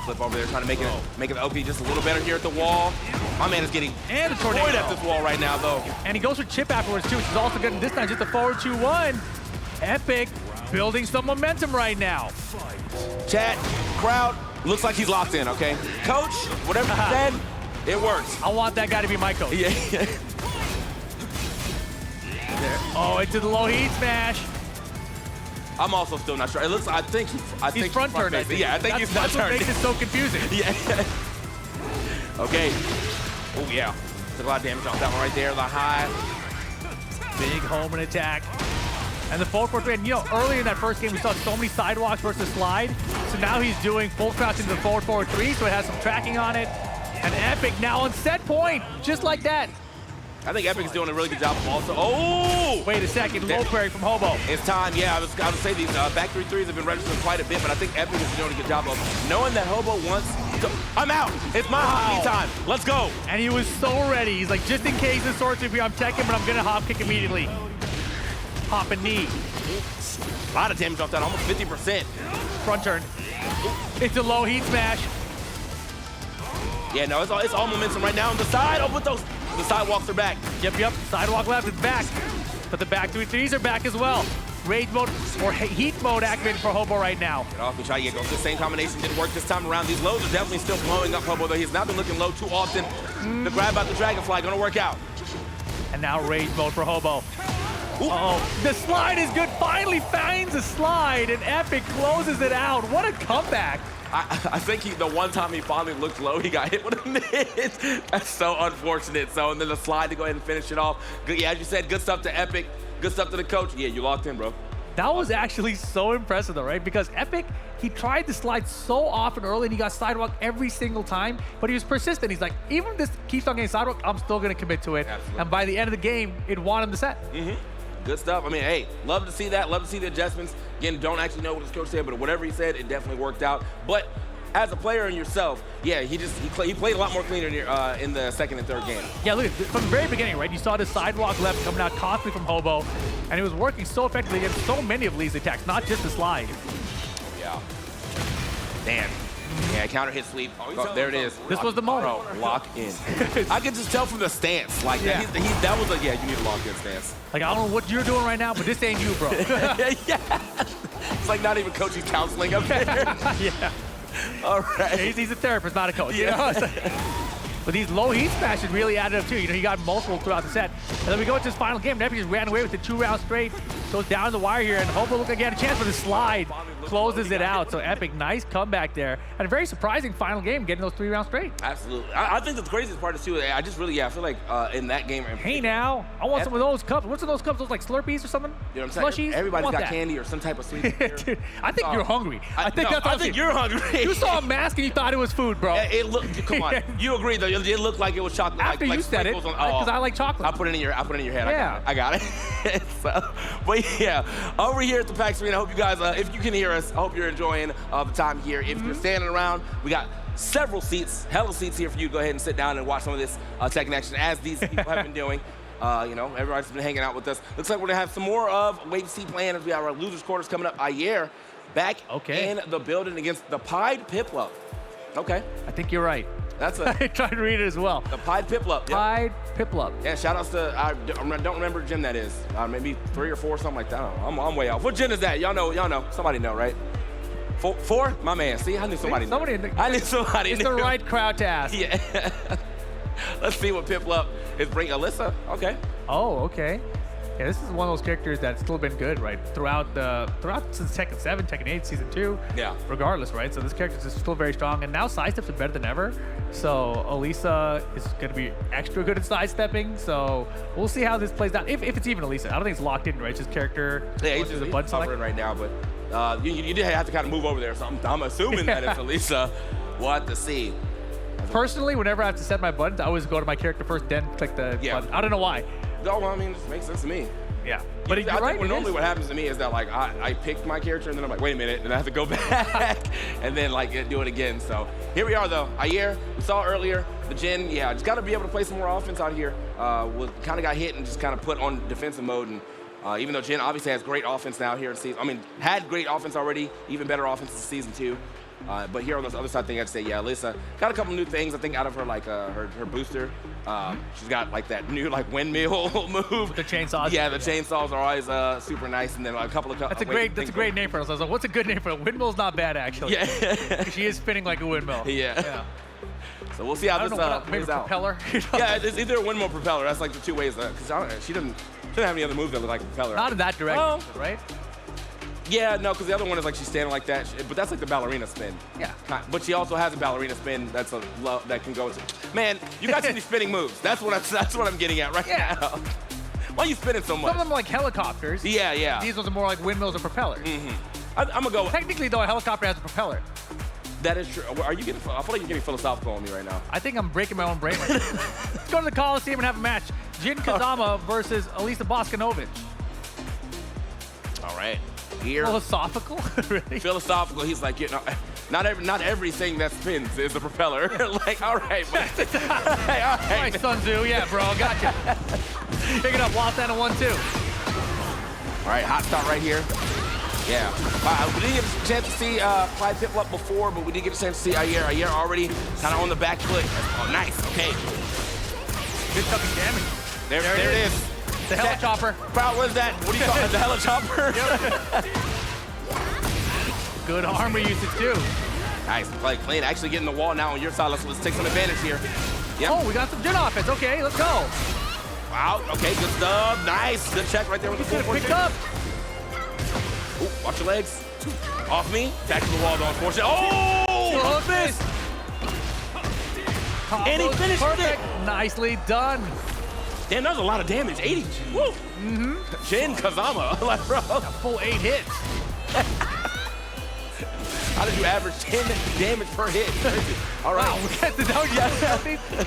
Flip over there, trying to make it OP just a little better here at the wall. My man is getting destroyed at this wall right now, though. And he goes for chip afterwards, too, which is also good. And this time, just a forward 2-1. Epic building some momentum right now. Chat, crowd, looks like he's locked in, okay? Coach, whatever you said, it works. I want that guy to be my coach. Yeah. Oh, into the low heat smash. I'm also still not sure. It looks. I think he's front turn. Yeah, I think he's front turn. That's what makes it so confusing. Yeah. Okay. Oh yeah. Took a lot of damage off that one right there. The high. Big home and attack. And the full forward. And you know, earlier in that first game, we saw so many sidewalks versus slide. So now he's doing full crouch into the forward 3, so it has some tracking on it. And Epic now on set point, just like that. I think Epic is doing a really good job of also. Oh! Wait a second, low query from Hobo. It's time, yeah. I would say these back 3-3s have been registering quite a bit, but I think Epic is doing a good job of knowing that Hobo wants to. I'm out! It's my hop time. Let's go! And he was so ready. He's like, just in case this sorts of here, I'm checking, but I'm gonna hop kick immediately. Hop and knee. A lot of damage off that, almost 50%. Front turn. It's a low heat smash. Yeah, no, it's all momentum right now on the side. Oh, but the sidewalks are back. Yep. Sidewalk left is back. But the back 3-3s are back as well. Rage mode or heat mode activated for Hobo right now. Get off, we try to get going. The same combination didn't work this time around. These lows are definitely still blowing up Hobo, though he's not been looking low too often. The grab out the Dragonfly gonna work out. And now Rage mode for Hobo. Uh-oh, the slide is good. Finally finds a slide, and Epic closes it out. What a comeback. I think the one time he finally looked low, he got hit with a miss. That's so unfortunate. So, and then the slide to go ahead and finish it off. Good, yeah, as you said, good stuff to Epic. Good stuff to the coach. Yeah, you locked in, bro. That was actually so impressive, though, right? Because Epic, he tried to slide so often early, and he got sidewalk every single time, but he was persistent. He's like, even if this keeps on getting sidewalk, I'm still going to commit to it. Absolutely. And by the end of the game, it won him the set. Good stuff. I mean, hey, love to see that. Love to see the adjustments. Again, don't actually know what his coach said, but whatever he said, it definitely worked out. But as a player and yourself, yeah, he played a lot more cleaner in the second and third game. Yeah, look, from the very beginning, right? You saw the sidewalk left coming out constantly from Hobo, and it was working so effectively against so many of Lee's attacks, not just the slide. Yeah. Damn. Yeah, counter hit sweep. Oh, there it is. This was the moment. Bro, lock in. I could just tell from the stance. Like, yeah. That was you need a lock-in stance. Like, I don't know what you're doing right now, but this ain't you, bro. Yeah. It's like not even coaching counseling up there. Yeah. All right. He's a therapist, not a coach. Yeah. You know? But these low heat smashes really added up too. You know, he got multiple throughout the set. And then we go into this final game. Epic just ran away with it 2 rounds straight. Goes down the wire here, and Hobo looked like he had a chance for the slide. Closes it out. So Epic, nice comeback there. And a very surprising final game, getting those 3 rounds straight. Absolutely. I think the craziest part is too, I just really, I feel like in that game. Hey now, I want some of those cups. What's in those cups? Those like Slurpees or something? You know what I'm saying? Slushies? Everybody's got candy or some type of sweet. Dude, I think you're hungry. I think you're hungry. You saw a mask and you thought it was food, bro. It looked. Come on. You agree though? It looked like it was chocolate. After like you said it, because I like chocolate. I put it in your head. Yeah. I got it. So, but yeah, over here at the PAX Arena, I hope you guys, if you can hear us, I hope you're enjoying the time here. If you're standing around, we got several seats, hella seats here for you to go ahead and sit down and watch some of this tech in action, as these people have been doing. You know, everybody's been hanging out with us. Looks like we're gonna have some more of Wave C playing as we have our losers quarters coming up. Ayer back in the building against the Pied Piplup. Okay. I think you're right. That's a. I tried to read it as well. The Pied Piplup. Yep. Pied Piplup. Yeah, shout outs to, I don't remember what gen that is. Maybe 3 or 4, something like that. I'm way off. What gen is that? Y'all know. Somebody know, right? 4? My man. See, I knew somebody knew. I knew somebody It's knew. the right crowd to ask. Yeah. Let's see what Piplup is bringing. Alyssa, okay. Oh, okay. Yeah, this is one of those characters that's still been good, right? Throughout since Tekken 7, Tekken 8, Season 2. Yeah. Regardless, right? So this character is still very strong, and now sidesteps are better than ever. So Elisa is going to be extra good at sidestepping. So we'll see how this plays out. If it's even Elisa, I don't think it's locked in, right? It's just character. Yeah, he's just a button select right now, but you did have to kind of move over there. So I'm assuming that it's Elisa. We'll have to see. Personally, whenever I have to set my buttons, I always go to my character first, then click the button. I don't know why. No, I mean, it makes sense to me. Yeah. But I think normally what happens to me is that like I picked my character and then I'm like, wait a minute, and I have to go back and then like do it again. So here we are though. Ayer, we saw earlier, the gen, just gotta be able to play some more offense out here. We kind of got hit and just kind of put on defensive mode, and even though Jen obviously has great offense now here in season, had great offense already, even better offense in season 2. But here on the other side thing, I'd say, Alyssa got a couple new things, I think, out of her, like her booster. She's got like that new like windmill move. With the chainsaws. Yeah, the chainsaws are always super nice, and then a couple of. That's a great name for it. I was like, what's a good name for it? Windmill's not bad actually. Yeah. She is spinning like a windmill. Yeah. So we'll see how this plays out. Propeller. Yeah, it's either a windmill or propeller. That's like the two ways. Because she doesn't have any other moves that look like a propeller. Not in that direction, right? Yeah, no, because the other one is like she's standing like that, but that's like the ballerina spin. Yeah. But she also has a ballerina spin that can go into. Man, you got any spinning moves? That's what I'm getting at right now. Why are you spinning so much? Some of them are like helicopters. Yeah. These ones are more like windmills or propellers. I'm gonna go. Technically, though, a helicopter has a propeller. That is true. Are you getting? I feel like you're getting philosophical on me right now. I think I'm breaking my own brain. Right now. Let's go to the Coliseum and have a match. Jin Kazama versus Elisa Boskanovich. All right. Here. Philosophical? Really? Philosophical. He's like, not everything that spins is a propeller. Like, all right, but hey, all right, Sun Tzu. Yeah, bro, gotcha. Pick it up. Lost down to 1-2. All right, hot start right here. Yeah. We didn't get a chance to see Pied Piplup before, but we did get a chance to see Ayer. Ayer already kind of on the back foot. Oh, nice. Okay. Good tucking damage. There it is. The helichopper. What is that? What do you call it? The helichopper? Good armor usage, too. Nice play. Clean. Actually getting the wall now on your side. Let's take some advantage here. Yep. Oh, we got some Jin offense. Okay, let's go. Wow. Okay, good stuff. Nice. Good check right there with the 4-4. Pick up. Ooh, watch your legs. Off me. Back to the wall, though, unfortunately. Oh! Fist! And he finished it. Nicely done. Damn, that was a lot of damage. 80. Woo! Jin Kazama. Like, bro. A full 8 hits. How did you average 10 damage per hit? All right. Wow, look at the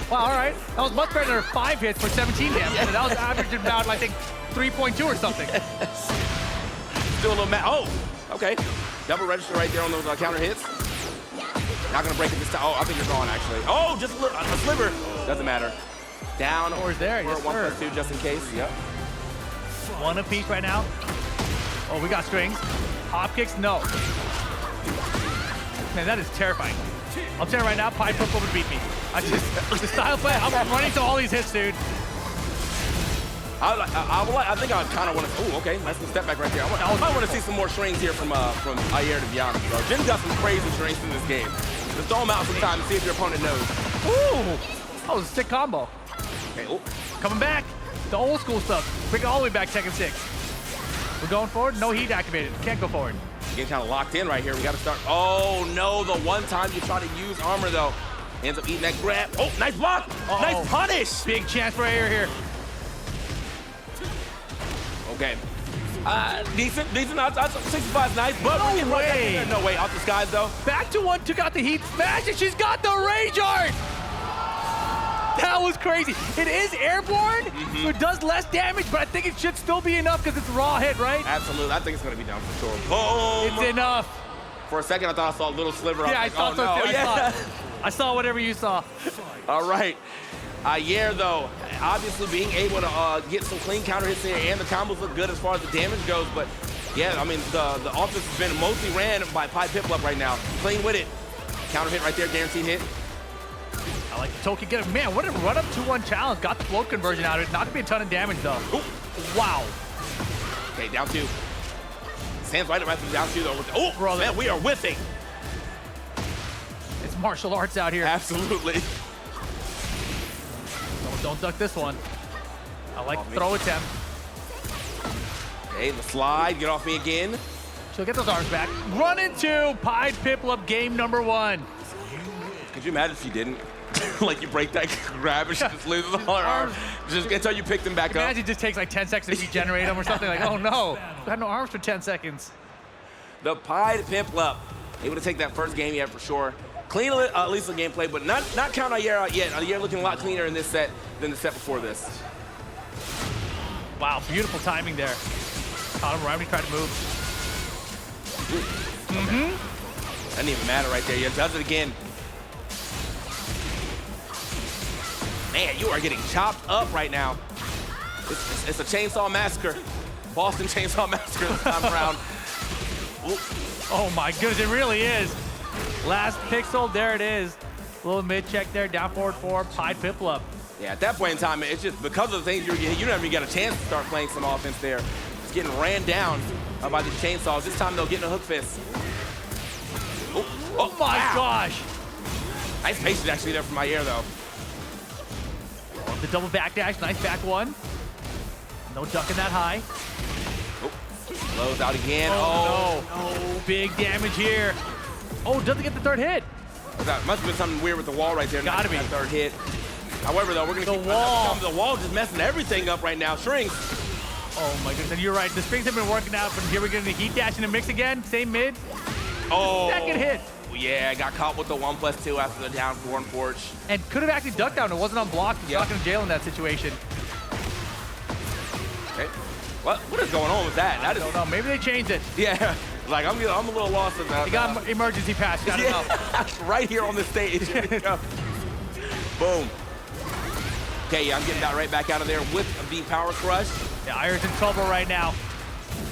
Wow, all right. That was much better than 5 hits for 17 damage. Yeah. That was averaging about, I think, 3.2 or something. Still a little mad. Oh, okay. Double register right there on those counter hits. Not gonna break it this time. Oh, I think you're gone, actually. Oh, just a sliver. Doesn't matter. Down. Or there, yes, 1+2 just in case. Yep. One apiece right now. Oh, we got strings. Hop kicks, no. Man, that is terrifying. I'll tell you right now, Pied Piplup would beat me. The style play, I'm running to all these hits, dude. I think I kind of want to. Oh, okay, nice little step back right there. I want to see some more strings here from Ayer, to be honest, bro. Jin's got some crazy strings in this game. Just throw them out sometime and see if your opponent knows. Ooh, that was a sick combo. Okay, oh. Coming back, the old school stuff. Bring it all the way back, Tekken 6. We're going forward. No heat activated. Can't go forward. Getting kind of locked in right here. We got to start. Oh no, the one time you try to use armor though, ends up eating that grab. Oh, nice block. Nice punish. Big chance for Ayer here. Okay. Decent. 65 is nice, but no way. No way. Off the skies though. Back to one. Took out the heat smash, and she's got the rage art. That was crazy. It is airborne, so it does less damage, but I think it should still be enough because it's a raw hit, right? Absolutely. I think it's going to be down for sure. Boom. It's enough. For a second, I thought I saw a little sliver. Yeah, I thought so too. Yeah. I saw whatever you saw. All right. Ayer, though, obviously being able to get some clean counter hits here, and the combos look good as far as the damage goes, but yeah, I mean, the offense has been mostly ran by Pied Piplup right now. Clean with it. Counter hit right there, guaranteed hit. I like the Toki get it. Man, what a run up 2-1 challenge. Got the float conversion out of it. Not gonna be a ton of damage though. Ooh. Wow. Okay, down 2. Stands right up down 2 though. Oh, brother, man, we are whiffing. It's martial arts out here. Absolutely. Don't duck this one. I like the throw attempt. Okay, the slide, get off me again. She'll get those arms back. Run into Pied Piplup game number 1. Could you imagine if you didn't? Like you break that grab and she just loses all her arms. Just until you pick them back up. Imagine it just takes like 10 seconds to regenerate them or something. Like, oh no, I had no arms for 10 seconds. The Pied Piplup, able to take that first game yet for sure. Clean at least the gameplay, but not count Ayer out yet. Ayer looking a lot cleaner in this set than the set before this. Wow, beautiful timing there. Caught him right when he tried to move. Doesn't even matter right there. He does it again. Man, you are getting chopped up right now. It's a chainsaw massacre. Boston Chainsaw Massacre this time around. Oh my goodness, it really is. Last pixel, there it is. Little mid check there, down forward 4, Pied Piplup. Yeah, at that point in time, it's just because of the things you never even get a chance to start playing some offense there. It's getting ran down by these chainsaws. This time they'll get in a hook fist. Oh my gosh. Nice patience actually there from my ear though. The double backdash, nice back one. No ducking that high. Blows out again. Oh, no. Big damage here. Oh, doesn't get the third hit. That must have been something weird with the wall right there. Gotta be. That third hit. However, though, we're going to keep the wall just messing everything up right now. Shrinks. Oh my goodness, and you're right. The strings have been working out, but here we're getting the heat dash in the mix again. Same mid. Oh. Second hit. Yeah, got caught with the 1+2 after the down four and porch. And could have actually ducked down. It wasn't unblocked. He's not going to jail in that situation. Okay. What is going on with that? I don't know. Maybe they changed it. Yeah. Like, I'm a little lost in that. He got emergency pass. Got it up. Right here on the stage. Boom. Okay, yeah, I'm getting that right back out of there with the power crush. Yeah, Ayer's in trouble right now.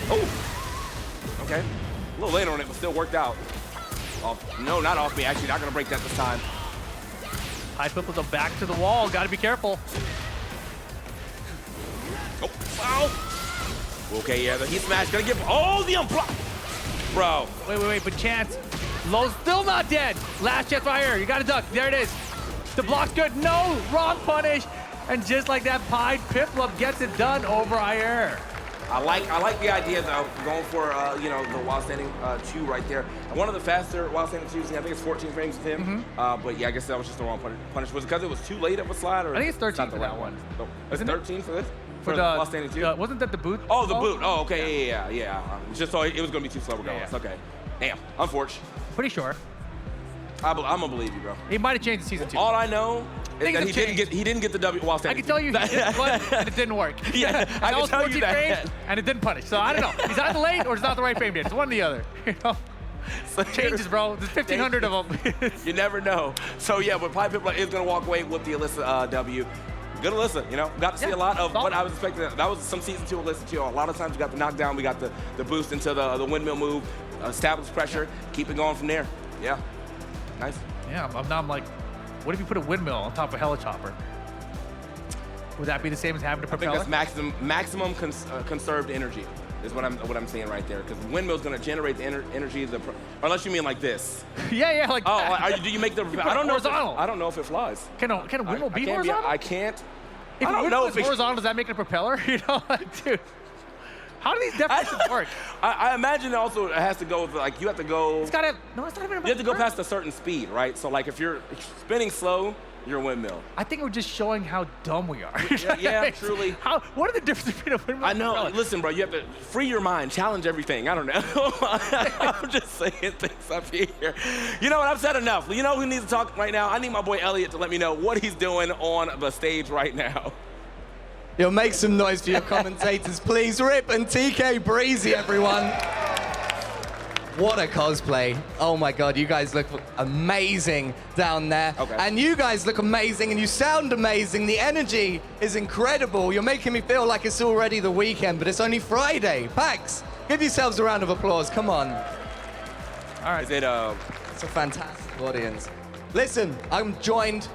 Oh. Okay. A little later on it, but still worked out. No, not off me. Actually, not going to break that this time. High flip with the back to the wall. Got to be careful. Oh, wow. Okay, yeah, the heat smash going to give all the unblock. Bro. Wait, but Chance. Low's still not dead. Last chance right here. You got to duck. There it is. The block's good. No, wrong punish. And just like that, Pied Piplup gets it done over Ayer. I like the idea though, going for the while standing 2 right there. And one of the faster while standing 2s. I think it's 14 frames with him. But yeah, I guess that was just the wrong punish. Was it because it was too late of a slide? Or I think it's 13 for that one. No. Is it 13 for this? For the while standing 2? Wasn't that the boot? Oh, the boot. Oh, okay, yeah. Just so it was gonna be too slow regardless. Yeah. Okay. Damn, unfortunate. Pretty sure. I'm gonna believe you, bro. He might have changed the season 2. All I know is that he didn't get the W while standing. I can tell you he hit one and it didn't work. Yeah, I can tell you that. Frames, and it didn't punish. So I don't know. He's either late or it's not the right frame date. It's one or the other. You know? So changes, bro. There's 1,500 of them. You never know. So yeah, but Pied Piplup is gonna walk away with the Alyssa W. Good Alyssa, got to see a lot of what I was expecting. That was some season 2 Alyssa too. A lot of times we got the knockdown, we got the boost into the windmill move, establish pressure, keep it going from there. Yeah, nice. Yeah, I'm like, what if you put a windmill on top of a helichopper? Would that be the same as having a propeller? I think that's maximum conserved energy is what I'm saying right there. Because the windmill's going to generate the energy, unless you mean like this. Yeah, like that. Do you make the? I don't know. Horizontal. I don't know if it flies. Can a windmill be horizontal? I can't. If I don't know if it's horizontal, does that make it a propeller? Dude. How do these definitions work? I imagine it also has to go with, like, you have to go. It's gotta. No, it's not even about. You have to go past a certain speed, right? So, like, if you're spinning slow, you're a windmill. I think we're just showing how dumb we are. Yeah, truly. What are the differences between a windmill and a propeller? Listen, bro, you have to free your mind, challenge everything. I don't know. I'm just saying things up here. You know what? I've said enough. You know who needs to talk right now? I need my boy Elliot to let me know what he's doing on the stage right now. Yo, make some noise for your commentators, please. Rip and TK Breezy, everyone. What a cosplay. Oh my God, you guys look amazing down there. Okay. And you guys look amazing and you sound amazing. The energy is incredible. You're making me feel like it's already the weekend, but it's only Friday. PAX, give yourselves a round of applause, come on. All right. It's a fantastic. audience. Listen, I'm joined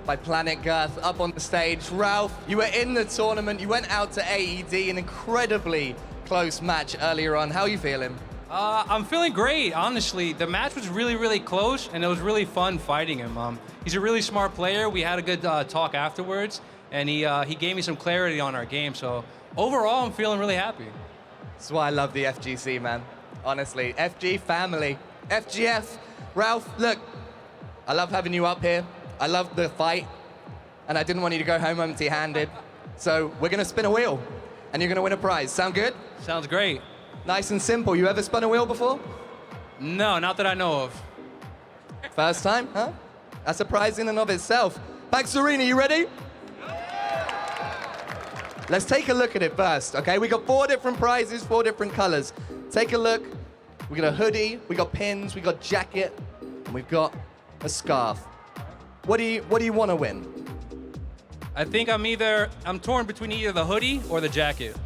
by Planet Girth up on the stage. Ralph, you were in the tournament. You went out to AED, an incredibly close match earlier on. How are you feeling? I'm feeling great, honestly. The match was really, really close, and it was really fun fighting him. He's a really smart player. We had a good talk afterwards, and he gave me some clarity on our game. So overall, I'm feeling really happy. That's why I love the FGC, man. Honestly, FG family. FGF. Ralph, look, I love having you up here. I love the fight, and I didn't want you to go home empty-handed. So we're gonna spin a wheel, and you're gonna win a prize. Sound good? Sounds great. Nice and simple. You ever spun a wheel before? No, not that I know of. First time, huh? That's a prize in and of itself. PAX Arena, you ready? Let's take a look at it first, okay? We got 4 different prizes, 4 different colors. Take a look. We got a hoodie, we got pins, we got jacket, and we've got a scarf. What do you want to win? I think I'm torn between either the hoodie or the jacket.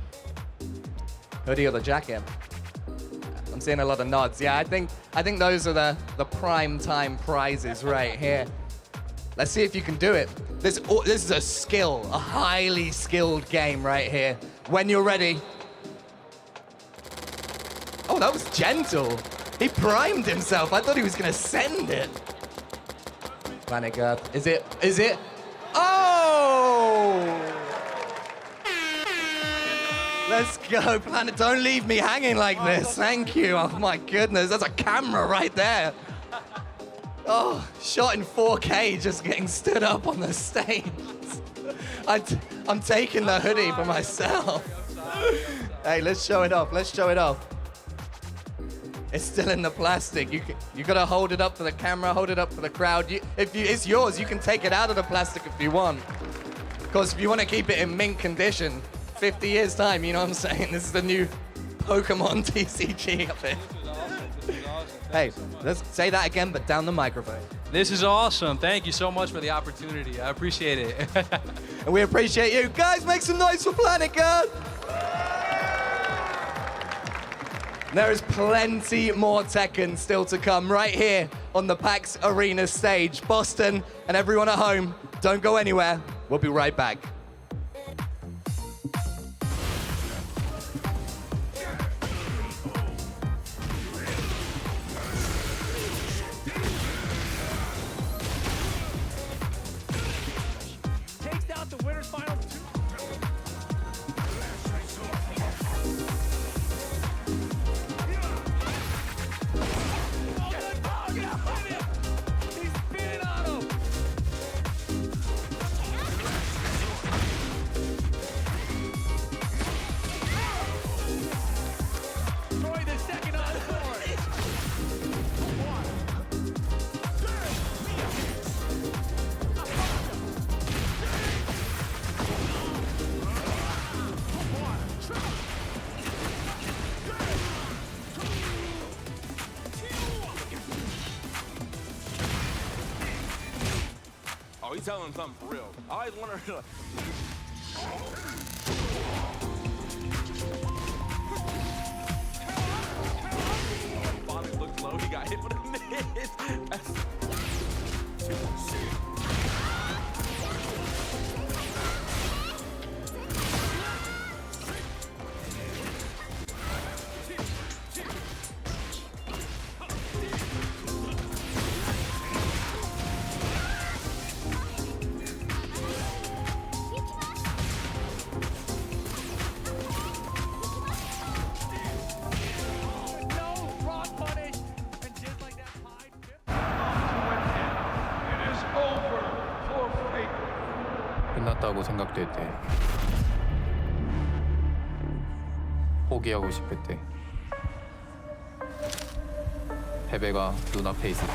Hoodie or the jacket? I'm seeing a lot of nods. Yeah, I think those are the prime time prizes right here. Let's see if you can do it. This is a skill, a highly skilled game right here. When you're ready. Oh, that was gentle. He primed himself. I thought he was gonna send it. Planet Girth. Is it? Oh! Let's go, Planet. Don't leave me hanging like this. Thank you. Oh my goodness, that's a camera right there. Oh, shot in 4K, just getting stood up on the stage. I'm taking the hoodie for myself. Hey, let's show it off. Let's show it off. It's still in the plastic. You gotta hold it up for the camera, hold it up for the crowd. It's yours, you can take it out of the plastic if you want. Of course, if you want to keep it in mint condition, 50 years time, you know what I'm saying? This is the new Pokemon TCG of it. Hey, let's say that again, but down the microphone. This is awesome. Thank you so much for the opportunity. I appreciate it. And we appreciate you. Guys, make some noise for Planet Girth. There is plenty more Tekken still to come right here on the PAX Arena stage. Boston and everyone at home, don't go anywhere. We'll be right back. Takes out the winners final 2. Oh, he's telling him something for real. I always wonder. Bonnet looked low. He got hit with a miss. 끝났다고 생각될 때, 포기하고 싶을 때, 패배가 눈앞에 있을 때,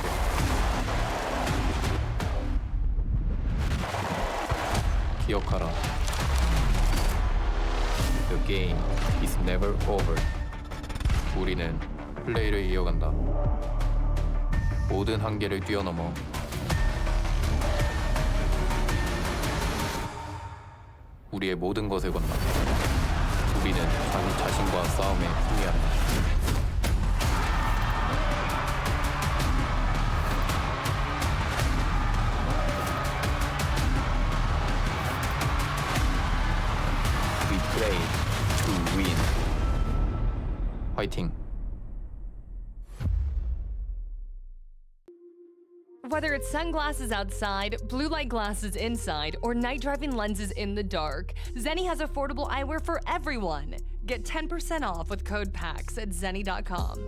기억하라. The game is never over. 우리는 플레이를 이어간다. 모든 한계를 뛰어넘어 우리의 모든 것을 건너 우리는 자기 자신과 싸움에 승리한다. play to win. 화이팅. Whether it's sunglasses outside, blue light glasses inside, or night driving lenses in the dark, Zenni has affordable eyewear for everyone. Get 10% off with code PAX at zenni.com.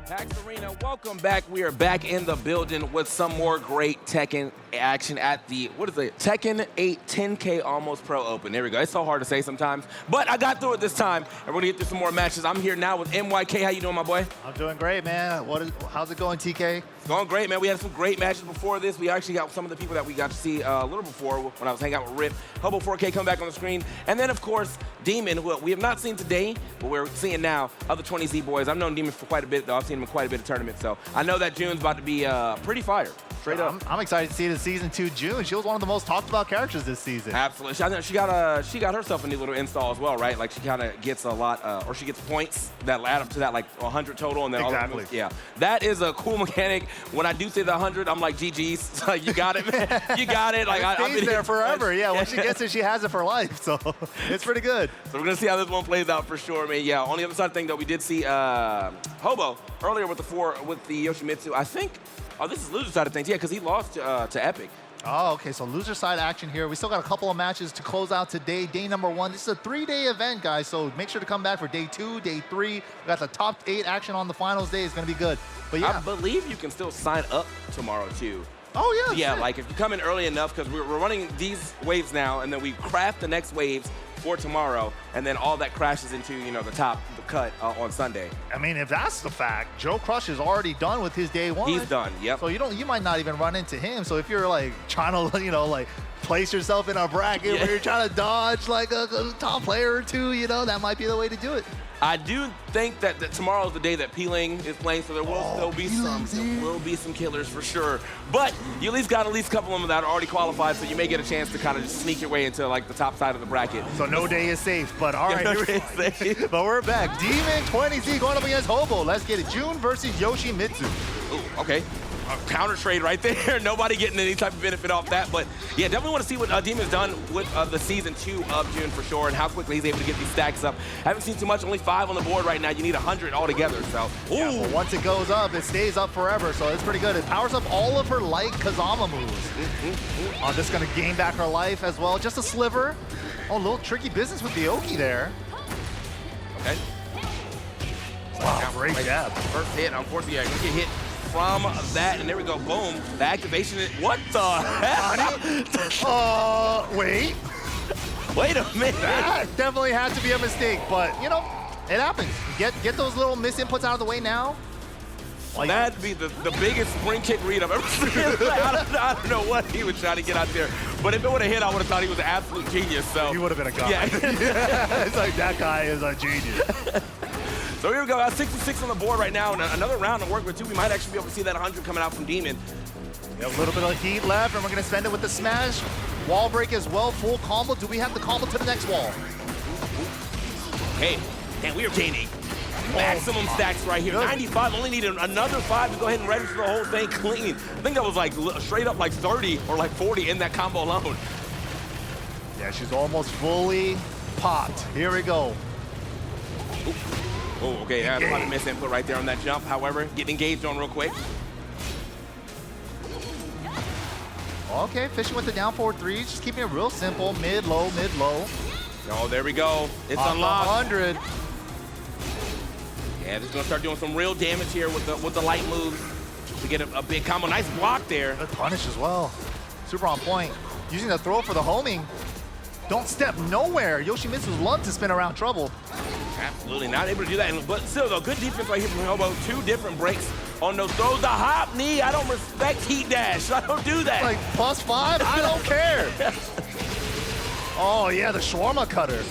PAX Arena, welcome back. We are back in the building with some more great Tekken action at the, what is it? Tekken 8 10K Almost Pro Open. There we go. It's so hard to say sometimes, but I got through it this time, and we're gonna get through some more matches. I'm here now with MYK. How you doing, my boy? I'm doing great, man. How's it going, TK? It's going great, man. We had some great matches before this. We actually got some of the people that we got to see a little before when I was hanging out with Rip. Hobo 4K coming back on the screen. And then, of course, Demon, who we have not seen today, but we're seeing now, other 20Z boys. I've known Demon for quite a bit, though. I've seen him in quite a bit of tournaments, so I know that June's about to be pretty fire. Straight up. I'm excited to see the season 2 June. She was one of the most talked about characters this season. Absolutely. I know she got herself a new little install as well, right? Like she kind of gets a lot, or she gets points that add up to that like 100 total, and then exactly. all the moves. Yeah, that is a cool mechanic. When I do say the 100, I'm like, GG's. Like, you got it, man. You got it. Like I've been there forever. Yeah, once she gets it, she has it for life. So it's pretty good. So we're gonna see how this one plays out for sure, man. Yeah. On the other side of the thing, though, we did see Hobo earlier with the Yoshimitsu. I think. Oh, this is loser side of things. Yeah, because he lost to Epic. Oh, okay, so loser side action here. We still got a couple of matches to close out today. Day number 1. This is a 3-day event, guys, so make sure to come back for day 2, day 3. We got the top 8 action on the finals day. It's going to be good. But yeah. I believe you can still sign up tomorrow, too. Oh, yeah. Yeah, like if you come in early enough, because we're running these waves now, and then we craft the next waves for tomorrow, and then all that crashes into, the cut on Sunday. I mean, if that's the fact, Joe Crush is already done with his day 1. He's done, yep. So you might not even run into him. So if you're like trying to, place yourself in a bracket where you're trying to dodge like a top player or two, that might be the way to do it. I do think that tomorrow's the day that Peeling is playing, so there will still be some killers for sure. But you at least got a couple of them that are already qualified, so you may get a chance to kind of just sneak your way into like the top side of the bracket. So no day is safe, but all right. No day is safe. But we're back. Demon 20Z going up against Hobo. Let's get it. June versus Yoshimitsu. Ooh, okay. Counter trade right there. Nobody getting any type of benefit off that. But yeah, definitely want to see what Demon's done with the season 2 of June for sure, and how quickly he's able to get these stacks up. Haven't seen too much, only 5 on the board right now. You need 100 altogether. So, ooh. Yeah, but once it goes up, it stays up forever. So it's pretty good. It powers up all of her light Kazama moves. This is going to gain back her life as well. Just a sliver. Oh, a little tricky business with the Oki there. Okay. Wow, great jab. First hit, unfortunately, I can get hit from that, and there we go, boom. The activation, what the heck? Wait. Wait a minute. That definitely had to be a mistake, but, it happens. Get those little misinputs out of the way now. That'd be the biggest spring kick read I've ever seen. I don't know what he was trying to get out there, but if it would have hit, I would have thought he was an absolute genius. So he would have been a god. Yeah. It's like, that guy is a genius. So here we go, 66 on the board right now, and another round to work with too. We might actually be able to see that 100 coming out from Demon. A little bit of heat left, and we're going to spend it with the smash. Wall break as well, full combo. Do we have the combo to the next wall? Hey, damn, we are gaining maximum stacks right here. 95, only need another 5 to go ahead and register the whole thing clean. I think that was like straight up like 30 or like 40 in that combo alone. Yeah, she's almost fully popped. Here we go. Oh, okay, that's a lot of misinput right there on that jump. However, getting engaged on real quick. Okay, fishing with the down forward 3, just keeping it real simple. Mid, low, mid, low. Oh, there we go. It's unlocked. 100. Yeah, this is gonna start doing some real damage here with the light moves to get a big combo. Nice block there. Good punish as well. Super on point. Using the throw for the homing. Don't step nowhere. Yoshimitsu's love to spin around trouble. Absolutely not able to do that, but still though, good defense right here from Hobo. 2 different breaks on those throws. The hop knee, I don't respect heat dash. I don't do that. Like +5, I don't care. Oh yeah, the shawarma cutter.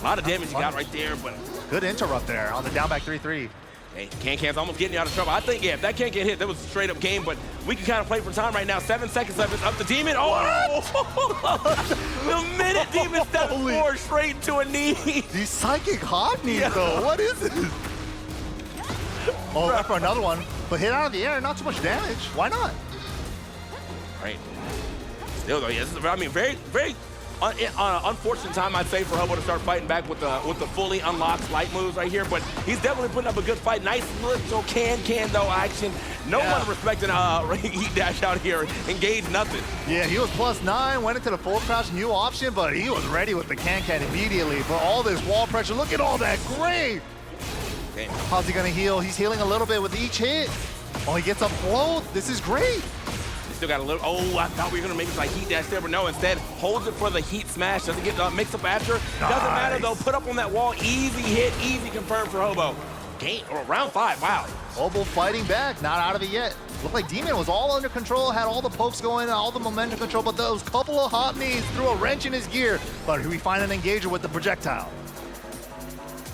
A lot of damage you got right there, but good interrupt there on the down back 3-3. Hey, Can-Can's almost getting you out of trouble. I think, yeah, if that can't get hit, that was a straight up game, but we can kind of play for time right now. 7 seconds left, it's up to Demon. Oh! The minute Demon steps forward, straight into a knee. These psychic hot knees, though. What is this? Oh, back for another one. But hit out of the air, not too much damage. Why not? Right. Still, though, yeah, this is, I mean, very, very unfortunate time, I'd say, for Hobo to start fighting back with the fully unlocked light moves right here, but he's definitely putting up a good fight. Nice little can though action. No one respecting heat dash out here. Engage nothing. Yeah, he was +9, went into the full crouch, new option, but he was ready with the can immediately. But all this wall pressure, look at all that great. Okay. How's he gonna heal? He's healing a little bit with each hit. Oh, he gets a blow. This is great. He still got a little. Oh, I thought we were gonna make it like heat dash there, but no. Instead, holds it for the heat smash. Doesn't get mix up after. Doesn't matter though. Put up on that wall. Easy hit. Easy confirmed for Hobo. Game or round 5. Wow. Hobo fighting back. Not out of it yet. Looked like Demon was all under control. Had all the pokes going, all the momentum control, but those couple of hot knees threw a wrench in his gear. But we find an engager with the projectile.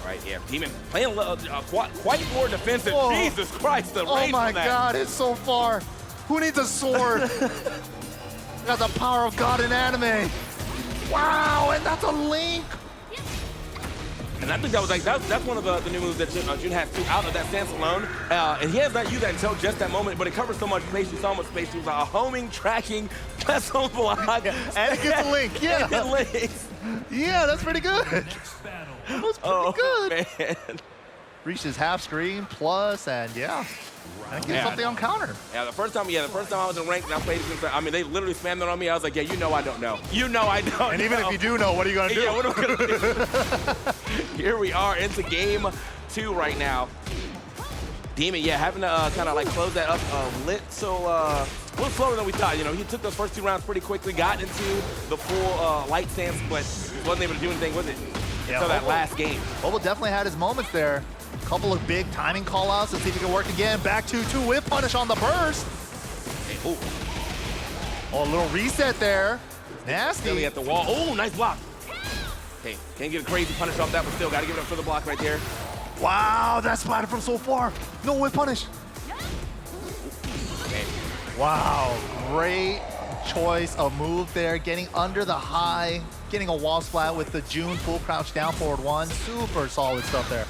Right, yeah. Demon playing quite more defensive. Whoa. Jesus Christ, the Oh range my on that. God, it's so far. Who needs a sword? Got the power of God in anime. Wow, and that's a link. And I think that was like that's one of the new moves that Jun has out of that stance alone. And he has not used that until just that moment, but it covers so much space. You saw how much space. He was a homing, tracking, that's on block. And it gets a link, yeah. And it links. Yeah, that's pretty good. That was pretty good. Man. Reaches half screen plus, and yeah, that gets something on counter. Yeah, the first time I was in ranked and I played against, I mean, they literally spammed it on me. I was like, yeah, you know I don't know. You know I don't And even know. if you do know, what are you gonna do? Yeah, what are we gonna do? Here we are into game 2 right now. Demon, yeah, having to kind of like close that up a little slower than we thought. You know, he took those first 2 rounds pretty quickly, got into the full light stance, but wasn't able to do anything with it until that last game. Hobo definitely had his moments there. A couple of big timing call-outs. Let's see if he can work again. Back to 2 whip punish on the burst. Hey, Oh, a little reset there. Nasty. Still at the wall. Oh, nice block. Okay, can't get a crazy punish off that, but still got to give it up for the block right there. Wow, that splatter from so far. No whip punish. Okay. Wow, great choice of move there. Getting under the high, getting a wall splat with the June full crouch down forward 1. Super solid stuff there.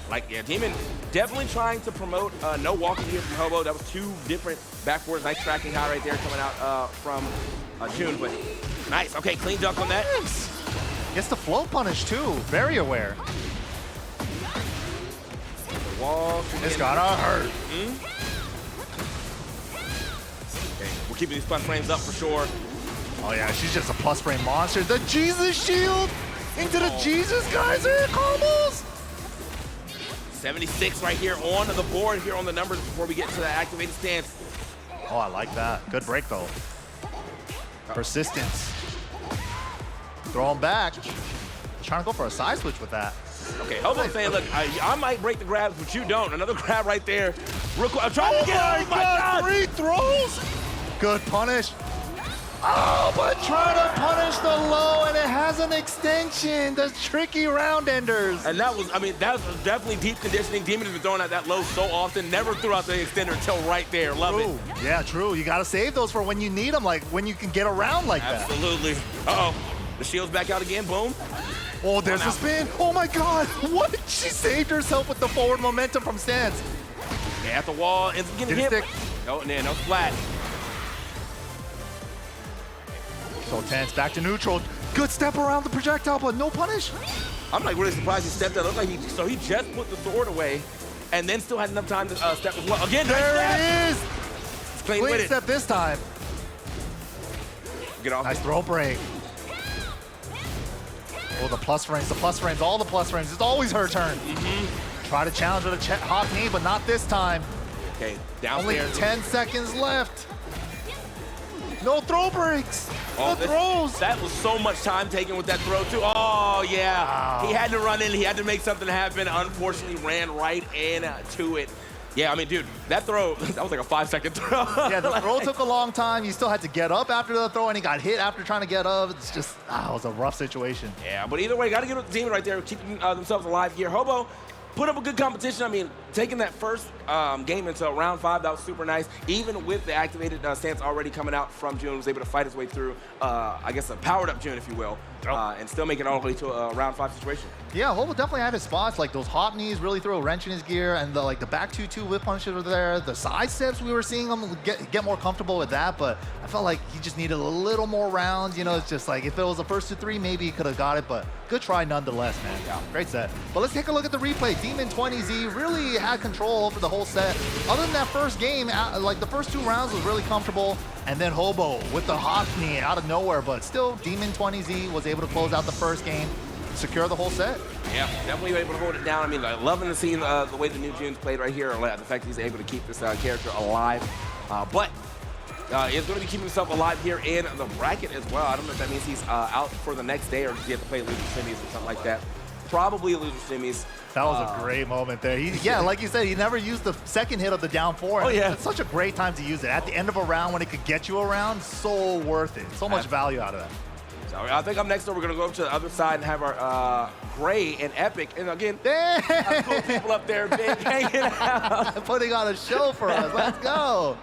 Like, yeah, Demon definitely trying to promote no walking here from Hobo. That was 2 different backboards. Nice tracking high right there coming out from June, but nice. Okay, clean dunk on that. Nice. Gets the flow punish too. Very aware. The wall. It's gotta hurt. Okay, we're keeping these plus frames up for sure. Oh yeah, she's just a plus frame monster. The Jesus shield into the Jesus geyser combos. 76 right here on the board here on the numbers before we get to that activated stance. Oh, I like that. Good break though. Persistence. Throw him back. Trying to go for a side switch with that. Okay, Hobo's saying, look, I might break the grabs, but you don't. Another grab right there. Real quick. I'm trying to get Oh my God, 3 throws. Good punish. Oh, but try to punish the low, and it has an extension. The tricky round enders. And that was, I mean, that was definitely deep conditioning. Demon has been throwing out that low so often. Never threw out the extender until right there. Love it. Yeah, true. You got to save those for when you need them, like when you can get around like that. Absolutely. Uh-oh. The shield's back out again. Boom. Oh, there's a spin. Oh my God. What? She saved herself with the forward momentum from stance. Yeah, at the wall. It's getting hit. No, no splat. So tense, back to neutral. Good step around the projectile, but no punish. I'm like really surprised he stepped out. Looked like he just put the sword away and then still had enough time to step as well. Again, there it is. Clean with it. Step this time. Get off. Nice throw break. Oh, the plus frames, all the plus frames. It's always her turn. Try to challenge with a hot knee, but not this time. Okay, downstairs. Only 10 seconds left. No throw breaks. Oh, throws. That was so much time taken with that throw, too. Oh, yeah. Wow. He had to run in. He had to make something happen. Unfortunately, ran right into it. Yeah, I mean, dude, that throw, that was like a 5-second throw. Yeah, the throw took a long time. You still had to get up after the throw, and he got hit after trying to get up. It's just, it was a rough situation. Yeah, but either way, got to get with the team right there, keeping themselves alive here. Hobo put up a good competition. I mean, taking that first game into round 5, that was super nice. Even with the activated stance already coming out from June, was able to fight his way through, I guess, a powered up June, if you will, and still make it all the way to a round 5 situation. Yeah, Hobo definitely had his spots, like those hop knees really throw a wrench in his gear, and the back 2-2 whip punishes were there. The side steps, we were seeing him get more comfortable with that, but I felt like he just needed a little more rounds. You know, it's just like if it was the first 2-3, maybe he could have got it, but good try nonetheless, man. Yeah, great set. But let's take a look at the replay. Demon 20Z really had control over the whole set. Other than that first game, like the first 2 rounds was really comfortable, and then Hobo with the hop knee out of nowhere, but still Demon 20Z was able to close out the first game. secure the whole set. Yeah, definitely able to hold it down. I mean, loving to see the way the new June's played right here, the fact that he's able to keep this character alive. But is going to be keeping himself alive here in the bracket as well. I don't know if that means he's out for the next day or does he have to play loser semis or something like that. Probably loser semis. That was a great moment there. Yeah, like you said, he never used the second hit of the down 4. Oh, yeah. It's such a great time to use it. At the end of a round when it could get you around, so worth it. So much value out of that. So I think up next, we're going to go up to the other side and have our Gray and Epic. And again, cool people up there big hanging out. Putting on a show for us. Let's go.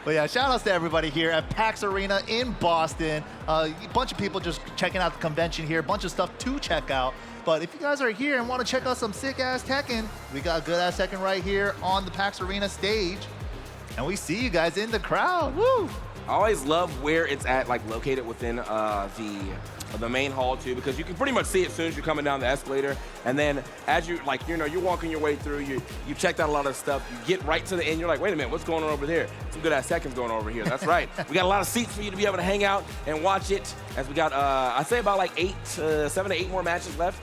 But yeah, shout outs to everybody here at PAX Arena in Boston. A bunch of people just checking out the convention here. A bunch of stuff to check out. But if you guys are here and want to check out some sick-ass Tekken, we got a good-ass Tekken right here on the PAX Arena stage. And we see you guys in the crowd. Woo! I always love where it's at, like located within the main hall too, because you can pretty much see it as soon as you're coming down the escalator. And then as you you're walking your way through, you checked out a lot of stuff. You get right to the end. You're like, wait a minute, what's going on over there? Some good ass Tekken's going on over here. That's right. We got a lot of seats for you to be able to hang out and watch it. As we got, I'd say about like 7 to 8 more matches left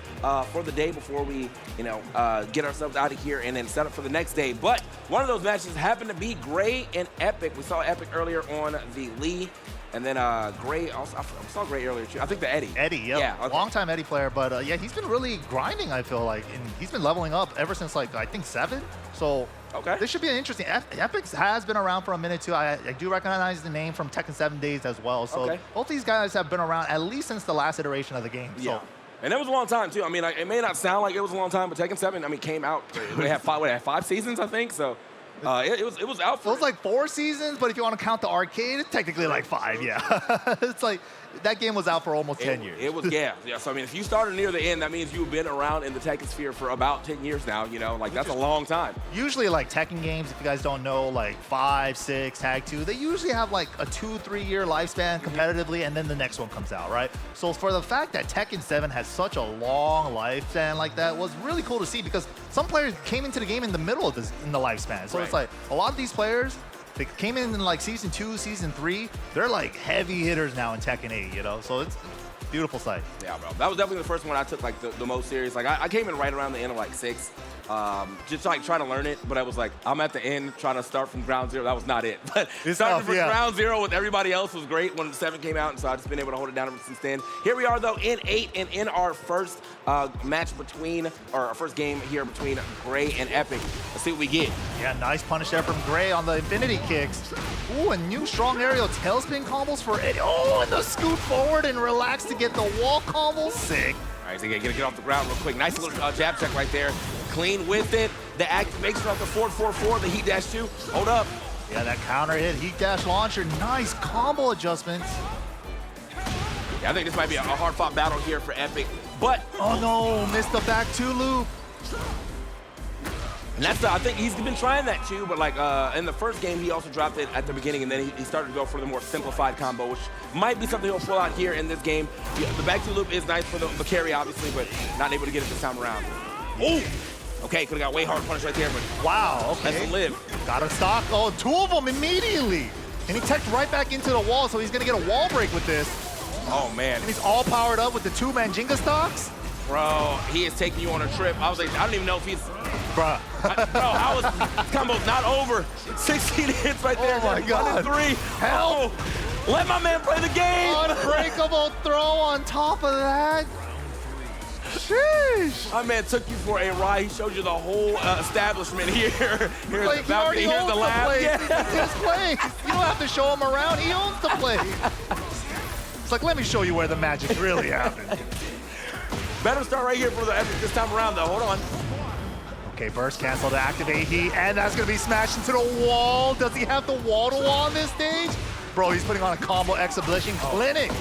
for the day before we, get ourselves out of here and then set up for the next day. But one of those matches happened to be Gray and Epic. We saw Epic earlier on the Lee. And then Gray, also, I saw Gray earlier too. I think the Eddie. Eddie, yep. Yeah. Okay. Long-time Eddie player, but yeah, he's been really grinding, I feel like. And he's been leveling up ever since, like, I think 7. So this should be an interesting. Epic has been around for a minute too. I do recognize the name from Tekken 7 days as well. So both these guys have been around at least since the last iteration of the game. Yeah. So. And that was a long time too. I mean, it may not sound like it was a long time, but Tekken 7, I mean, came out. They had 5 seasons, I think. So. It was out for. It was like 4 seasons, but if you want to count the arcade, it's technically like 5. Yeah, it's like that game was out for almost 10 years. It was yeah. So I mean, if you started near the end, that means you've been around in the Tekken sphere for about 10 years now. Like that's a long time. Usually, like Tekken games, if you guys don't know, like 5, 6, Tag 2, they usually have like a 2-3 year lifespan competitively, and then the next one comes out, right? So for the fact that Tekken 7 has such a long lifespan like that was really cool to see, because some players came into the game in the middle of the lifespan. So it's like a lot of these players, they came in like season 2, season 3. They're like heavy hitters now in Tekken 8, So it's a beautiful sight. Yeah, bro. That was definitely the first one I took like the most serious. Like I came in right around the end of like 6, just like trying to learn it. But I was like, I'm at the end trying to start from ground zero. That was not it. But starting from ground zero with everybody else was great when 7 came out. And so I've just been able to hold it down ever since then. Here we are though in 8 and in our first match our first game here between Gray and Epic. Let's see what we get. Yeah, nice punish there from Gray on the infinity kicks. Ooh, and new strong aerial tailspin combos for Eddie. Oh, and the scoot forward and relax to get the wall combo. Sick. All right, so gonna get off the ground real quick. Nice little jab check right there. Clean with it. The activation off the 4-4-4, the heat dash 2. Hold up. Yeah, that counter hit, heat dash launcher. Nice combo adjustments. Yeah, I think this might be a hard-fought battle here for Epic, but... Oh no, missed the back 2 loop. And that's I think he's been trying that too, but like in the first game, he also dropped it at the beginning, and then he started to go for the more simplified combo, which might be something he'll pull out here in this game. Yeah, the back 2 loop is nice for the carry, obviously, but not able to get it this time around. Oh! Okay, could have got way hard punish right there, but wow, okay. Let's live. Got a stock. Oh, 2 of them immediately. And he teched right back into the wall, so he's going to get a wall break with this. Oh, man. And he's all powered up with the 2-man Jenga stocks. Bro, he is taking you on a trip. I was like, I don't even know if he's... Bruh. Bro, how is combo's not over? 16 hits right there. Oh, my God. 3. Help. Oh, let my man play the game. Unbreakable throw on top of that. Sheesh. My man took you for a ride. He showed you the whole establishment here. Here's like, the balcony, here's the lab. Place. Yeah. It's his place. You don't have to show him around. He owns the place. It's like, let me show you where the magic really happens. Better start right here for the Epic this time around, though. Hold on. Okay, burst cancel to activate heat, and that's going to be smashed into the wall. Does he have the wall-to-wall on this stage? Bro, he's putting on a combo exhibition clinic.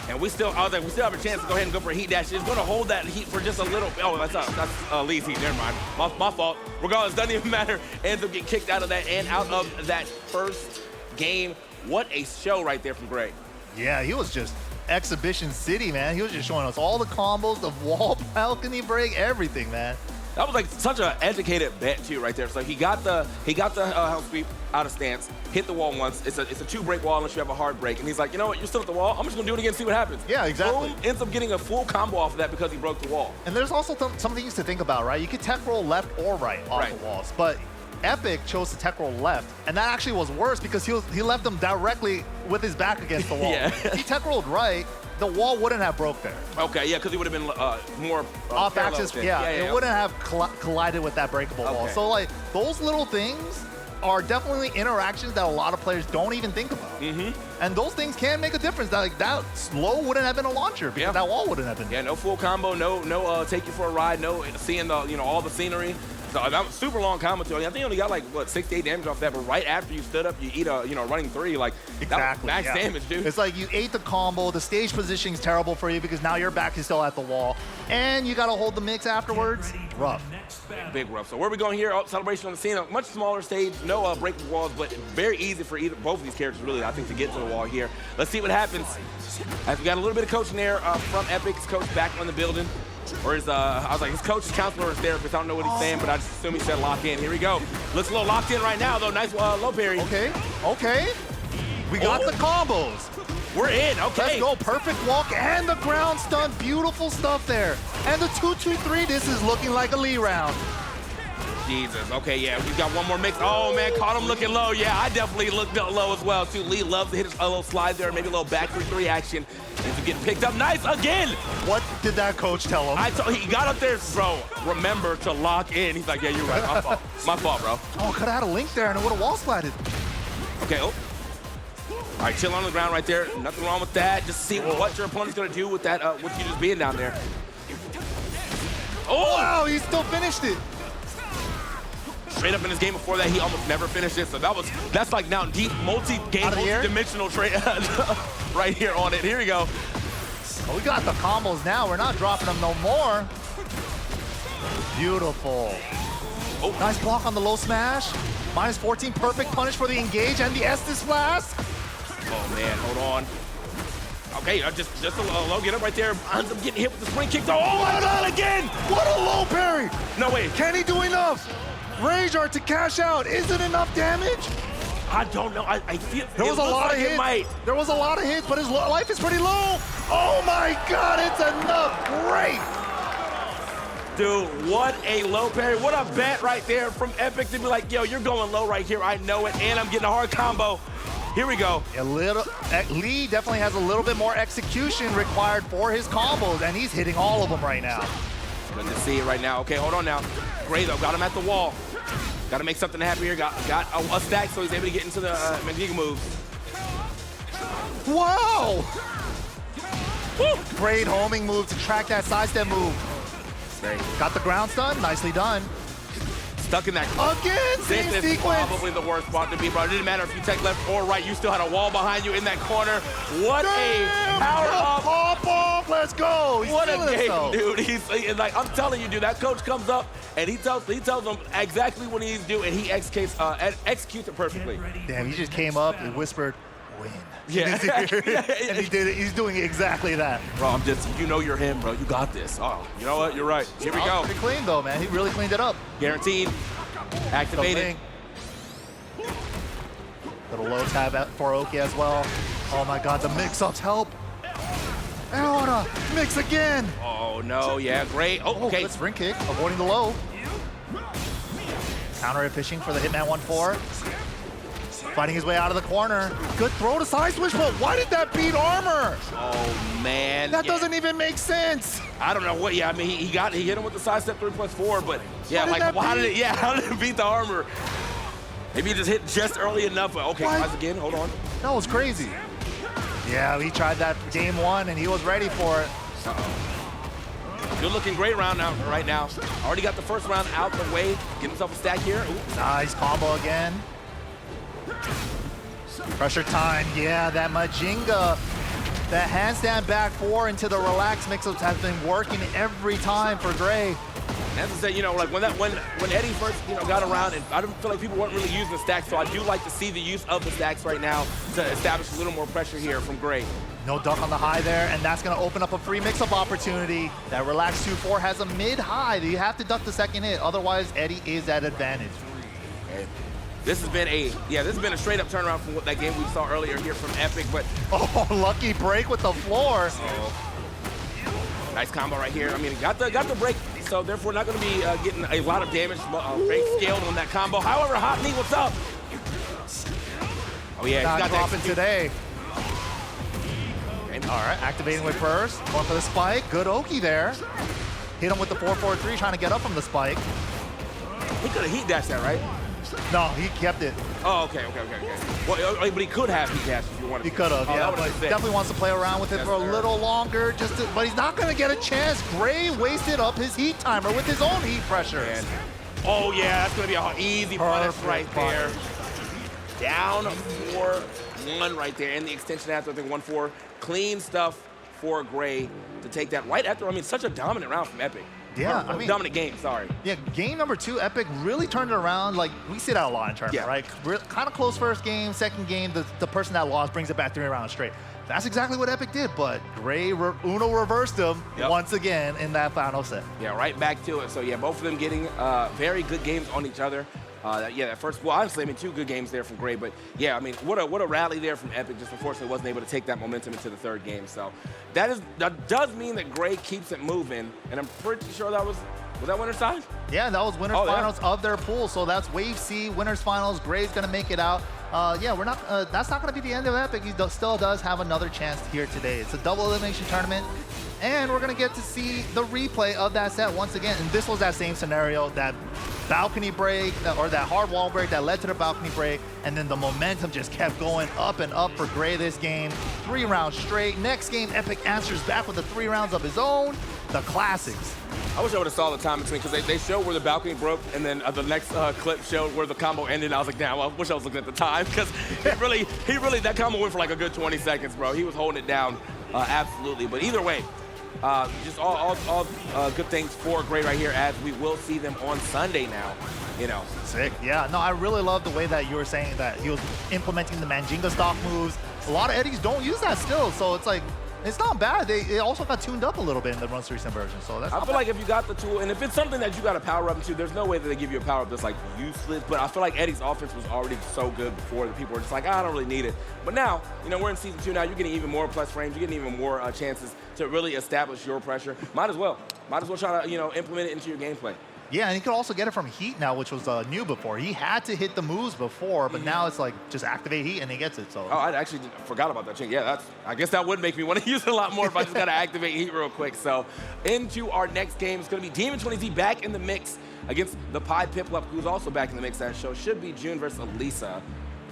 And we still have a chance to go ahead and go for a heat dash. It's going to hold that heat for just a little. Oh, that's Lee's heat. Never mind. My fault. Regardless, doesn't even matter. Ends up getting kicked out of that and out of that first game. What a show right there from Gray. Yeah, he was just Exhibition City, man. He was just showing us all the combos, the wall balcony break, everything, man. That was like such an educated bet too, right there. So he got the hell sweep out of stance, hit the wall once. It's a 2-break wall unless you have a hard break. And he's like, you know what? You're still at the wall. I'm just gonna do it again, see what happens. Yeah, exactly. Boom, ends up getting a full combo off of that because he broke the wall. And there's also some things to think about, right? You could tech roll left or right off the walls, but Epic chose to tech roll left, and that actually was worse because he left them directly with his back against the wall. Yeah. If he tech rolled right, the wall wouldn't have broke there. Okay, yeah, because he would have been more off parallel axis. with it. Yeah, it wouldn't have collided with that breakable wall. So like those little things are definitely interactions that a lot of players don't even think about. And those things can make a difference. Like that slow wouldn't have been a launcher because that wall wouldn't have been. Yeah, no full combo, no take you for a ride, no seeing the all the scenery. So that was super long combo too. I think you only got like what 68 damage off that, but right after you stood up, you eat a running 3 like that was max damage, dude. It's like you ate the combo. The stage positioning is terrible for you because now your back is still at the wall, and you got to hold the mix afterwards. Rough. Big rough. So where are we going here? Oh, celebration on the scene. A much smaller stage, no breakable walls, but very easy for both of these characters really, I think, to get to the wall here. Let's see what happens. As we got a little bit of coaching there from Epic's coach back on the building. Or his, I was like, his coach, his counselor, his therapist. I don't know what he's saying, but I just assume he said lock in. Here we go. Looks a little locked in right now, though. Nice low parry. Okay. We got the combos. We're in, okay. Let's go, perfect walk and the ground stun. Beautiful stuff there. And the 2-2-3, this is looking like a Lee round. Jesus, okay, yeah, we got one more mix. Oh, man, caught him looking low. Yeah, I definitely looked low as well, too. Lee loves to hit a little slide there, maybe a little back 3-3 action. Ends up getting picked up nice again. What did that coach tell him? He got up there, bro, remember to lock in. He's like, yeah, you're right, my fault, bro. Oh, could have had a link there and it would have wall splatted. Okay, All right, chill on the ground right there. Nothing wrong with that. Just see what your opponent's gonna do with that, with you just being down there. Oh! Wow, he still finished it. Straight up in his game before that, he almost never finished it. So that's like now deep, multi-game, multi-dimensional trade right here on it. Here we go. Oh, we got the combos now. We're not dropping them no more. Beautiful. Oh, nice block on the low smash. Minus 14, perfect punish for the engage and the Estus Flask. Oh man, hold on. Okay, just a low get up right there. Ends up getting hit with the spring kick. Oh my God, again! What a low parry! No way. Can he do enough? Rage Art to cash out. Is it enough damage? I don't know. I feel there was a lot of hits. There was a lot of hits, but his life is pretty low. Oh my God, it's enough. Great. Dude, what a low parry. What a bet right there from Epic to be like, yo, you're going low right here. I know it, and I'm getting a hard combo. Here we go. Lee definitely has a little bit more execution required for his combos, and he's hitting all of them right now. Good to see it right now. Okay, hold on now. Great though, got him at the wall. Got to make something happen here. Got a stack so he's able to get into the Mandiga moves. Wow! Woo. Great homing move to track that sidestep move. Great. Got the ground stun, nicely done. Stuck in that. Again, same this sequence. Is probably the worst spot to be, bro. It didn't matter if you take left or right. You still had a wall behind you in that corner. What a power up. Pop off, let's go. He's what a game, himself. dude. He's like, I'm telling you, dude, that coach comes up and he tells them exactly what he needs to do, and he executes it perfectly. Damn, he just came up and whispered, win. Yeah. And he did it. He's doing exactly that. Bro, you know you're him, bro. You got this. Oh, you know what? You're right. Here we go. Pretty clean, though, man. He really cleaned it up. Guaranteed. Activated. Little low tab for Oki as well. Oh, my God. The mix-ups help. Aorta, mix again. Oh, no. Yeah, great. Oh, okay. Good spring kick, avoiding the low. Counter fishing for the Hitman 1-4. Fighting his way out of the corner. Good throw to side switch, but why did that beat armor? Oh, man. That doesn't even make sense. I don't know what, I mean, he hit him with the side step 3+4, but yeah, how did it beat the armor? Maybe he just hit just early enough. Okay, guys, again, hold on. That was crazy. Yeah, he tried that game 1 and he was ready for it. Good looking great round right now. Already got the first round out the way. Get himself a stack here. Ooh. Nice combo again. Pressure time, yeah, that Majinga. The handstand back 4 into the relaxed mix-ups has been working every time for Gray. As I said, like when Eddie first, got around, and I don't feel like people weren't really using the stacks, so I do like to see the use of the stacks right now to establish a little more pressure here from Gray. No duck on the high there, and that's going to open up a free mix-up opportunity. That relaxed 2-4 has a mid-high. You have to duck the second hit, otherwise Eddie is at advantage. Okay. This has been a straight-up turnaround from what that game we saw earlier here from Epic, but lucky break with the floor. Nice combo right here. I mean, got the break, so therefore not going to be getting a lot of damage. Break scaled on that combo. However, Hot Knee, what's up? Oh yeah, not he's got dropping today. Okay. All right, activating with burst, going for the spike. Good Oki there. Hit him with the 4-4-3, trying to get up from the spike. He could have heat dashed that, right? No, he kept it. Oh, okay. Well, but he could have heat dashed if you wanted. He could have, yeah. But definitely wants to play around with it for a little longer, but he's not going to get a chance. Gray wasted up his heat timer with his own heat pressure. Oh yeah, that's going to be an easy punish right there. Down 4-1 right there, and the extension after, I think 1-4. Clean stuff for Gray to take that right after. I mean, such a dominant round from Epic. Yeah, I mean, dominant game, sorry. Yeah, game number 2, Epic really turned it around. Like, we see that a lot in tournament, right? Kind of close first game, second game, the person that lost brings it back 3 rounds straight. That's exactly what Epic did, but Gray Uno reversed him once again in that final set. Yeah, right back to it. So yeah, both of them getting very good games on each other. That first, well, honestly, I mean, 2 good games there from Gray, but yeah, I mean, what a rally there from Epic. Just unfortunately wasn't able to take that momentum into the 3rd game. So that does mean that Gray keeps it moving, and I'm pretty sure was that winner's side? Yeah, that was winner's finals of their pool. So that's Wave C, winner's finals. Gray's gonna make it out. We're not. That's not gonna be the end of Epic. He still does have another chance here today. It's a double elimination tournament. And we're gonna get to see the replay of that set once again. And this was that same scenario, that balcony break, or that hard wall break that led to the balcony break. And then the momentum just kept going up and up for Gray this game. 3 rounds straight. Next game, Epic answers back with the 3 rounds of his own. The classics. I wish I would have saw the time between, because they showed where the balcony broke, and then the next clip showed where the combo ended. And I was like, damn, I wish I was looking at the time, because he really, that combo went for like a good 20 seconds, bro. He was holding it down, absolutely. But either way, just all good things for Gray right here, as we will see them on Sunday now. Sick. Yeah, no, I really love the way that you were saying that he was implementing the Manjinga stock moves. A lot of Eddies don't use that still, so it's like, it's not bad. They also got tuned up a little bit in the most recent version, so that's I feel like if you got the tool, and if it's something that you got to power up into, there's no way that they give you a power up that's like useless. But I feel like Eddie's offense was already so good before that people were just like, I don't really need it. But now, we're in season 2 now. You're getting even more plus frames. You're getting even more chances to really establish your pressure. Might as well try to implement it into your gameplay. Yeah, and he could also get it from Heat now, which was new before. He had to hit the moves before, but now it's like just activate Heat and he gets it. So. Oh, I actually forgot about that change. Yeah, I guess that would make me want to use it a lot more if I just got to activate Heat real quick. So into our next game, it's going to be Demon 20Z back in the mix against the Pi Piplup, who's also back in the mix. That show should be June versus Elisa.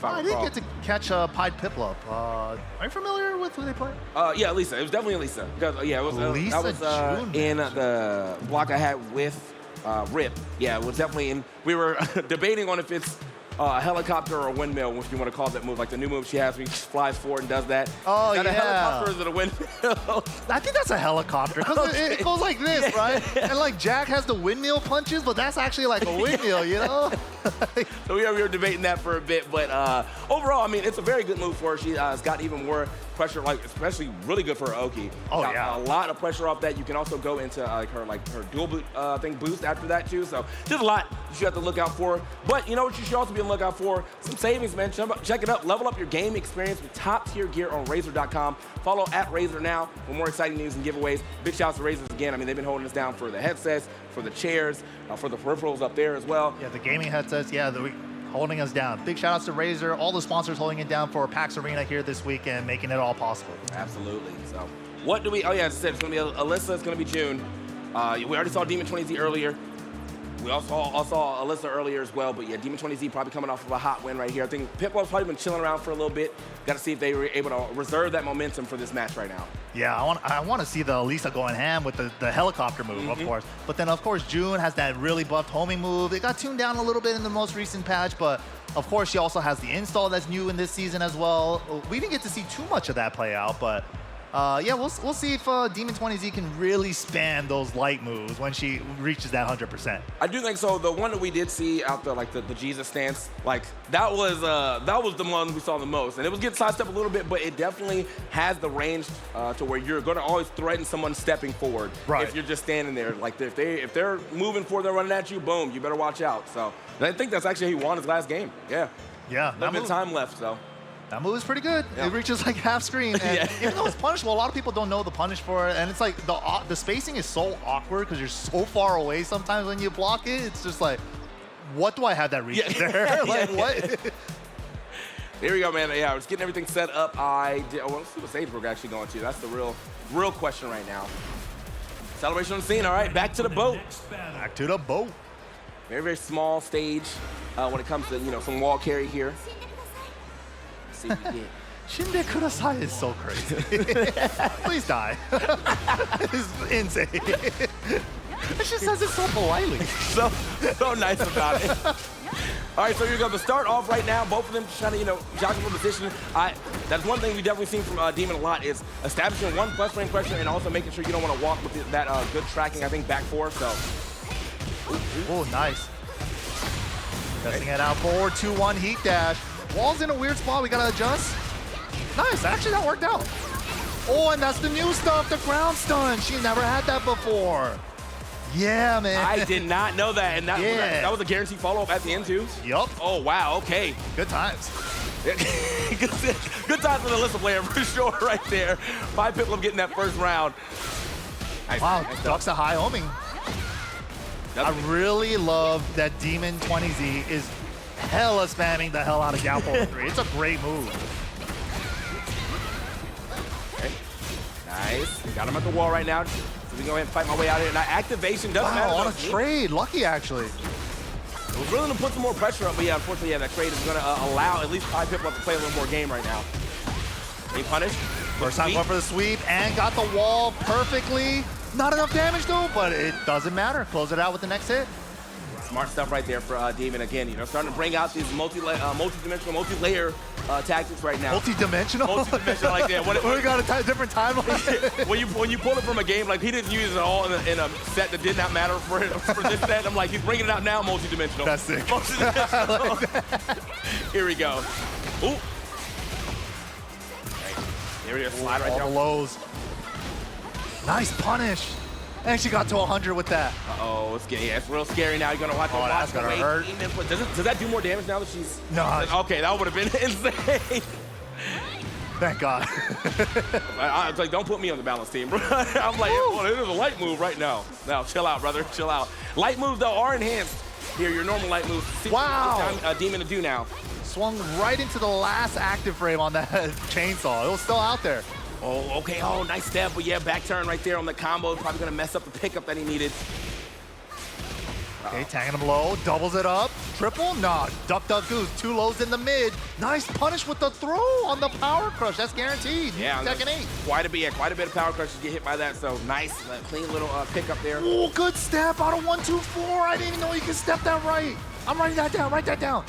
I didn't get to catch Pied Piplup. Are you familiar with who they play? Yeah, Elisa. It was definitely Elisa. Because, it was Elisa that was in the block I had with Rip. Yeah, it was definitely in. We were debating on if it's a helicopter or a windmill, if you want to call that move. Like the new move she has, where she flies forward and does that. Oh, is that yeah. a helicopter or is it a windmill? I think that's a helicopter, because it goes like this, right? And like Jack has the windmill punches, but that's actually like a windmill, So we were debating that for a bit, but overall, I mean, it's a very good move for her. She has got even more pressure, like especially really good for her Oki. Oh, got yeah. A lot of pressure off that. You can also go into her dual boot boost after that too. So there's a lot that you have to look out for. But you know what you should also be on the lookout for? Some savings, man. Check it out. Level up your game experience with top tier gear on Razer.com. Follow @Razer now for more exciting news and giveaways. Big shouts to Razer again. I mean, they've been holding us down for the headsets, for the chairs, for the peripherals up there as well. Yeah, the gaming headsets. Yeah, holding us down. Big shout outs to Razer, all the sponsors holding it down for PAX Arena here this weekend, making it all possible. Absolutely. So what do we, as I said, it's going to be Alyssa, it's going to be June. We already saw Demon 20Z earlier. We also saw Alyssa earlier as well, but yeah, Demon 20Z probably coming off of a hot win right here. I think Piplu's probably been chilling around for a little bit. Got to see if they were able to reserve that momentum for this match right now. Yeah, I want to see the Elisa going ham with the helicopter move, of course. But then, of course, June has that really buffed homing move. It got tuned down a little bit in the most recent patch, but of course, she also has the install that's new in this season as well. We didn't get to see too much of that play out, but Yeah, we'll see if Demon 20Z can really spam those light moves when she reaches that 100%. I do think so. The one that we did see out there, like the Jesus stance, like that was the one we saw the most, and it was getting sidestepped a little bit, but it definitely has the range to where you're going to always threaten someone stepping forward. Right. If you're just standing there, like if they're moving forward, they're running at you, boom, you better watch out. So and I think that's actually how he won his last game. Yeah. Yeah. A little bit of time left, so. That move is pretty good. Yeah. It reaches like half screen. And Yeah. even though it's punishable, a lot of people don't know the punish for it. And it's like the spacing is so awkward because you're so far away sometimes when you block it. It's just like, what do I have that reach there? Like, what? There we go, man. Yeah, I was getting everything set up. Well, let's see what stage we're actually going to. That's the real question right now. Celebration on the scene. All right, back to the boat. Back to the boat. Very, very small stage when it comes to, some wall carry here. See what we get. Shinde Kudasai is so crazy. Please die. It's insane. She says it so politely. so nice about it. All right, so here we go. To start off right now, both of them trying to, jockey for position. That's one thing we definitely seen from Demon a lot is establishing one plus frame pressure and also making sure you don't want to walk with that good tracking, I think, back four. So. Oh, nice. Testing it out forward, 2-1 heat dash. Wall's in a weird spot, we gotta adjust. Nice, actually that worked out. Oh, and that's the new stuff, the ground stun. She never had that before. Yeah, man. I did not know that, and that was a guaranteed follow-up at the end too? Yup. Oh, wow, okay. Good times. Good times for the Alyssa player, for sure, right there. By Piplup getting that first round. Nice, wow, nice ducks a high homing. I really love that Demon 20Z is hella spamming the hell out of down forward 3. It's a great move. Okay. Nice. Got him at the wall right now. So we can go ahead and fight my way out of here. Now, activation doesn't matter. On a trade. Lucky, actually. It was willing to put some more pressure up, but yeah, unfortunately, that trade is going to allow at least Piplup to play a little more game right now. He punished. First time going for the sweep and got the wall perfectly. Not enough damage though, but it doesn't matter. Close it out with the next hit. Smart stuff right there for Demon again. Starting to bring out these multi-dimensional, multi-layer tactics right now. Multi-dimensional? Multi-dimensional, like that. We got a different timeline. when you pull it from a game, like he didn't use it all in a set that did not matter for this set. I'm like, he's bringing it out now, multi-dimensional. That's sick. Multi-dimensional. Here we go. Ooh. Right. Here we go. Slide right there. All the lows. Nice punish. And she got to 100 with that. Uh-oh, it's real scary now. You're gonna watch that's gonna hurt. Does that do more damage now that she's... No. Okay, that would have been insane. Thank God. I was like, don't put me on the balance team, bro. I'm like, well, it is a light move right now. Now, chill out, brother, chill out. Light moves, though, are enhanced. Here, your normal light moves. See wow. What Demon to do now. Swung right into the last active frame on that chainsaw. It was still out there. Oh, okay. Oh, nice step. But yeah, back turn right there on the combo. Probably going to mess up the pickup that he needed. Okay, tagging him low. Doubles it up. Triple? Nah. Duck, duck, goose. 2 lows in the mid. Nice punish with the throw on the power crush. That's guaranteed. Yeah. Second 8. Quite a bit of power crushes get hit by that. So nice, clean little pickup there. Oh, good step out of 1, 2, 4. I didn't even know you could step that right. I'm writing that down. Write that down.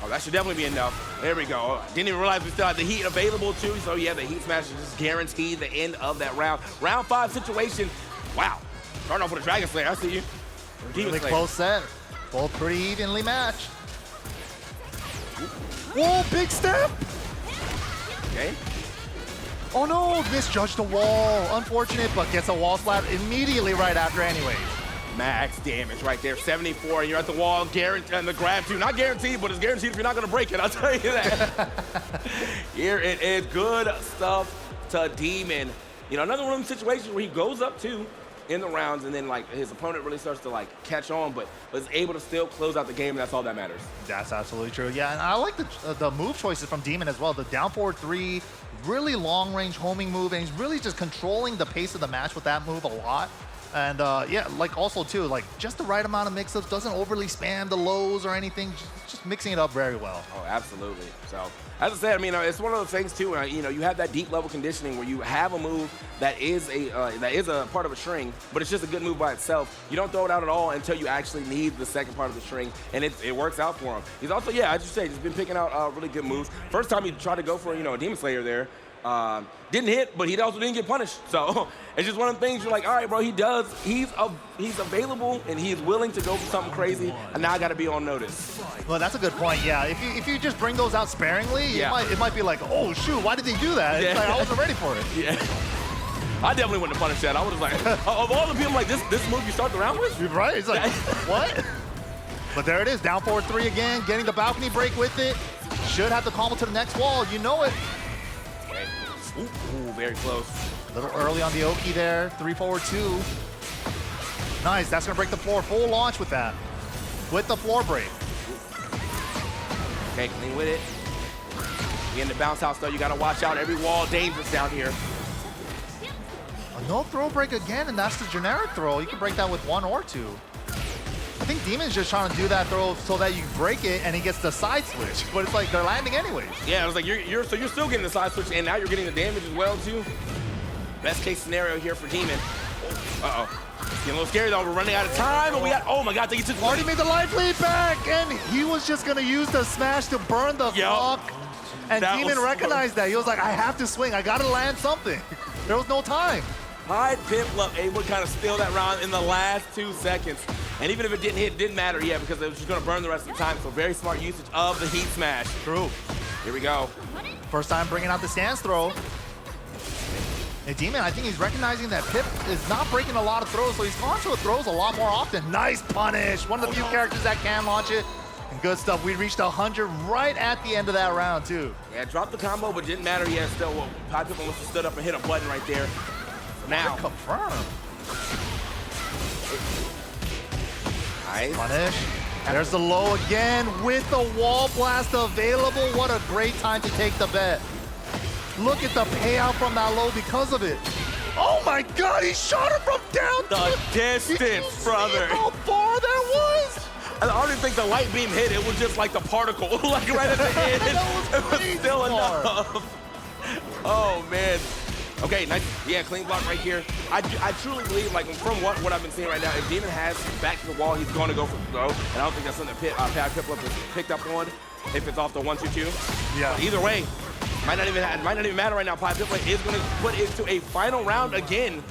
Oh, that should definitely be enough. There we go. Didn't even realize we still had the heat available too. So yeah, the heat smash is just guaranteed the end of that round. Round 5 situation. Wow. Starting off with a Dragon Slayer. I see you. Really close set. Both pretty evenly matched. Whoa, big step. Okay. Oh no, misjudged the wall. Unfortunate, but gets a wall slap immediately right after anyway. Max damage right there, 74, and you're at the wall, guaranteed, and the grab too. Not guaranteed, but it's guaranteed if you're not gonna break it, I'll tell you that. Here it is, good stuff to Demon. Another one of them situations where he goes up 2 in the rounds, and then like his opponent really starts to like catch on, but is able to still close out the game, and that's all that matters. That's absolutely true. Yeah, and I like the move choices from Demon as well. The down forward 3, really long range homing move, and he's really just controlling the pace of the match with that move a lot. And yeah, like also too, like just the right amount of mix-ups, doesn't overly spam the lows or anything, just mixing it up very well. Oh, absolutely. So, as I said, I mean, it's one of those things too, you have that deep level conditioning where you have a move that is a part of a string, but it's just a good move by itself. You don't throw it out at all until you actually need the second part of the string, and it works out for him. He's also, yeah, as you say, he's been picking out really good moves. First time he tried to go for, a Demon Slayer there, Didn't hit, but he also didn't get punished. So it's just one of the things you're like, all right, bro, he's available and he's willing to go for something crazy, and now I gotta be on notice. Well, that's a good point, yeah. If you just bring those out sparingly, it might be like, oh shoot, why did they do that? It's like, I wasn't ready for it. Yeah. I definitely wouldn't have punished that. I would have like, of all the people like this move you start the round with? You're right, it's like, what? But there it is, down forward 3 again, getting the balcony break with it. Should have to combo to the next wall, you know it. Ooh, very close. A little early on the Oki there, 3 forward 2. Nice, that's gonna break the floor. Full launch with that. With the floor break. Okay, clean with it. You in the bounce house though, you gotta watch out. Every wall dangerous down here. A no throw break again, and that's the generic throw. You can break that with 1 or 2. I think Demon's just trying to do that throw so that you break it and he gets the side switch, but it's like they're landing anyways. Yeah, it was like you're still getting the side switch and now you're getting the damage as well too. Best case scenario here for Demon. Uh-oh. Getting a little scary though, we're running out of time and we got, oh my God, he took already made the life lead back and he was just gonna use the smash to burn the clock. And Demon recognized that. He was like, I have to swing, I gotta land something. There was no time. Pied Piplup able to kind of steal that round in the last 2 seconds. And even if it didn't hit, it didn't matter, because it was just gonna burn the rest of the time. So very smart usage of the heat smash. True. Here we go. First time bringing out the stance throw. And Demon, I think he's recognizing that Pip is not breaking a lot of throws, so he's gone to throws a lot more often. Nice punish. One of the few characters that can launch it. And good stuff. We reached 100 right at the end of that round, too. Yeah, dropped the combo, but didn't matter yet. Still, Pied Piplup must have stood up and hit a button right there. Now. Confirm. Nice. Punish. There's the low again with the wall blast available. What a great time to take the bet. Look at the payout from that low because of it. Oh my God, he shot it from down the distance, brother. How far that was? I don't even think the light beam hit. It was just like the particle, like right at the end. It was still enough. Oh man. Okay, nice. Yeah, clean block right here. I truly believe, like, from what I've been seeing right now, if Demon has back to the wall, he's going to go for the throw. And I don't think that's something that Pied Piplup has picked up on if it's off the 1-2-2. Yeah. But either way, might not even matter right now. Pied Piplup is going to put it to a final round again.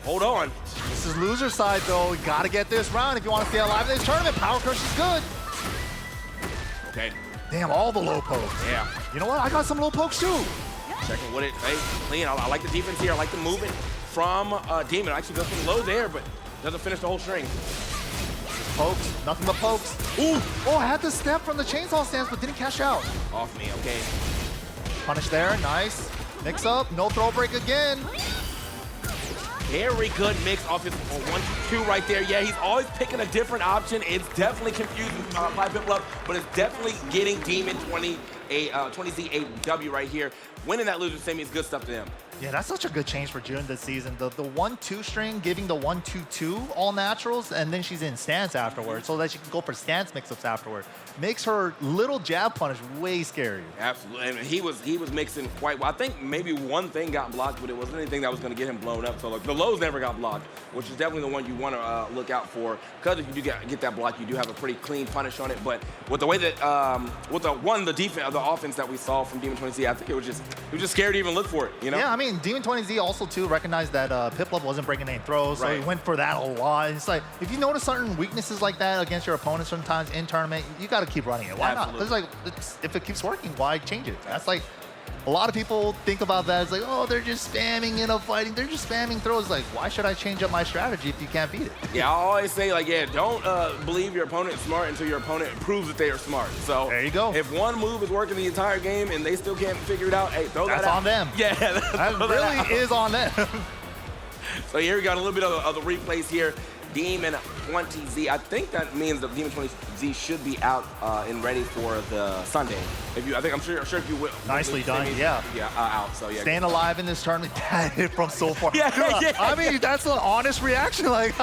Hold on. This is loser side, though. We got to get this round if you want to stay alive in this tournament. Power Crush is good. Okay. Damn, all the low pokes. Yeah. You know what? I got some low pokes, too. Checking what it, hey, clean. I like the defense here. I like the movement from Demon. Actually goes for the low there, but doesn't finish the whole string. Pokes, nothing but pokes. Ooh! Oh, I had the step from the chainsaw stance, but didn't cash out. Off me, okay. Punish there, nice. Mix up, no throw break again. Very good mix off his 1-2 right there. Yeah, he's always picking a different option. It's definitely confusing Pied Piplup, but it's definitely getting Demon 20Z a W right here. Winning that loser semi is good stuff to him. Yeah, that's such a good change for June this season. The 1-2 string giving the 1-2-2 all naturals, and then she's in stance afterwards, so that she can go for stance mix-ups afterward. Makes her little jab punish way scarier. Absolutely, and he was mixing quite well. I think maybe one thing got blocked, but it wasn't anything that was going to get him blown up. So like, the lows never got blocked, which is definitely the one you want to look out for. Because if you do get that block, you do have a pretty clean punish on it. But with the way that with the defense, the offense that we saw from Demon 20Z, I think it was just scared to even look for it. You know? Yeah, I mean, Demon 20Z also too recognized that Piplup wasn't breaking any throws, so he went for that a lot. It's like, if you notice certain weaknesses like that against your opponents sometimes in tournament, you got to keep running it. Why not? It's like, if it keeps working, why change it? That's like, a lot of people think about that as like, oh, they're just spamming fighting. They're just spamming throws. Like, why should I change up my strategy if you can't beat it? Yeah, I always say, like, yeah, don't believe your opponent is smart until your opponent proves that they are smart. So there you go. If one move is working the entire game and they still can't figure it out, hey, throw that out. That's on them. Yeah, that really is on them. So here we got a little bit of the replays here. Demon 20Z. I think that means that Demon 20Z should be out and ready for the Sunday. I'm sure if you will. Nicely done. Yeah. Yeah, out. So yeah. Staying alive in this tournament, that hit from so far. Yeah, I mean, that's an honest reaction. Like,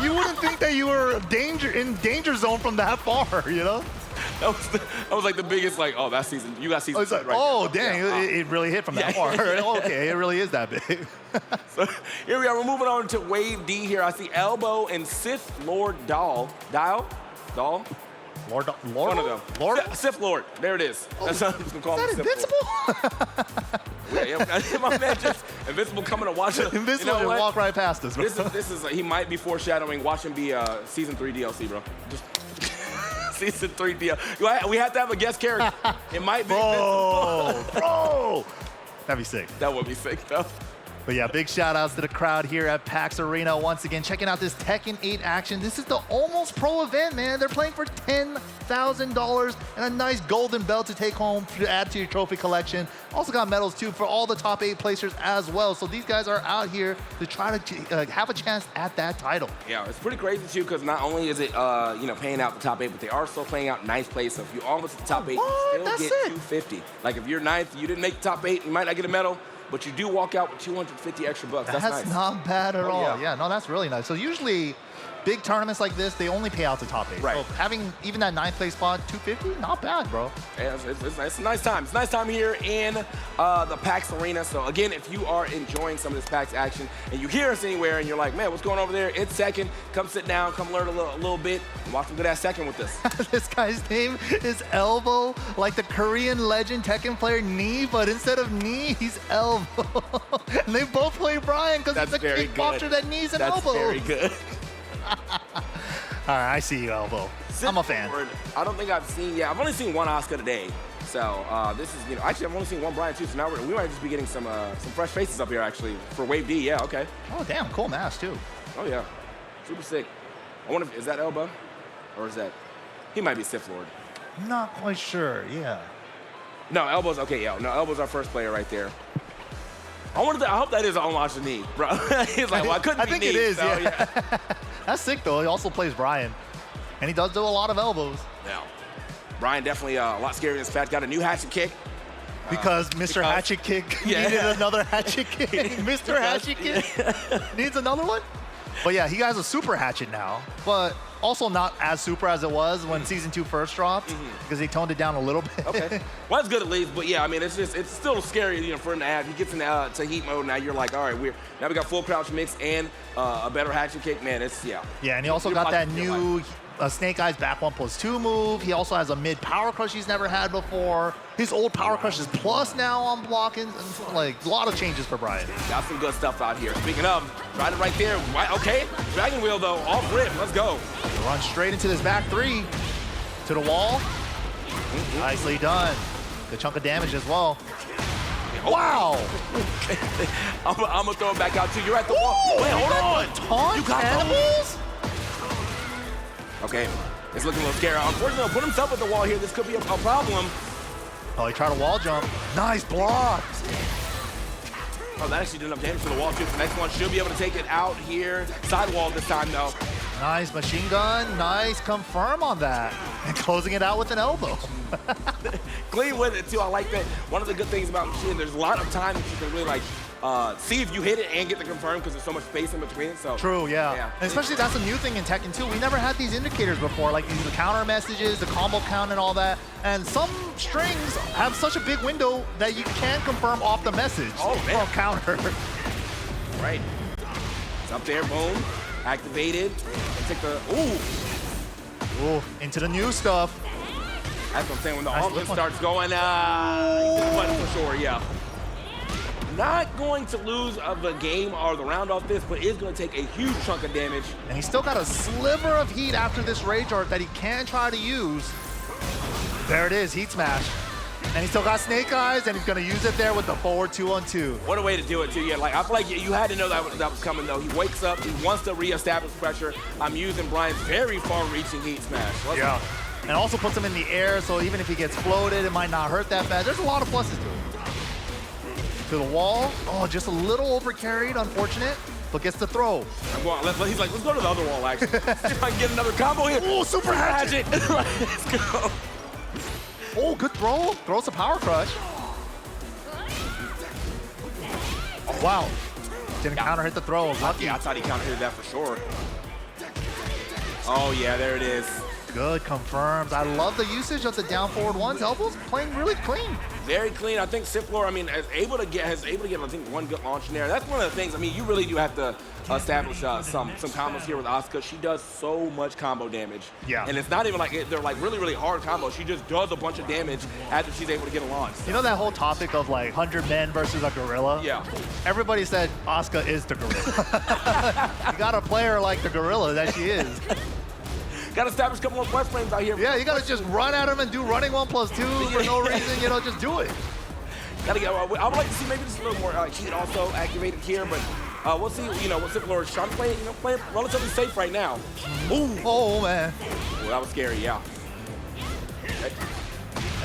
you wouldn't think that you were in danger zone from that far, you know? That was like the biggest, like, oh, that season. You got season. It's like, right oh, there. dang, Yeah, it really hit from that far. Okay, it really is that big. So here we are. We're moving on to Wave D here. I see Elbow and Sith Lord Doll. Lord? One of them. Lord? Sith Lord. There it is. That's what I'm just going to call him. Is that invincible? Yeah, my man just Invincible coming to watch it. Invincible You know what? walk right past us, bro. This is he might be foreshadowing watch him be season 3 DLC, bro. Just season 3 DLC. We have to have a guest character. It might be Invincible. Bro! That'd be sick. That would be sick, though. But yeah, big shout outs to the crowd here at PAX Arena. Once again, checking out this Tekken 8 action. This is the Almost Pro event, man. They're playing for $10,000 and a nice golden belt to take home to add to your trophy collection. Also got medals too for all the top 8 placers as well. So these guys are out here to try to have a chance at that title. Yeah, it's pretty crazy too because not only is it paying out the top 8, but they are still playing out ninth place. So if you almost at the top 8, you still get $250. Like if you're ninth, you didn't make the top 8, you might not get a medal. But you do walk out with 250 extra bucks. That's nice. Not bad at all. Yeah. No, that's really nice. So usually, big tournaments like this, they only pay out the top 8. Right. So having even that 9th place spot, 250, not bad, bro. Yeah, it's a nice time. It's a nice time here in the PAX Arena. So again, if you are enjoying some of this PAX action and you hear us anywhere and you're like, man, what's going on over there? It's Second. Come sit down, come learn a little bit, and watch some good ass Second with us. This guy's name is Elbow, like the Korean legend Tekken player Knee, but instead of knee, he's Elbow. And they both play Brian because he's a kickboxer that knees and elbows. That's very good. All right, I see you, Elbow. I'm a fan. I don't think I've seen, I've only seen one Asuka today. So this is, actually I've only seen one Brian too, so now we might just be getting some fresh faces up here actually for Wave D, yeah, okay. Oh, damn, cool mask too. Oh yeah, super sick. I wonder is that Elbow? Or is that, he might be Sith Lord. Not quite sure, yeah. No, Elbow's, okay, no, Elbow's our first player right there. I hope that is a homage to Knee, bro. He's like, well, I couldn't be think Knee, it is, so, yeah. That's sick, though. He also plays Brian. And he does do a lot of elbows. Yeah. Brian definitely a lot scarier than this fat. Got a new hatchet kick. Because Mr. Hatchet Kick needed another Hatchet Kick. Mr. Hatchet Kick needs another one? But yeah, he has a super hatchet now, but also not as super as it was when Season 2 first dropped, because they toned it down a little bit. Okay. Well, that's good at least, but yeah, I mean, it's still scary, for him to have. He gets into heat mode, now you're like, all right, now we got full crouch mix and a better hatchet kick. Man, Yeah, and he also got that new Snake Eyes back 1+2 move. He also has a mid power crush he's never had before. His old power crush is plus now on blocking. Like, a lot of changes for Brian. Got some good stuff out here. Speaking of, tried it right there. Okay, Dragon Wheel though, off rip. Let's go. Run straight into this back 3 to the wall. Nicely done. Good chunk of damage as well. Wow! I'm gonna throw it back out to you. You're at the wall. Wait, hold on. Taunt you got animals? Okay, it's looking a little scary. Unfortunately, he'll put himself at the wall here. This could be a problem. Oh, he tried a wall jump. Nice block. Oh, that actually did enough damage to the wall, too. The next one should be able to take it out here. Side wall this time, though. Nice machine gun. Nice confirm on that. And closing it out with an elbow. Clean with it, too. I like that. One of the good things about machine, there's a lot of time that you can really, see if you hit it and get the confirm because there's so much space in between. So True, yeah. And especially that's a new thing in Tekken 2. We never had these indicators before, like these counter messages, the combo count and all that. And some strings have such a big window that you can confirm off the message. Oh, man. From counter. Right. It's up there, boom. Activated. Take the, Ooh, into the new stuff. That's what I'm saying. When the offense starts going, for sure, yeah. Not going to lose the game or the round off this, but is going to take a huge chunk of damage. And he's still got a sliver of heat after this Rage Art that he can try to use. There it is, Heat Smash. And he still got Snake Eyes, and he's going to use it there with the forward 2-on-2. What a way to do it, too. Yeah, I feel like you had to know that was coming, though. He wakes up, he wants to reestablish pressure. I'm using Brian's very far-reaching Heat Smash. Yeah. And also puts him in the air, so even if he gets floated, it might not hurt that bad. There's a lot of pluses to it. To the wall. Oh, just a little over-carried, unfortunate, but gets the throw. He's like, let's go to the other wall, actually. See if I can get another combo here. Oh, super hatchet. Let's go. Oh, good throw. Throws a power crush. Oh, wow. Didn't counter hit the throw. Lucky. I thought he counter hit that for sure. Oh, yeah, there it is. good, confirms. I love the usage of the down forward ones. Elbows playing really clean. Very clean. I think Siflor, I mean, is able to get, I think, one good launch in there. That's one of the things. I mean, you really do have to establish some combos here with Asuka. She does so much combo damage. Yeah. And it's not even like they're like really, really hard combos. She just does a bunch of damage after she's able to get a launch. You know that whole topic of like 100 men versus a gorilla? Yeah. Everybody said Asuka is the gorilla. You got to play her like the gorilla that she is. Got to establish a couple more plus frames out here. Yeah, you got to just run at him and do running 1+2 for no reason. You know, just do it. Gotta get. I would like to see maybe just a little more heat also activated here, but we'll see. You know, what Siflor is trying to play. You know, playing relatively safe right now. Ooh. Oh man. Ooh, that was scary. Yeah. Okay.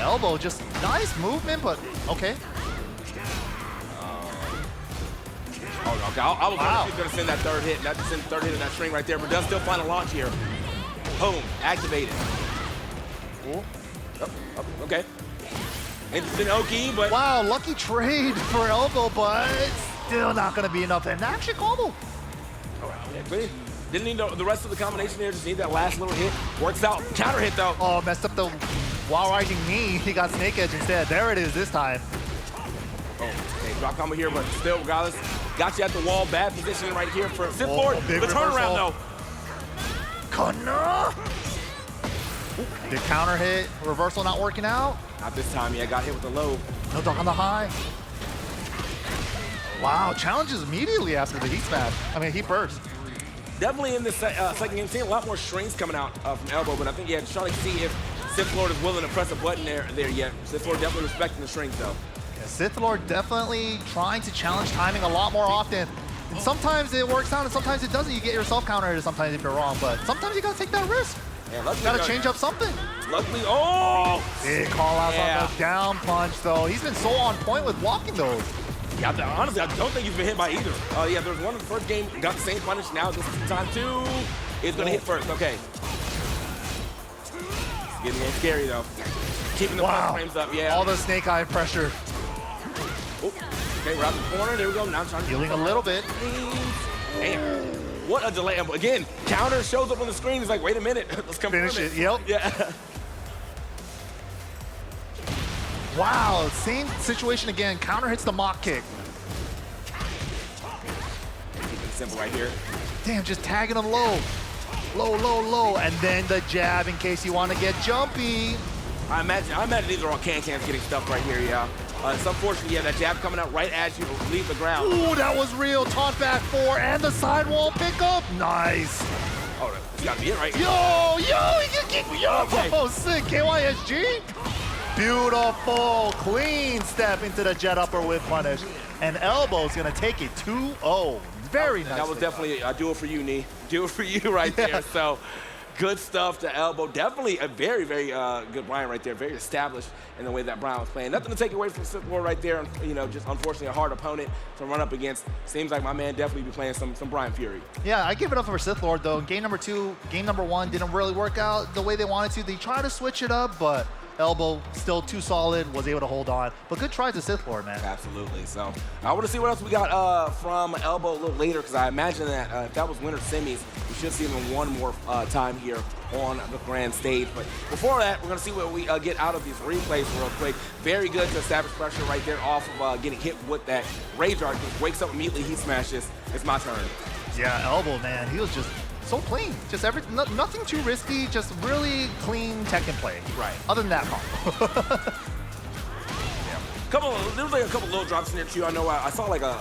Elbow, just nice movement, but okay. Oh, okay. I was wondering if he's gonna send that third hit. Not to send third hit of that string right there, but does still find a launch here. Boom, activated. Oh, okay. Interesting Oki, but wow, lucky trade for elbow, but still not gonna be enough. And actually combo. Yeah, clean. Didn't need the rest of the combination there, just need that last little hit. Works out. Counter hit though. Oh, messed up the while rising knee. He got snake edge instead. There it is this time. Oh, okay, drop combo here, but still, regardless, got you at the wall. Bad position right here for Siflor. The turnaround though. The counter hit, reversal not working out. Not this time, yeah, got hit with the low. No dunk on the high. Wow, challenges immediately after the heat smash. I mean, heat burst. Definitely in this second game, seeing a lot more strings coming out from elbow, but I think, yeah, just trying to see if Siflor is willing to press a button there yet. Siflor definitely respecting the strings though. Yeah, Siflor definitely trying to challenge timing a lot more often. And sometimes it works out and sometimes it doesn't. You get yourself countered sometimes if you're wrong, but sometimes you gotta take that risk. Yeah, gotta change up something. Luckily, oh! Big call outs on the down punch though. He's been so on point with blocking those. Yeah, honestly, I don't think he's been hit by either. Yeah, there was one in the first game, got the same punish. Now this is time two. Is gonna hit first, okay. It's getting a little scary though. Keeping the frames up, yeah. All the snake eye pressure. Oh, okay, we're out the corner. There we go. Now trying to healing a little bit. Damn. What a delay. Again, counter shows up on the screen. He's like, wait a minute. Let's confirm finish it. Yep. Yeah. Wow, same situation again. Counter hits the mock kick. Keep it simple right here. Damn, just tagging him low. Low, low, low. And then the jab in case you want to get jumpy. I imagine these are all cans getting stuffed right here, yeah. It's unfortunate, yeah, that jab coming out right as you leave the ground. Ooh, that was real. Taunt back 4 and the sidewall pickup. Nice. Oh, that's gotta be it, right? Yo, he can kick me. Yo, okay. Sick. KYSG. Beautiful. Clean step into the jet upper with punish. And elbow's gonna take it 2-0. Very nice. That was definitely a duel for you, knee. Duel for you right there. So good stuff to elbow. Definitely a very, very good Brian right there. Very established in the way that Brian was playing. Nothing to take away from Siflor right there. You know, just unfortunately a hard opponent to run up against. Seems like my man definitely be playing some Brian Fury. Yeah, I give it up for Siflor though. Game number 2, game number 1 didn't really work out the way they wanted to. They tried to switch it up, but elbow still too solid, was able to hold on. But good try to Siflor, man. Absolutely. So I want to see what else we got from elbow a little later, because I imagine that if that was winner semis, we should see them one more time here on the grand stage. But before that, we're going to see what we get out of these replays real quick. Very good to establish pressure right there off of getting hit with that Rage Art. Just wakes up immediately, he smashes. It's my turn. Yeah, elbow, man. He was just so clean. Just nothing too risky, just really clean Tekken play. Right. Other than that combo. There was like a couple little drops in there too. I know I saw like a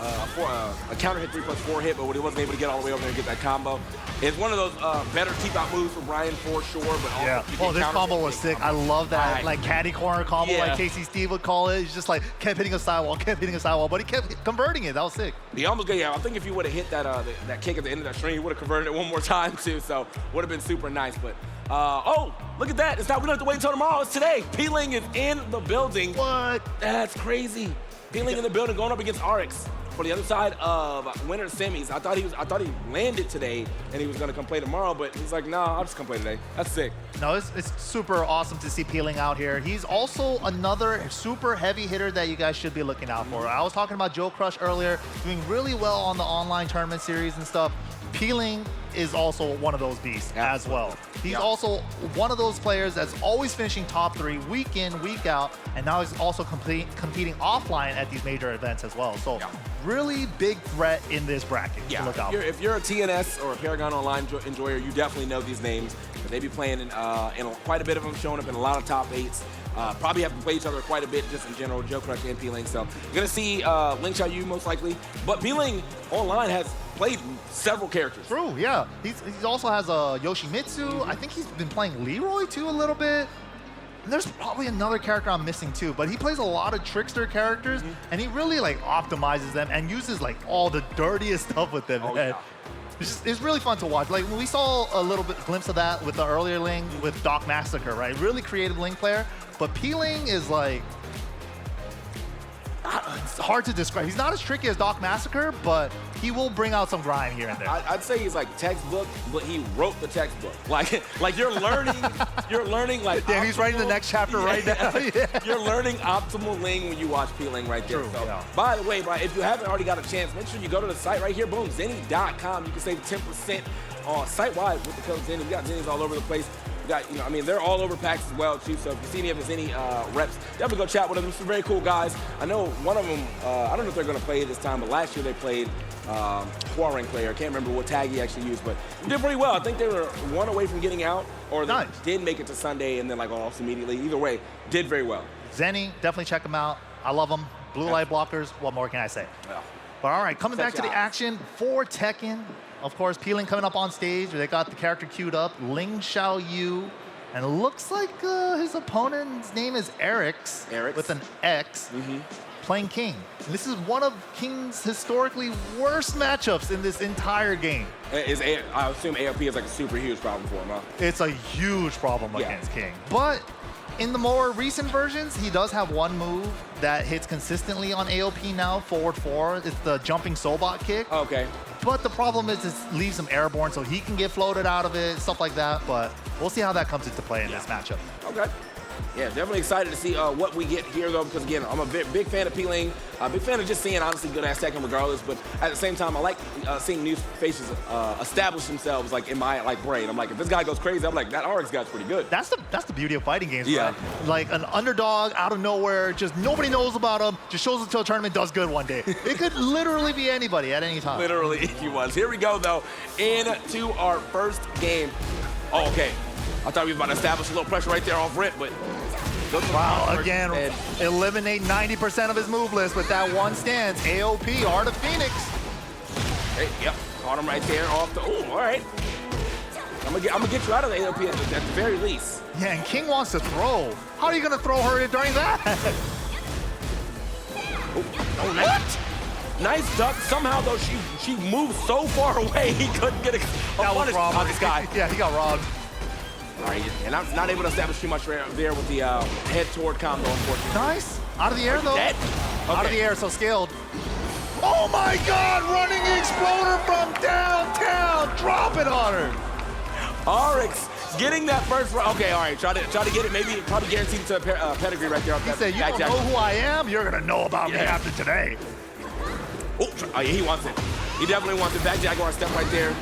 counter hit 3+4 hit, but he wasn't able to get all the way over there and get that combo. It's one of those better keep out moves for Brian for sure, but also yeah. Oh, this combo was sick. I love that like caddy corner combo, like Casey Steve would call it. He's just like kept hitting a sidewall, but he kept converting it. That was sick. He almost got, yeah. I think if he would have hit that that kick at the end of that string, he would have converted it one more time too. So would have been super nice. But oh, look at that! It's not. We don't have to wait until tomorrow. It's today. P-Ling is in the building. What? That's crazy. P-Ling in the building, going up against RX for the other side of winter semis. I thought he landed today and he was gonna come play tomorrow, but he's like, nah, I'll just come play today. That's sick. No, it's super awesome to see P-Ling out here. He's also another super heavy hitter that you guys should be looking out for. I was talking about Joe Crush earlier, doing really well on the online tournament series and stuff. Peeling is also one of those beasts as well. He's also one of those players that's always finishing top 3 week in, week out, and now he's also competing offline at these major events as well. So really big threat in this bracket to look out for. If you're a TNS or a Paragon Online enjoyer, you definitely know these names. They be playing in quite a bit of them, showing up in a lot of top 8s. Probably have to play each other quite a bit just in general, Joe Crush and Peeling. So you're going to see Ling Xiaoyu most likely. But Peeling Online has played several characters. True, yeah. He also has Yoshimitsu. I think he's been playing Leroy too a little bit. And there's probably another character I'm missing too, but he plays a lot of trickster characters, and he really like optimizes them and uses like all the dirtiest stuff with them. It's really fun to watch. Like we saw a little bit glimpse of that with the earlier Ling with Doc Massacre, right? Really creative Ling player, but Peeling is like, it's hard to describe. He's not as tricky as Doc Massacre, but he will bring out some grind here and there. I'd say he's like textbook, but he wrote the textbook. Like you're learning like. Damn, he's writing the next chapter right now. You're learning optimal Ling when you watch Peeling right there. True, So, by the way, if you haven't already got a chance, make sure you go to the site right here. Boom, Zenny.com. You can save 10% on site-wide with the code Zenny. We got Zennies all over the place. We got, they're all over PAX as well, too. So if you see any of the Zenny reps, definitely go chat with them. Some very cool guys. I know one of them, I don't know if they're going to play this time, but last year they played Huareng player. I can't remember what tag he actually used, but he did pretty well. I think they were one away from getting out, or they did make it to Sunday and then lost immediately. Either way, did very well. Zenny, definitely check him out. I love him. Blue light blockers. What more can I say? Yeah. But all right, coming back to the action for Tekken. Of course, Peeling coming up on stage. They got the character queued up, Ling Xiaoyu. And it looks like his opponent's name is Eric's with an X, playing King. And this is one of King's historically worst matchups in this entire game. I assume AOP is like a super huge problem for him, huh? It's a huge problem against King. But in the more recent versions, he does have one move that hits consistently on AOP now, forward 4. It's the jumping Sobot kick. Okay. But the problem is it leaves him airborne, so he can get floated out of it, stuff like that. But we'll see how that comes into play in this matchup. Okay. Yeah, definitely excited to see what we get here, though, because, again, I'm a big fan of Peeling. Big fan of just seeing, honestly, good-ass Tekken regardless. But at the same time, I like seeing new faces establish themselves, in my, brain. I'm like, if this guy goes crazy, I'm like, that RX guy's pretty good. That's the beauty of fighting games, yeah. Right? Like, an underdog out of nowhere, just nobody knows about him, just shows up to a tournament, does good one day. It could literally be anybody at any time. Literally, he was. Here we go, though, into our first game. Oh, okay. I thought we were about to establish a little pressure right there off rip, but... Wow, again, eliminate 90% of his move list with that one stance. AOP, Art of Phoenix. Hey, yep, caught him right there off the... Oh, all right. I'm gonna get you out of the AOP at the very least. Yeah, and King wants to throw. How are you gonna throw her during that? Oh, what? Nice duck. Somehow, though, she moved so far away, he couldn't get a punish on this guy. Yeah, he got robbed. All right, and I'm not able to establish too much there with the head toward combo, unfortunately. Nice. Out of the air, though. Dead? Okay. Out of the air, so scaled. Oh, my God. Running exploder from downtown. Drop it on her. RX getting that first run. Okay, all right. Try to get it. Maybe probably guaranteed to a pedigree right there. He said, you don't know who I am? You're going to know about me after today. Oh, yeah, he wants it. He definitely wants it. Back Jaguar step right there.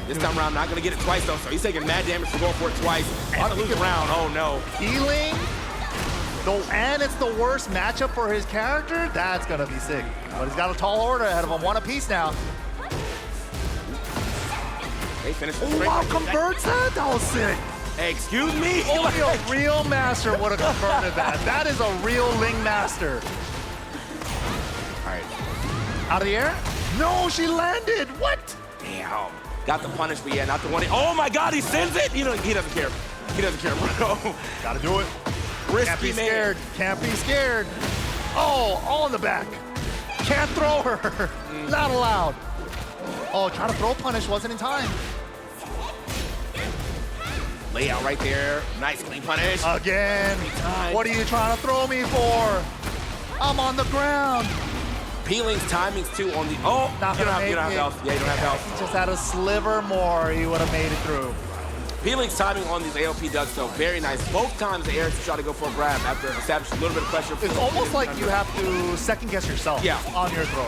This time around, not going to get it twice, though, so he's taking mad damage for going for it twice. On the lose round, oh, no. Healing, and it's the worst matchup for his character. That's going to be sick. But he's got a tall order ahead of him. One apiece now. Hey, finish. Oh, wow, converts that? That was sick. Hey, excuse me? Only a real master would have converted that. That is a real Ling master. All right. Out of the air? No, she landed. What? Damn. Got the punish, but yeah, not the one. Oh my God, he sends it. He doesn't care. He doesn't care, bro. Gotta do it. Risky Can't be man. scared. Can't be scared. Oh, all in the back. Can't throw her. Not allowed. Oh, trying to throw punish wasn't in time. Layout right there. Nice clean punish. Again. What are you trying to throw me for? I'm on the ground. Peeling's timings too on the... Oh, you don't have health. Yeah, you don't have health. He just had a sliver more. He would have made it through. Peeling's timing on these AOP ducks, though, very nice. Both times the Erics try to go for a grab after establishing a little bit of pressure. It's almost like you have to second guess yourself on your throw.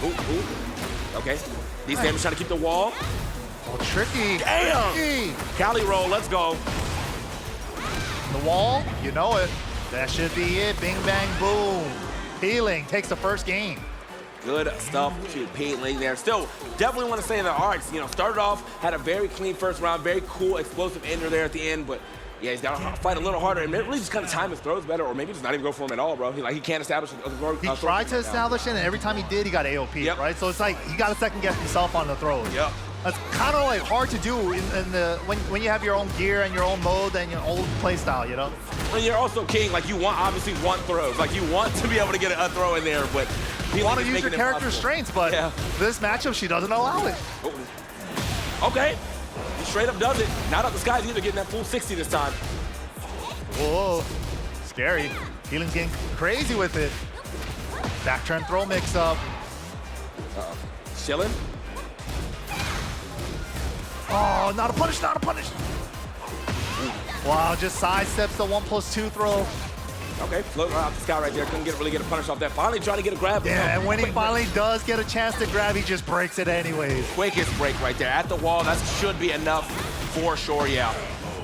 Ooh. Okay. These Samus trying to keep the wall. Oh, tricky. Damn! Tricky. Cali roll, let's go. The wall, you know it. That should be it. Bing, bang, boom. Peeling takes the first game. Good stuff to Peeling there. Still, definitely want to say that Arts, started off, had a very clean first round, very cool, explosive ender there at the end, but yeah, he's got to fight a little harder and really just kind of time his throws better, or maybe just not even go for him at all, bro. He can't establish a throw. He tried to establish it, and every time he did, he got AOP, right? So it's like he got to second guess himself on the throws. Yep. That's kind of like hard to do when you have your own gear and your own mode and your own play style, you know? And you're also king, like you obviously want throws. Like you want to be able to get a throw in there, but you want to use your character's strengths, but this matchup, she doesn't allow it. Okay, he straight up does it. Not up the skies either, getting that full 60 this time. Whoa, scary. Peeling's getting crazy with it. Back turn throw mix up. Chilling. Oh, not a punish, not a punish. Wow, just sidesteps the 1+2 throw. Okay, floating right off the sky right there. Couldn't really get a punish off that. Finally trying to get a grab. Yeah, and when he finally does get a chance to grab, he just breaks it anyways. Quickest break right there. At the wall, that should be enough for sure, yeah.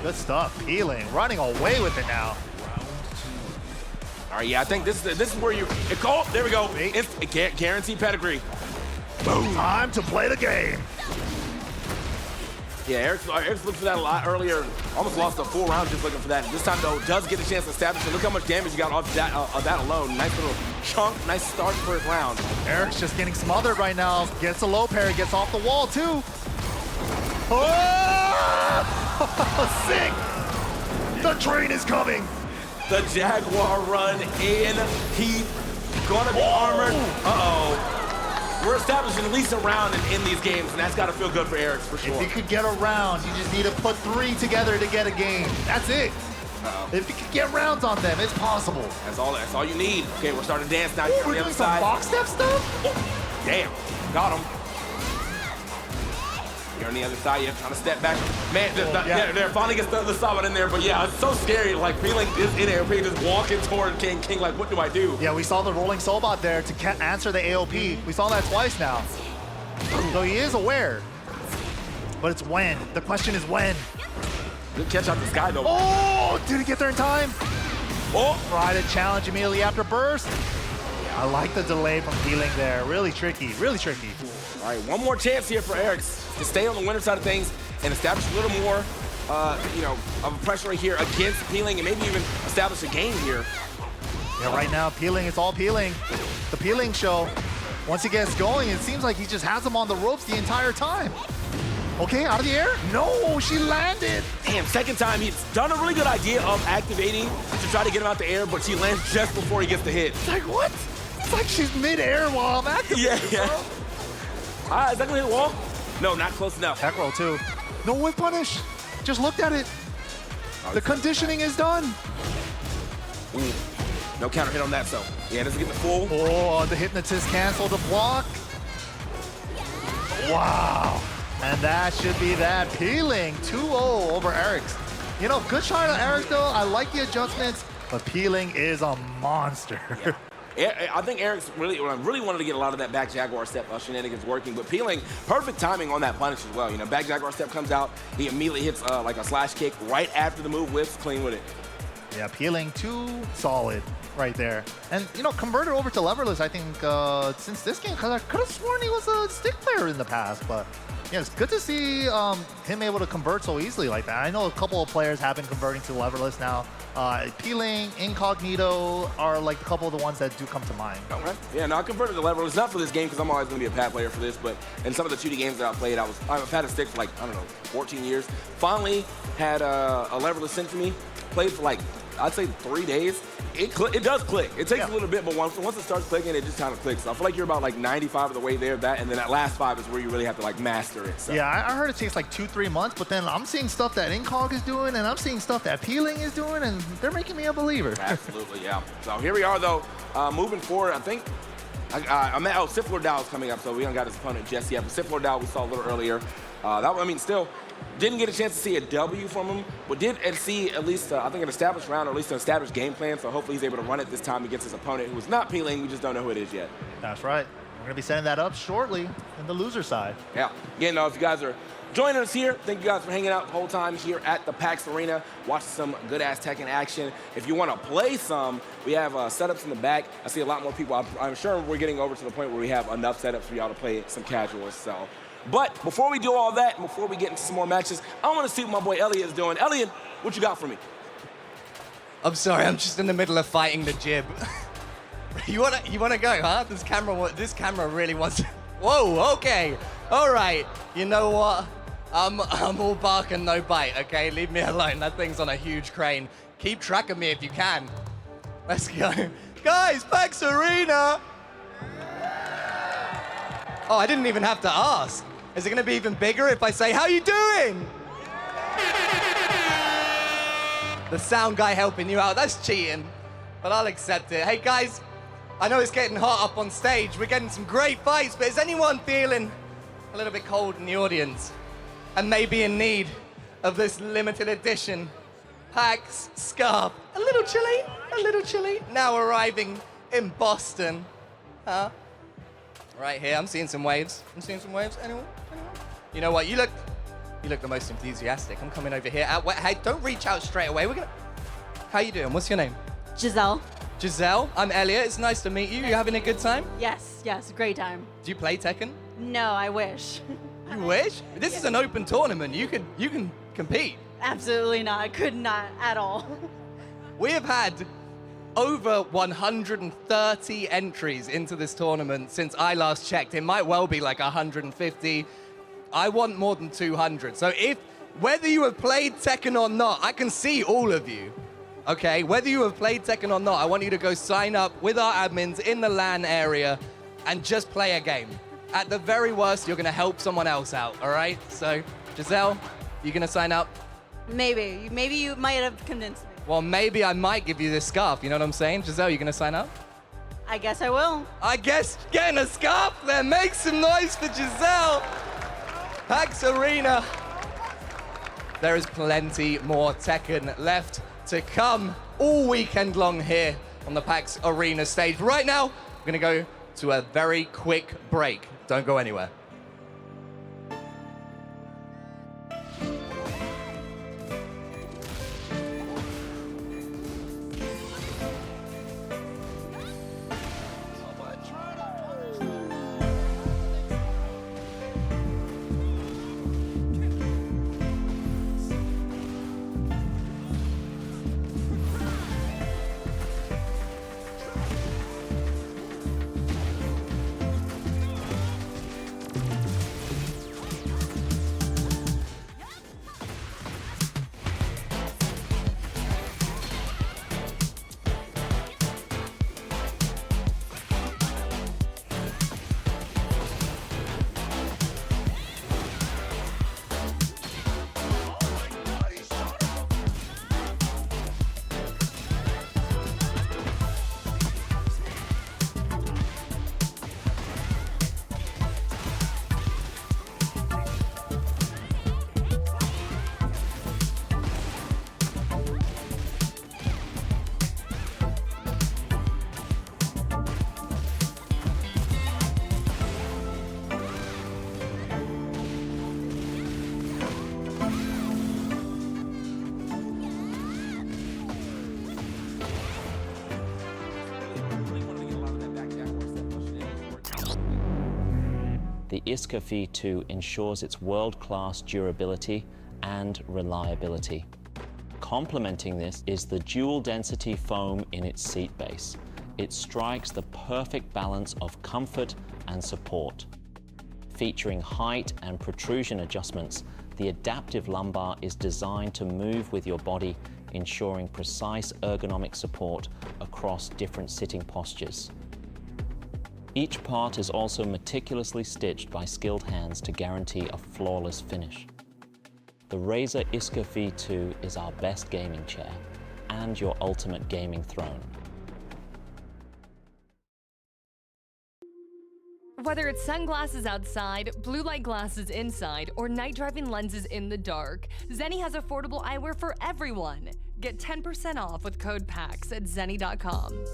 Good stuff, Peeling, running away with it now. All right, yeah, I think this is where you, oh, there we go. It's guaranteed pedigree. Boom. Time to play the game. Yeah, Eric's looked for that a lot earlier. Almost lost a full round just looking for that. This time, though, does get a chance to establish it. Look how much damage he got off that alone. Nice little chunk, nice start for his round. Eric's just getting smothered right now. Gets a low parry, gets off the wall, too. Oh! Sick! The train is coming! The Jaguar run in. He's gonna be armored. Uh-oh. We're establishing at least a round in these games, and that's got to feel good for Eric, for sure. If you could get a round, you just need to put 3 together to get a game. That's it. If you could get rounds on them, it's possible. That's all you need. Okay, we're starting to dance now. We're doing some box step stuff? Oh, damn, got him. Here on the other side, trying to step back. Man, there finally gets the Sabat in there, but yeah, it's so scary. Like, Peeling is in there, just walking toward King. King, like, what do I do? Yeah, we saw the rolling Soulbot there to answer the AOP. We saw that twice now. So he is aware. But it's when. The question is when. Good catch out the sky, though. Oh, did he get there in time? Oh! Try to challenge immediately after burst. Yeah, I like the delay from Peeling there. Really tricky, really tricky. All right, one more chance here for Eric to stay on the winner side of things and establish a little more, of a pressure here against Peeling and maybe even establish a game here. Yeah, right now, Peeling, it's all Peeling. The Peeling show. Once he gets going, it seems like he just has him on the ropes the entire time. Okay, out of the air? No, she landed. Damn, second time, he's done a really good idea of activating to try to get him out the air, but she lands just before he gets the hit. It's like, what? It's like she's mid-air while I'm activating. Yeah. Is that gonna hit the wall? No, not close enough. Tech roll, too. No whip punish. Just looked at it. The conditioning is done. Ooh. No counter hit on that, so. Yeah, doesn't get the full. Oh, the Hypnotist canceled the block. Wow. And that should be that. Peeling 2-0 over Eric's. You know, good shot on Eric, though. I like the adjustments, but Peeling is a monster. Yeah. I think Eric's really wanted to get a lot of that back Jaguar step shenanigans working, but Peeling, perfect timing on that punish as well. You know, back Jaguar step comes out, he immediately hits like a slash kick right after the move, whips, clean with it. Yeah, Peeling too solid right there. And, you know, converted over to leverless, I think, since this game, because I could have sworn he was a stick player in the past, but yeah, it's good to see him able to convert so easily like that. I know a couple of players have been converting to leverless now. Peeling, Incognito are like a couple of the ones that do come to mind. Okay. Yeah, no, I converted to leverless, not for this game because I'm always going to be a pad player for this, but in some of the 2D games that I played, I've had a stick for like, I don't know, 14 years. Finally had a leverless sent to me, played for like, I'd say 3 days. It does click. It takes a little bit, but once it starts clicking, it just kind of clicks. So I feel like you're about like 95 of the way there, and then that last 5 is where you really have to like master it. So. Yeah, I heard it takes like 2-3 months, but then I'm seeing stuff that Incog is doing, and I'm seeing stuff that Peeling is doing, and they're making me a believer. Absolutely, yeah. So here we are, though, moving forward. I think Sith Lord Dow is coming up, so we haven't got his opponent just yet. But Sith Lord Dow we saw a little earlier. Still. Didn't get a chance to see a W from him, but did see at least, I think, an established round, or at least an established game plan, so hopefully he's able to run it this time against his opponent who is not Peeling. We just don't know who it is yet. That's right. going to be setting that up shortly in the loser side. Yeah. Again, if you guys are joining us here, thank you guys for hanging out the whole time here at the PAX Arena, watching some good-ass Tekken action. If you want to play some, we have setups in the back. I see a lot more people. I'm sure we're getting over to the point where we have enough setups for y'all to play some casuals. So, but before we do all that, and before we get into some more matches, I want to see what my boy Elliot is doing. Elliot, what you got for me? I'm sorry, I'm just in the middle of fighting the jib. You wanna go, huh? This camera really wants. Whoa, okay, all right. You know what? I'm all bark and no bite. Okay, leave me alone. That thing's on a huge crane. Keep track of me if you can. Let's go, guys. PAX Arena. Oh, I didn't even have to ask. Is it gonna be even bigger if I say, "How you doing?" The sound guy helping you out. That's cheating, but I'll accept it. Hey guys. I know it's getting hot up on stage. We're getting some great fights, but is anyone feeling a little bit cold in the audience and maybe in need of this limited edition PAX scarf? A little chilly, now arriving in Boston. Huh? Right here, I'm seeing some waves. Anyone? You know what, you look the most enthusiastic. I'm coming over here. Hey, don't reach out straight away. How you doing? What's your name? Giselle. Giselle, I'm Elliot. It's nice to meet you. You having a good time? Yes, great time. Do you play Tekken? No, I wish. You wish? This is an open tournament. You can compete. Absolutely not. I could not at all. We have had over 130 entries into this tournament since I last checked. It might well be like 150. I want more than 200. So whether you have played Tekken or not, I can see all of you. Okay, whether you have played Tekken or not, I want you to go sign up with our admins in the LAN area and just play a game. At the very worst, you're gonna help someone else out, all right? So, Giselle, you gonna sign up? Maybe you might have convinced me. Well, maybe I might give you this scarf, you know what I'm saying? Giselle, you gonna sign up? I guess I will. I guess getting a scarf there. Make some noise for Giselle. PAX Arena. There is plenty more Tekken left to come all weekend long here on the PAX Arena stage. Right now, we're gonna go to a very quick break. Don't go anywhere. The ISCA V2 ensures its world-class durability and reliability. Complementing this is the dual-density foam in its seat base. It strikes the perfect balance of comfort and support. Featuring height and protrusion adjustments, the adaptive lumbar is designed to move with your body, ensuring precise ergonomic support across different sitting postures. Each part is also meticulously stitched by skilled hands to guarantee a flawless finish. The Razer ISCA V2 is our best gaming chair and your ultimate gaming throne. Whether it's sunglasses outside, blue light glasses inside, or night driving lenses in the dark, Zenni has affordable eyewear for everyone. Get 10% off with code PAX at zenni.com.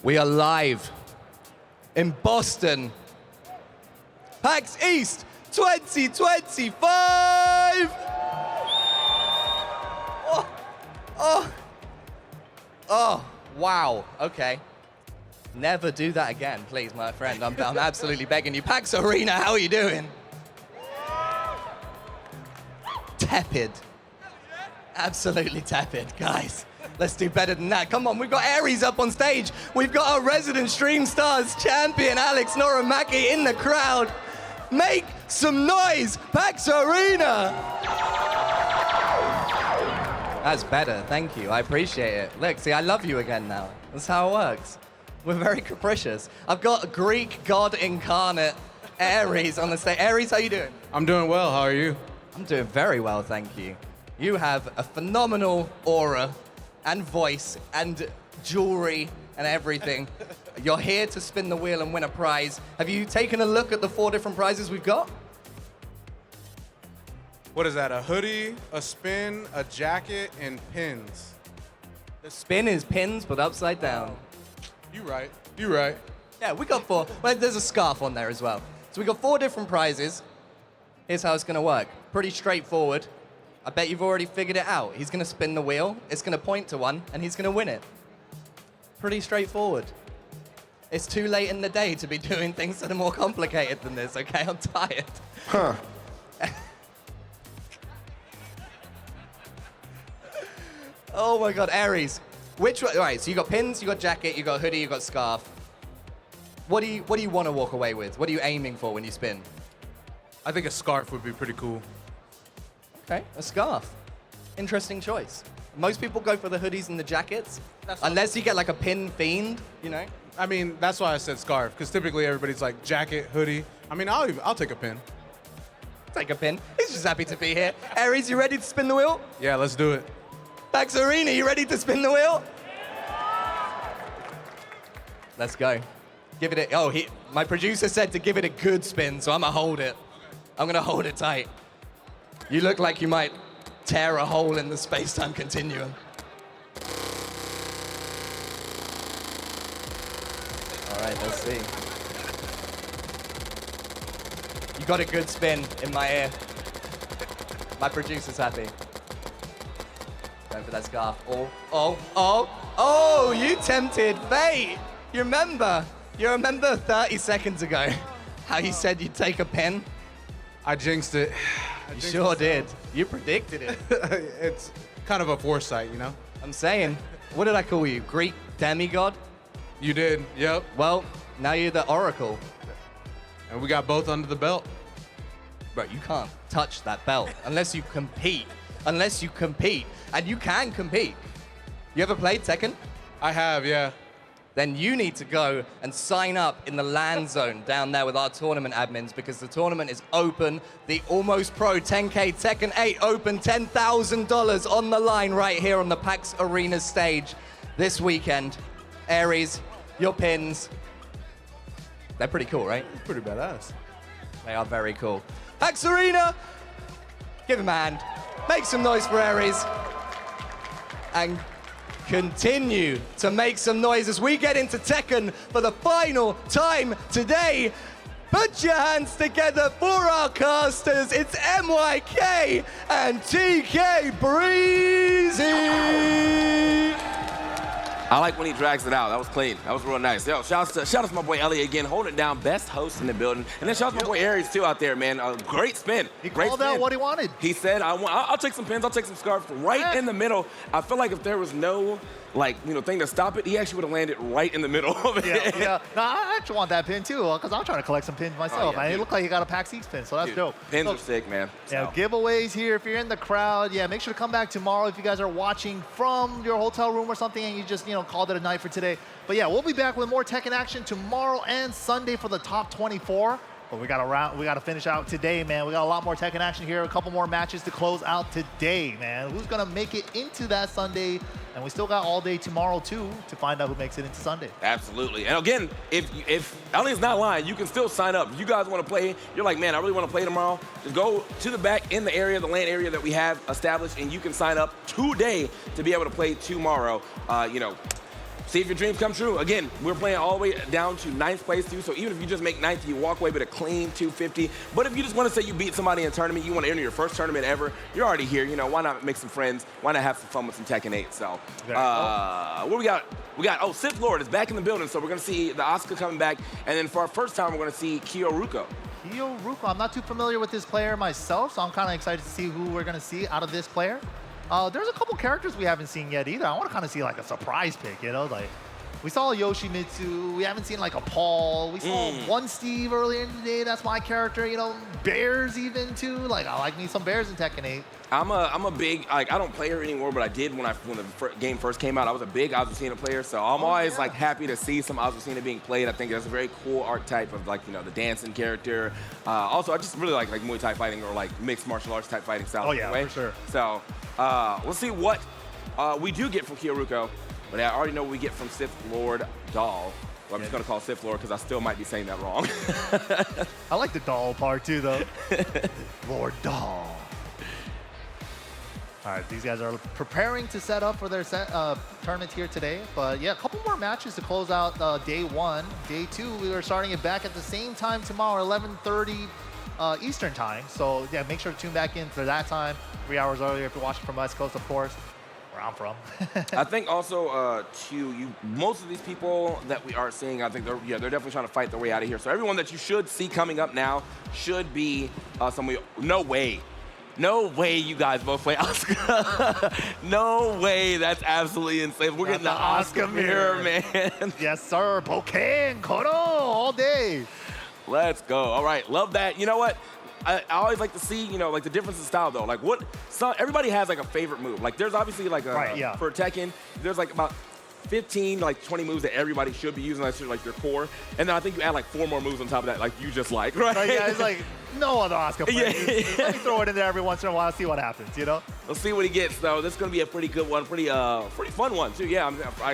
We are live in Boston. PAX East 2025! Oh, wow, okay. Never do that again, please, my friend. I'm absolutely begging you. PAX Arena, how are you doing? Tepid. Absolutely tepid, guys. Let's do better than that. Come on, we've got Aries up on stage. We've got our resident Stream Stars champion, Alex Noramaki, in the crowd. Make some noise, PAX Arena! That's better, thank you, I appreciate it. Look, see, I love you again now. That's how it works. We're very capricious. I've got Greek god incarnate, Aries, on the stage. Aries, how you doing? I'm doing well, how are you? I'm doing very well, thank you. You have a phenomenal aura and voice and jewelry and everything. You're here to spin the wheel and win a prize. Have you taken a look at the 4 different prizes we've got? What is that? A hoodie, a spin, a jacket, and pins. The spin is pins, but upside down. You right. You right. Yeah, we got 4. Well, there's a scarf on there as well. So we got 4 different prizes. Here's how it's gonna work. Pretty straightforward. I bet you've already figured it out. He's gonna spin the wheel, it's gonna point to one, and he's gonna win it. Pretty straightforward. It's too late in the day to be doing things that are more complicated than this, okay? I'm tired. Huh. Oh my God, Aries. Which one? All right, so you got pins, you got jacket, you got hoodie, you got scarf. What do you want to walk away with? What are you aiming for when you spin? I think a scarf would be pretty cool. Okay, a scarf. Interesting choice. Most people go for the hoodies and the jackets, unless you get like a pin fiend, you know? I mean, that's why I said scarf, because typically everybody's like jacket, hoodie. I mean, I'll take a pin. Take a pin. He's just happy to be here. Aries, you ready to spin the wheel? Yeah, let's do it. PAX Arena, you ready to spin the wheel? Let's go. Give it a, my producer said to give it a good spin, so I'm gonna hold it. I'm gonna hold it tight. You look like you might tear a hole in the space-time continuum. All right, let's see. You got a good spin in my ear. My producer's happy. Going for that scarf. Oh, you tempted fate. You remember 30 seconds ago how you said you'd take a pen? I jinxed it. You sure did. You predicted it. It's kind of a foresight, you know? I'm saying, what did I call you? Greek demigod? You did, yep. Well, now you're the oracle. And we got both under the belt. Bro, you can't touch that belt unless you compete. Unless you compete. And you can compete. You ever played Tekken? I have, yeah. Then you need to go and sign up in the LAN zone down there with our tournament admins because the tournament is open. The Almost Pro 10K Tekken 8 Open, $10,000 on the line right here on the PAX Arena stage this weekend. Aries, your pins. They're pretty cool, right? Pretty badass. They are very cool. PAX Arena, give him a hand. Make some noise for Aries. And continue to make some noise as we get into Tekken for the final time today. Put your hands together for our casters. It's MYK and TK Breezy. I like when he drags it out. That was clean. That was real nice. Yo, shout out to my boy Elliot again, holding it down. Best host in the building. And then shout out to my boy Aries too out there, man. Great spin. He great called spin. out what he wanted. He said, I'll take some pins, I'll take some scarves right in the middle. I feel like if there was no thing to stop it, he actually would have landed right in the middle of it. Yeah. No, I actually want that pin too, because I'm trying to collect some pins myself. yeah, It dude. looked like he got a PAX East pin, so that's dope. Pins So, are sick, man. Yeah, giveaways here. If you're in the crowd, make sure to come back tomorrow if you guys are watching from your hotel room or something and you just, called it a night for today. But yeah, we'll be back with more Tekken action tomorrow and Sunday for the top 24. But we gotta finish out today, man. We got a lot more Tekken action here. A couple more matches to close out today, man. Who's gonna make it into that Sunday? And we still got all day tomorrow too to find out who makes it into Sunday. Absolutely. And again, if Elliott's not lying, you can still sign up. If you guys want to play, you're like, man, I really want to play tomorrow, just go to the back in the area, the LAN area that we have established, and you can sign up today to be able to play tomorrow. See if your dreams come true. Again, we're playing all the way down to 9th place too, so even if you just make 9th, you walk away with a clean 250. But if you just want to say you beat somebody in a tournament, you want to enter your first tournament ever, you're already here. Why not make some friends? Why not have some fun with some Tekken 8? So, what we got? Sith Lord is back in the building, so we're going to see the Asuka coming back. And then for our first time, we're going to see Kyoruko. Kyoruko, I'm not too familiar with this player myself, so I'm kind of excited to see who we're going to see out of this player. There's a couple characters we haven't seen yet either. I want to kind of see like a surprise pick, like we saw Yoshimitsu. We haven't seen like a Paul. We saw one Steve earlier in the day. That's my character. Bears even too. Like I like me some Bears in Tekken 8. I'm a big, I don't play her anymore, but I did when the game first came out. I was a big Azucena player, so I'm always happy to see some Azucena being played. I think that's a very cool archetype of the dancing character. Also, I just really like Muay Thai fighting or like mixed martial arts type fighting style. Oh yeah, for sure. So let's see what we do get from Kyoruko. But I already know what we get from Sith Lord Doll. Well, I'm just going to call Sith Lord because I still might be saying that wrong. I like the doll part too, though. Lord Doll. All right, these guys are preparing to set up for their tournament here today. But yeah, a couple more matches to close out day one. Day two, we are starting it back at the same time tomorrow, 11:30 Eastern time. So yeah, make sure to tune back in for that time. 3 hours earlier if you're watching from West Coast, of course, where I'm from. I think also most of these people that we are seeing, I think they're definitely trying to fight their way out of here. So everyone that you should see coming up now should be somebody. No way you guys both play Oscar. No way, that's absolutely insane. We're getting the Oscar mirror, man. Yes, sir. Pokken, Kono, all day. Let's go. All right, love that. You know what? I always like to see, like the difference in style though. Like everybody has like a favorite move. Like there's obviously like for Tekken, there's like about 15, like 20 moves that everybody should be using. That's like your core. And then I think you add like 4 more moves on top of that, like you just like, right? Yeah, it's like no other Oscar player. Let me throw it in there every once in a while, see what happens, We'll see what he gets, though. This is going to be a pretty good one, pretty fun one, too. Yeah,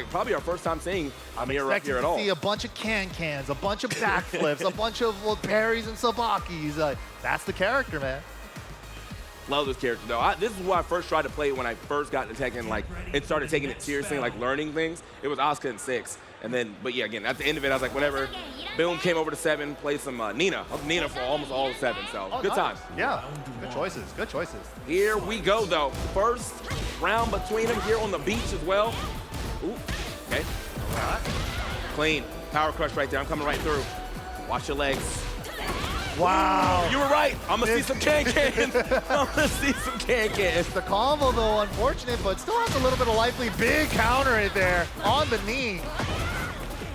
probably our first time seeing Amir up here at all. See a bunch of cans, a bunch of backflips, a bunch of parries and sabakis. That's the character, man. Love this character, though. This is what I first tried to play when I first got into Tekken, and started taking it seriously, learning things. It was Asuka in 6. And then, but yeah, again, at the end of it, I was like, whatever. Boom, came over to 7, played some Nina. I was Nina for almost all of 7, so good times. Yeah, good choices, good choices. Here we go, though. First round between them here on the beach as well. Ooh, okay. All right. Clean. Power crush right there. I'm coming right through. Watch your legs. Wow. You were right. I'm going to see some can-can. I'm going to see some can-can. The combo, though, unfortunate, but still has a little bit of lively. Big counter right there on the knee.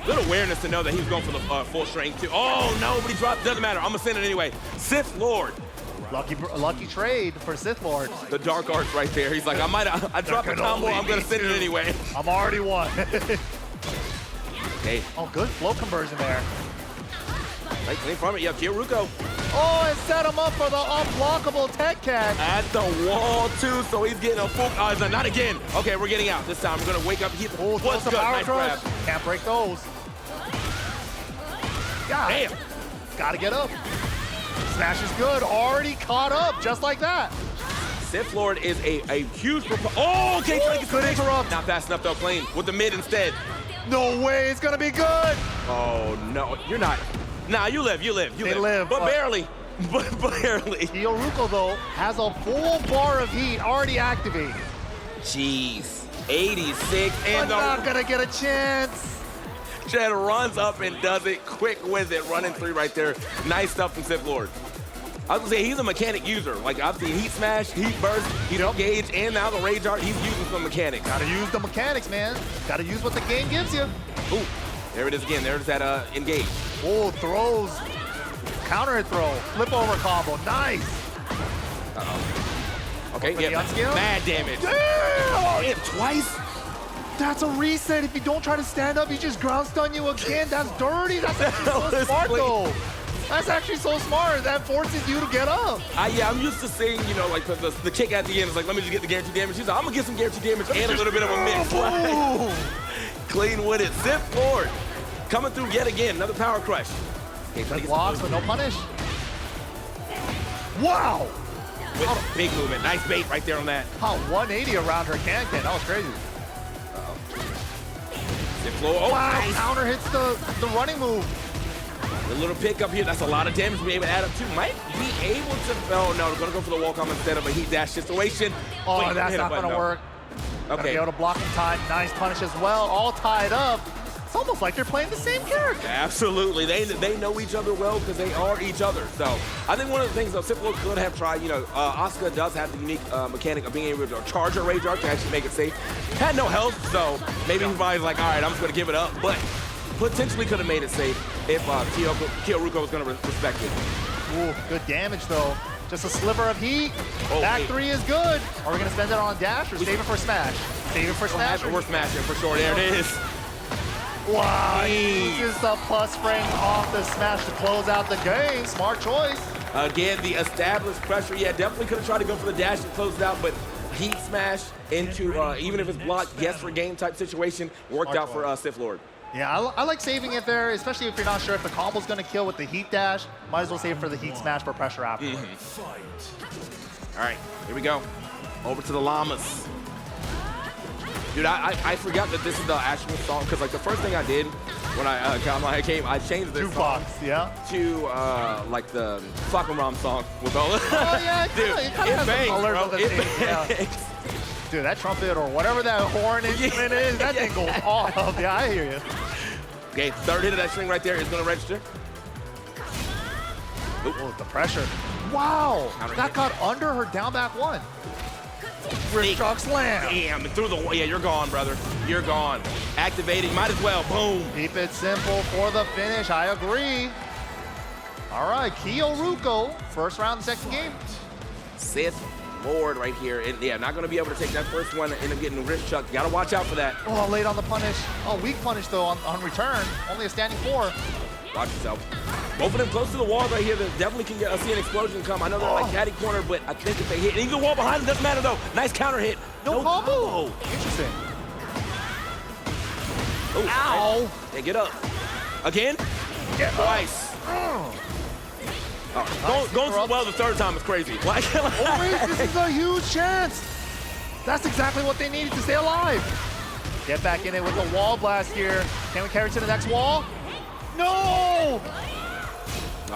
Good awareness to know that he was going for the full strength, too. Oh, no, but he dropped. Doesn't matter. I'm going to send it anyway. Sith Lord. Lucky trade for Sith Lord. The dark arts right there. He's like, I dropped a combo. I'm going to send it anyway. I'm already won. Okay. Oh, good flow conversion there. Right clean from it. You have Kyoruko. Oh, and set him up for the unblockable Tekken. At the wall, too, so he's getting a full... not again. Okay, we're getting out this time. We're going to wake up. What's good? Nice grab. Can't break those. God. Damn. Gotta get up. Smash is good. Already caught up, just like that. Sith Lord is a huge... Oh, okay. Good interrupt. Not fast enough, though. Clean with the mid instead. No way. It's going to be good. Oh, no. You're not... Nah, you live. They live. But barely. But barely. Kyoruko, though, has a full bar of heat already activated. Jeez. 86. And not going to get a chance. Chad runs up and does it. Quick with it. Running 3 right there. Nice stuff from Sith Lord. I was going to say, he's a mechanic user. Like, I've seen Heat Smash, Heat Burst, Heat Engage, and now the Rage Art. He's using some mechanics. Got to use the mechanics, man. Got to use what the game gives you. Ooh. There it is again. There's that engage. Oh, throws. Counter throw. Flip over combo. Nice. Uh-oh. Okay, yeah. Mad damage. Damn! Twice? That's a reset. If you don't try to stand up, he just ground stun you again. That's dirty. That's actually so smart, though. That's actually so smart. That forces you to get up. Yeah, I'm used to seeing, like the kick at the end is like, let me just get the guaranteed damage. He's like, I'm going to get some guaranteed damage and a little bit of a mix. Clean with it. Sith Lord coming through yet again. Another power crush. Okay, blocks, but no punish. Wow. With big movement. Nice bait right there on that. 180 around her can. That was crazy. Sith Lord. Oh, wow. nice. Counter hits the running move. A little pick up here. That's a lot of damage to be able to add up to. Might be able to. Oh, no. We're going to go for the wall combo instead of a heat dash situation. Oh, wait, that's not going to work. Okay. Be able to block in time. Nice punish as well. All tied up. It's almost like they're playing the same character. Absolutely. They know each other well because they are each other. So I think one of the things, though, Sith Lord could have tried, Asuka does have the unique mechanic of being able to charge her Rage Art to actually make it safe. Had no health, so maybe everybody's like, all right, I'm just going to give it up. But potentially could have made it safe if Kyoruko was going to respect it. Ooh, good damage, though. Just a sliver of heat. Oh, Back 3 is good. Are we going to spend it on a dash or save it for smash? Save it for smash. We're smashing for sure. There it is. Wow, he uses the plus frame off the smash to close out the game. Smart choice. Again, the established pressure. Yeah, definitely could have tried to go for the dash and close it out, but heat smash into, even if it's blocked, yes for game type situation, worked out for Sith Lord. Yeah, I like saving it there, especially if you're not sure if the combo's going to kill with the heat dash. Might as well save for the heat smash for pressure afterwards. All right, here we go. Over to the llamas. Dude, I forgot that this is the actual song, because like the first thing I did when I got my game, I changed this song to like the Ram song with all. Oh yeah, dude, it has bangs, the colors bro. of the It thing. Yeah. bangs. Dude, that trumpet or whatever that horn instrument is, that thing goes off. Yeah, I hear you. Okay, third hit of that string right there is going to register. Oh, the pressure. Wow, that got under her down back one. Wrist shock slam. Damn, through the wall. Yeah, you're gone, brother. You're gone. Activating, might as well. Boom. Keep it simple for the finish. I agree. All right, Kyoruko, first round, second game. Sith Lord right here. And yeah, not going to be able to take that first one and end up getting wrist chucked. Got to watch out for that. Oh, late on the punish. Oh, weak punish though on return. Only a standing 4. Watch yourself. Both of them close to the wall right here. That definitely can see an explosion come. I know they're like caddy corner, but I think if they hit, and even the wall behind them doesn't matter though. Nice counter hit. No combo. Interesting. Ooh, ow. Hey, get up. Again? Get twice. Going so well the third time is crazy. Like, oh wait, this is a huge chance. That's exactly what they needed to stay alive. Get back in it with the wall blast here. Can we carry to the next wall? No!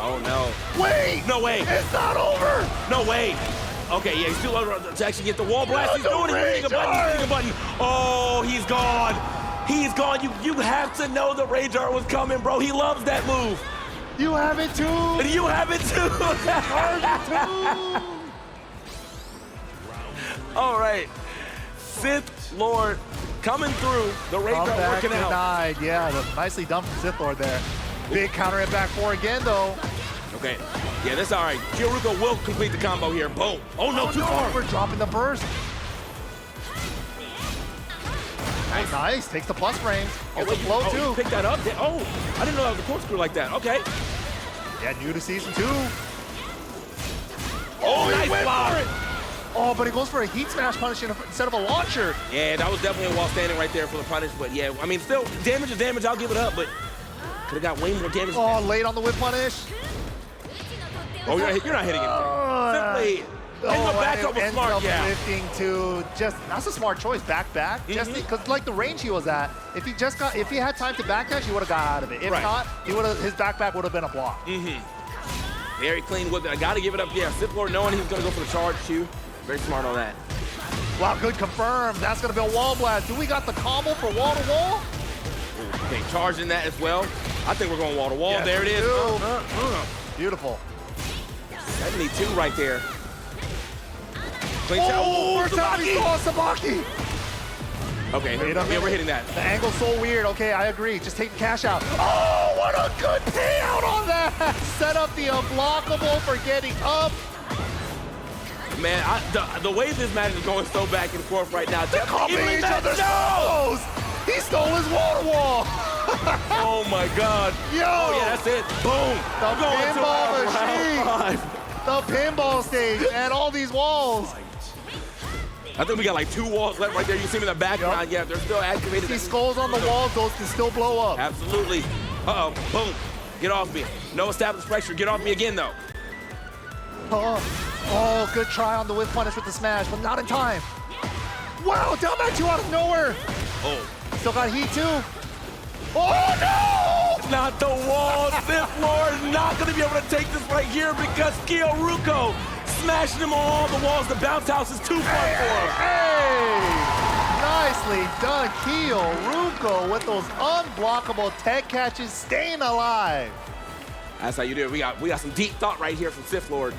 Oh no. Wait! No way. It's not over! No way. Okay, yeah, he's still over to actually get the wall blast. He's doing it. He's hitting a button. He's hitting a button. Oh, he's gone. He's gone. You have to know the Rage Art was coming, bro. He loves that move. You have it too. And you have it too. All right. Sith Lord coming through. The Rage Art working out. Denied. Yeah, nicely done from Sith Lord there. Big counter hit back 4 again though. Okay. Yeah, that's all right. Kyoruko will complete the combo here. Boom. Oh no, too far. We're dropping the burst. Nice. Nice. Takes the plus frames. Gets the flow too. You picked that up. Oh, I didn't know that was a corkscrew like that. Okay. Yeah, new to season 2. Oh, nice block. Oh, but he goes for a heat smash punish instead of a launcher. Yeah, that was definitely a wall standing right there for the punish. But yeah, I mean, still, damage is damage. I'll give it up, but could have got way more damage. Oh, late on the whip punish. Oh, you're not hitting it. Simply. And the backup was smart, yeah. Lifting to just, that's a smart choice, back, just because like the range he was at, if he had time to backdash, he would have got out of it. If not, his back would have been a block. Very clean with it. I got to give it up. Yeah, Sith Lord knowing he was going to go for the charge too. Very smart on that. Wow, good confirm. That's going to be a wall blast. Do we got the combo for wall to wall? Okay, charging that as well. I think we're going wall to wall. Yes, there it is. Beautiful. 72 right there. Oh, first time we saw Sabaki. Okay, yeah, we're hitting that. The angle's so weird. Okay, I agree. Just take the cash out. Oh, what a good payout on that. Set up the unblockable for getting up. Man, the way this match is going so back and forth right now. They're copying each other's solos. He stole his wall. Oh my God. Yo. Oh yeah, that's it. Boom. The pinball machine. The pinball stage and all these walls. I think we got like 2 walls left right there. You see them in the background. Yeah, they're still activated. These skulls on the walls, those can still blow up. Absolutely. Uh-oh. Boom. Get off me. No established pressure. Get off me again, though. Oh, good try on the whip punish with the smash, but not in time. Wow, down back 2 out of nowhere. Oh. Still got heat too. Oh no! Not the wall. Sith Lord is not going to be able to take this right here because Kyoruko smashing him on all the walls. The bounce house is too far for him. Hey! Nicely done, Kyoruko, with those unblockable tech catches, staying alive. That's how you do it. We got some deep thought right here from Sith Lord.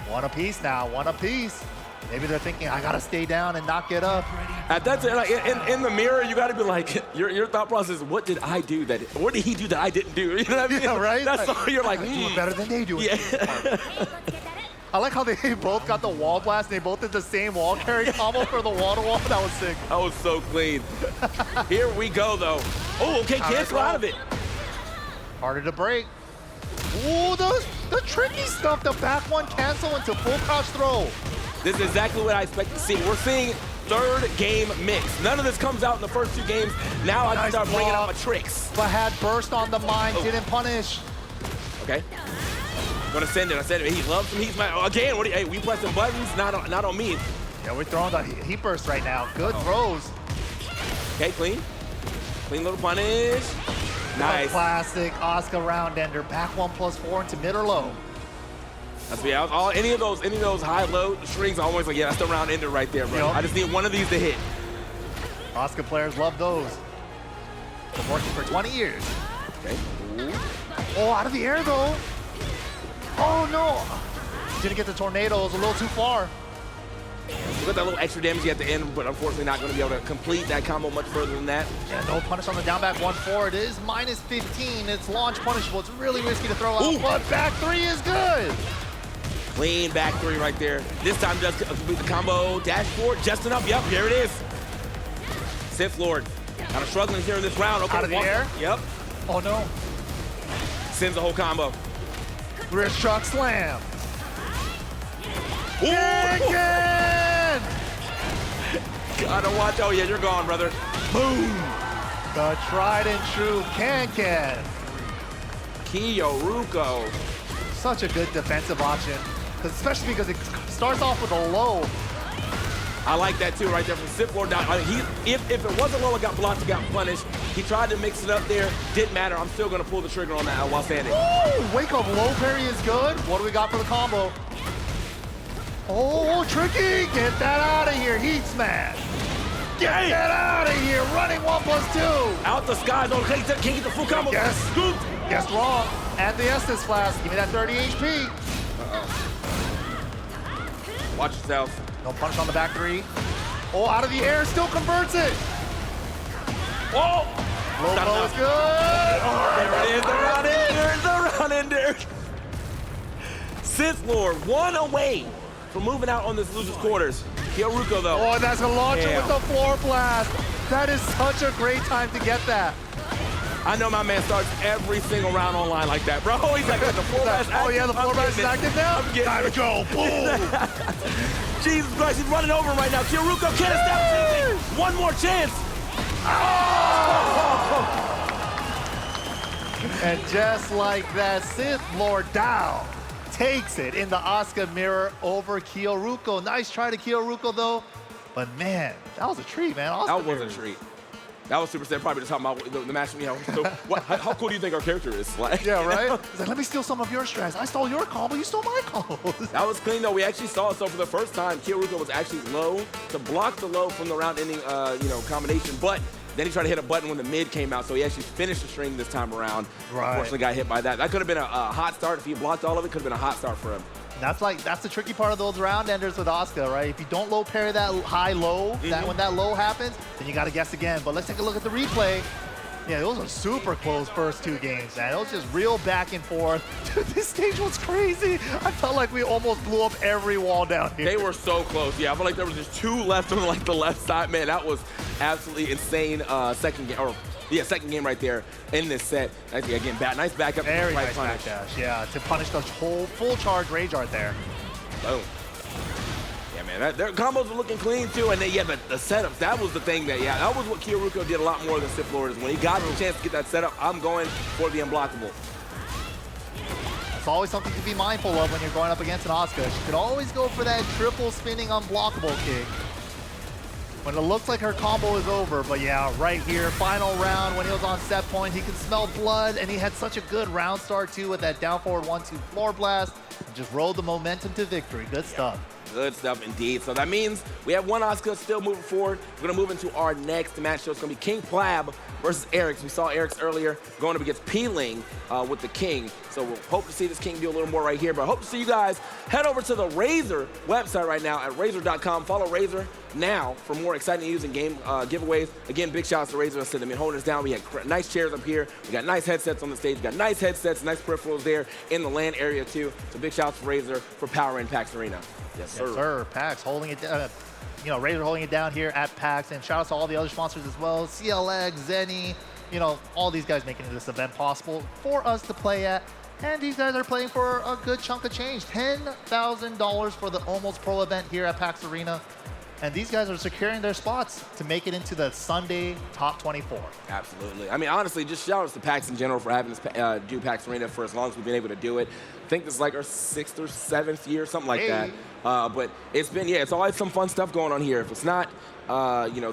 One apiece now, one apiece. Maybe they're thinking, I gotta stay down and not get up. At that time, like in the mirror, you gotta be like, your thought process, what did I do what did he do that I didn't do? You know what I mean? Yeah, right? That's all you're like, do it better than they do it. Yeah. I like how they both got the wall blast and they both did the same wall carry combo for the wall-to-wall. That was sick. That was so clean. Here we go, though. Oh, okay, cancel out of it. Harder to break. Ooh, the tricky stuff. The back one cancel into full crouch throw. This is exactly what I expect to see. We're seeing third game mix. None of this comes out in the first 2 games. Now I can start bringing out my tricks. But had burst on the mind, didn't punish. Okay. Gonna send it. I said it. He loves some heat smash. Again, what? Hey, we pressing buttons, not on me. Yeah, we're throwing the heat burst right now. Good throws. Okay, clean. Clean little punish. Nice. A classic Asuka round ender. Back 1+4 into mid or low. That's me. Any of those high-low strings, I'm always like, yeah, that's the round ender right there, bro. I just need one of these to hit. Asuka players love those. Been working for 20 years. Okay. Ooh. Oh, out of the air though. Oh no. Didn't get the tornado. It was a little too far. You got that little extra damage at the end, but unfortunately not going to be able to complete that combo much further than that. Yeah, no punish on the down back 1-4. It is -15. It's launch punishable. It's really risky to throw out, but back 3 is good. Clean back 3 right there. This time does complete the combo. Dash forward just enough. Yep, here it is. Sith Lord. Kind of struggling here in this round. Okay, out of the air? Yep. Oh no. Sends the whole combo. Wrist truck slam. Ooh. Again! Gotta watch. Oh yeah, you're gone, brother. Boom. The tried and true Can-Can. Kyoruko. Such a good defensive option, especially because it starts off with a low. I like that too, right there from Sith Lord down. If it wasn't low, it got blocked, it got punished. He tried to mix it up there. Didn't matter. I'm still gonna pull the trigger on that while standing. Ooh, wake up low parry is good. What do we got for the combo? Oh, tricky! Get that out of here. Heat smash. Get that out of here. Running 1+2. Out the sky. Don't can't get the full combo. Yes. Scoop. Guessed wrong. And the Estes Flask. Give me that 30 HP. Watch yourself. No punish on the back 3. Oh, out of the air. Still converts it. Oh! Low blow is good. There it is. The round ender. The round ender. Sith Lord 1 away from moving out on this loser's quarters. Kyoruko though. Oh, and that's gonna launch it with the floor blast. That is such a great time to get that. I know my man starts every single round online like that, bro. He's like, the floor blast. Oh yeah, the floor blast is active now. Gotta go. Boom. Jesus Christ, he's running over him right now. Kyoruko can't establish anything. One more chance. Oh! And just like that, Sith Lord down. Takes it in the Asuka mirror over Kyoruko. Nice try to Kyoruko though. But man, that was a treat, man. Asuka that was a treat. That was super sad. Probably just talking about the match. You know, so how cool do you think our character is? Like, yeah, right? He's like, let me steal some of your strats. I stole your combo. You stole my combo. That was clean though. We actually saw it. So for the first time, Kyoruko was actually low to block the low from the round ending, combination. But then he tried to hit a button when the mid came out, so he actually finished the string this time around. Right. Unfortunately, got hit by that. That could have been a hot start. If he blocked all of it, could have been a hot start for him. That's the tricky part of those round enders with Asuka, right? If you don't low parry that high low, when that low happens, then you got to guess again. But let's take a look at the replay. Yeah, those are super close first 2 games, man. It was just real back and forth. Dude, this stage was crazy. I felt like we almost blew up every wall down here. They were so close. Yeah, I feel like there was just 2 left on like the left side. Man, that was absolutely insane second game right there in this set. Again, nice back up. Very nice back dash. Yeah, to punish the whole full charge rage art there. Boom. Yeah, man, their combos were looking clean too, and the setups, that was the thing that was what Kyoruko did a lot more than Sith Lord is. When he got the chance to get that setup, I'm going for the unblockable. It's always something to be mindful of when you're going up against an Asuka. She could always go for that triple spinning unblockable kick when it looks like her combo is over. But yeah, right here, final round, when he was on set point, he could smell blood, and he had such a good round start too with that down forward 1-2 floor blast. Just rode the momentum to victory. Good stuff. Good stuff indeed. So that means we have one Asuka still moving forward. We're going to move into our next match. So it's going to be King Plab versus Eric's. We saw Eric's earlier going up against Peeling with the King. So we'll hope to see this King do a little more right here. But I hope to see you guys head over to the Razer website right now at Razer.com. Follow Razer now for more exciting news and game giveaways. Again, big shout out to Razer. I said they've been holding us down. We had nice chairs up here. We got nice headsets on the stage. We got nice headsets, nice peripherals there in the LAN area too. So big shout out to Razer for powering PAX Arena. Yes, sir. Yes, sir. PAX holding it down. Razer holding it down here at PAX. And shout out to all the other sponsors as well. CLX, Zenny, all these guys making this event possible for us to play at. And these guys are playing for a good chunk of change. $10,000 for the Almost Pro event here at PAX Arena. And these guys are securing their spots to make it into the Sunday top 24. Absolutely. I mean, honestly, just shout outs to PAX in general for having us do PAX Arena for as long as we've been able to do it. I think this is like our 6th or 7th year, something like that. But it's been, it's always some fun stuff going on here. If it's not,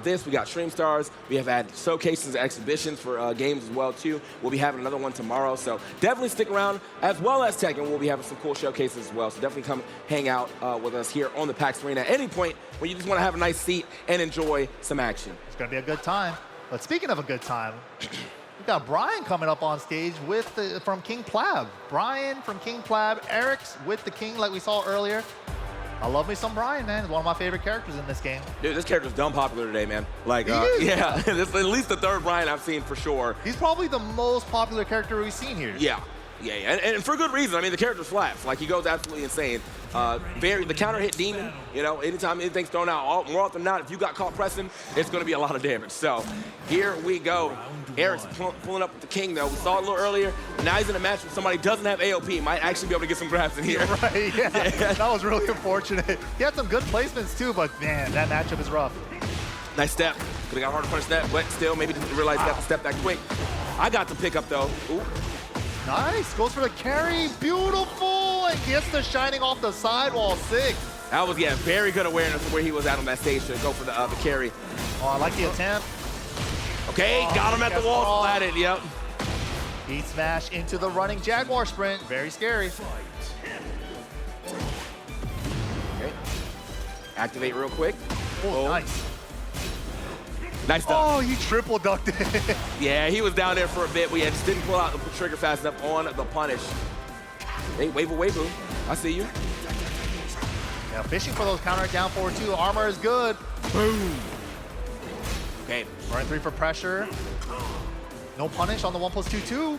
this, we got Stream Stars. We have had showcases and exhibitions for games as well, too. We'll be having another one tomorrow. So definitely stick around, as well as Tekken. We'll be having some cool showcases as well. So definitely come hang out with us here on the PAX Arena at any point when you just want to have a nice seat and enjoy some action. It's going to be a good time. But speaking of a good time, we've got Brian coming up on stage with from King Plab. Brian from King Plab, Eric's with the King like we saw earlier. I love me some Brian, man. He's one of my favorite characters in this game. Dude, this character's dumb popular today, man. Like, yeah, this is at least the 3rd Brian I've seen for sure. He's probably the most popular character we've seen here. Yeah. And for good reason. I mean, the character slaps. Like, he goes absolutely insane. The counter hit demon, anytime anything's thrown out, more often than not, if you got caught pressing, it's going to be a lot of damage. So here we go. Eric's pulling up with the King, though. We saw it a little earlier. Now he's in a match with somebody who doesn't have AOP. Might actually be able to get some grabs in here. Right, yeah. That was really unfortunate. He had some good placements, too, but, man, that matchup is rough. Nice step. Could have got hard to punish that, but still, maybe didn't realize he got the step that quick. I got the pickup, though. Ooh. Nice, goes for the carry, beautiful, and gets the shining off the sidewall, 6. That was, very good awareness of where he was at on that stage to go for the carry. Oh, I like the attempt. Okay, got him at the wall, flatted, yep. Heat smash into the running Jaguar sprint, very scary. Okay, activate real quick. Oh, nice. Nice stuff. Oh, he triple ducked it. Yeah, he was down there for a bit. We just didn't pull out the trigger fast enough on the punish. Hey, wave away, boo. I see you. Yeah, fishing for those counter down forward too. Armor is good. Boom. Okay. Run 3 for pressure. No punish on the 1+2/2.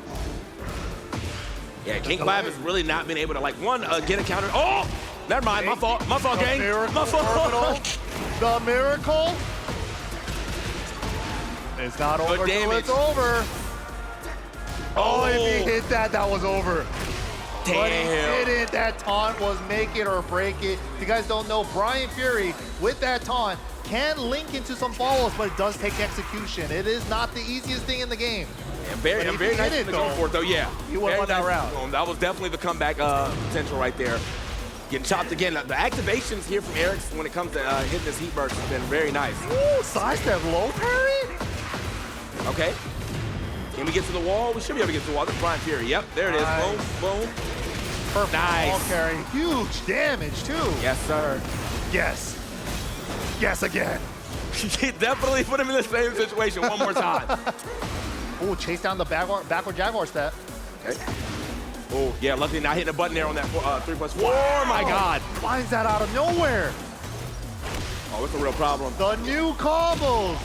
Yeah, King Plab has really not been able to get a counter. Oh, never mind. My fault. My fault, gang. My fault. The miracle. It's not over till it's over. Oh, if he hit that, that was over. Damn. But he didn't. That taunt was make it or break it. If you guys don't know, Brian Fury, with that taunt, can link into some follows, but it does take execution. It is not the easiest thing in the game. Yeah, very nice to go for it, though, yeah. He would run that route. That was definitely the comeback potential right there. Getting chopped again. The activations here from Eric when it comes to hitting this heat burst has been very nice. Ooh, sidestep low parry? Okay. Can we get to the wall? We should be able to get to the wall. That's Brian Fury. Yep, there it is. Boom, boom. Perfect. Nice. Wall carry. Huge damage, too. Yes, sir. Yes. Yes, again. Definitely put him in the same situation one more time. Ooh, chase down the backward Jaguar step. Okay. Oh, yeah, luckily not hitting a button there on that 3+4. Oh, my God. Finds that out of nowhere. Oh, it's a real problem. The new combos.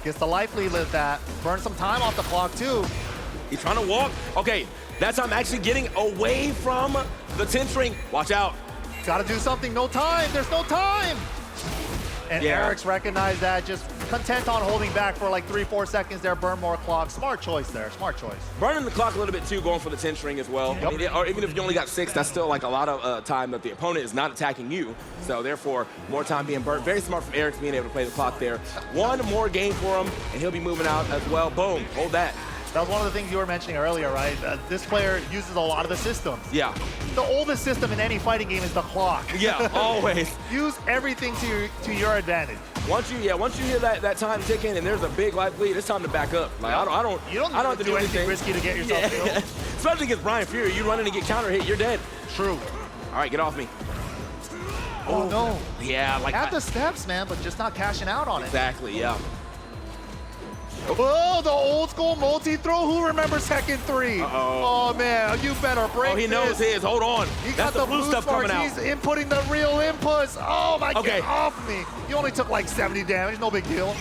Gets the life lead with that. Burn some time off the clock, too. He's trying to walk. Okay, that's how I'm actually getting away from the 10 string. Watch out. Gotta do something. No time. There's no time. And Eric's recognized that. Just content on holding back for like 3-4 seconds there. Burn more clock. Smart choice there. Smart choice. Burning the clock a little bit, too, going for the 10 string as well. Yep. I mean, or even if you only got 6, that's still like a lot of time that the opponent is not attacking you. So therefore, more time being burnt. Very smart from Eric being able to play the clock there. One more game for him, and he'll be moving out as well. Boom. Hold that. That was one of the things you were mentioning earlier, right? This player uses a lot of the systems. Yeah. The oldest system in any fighting game is the clock. Yeah, always. Use everything to your advantage. Once you hear that time ticking and there's a big life lead, it's time to back up. Like I don't have to do anything risky to get yourself killed. Especially against Brian Fury, you run in and get counter hit, you're dead. True. All right, get off me. Oh no. Yeah, like have the steps, man, but just not cashing out on it. Exactly. Yeah. Oh, the old school multi-throw. Who remembers Tekken 3? Uh-oh. Oh, man, you better break Oh, he knows his. Hold on. He That's got the blue stuff coming out. He's inputting the real inputs. Oh, my God, get off me. You only took like 70 damage. No big deal.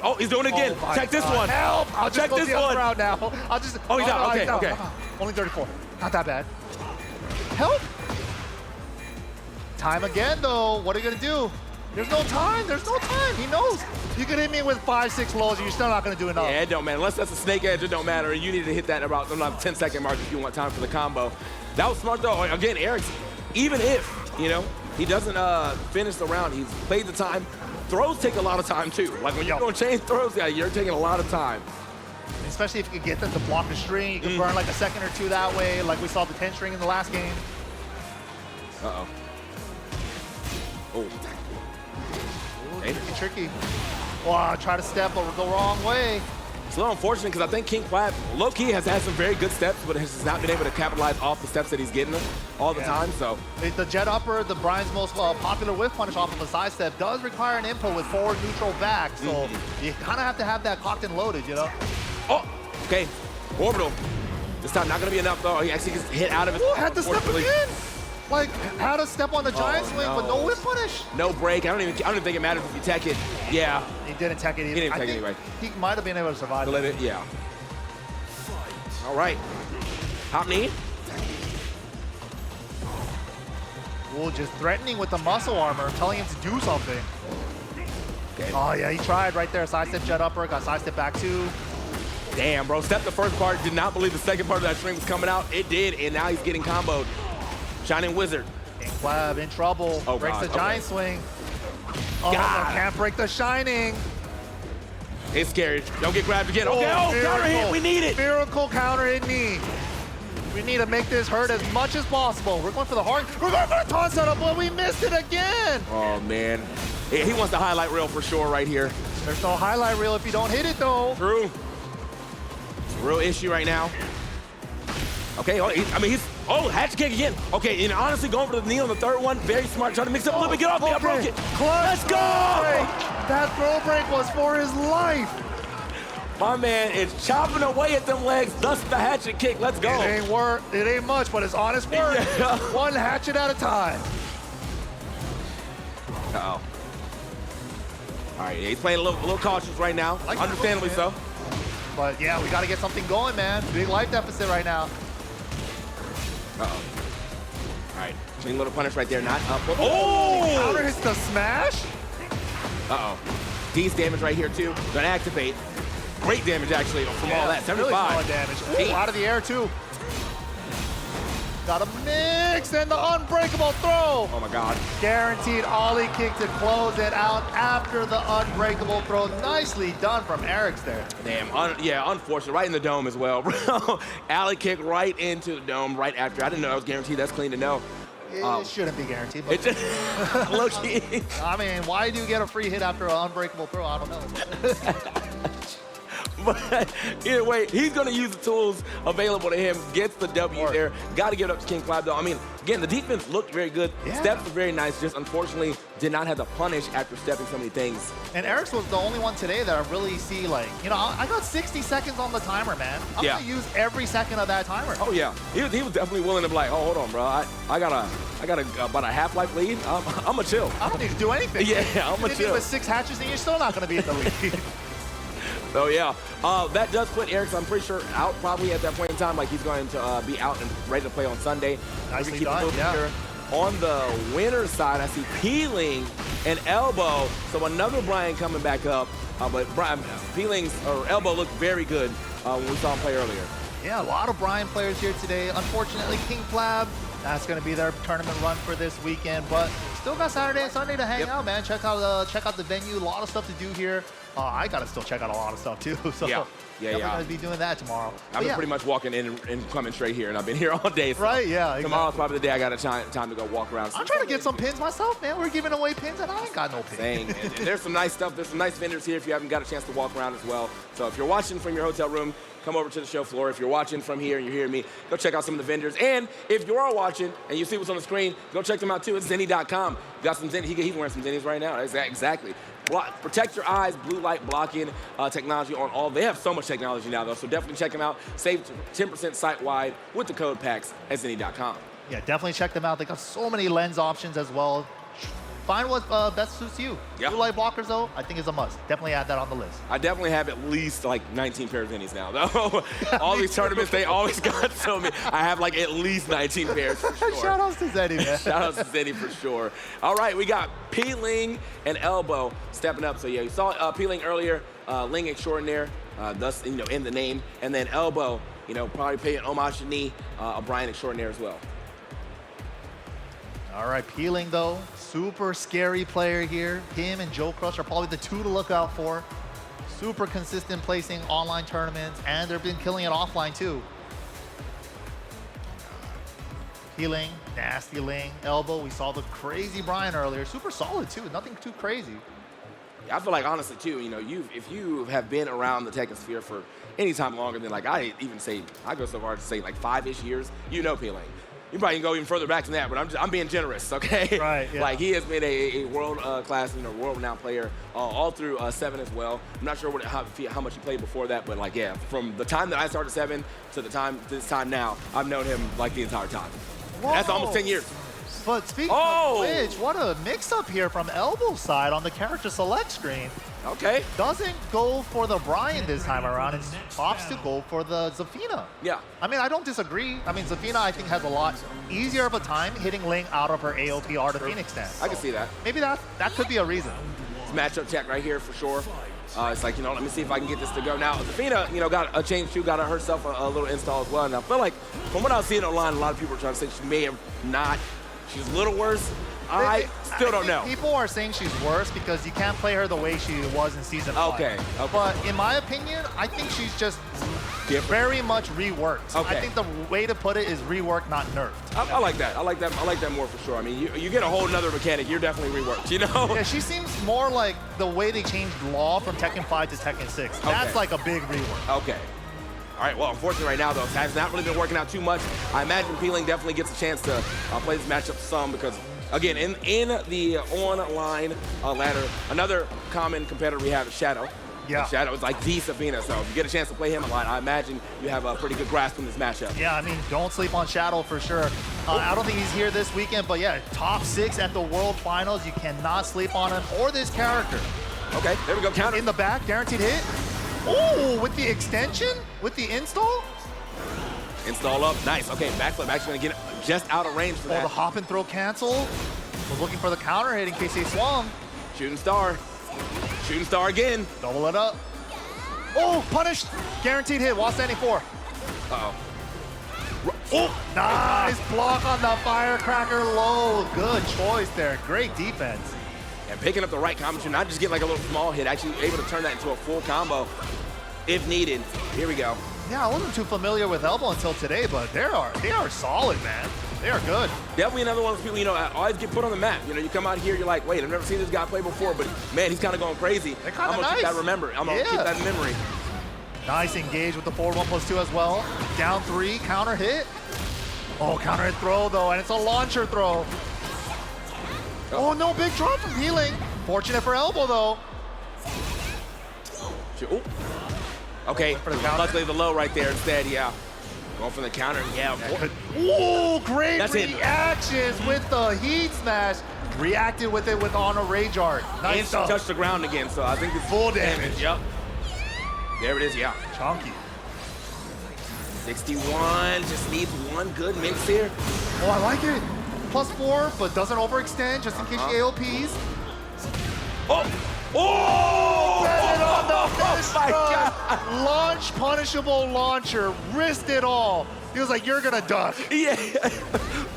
Oh, he's doing it again. Oh, Check this one. Help. I'll check just go this the other one. route now. I'll just. Oh, he's out. Okay, okay. Only 34. Not that bad. Help. Time again, though. What are you going to do? There's no time. There's no time. He knows. You can hit me with 5, 6 lows, and you're still not going to do enough. Yeah, it don't matter. Unless that's a snake edge, it don't matter. You need to hit that around the 10-second mark if you want time for the combo. That was smart, though. Again, Eric's, even if, you know, he doesn't finish the round, he's played the time. Throws take a lot of time, too. Like, when you're doing chain throws, yeah, you're taking a lot of time. Especially if you can get them to block the string. You can burn like a second or two that way, like we saw the 10 string in the last game. Uh-oh. Oh. Tricky. Wow, try to step, but we'll go wrong way. It's a little unfortunate because I think King Plaid, low-key, has had some very good steps, but has not been able to capitalize off the steps that he's getting them all the time, so. The jet upper, the Brian's most popular whiff punish off of a side step, does require an input with forward, neutral, back, so you kind of have to have that cocked and loaded, you know? Oh, okay. Orbital. This time not going to be enough, though. He actually gets hit out of it. Ooh, had to step again. Like, had to step on the giant swing with no whip punish. No break. I don't even think it matters if you tech it. Yeah. He didn't tech it either. He didn't tech it anyway. He might have been able to survive it. Yeah. All right. Hop knee. Ooh, just threatening with the muscle armor, telling him to do something. Okay. Oh, yeah, he tried right there. Sidestep jet upper, got sidestep back too. Damn, bro. Stepped the first part, did not believe the second part of that string was coming out. It did, and now he's getting comboed. Shining Wizard. King Flab in trouble. Oh, breaks God. the giant swing. Oh, God. can't break the Shining. It's scary. Don't get grabbed again. Okay, counter hit. We need it. Miracle counter hit knee. We need to make this hurt as much as possible. We're going for the hard. We're going for the taunt setup, but we missed it again. Oh, man. Yeah, he wants the highlight reel for sure right here. There's no highlight reel if you don't hit it, though. True. It's a real issue right now. Okay, hatch kick again. Okay, and honestly, going for the knee on the third one, very smart. Trying to mix up a little bit. Get off me, I broke it. Let's go! That throw break was for his life. My man is chopping away at them legs, thus the hatchet kick. Let's go. It ain't much, but it's honest work. Yeah. One hatchet at a time. Uh-oh. All right, he's playing a little cautious right now, understandably so. But yeah, we got to get something going, man. Big life deficit right now. Uh-oh. All right, clean little punish right there, not up. Oh! Counter hits the smash? Uh-oh. D's damage right here, too. Gonna activate. Great damage, actually, from all that. 75. Really solid damage. Ooh, out of the air, too. Got a mix and the unbreakable throw. Oh, my God. Guaranteed ollie kick to close it out after the unbreakable throw. Nicely done from Eric's there. Damn, yeah, unfortunate. Right in the dome as well, bro. Alley kick right into the dome right after. I didn't know that was guaranteed. That's clean to know. It shouldn't be guaranteed. But low-key. I mean, why do you get a free hit after an unbreakable throw? I don't know. But either way, he's going to use the tools available to him, gets the W there. Got to give it up to King Clap, though. I mean, again, the defense looked very good. Yeah. Steps were very nice, just unfortunately did not have to punish after stepping so many things. And Eric's was the only one today that I really see, like, you know, I got 60 seconds on the timer, man. I'm going to use every second of that timer. Oh, yeah. He was definitely willing to be like, oh, hold on, bro. I got about a half-life lead. I'm going to chill. I don't need to do anything. Yeah, I'm going to chill. With 6 hatches, and you're still not going to be in the lead. So yeah, that does put Eric, I'm pretty sure, out probably at that point in time. Like he's going to be out and ready to play on Sunday. Nicely done, yeah. On the winner's side, I see Peeling and Elbow. So another Brian coming back up. But Brian, Peeling's or Elbow looked very good when we saw him play earlier. Yeah, a lot of Brian players here today. Unfortunately, King Flab, that's going to be their tournament run for this weekend. But still got Saturday and Sunday to hang out, man. Check out the venue. A lot of stuff to do here. I got to still check out a lot of stuff, too. So yeah. We're going to be doing that tomorrow. I've been pretty much walking in and coming straight here, and I've been here all day. So right, yeah. Exactly. Tomorrow's probably the day I got a time to go walk around. I'm trying to get some pins myself, man. We're giving away pins, and I ain't got no pins. Dang. And there's some nice stuff. There's some nice vendors here if you haven't got a chance to walk around as well. So if you're watching from your hotel room, come over to the show floor. If you're watching from here and you're hearing me, go check out some of the vendors. And if you are watching and you see what's on the screen, go check them out too. It's Zenny.com. You got some Zenny. He's wearing some Zennies right now. Exactly. Protect your eyes, blue light blocking technology on all. They have so much technology now, though, so definitely check them out. Save 10% site-wide with the code PAX at Zenny.com. Yeah, definitely check them out. They got so many lens options as well. find what best suits you. Yeah. Blue light blockers, though, I think is a must. Definitely add that on the list. I definitely have at least like 19 pairs of Zennies now, though. All these tournaments, they always got so many. I have like at least 19 pairs for sure. Shout outs to Zenny, man. Shout outs to Zenny for sure. All right, we got P-Ling and Elbow stepping up. So yeah, you saw P-Ling earlier, Ling extraordinaire, thus in the name, and then Elbow, probably paying homage to Knee, Brian extraordinaire as well. All right, Peeling though, super scary player here. Him and Joe Crush are probably the two to look out for. Super consistent placing online tournaments, and they've been killing it offline too. Peeling, nasty Ling, Elbow. We saw the crazy Brian earlier. Super solid too, nothing too crazy. Yeah, I feel like honestly too, if you have been around the Tekken sphere for any time longer than I go so far as to say like 5-ish years, Peeling. You probably can go even further back than that, but I'm being generous, okay? Right, yeah. Like, he has been a world-class, world-renowned player all through 7 as well. I'm not sure how much he played before that, but, like, yeah, from the time that I started 7 to this time now, I've known him, like, the entire time. Whoa. That's almost 10 years. But speaking of which, what a mix-up here from Elbow side on the character select screen. Okay. Doesn't go for the Brian this time around and opts to go for the Zafina. Yeah. I mean, I don't disagree. I mean, Zafina, I think, has a lot easier of a time hitting Ling out of her AOP Art of Phoenix stance. I can see that. Maybe that could be a reason. It's matchup check right here for sure. It's like, let me see if I can get this to go. Now, Zafina, got a change too, got herself a little install as well. And I feel like, from what I was seeing online, a lot of people are trying to say she may have not. She's a little worse. I still don't know. People are saying she's worse because you can't play her the way she was in season 1. Okay. But in my opinion, I think she's just very much reworked. Okay. I think the way to put it is reworked, not nerfed. I like that. I like that more for sure. I mean, you get a whole nother mechanic, you're definitely reworked, Yeah, she seems more like the way they changed Law from Tekken 5 to Tekken 6. That's like a big rework. Okay. All right, well, unfortunately right now, though, it has not really been working out too much. I imagine Peeling definitely gets a chance to play this matchup some because, again, in the online ladder, another common competitor we have is Shadow. Yeah. And Shadow is like the Sabina, so if you get a chance to play him a lot, I imagine you have a pretty good grasp in this matchup. Yeah, I mean, don't sleep on Shadow for sure. I don't think he's here this weekend, but yeah, top 6 at the World Finals. You cannot sleep on him or this character. Okay, there we go, counter. In the back, guaranteed hit. Oh, with the extension? With the install? Install up, nice. Okay, backflip actually gonna get just out of range for that. Oh, the hop and throw cancel. Was looking for the counter hit in case he swung. Shooting star. Shooting star again. Double it up. Oh, punished. Guaranteed hit, while standing 4. Uh-oh. Oh, nice block on the firecracker low. Good choice there. Great defense. And picking up the right combination, not just getting like a little small hit, actually able to turn that into a full combo if needed. Here we go. Yeah, I wasn't too familiar with Elbow until today, but they are solid, man. They are good. Definitely another one of those people, always get put on the map. You come out here, you're like, wait, I've never seen this guy play before, but man, he's kind of going crazy. They're kind of I'm nice. Keep that I'm gonna keep that in memory. Nice engage with the forward 1+2 as well. Down 3, counter hit. Oh, counter hit throw though, and it's a launcher throw. Oh no, big drop from Healing. Fortunate for Elbow though. Ooh. Okay, luckily the low right there instead, yeah. Going for the counter, yeah. Ooh, great That's it. reactions with the heat smash. Reacted with it on a rage art. Nice And she stuff. touched the ground again, so I think it's Full damage. Yep. There it is, yeah. Chunky. 61, just needs one good mix here. Oh, I like it. +4, but doesn't overextend, just in case she AOPs. Oh! Oh! Oh my God! Launch punishable launcher, risked it all. He was like, you're gonna duck. Yeah,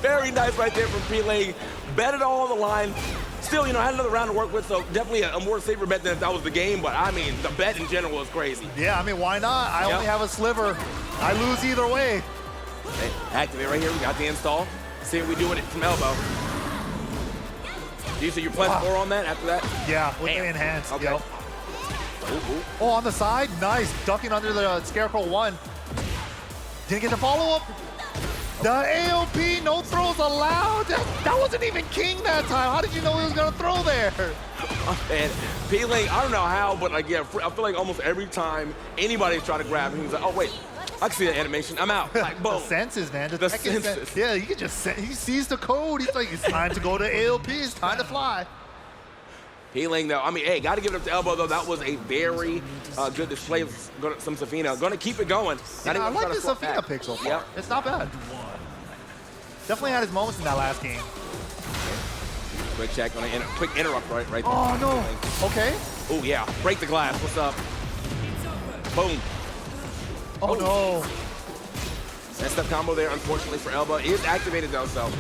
very nice right there from P-Ling. Bet it all on the line. Still, had another round to work with, so definitely a more safer bet than if that was the game, but I mean, the bet in general is crazy. Yeah, I mean, why not? I only have a sliver. I lose either way. Okay, activate right here, we got the install. See what we do with it from Elbow. You said you're +4 on that after that? Yeah, with the enhance. Okay. Yep. Ooh. Oh, on the side, nice. Ducking under the Scarecrow 1. Didn't get the follow-up. The AOP, no throws allowed. That wasn't even King that time. How did you know he was gonna throw there? And P-Ling, I don't know how, but like, yeah, I feel like almost every time anybody's trying to grab him, he's like, oh wait, I can see that animation. I'm out. Like, boom. The senses, man. The senses. Yeah, you can just he sees the code. He's like, it's time to go to AOP. It's time to fly. Peeling, though, I mean, hey, got to give it up to Elbow, though. That was a very good display of some Safina. Going to keep it going. Yeah, I like this Safina pick so far. Yep. It's not bad. Definitely had his moments in that last game. Quick check, quick interrupt right there. Oh, no. Okay. Oh, yeah. Break the glass. What's up? Boom. Oh, no. Messed up combo there, unfortunately, for Elbow. It is activated, though, so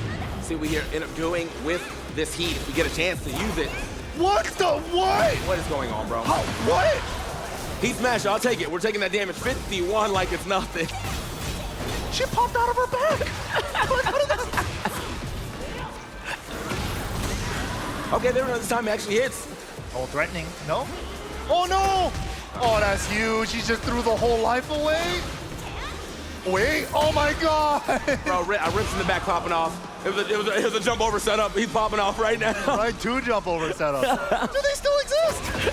see what we end up doing with this heat if we get a chance to use it. What the what? What is going on, bro? What? Heat smash, I'll take it. We're taking that damage 51 like it's nothing. She popped out of her back. Okay, there this time it actually hits. Oh, threatening. No? Oh, no. Oh, that's huge. He just threw the whole life away. Wait. Oh, my God. Bro, I rips in the back popping off. It was a jump over setup. He's popping off right now. Right, 2 jump over setups. Do they still exist?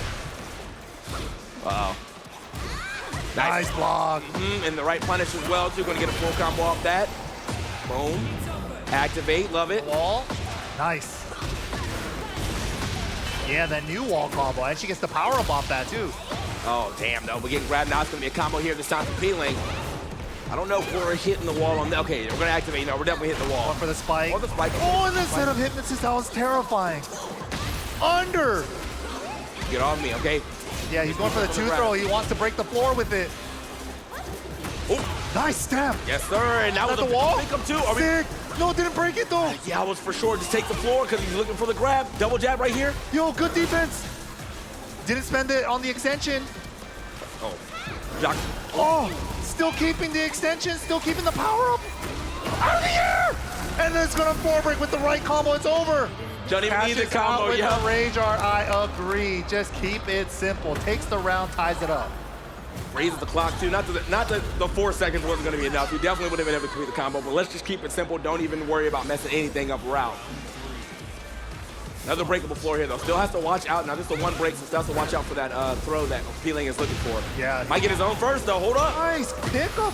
Wow. Nice block. And the right punish as well, too. Going to get a full combo off that. Boom. Activate. Love it. Wall. Nice. Yeah, that new wall combo. And she gets the power up off that, too. Oh, damn, though. We're getting grabbed now. It's going to be a combo here this time for Peeling. I don't know if we're hitting the wall on that. Okay, we're going to activate. No, we're definitely hitting the wall. One for the spike. Or the spike. Oh, and then set up hypnosis. That was terrifying. Under. Get off me, okay? Yeah, he's going for the 2 throw. He wants to break the floor with it. Oh, nice step. Yes, sir. And that was the wall. Pick up, too. Are we... Sick. No, didn't break it, though. Yeah, I was for sure. Just take the floor because he's looking for the grab. Double jab right here. Yo, good defense. Didn't spend it on the extension. Oh. Jock. Oh, still keeping the extension, still keeping the power up. Out of the air! And then it's going to 4-break with the right combo. It's over. Don't even need the combo, with yeah. the rage art, I agree. Just keep it simple. Takes the round, ties it up. Raises the clock, too. Not that the 4 seconds wasn't going to be enough. We definitely would have been able to complete the combo, but let's just keep it simple. Don't even worry about messing anything up or out. Another breakable floor here, though. Still has to watch out. Now, this is the one break, so still has to watch out for that throw that Peeling is looking for. Yeah. Might get his own first, though. Hold up. Nice pickup.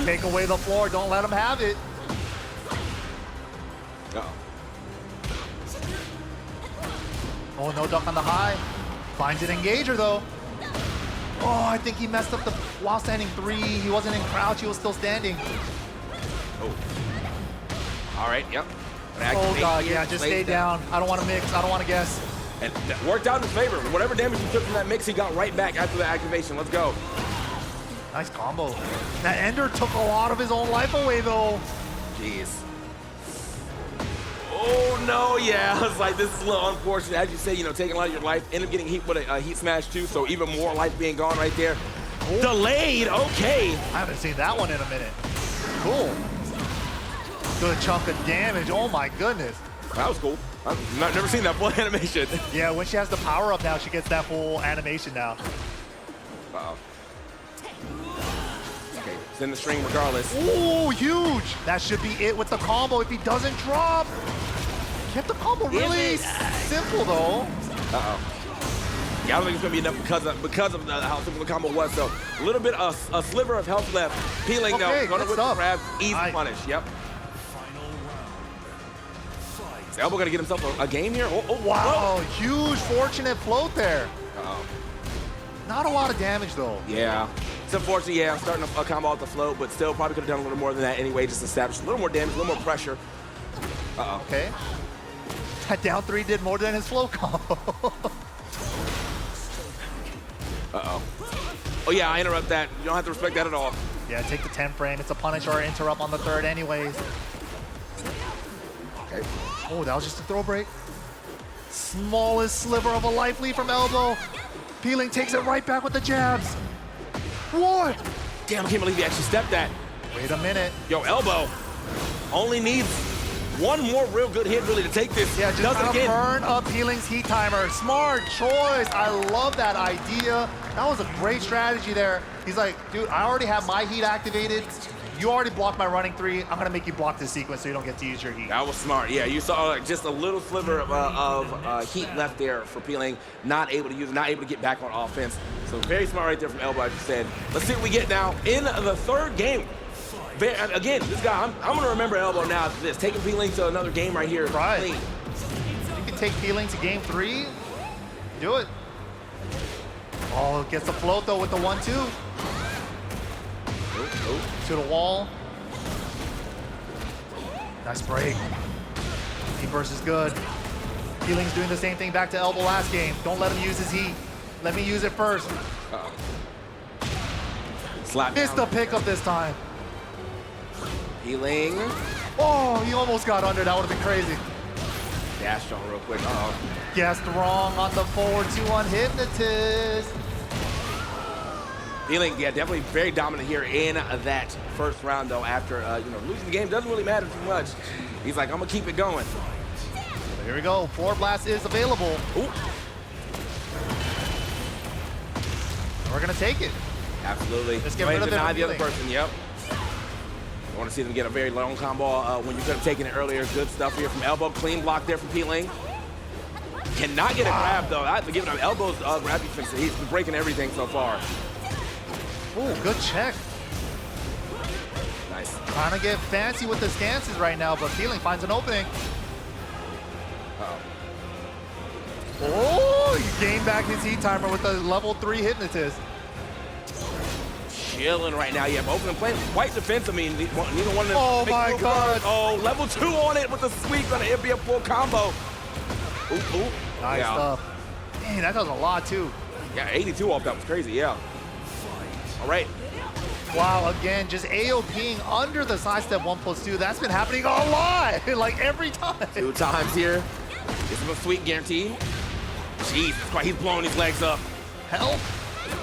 Take away the floor. Don't let him have it. Uh-oh. Oh, no duck on the high. Finds an engager, though. Oh, I think he messed up the while standing 3. He wasn't in crouch. He was still standing. Oh. All right, yep. Oh, God, yeah, just stay down. I don't want to mix. I don't want to guess. And that worked out in his favor. Whatever damage he took from that mix, he got right back after the activation. Let's go. Nice combo. That Ender took a lot of his own life away, though. Jeez. Oh, no, yeah. I was like, this is a little unfortunate. As you say, taking a lot of your life. End up getting hit with a heat smash, too, so even more life being gone right there. Oh. Delayed, okay. I haven't seen that one in a minute. Cool. Good chunk of damage. Oh, my goodness. That was cool. I've never seen that full animation. Yeah, when she has the power up now, she gets that full animation now. Uh-oh. Okay, it's in the string regardless. Oh, huge. That should be it with the combo if he doesn't drop. Kept the combo really simple, though. Uh-oh. Yeah, I don't think it's going to be enough because of how simple the combo was. So a little bit, a sliver of health left. Peeling, though. Going with the grab. Easy punish. Yep. Is Elbow going to get himself a game here? Oh, wow. Huge fortunate float there. Uh-oh. Not a lot of damage, though. Yeah. It's unfortunate, yeah, starting a combo off the float, but still probably could have done a little more than that anyway, just establish a little more damage, a little more pressure. Uh-oh. Okay. That down 3 did more than his float combo. Uh-oh. Oh, yeah, I interrupt that. You don't have to respect that at all. Yeah, take the 10 frame. It's a punish or interrupt on the 3rd anyways. Okay. Oh, that was just a throw break. Smallest sliver of a life lead from Elbow. Peeling takes it right back with the jabs. What? Damn, I can't believe he actually stepped that. Wait a minute. Yo, Elbow only needs one more real good hit really to take this. Yeah, just kind of burn up Peeling's heat timer. Smart choice. I love that idea. That was a great strategy there. He's like, dude, I already have my heat activated. You already blocked my running 3. I'm gonna make you block this sequence so you don't get to use your heat. That was smart. Yeah, you saw just a little sliver of heat left there for Peeling. Not able to use it, not able to get back on offense. So very smart right there from Elbow, as you said. Let's see what we get now in the 3rd game. Again, this guy, I'm gonna remember Elbow now after this. Taking Peeling to another game right here. Right. Clean. You can take Peeling to game 3. Do it. Oh, gets the float though with the 1-2. To the wall. Nice break. Heat burst is good. Healing's doing the same thing back to elbow last game. Don't let him use his heat. Let me use it first. Slap Missed the pickup this time. Healing. Oh, he almost got under. That would have been crazy. Dash on real quick. Guessed wrong on the forward 2-1 Hypnotist. Healing, yeah, definitely very dominant here in that first round, though. After losing the game doesn't really matter too much. He's like, I'm gonna keep it going. So here we go. Forward blast is available. Ooh. We're gonna take it. Absolutely. Let's get rid of it. Deny the other person. Yep. I want to see them get a very long combo when you could have taken it earlier. Good stuff here from elbow. Clean block there from Peeling. Cannot get a grab though. I have to give him elbows grab defense. He's been breaking everything so far. Ooh, good check. Nice. Trying to get fancy with the stances right now, but Peeling finds an opening. Oh, he gained back his heat timer with the level 3 Hypnotist. Chilling right now. Yeah, opening playing quite defensive. I mean, neither one of them. Oh my God. Oh, level 2 on it with the sweep. Gonna be a full combo. Ooh. Nice stuff. Dang, that does a lot too. Yeah, 82 off. That was crazy. Yeah. All right. Wow, again, just AOPing under the sidestep 1+2. That's been happening a lot, like every time. 2 times here. This is a sweet guarantee. Jesus Christ, he's blowing his legs up. Help.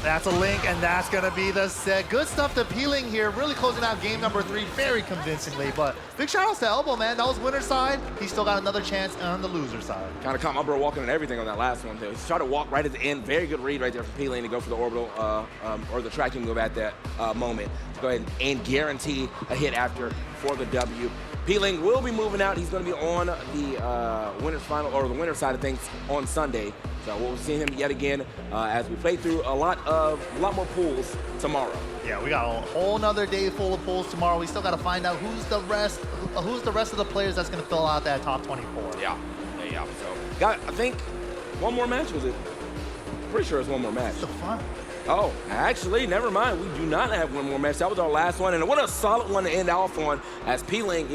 That's a link, and that's gonna be the set. Good stuff to Peeling here, really closing out game number 3 very convincingly. But big shout outs to Elbow, man. That was winner's side. He still got another chance on the loser side. Kind of caught my bro walking and everything on that last one, too. He tried to walk right at the end. Very good read right there from Peeling to go for the orbital or the tracking move at that moment to go ahead and guarantee a hit after for the W. Peeling will be moving out. He's going to be on the winner's final or the winner's side of things on Sunday. So we'll see him yet again as we play through a lot more pools tomorrow. Yeah, we got a whole nother day full of pools tomorrow. We still got to find out who's the rest of the players that's going to fill out that top 24. Yeah. So got, I think, one more match, was it? Pretty sure it's one more match. What's the fun? Oh, actually, never mind. We do not have one more match. That was our last one, and what a solid one to end off on. As Peeling,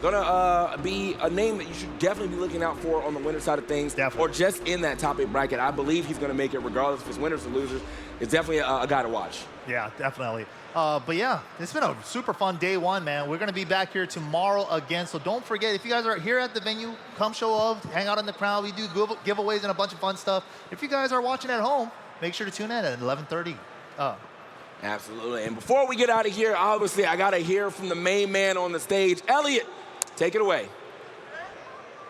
gonna be a name that you should definitely be looking out for on the winner side of things, or just in that top 8 bracket. I believe he's gonna make it regardless if it's winners or losers. It's definitely a guy to watch. Yeah, definitely. But yeah, it's been a super fun day 1, man. We're gonna be back here tomorrow again, so don't forget, if you guys are here at the venue, come show up, hang out in the crowd. We do giveaways and a bunch of fun stuff. If you guys are watching at home, make sure to tune in at 11:30. Absolutely. And before we get out of here, obviously, I got to hear from the main man on the stage. Elliot, take it away.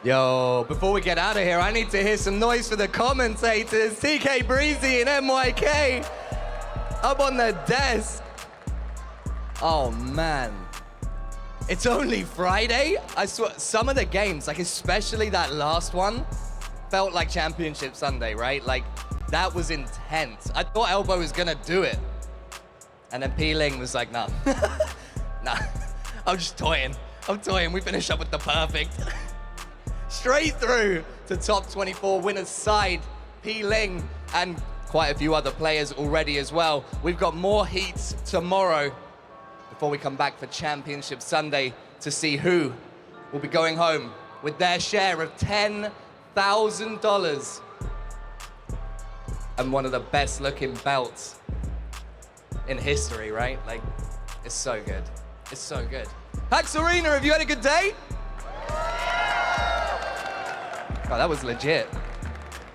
Yo, before we get out of here, I need to hear some noise for the commentators. TK Breezy and MYK up on the desk. Oh, man. It's only Friday. I swear, some of the games, like especially that last one, felt like Championship Sunday, right? Like, that was intense. I thought Elbow was gonna do it. And then Peeling was like, nah. Nah, I'm just toying. I'm toying. We finish up with the perfect. Straight through to top 24 winners side. Peeling and quite a few other players already as well. We've got more heats tomorrow before we come back for Championship Sunday to see who will be going home with their share of $10,000. And one of the best looking belts in history, right? Like, it's so good. It's so good. PAX Arena, have you had a good day? Oh, that was legit.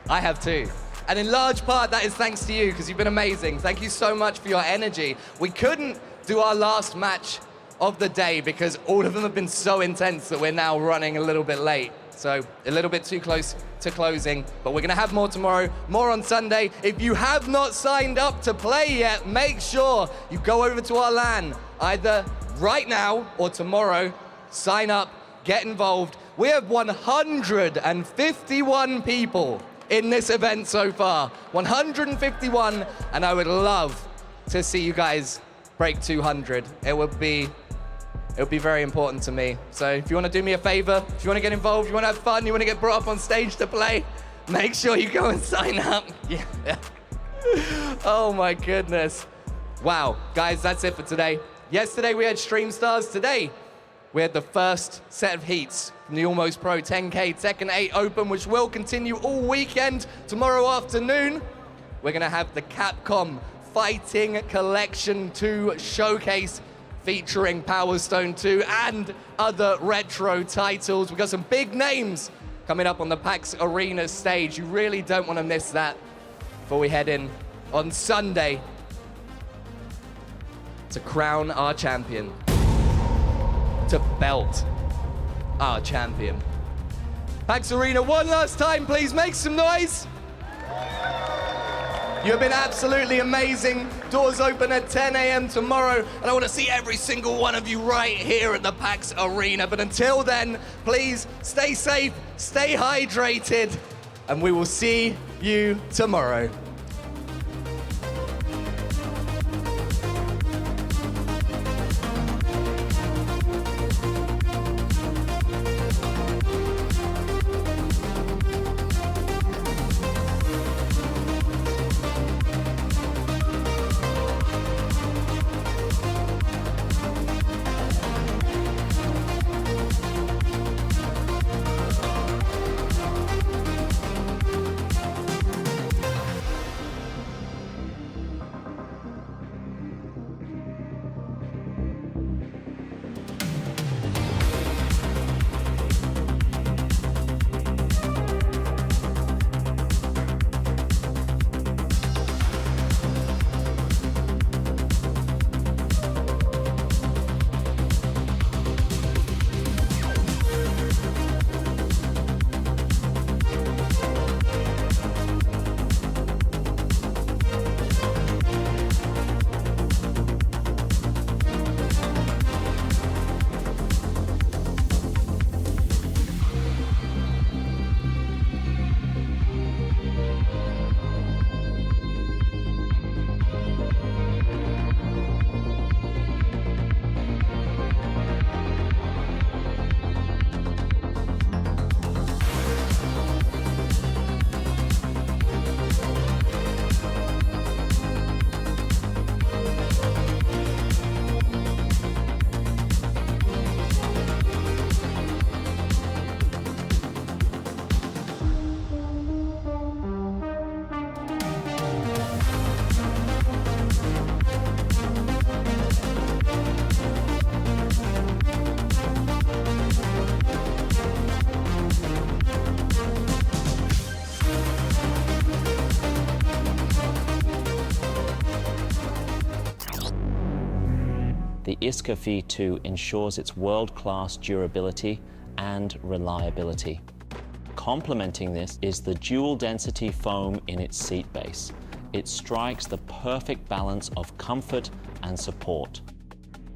I have too. And in large part, that is thanks to you, because you've been amazing. Thank you so much for your energy. We couldn't do our last match of the day because all of them have been so intense that we're now running a little bit late. So a little bit too close to closing, but we're gonna have more tomorrow, more on Sunday. If you have not signed up to play yet, make sure you go over to our LAN, either right now or tomorrow. Sign up, get involved. We have 151 people in this event so far. 151, and I would love to see you guys break 200. It would be very important to me. So if you want to do me a favor, if you want to get involved, you want to have fun, you want to get brought up on stage to play, Make sure you go and sign up. Yeah. Oh my goodness. Wow, guys, that's it for today. Yesterday we had Stream Stars. Today we had the first set of heats from the Almost Pro 10K Tekken 8 Open, which will continue all weekend. Tomorrow afternoon, we're gonna have the Capcom Fighting Collection 2 Showcase featuring Power Stone 2 and other retro titles. We've got some big names coming up on the PAX Arena stage. You really don't want to miss that before we head in on Sunday to crown our champion, to belt our champion. PAX Arena, one last time, please make some noise. You have been absolutely amazing. Doors open at 10 a.m. tomorrow, and I want to see every single one of you right here at the PAX Arena. But until then, please stay safe, stay hydrated, and we will see you tomorrow. The ISCA V2 ensures its world-class durability and reliability. Complementing this is the dual-density foam in its seat base. It strikes the perfect balance of comfort and support.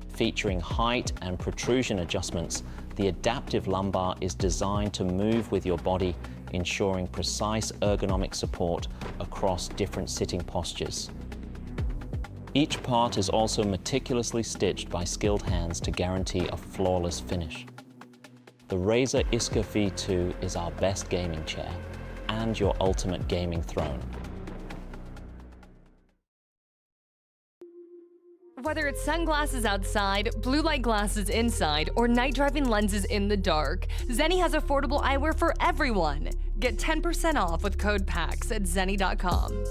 Featuring height and protrusion adjustments, the adaptive lumbar is designed to move with your body, ensuring precise ergonomic support across different sitting postures. Each part is also meticulously stitched by skilled hands to guarantee a flawless finish. The Razer ISCA V2 is our best gaming chair and your ultimate gaming throne. Whether it's sunglasses outside, blue light glasses inside, or night driving lenses in the dark, Zenni has affordable eyewear for everyone. Get 10% off with code PAX at zenni.com.